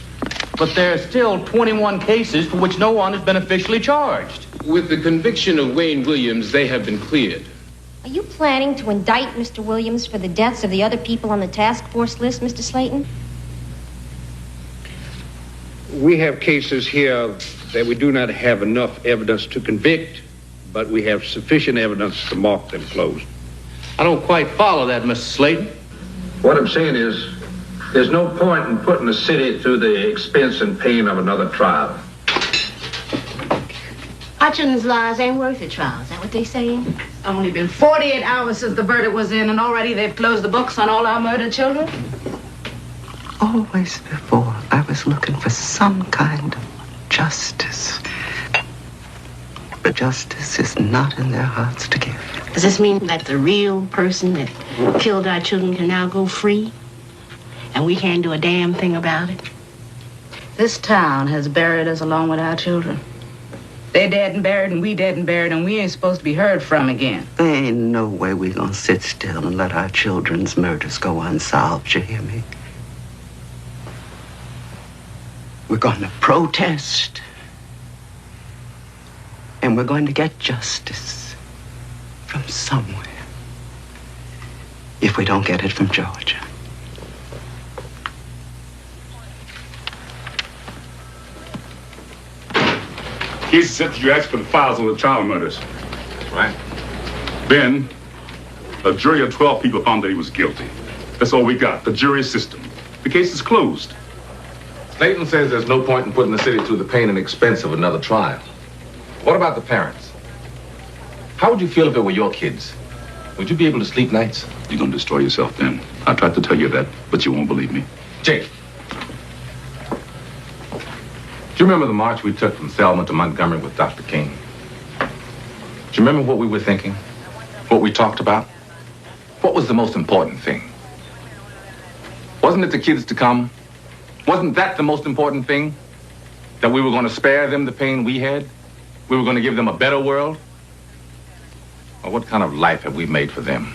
Speaker 19: But there are still 21 cases for which no one has been officially charged.
Speaker 4: With the conviction of Wayne Williams, they have been cleared.
Speaker 20: Are you planning to indict Mr. Williams for the deaths of the other people on the task force list, Mr. Slayton?
Speaker 4: We have cases here that we do not have enough evidence to convict, but we have sufficient evidence to mark them closed.
Speaker 19: I don't quite follow that, Mr. Slayton.
Speaker 4: What I'm saying is, there's no point in putting the city through the expense and pain of another trial.
Speaker 15: Our children's lives ain't worth a trial. Is that what they saying?
Speaker 7: Only been 48 hours since the verdict was in, and already they've closed the books on all our murdered children?
Speaker 18: Always before, I was looking for some kind of justice. But justice is not in their hearts to give.
Speaker 15: Does this mean that the real person that killed our children can now go free? And we can't do a damn thing about it?
Speaker 7: This town has buried us along with our children. They dead and buried, and we dead and buried, and we ain't supposed to be heard from again.
Speaker 18: There ain't no way we gonna sit still and let our children's murders go unsolved, you hear me? We're gonna protest. And we're going to get justice from somewhere. If we don't get it from Georgia.
Speaker 21: Case said that you asked for the files on the child murders.
Speaker 4: That's right.
Speaker 21: Then, a jury of 12 people found that he was guilty. That's all we got, the jury system. The case is closed.
Speaker 24: Slayton says there's no point in putting the city through the pain and expense of another trial. What about the parents? How would you feel if it were your kids? Would you be able to sleep nights?
Speaker 21: You're gonna destroy yourself then. I tried to tell you that, but you won't believe me.
Speaker 24: Jake. Do you remember the march we took from Selma to Montgomery with Dr. King? Do you remember what we were thinking? What we talked about? What was the most important thing? Wasn't it the kids to come? Wasn't that the most important thing? That we were going to spare them the pain we had? We were going to give them a better world? Or what kind of life have we made for them?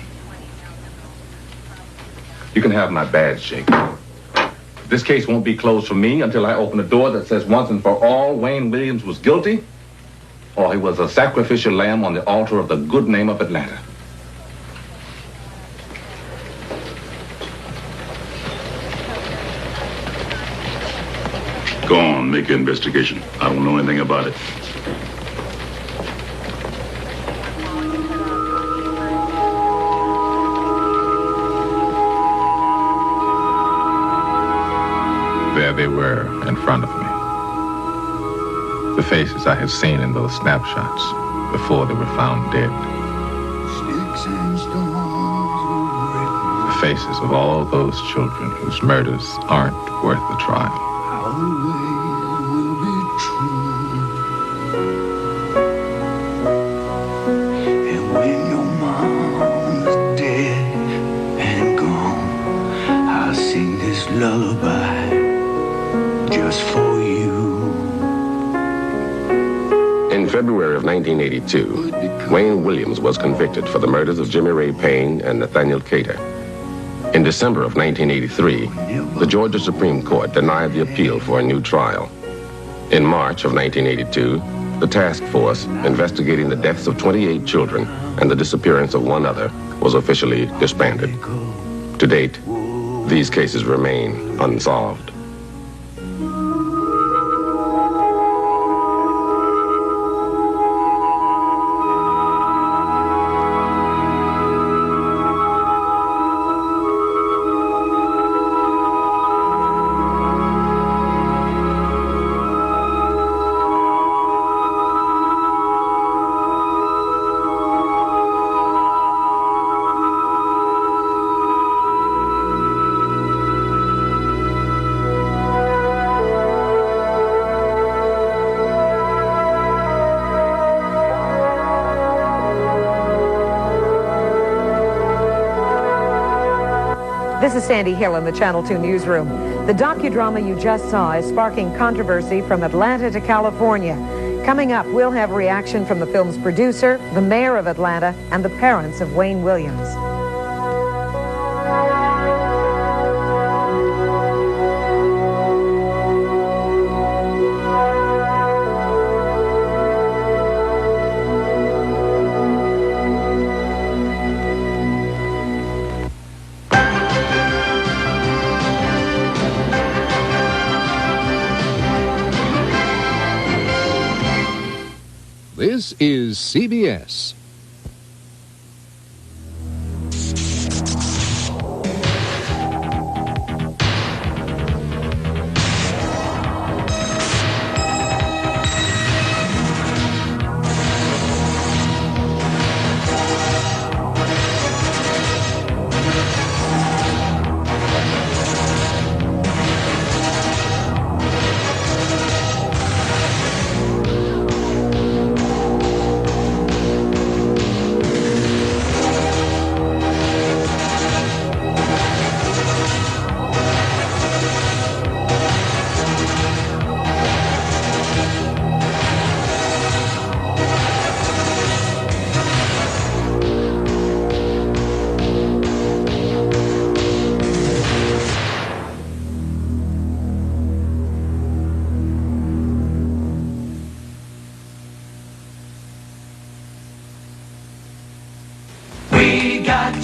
Speaker 24: You can have my badge, Jake. This case won't be closed for me until I open a door that says once and for all Wayne Williams was guilty, or he was a sacrificial lamb on the altar of the good name of Atlanta.
Speaker 21: Go on, make your investigation. I don't know anything about it.
Speaker 24: There they were in front of me. The faces I had seen in those snapshots before they were found dead. The faces of all those children whose murders aren't worth the trial.
Speaker 26: And when your mom's dead and gone, I'll sing this lullaby just for you.
Speaker 1: In February of 1982, Wayne Williams was convicted for the murders of Jimmy Ray Payne and Nathaniel Cater. In December of 1983, the Georgia Supreme Court denied the appeal for a new trial. In March of 1982, the task force investigating the deaths of 28 children and the disappearance of one other was officially disbanded. To date, these cases remain unsolved.
Speaker 2: This is Sandy Hill in the Channel 2 newsroom. The docudrama you just saw is sparking controversy from Atlanta to California. Coming up, we'll have reaction from the film's producer, the mayor of Atlanta, and the parents of Wayne Williams.
Speaker 3: This is CBS.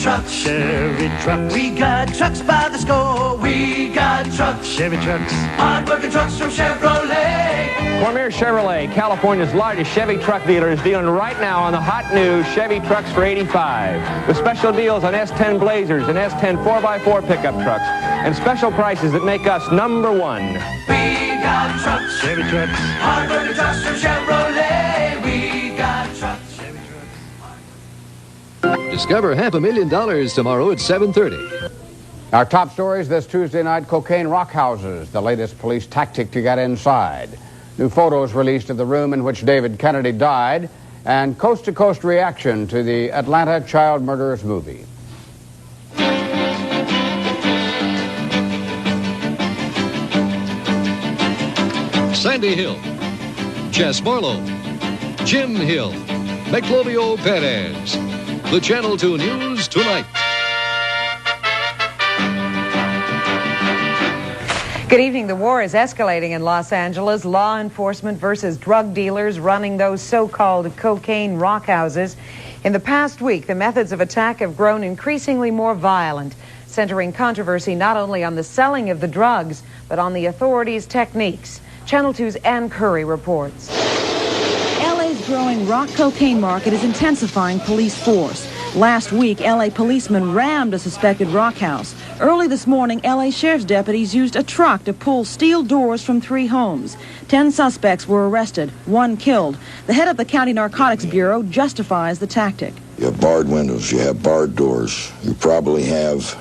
Speaker 26: Trucks, Chevy trucks. We got trucks by the score. We got trucks, Chevy trucks. Hard-working trucks from Chevrolet.
Speaker 12: Cormier Chevrolet, California's largest Chevy truck dealer, is dealing right now on the hot new Chevy trucks for $85, with special deals on S10 Blazers and S10 4x4 pickup trucks, and special prices that make us number one.
Speaker 26: We got trucks, Chevy trucks. Hard-working trucks from Chevrolet. We got trucks.
Speaker 3: Discover $500,000 tomorrow at 7:30.
Speaker 9: Our top stories this Tuesday night: cocaine rock houses, the latest police tactic to get inside. New photos released of the room in which David Kennedy died, and coast-to-coast reaction to the Atlanta child murderers movie.
Speaker 3: Sandy Hill, Jess Barlow, Jim Hill, Meclovio Perez. The Channel 2 News tonight.
Speaker 2: Good evening. The war is escalating in Los Angeles. Law enforcement versus drug dealers running those so-called cocaine rock houses. In the past week, the methods of attack have grown increasingly more violent, centering controversy not only on the selling of the drugs, but on the authorities' techniques. Channel 2's Ann Curry reports.
Speaker 14: LA's growing rock cocaine market is intensifying police force. Last week, LA policemen rammed a suspected rock house. Early this morning, LA sheriff's deputies used a truck to pull steel doors from 3 homes. 10 suspects were arrested, 1 killed. The head of the County Narcotics Bureau justifies the tactic.
Speaker 17: You have barred windows, you have barred doors. You probably have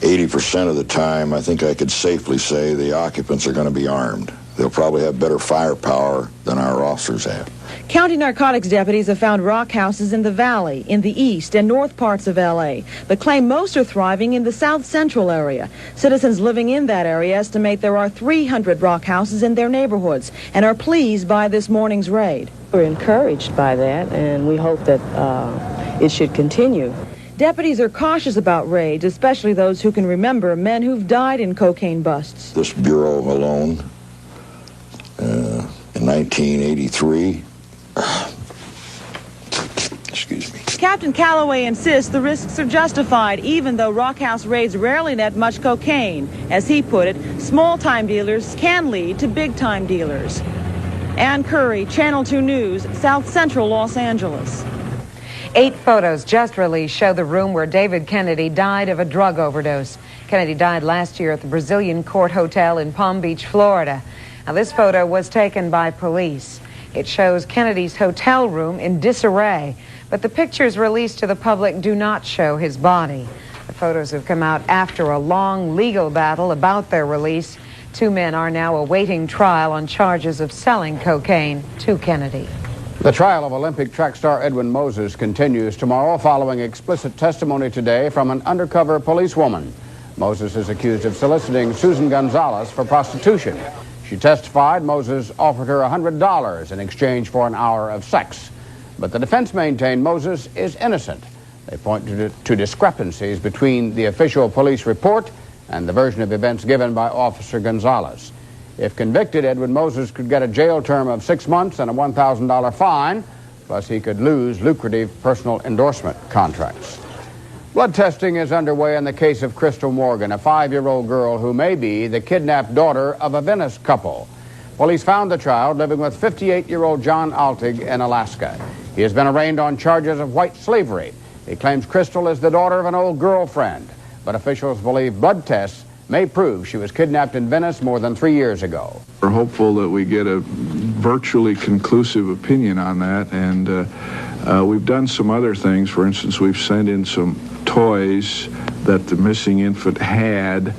Speaker 17: 80% of the time, I think I could safely say, the occupants are going to be armed. They'll probably have better firepower than our officers have.
Speaker 14: County narcotics deputies have found rock houses in the valley, in the east and north parts of L.A., but claim most are thriving in the south central area. Citizens living in that area estimate there are 300 rock houses in their neighborhoods and are pleased by this morning's raid.
Speaker 22: We're encouraged by that, and we hope that it should continue.
Speaker 14: Deputies are cautious about raids, especially those who can remember men who've died in cocaine busts.
Speaker 17: This bureau alone, in 1983, excuse me.
Speaker 14: Captain Calloway insists the risks are justified, even though rockhouse raids rarely net much cocaine. As he put it, small-time dealers can lead to big-time dealers. Ann Curry, Channel 2 News, South Central Los Angeles.
Speaker 2: 8 photos just released show the room where David Kennedy died of a drug overdose. Kennedy died last year at the Brazilian Court Hotel in Palm Beach, Florida. Now, this photo was taken by police. It shows Kennedy's hotel room in disarray, but the pictures released to the public do not show his body. The photos have come out after a long legal battle about their release. 2 men are now awaiting trial on charges of selling cocaine to Kennedy.
Speaker 9: The trial of Olympic track star Edwin Moses continues tomorrow following explicit testimony today from an undercover policewoman. Moses is accused of soliciting Susan Gonzalez for prostitution. She testified Moses offered her $100 in exchange for an hour of sex. But the defense maintained Moses is innocent. They point to discrepancies between the official police report and the version of events given by Officer Gonzalez. If convicted, Edwin Moses could get a jail term of 6 months and a $1,000 fine, plus he could lose lucrative personal endorsement contracts. Blood testing is underway in the case of Crystal Morgan, a 5-year-old girl who may be the kidnapped daughter of a Venice couple. Police found the child living with 58-year-old John Altig in Alaska. He has been arraigned on charges of white slavery. He claims Crystal is the daughter of an old girlfriend, but officials believe blood tests may prove she was kidnapped in Venice more than 3 years ago.
Speaker 5: We're hopeful that we get a virtually conclusive opinion on that, and we've done some other things. For instance, we've sent in some toys that the missing infant had.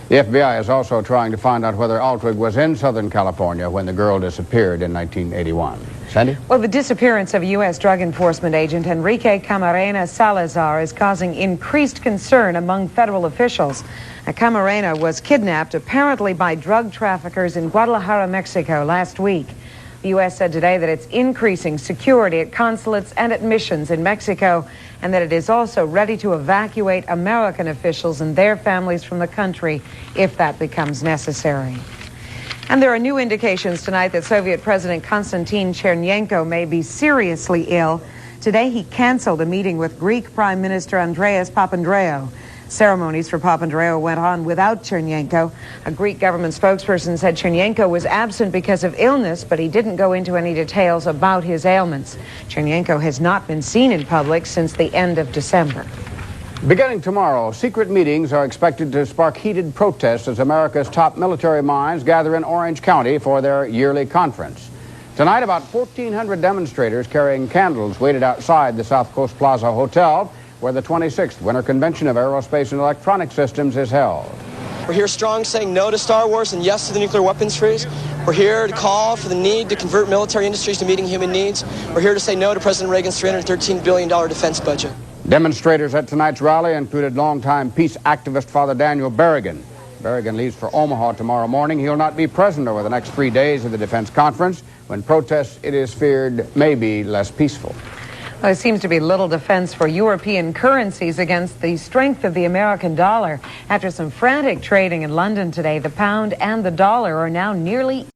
Speaker 9: The FBI is also trying to find out whether Altig was in Southern California when the girl disappeared in 1981. Sandy?
Speaker 2: Well, the disappearance of U.S. Drug Enforcement agent Enrique Camarena Salazar is causing increased concern among federal officials. Now, Camarena was kidnapped apparently by drug traffickers in Guadalajara, Mexico last week. The U.S. said today that it's increasing security at consulates and at missions in Mexico, and that it is also ready to evacuate American officials and their families from the country if that becomes necessary. And there are new indications tonight that Soviet President Konstantin Chernenko may be seriously ill. Today he canceled a meeting with Greek Prime Minister Andreas Papandreou. Ceremonies for Papandreou went on without Chernenko. A Greek government spokesperson said Chernenko was absent because of illness, but he didn't go into any details about his ailments. Chernenko has not been seen in public since the end of December.
Speaker 9: Beginning tomorrow, secret meetings are expected to spark heated protests as America's top military minds gather in Orange County for their yearly conference. Tonight, about 1,400 demonstrators carrying candles waited outside the South Coast Plaza Hotel, where the 26th Winter Convention of Aerospace and Electronic Systems is held.
Speaker 6: We're here strong saying no to Star Wars and yes to the nuclear weapons freeze. We're here to call for the need to convert military industries to meeting human needs. We're here to say no to President Reagan's $313 billion defense budget.
Speaker 9: Demonstrators at tonight's rally included longtime peace activist Father Daniel Berrigan. Berrigan leaves for Omaha tomorrow morning. He'll not be present over the next 3 days of the defense conference, when protests, it is feared, may be less peaceful.
Speaker 2: Well, there seems to be little defense for European currencies against the strength of the American dollar. After some frantic trading in London today, the pound and the dollar are now nearly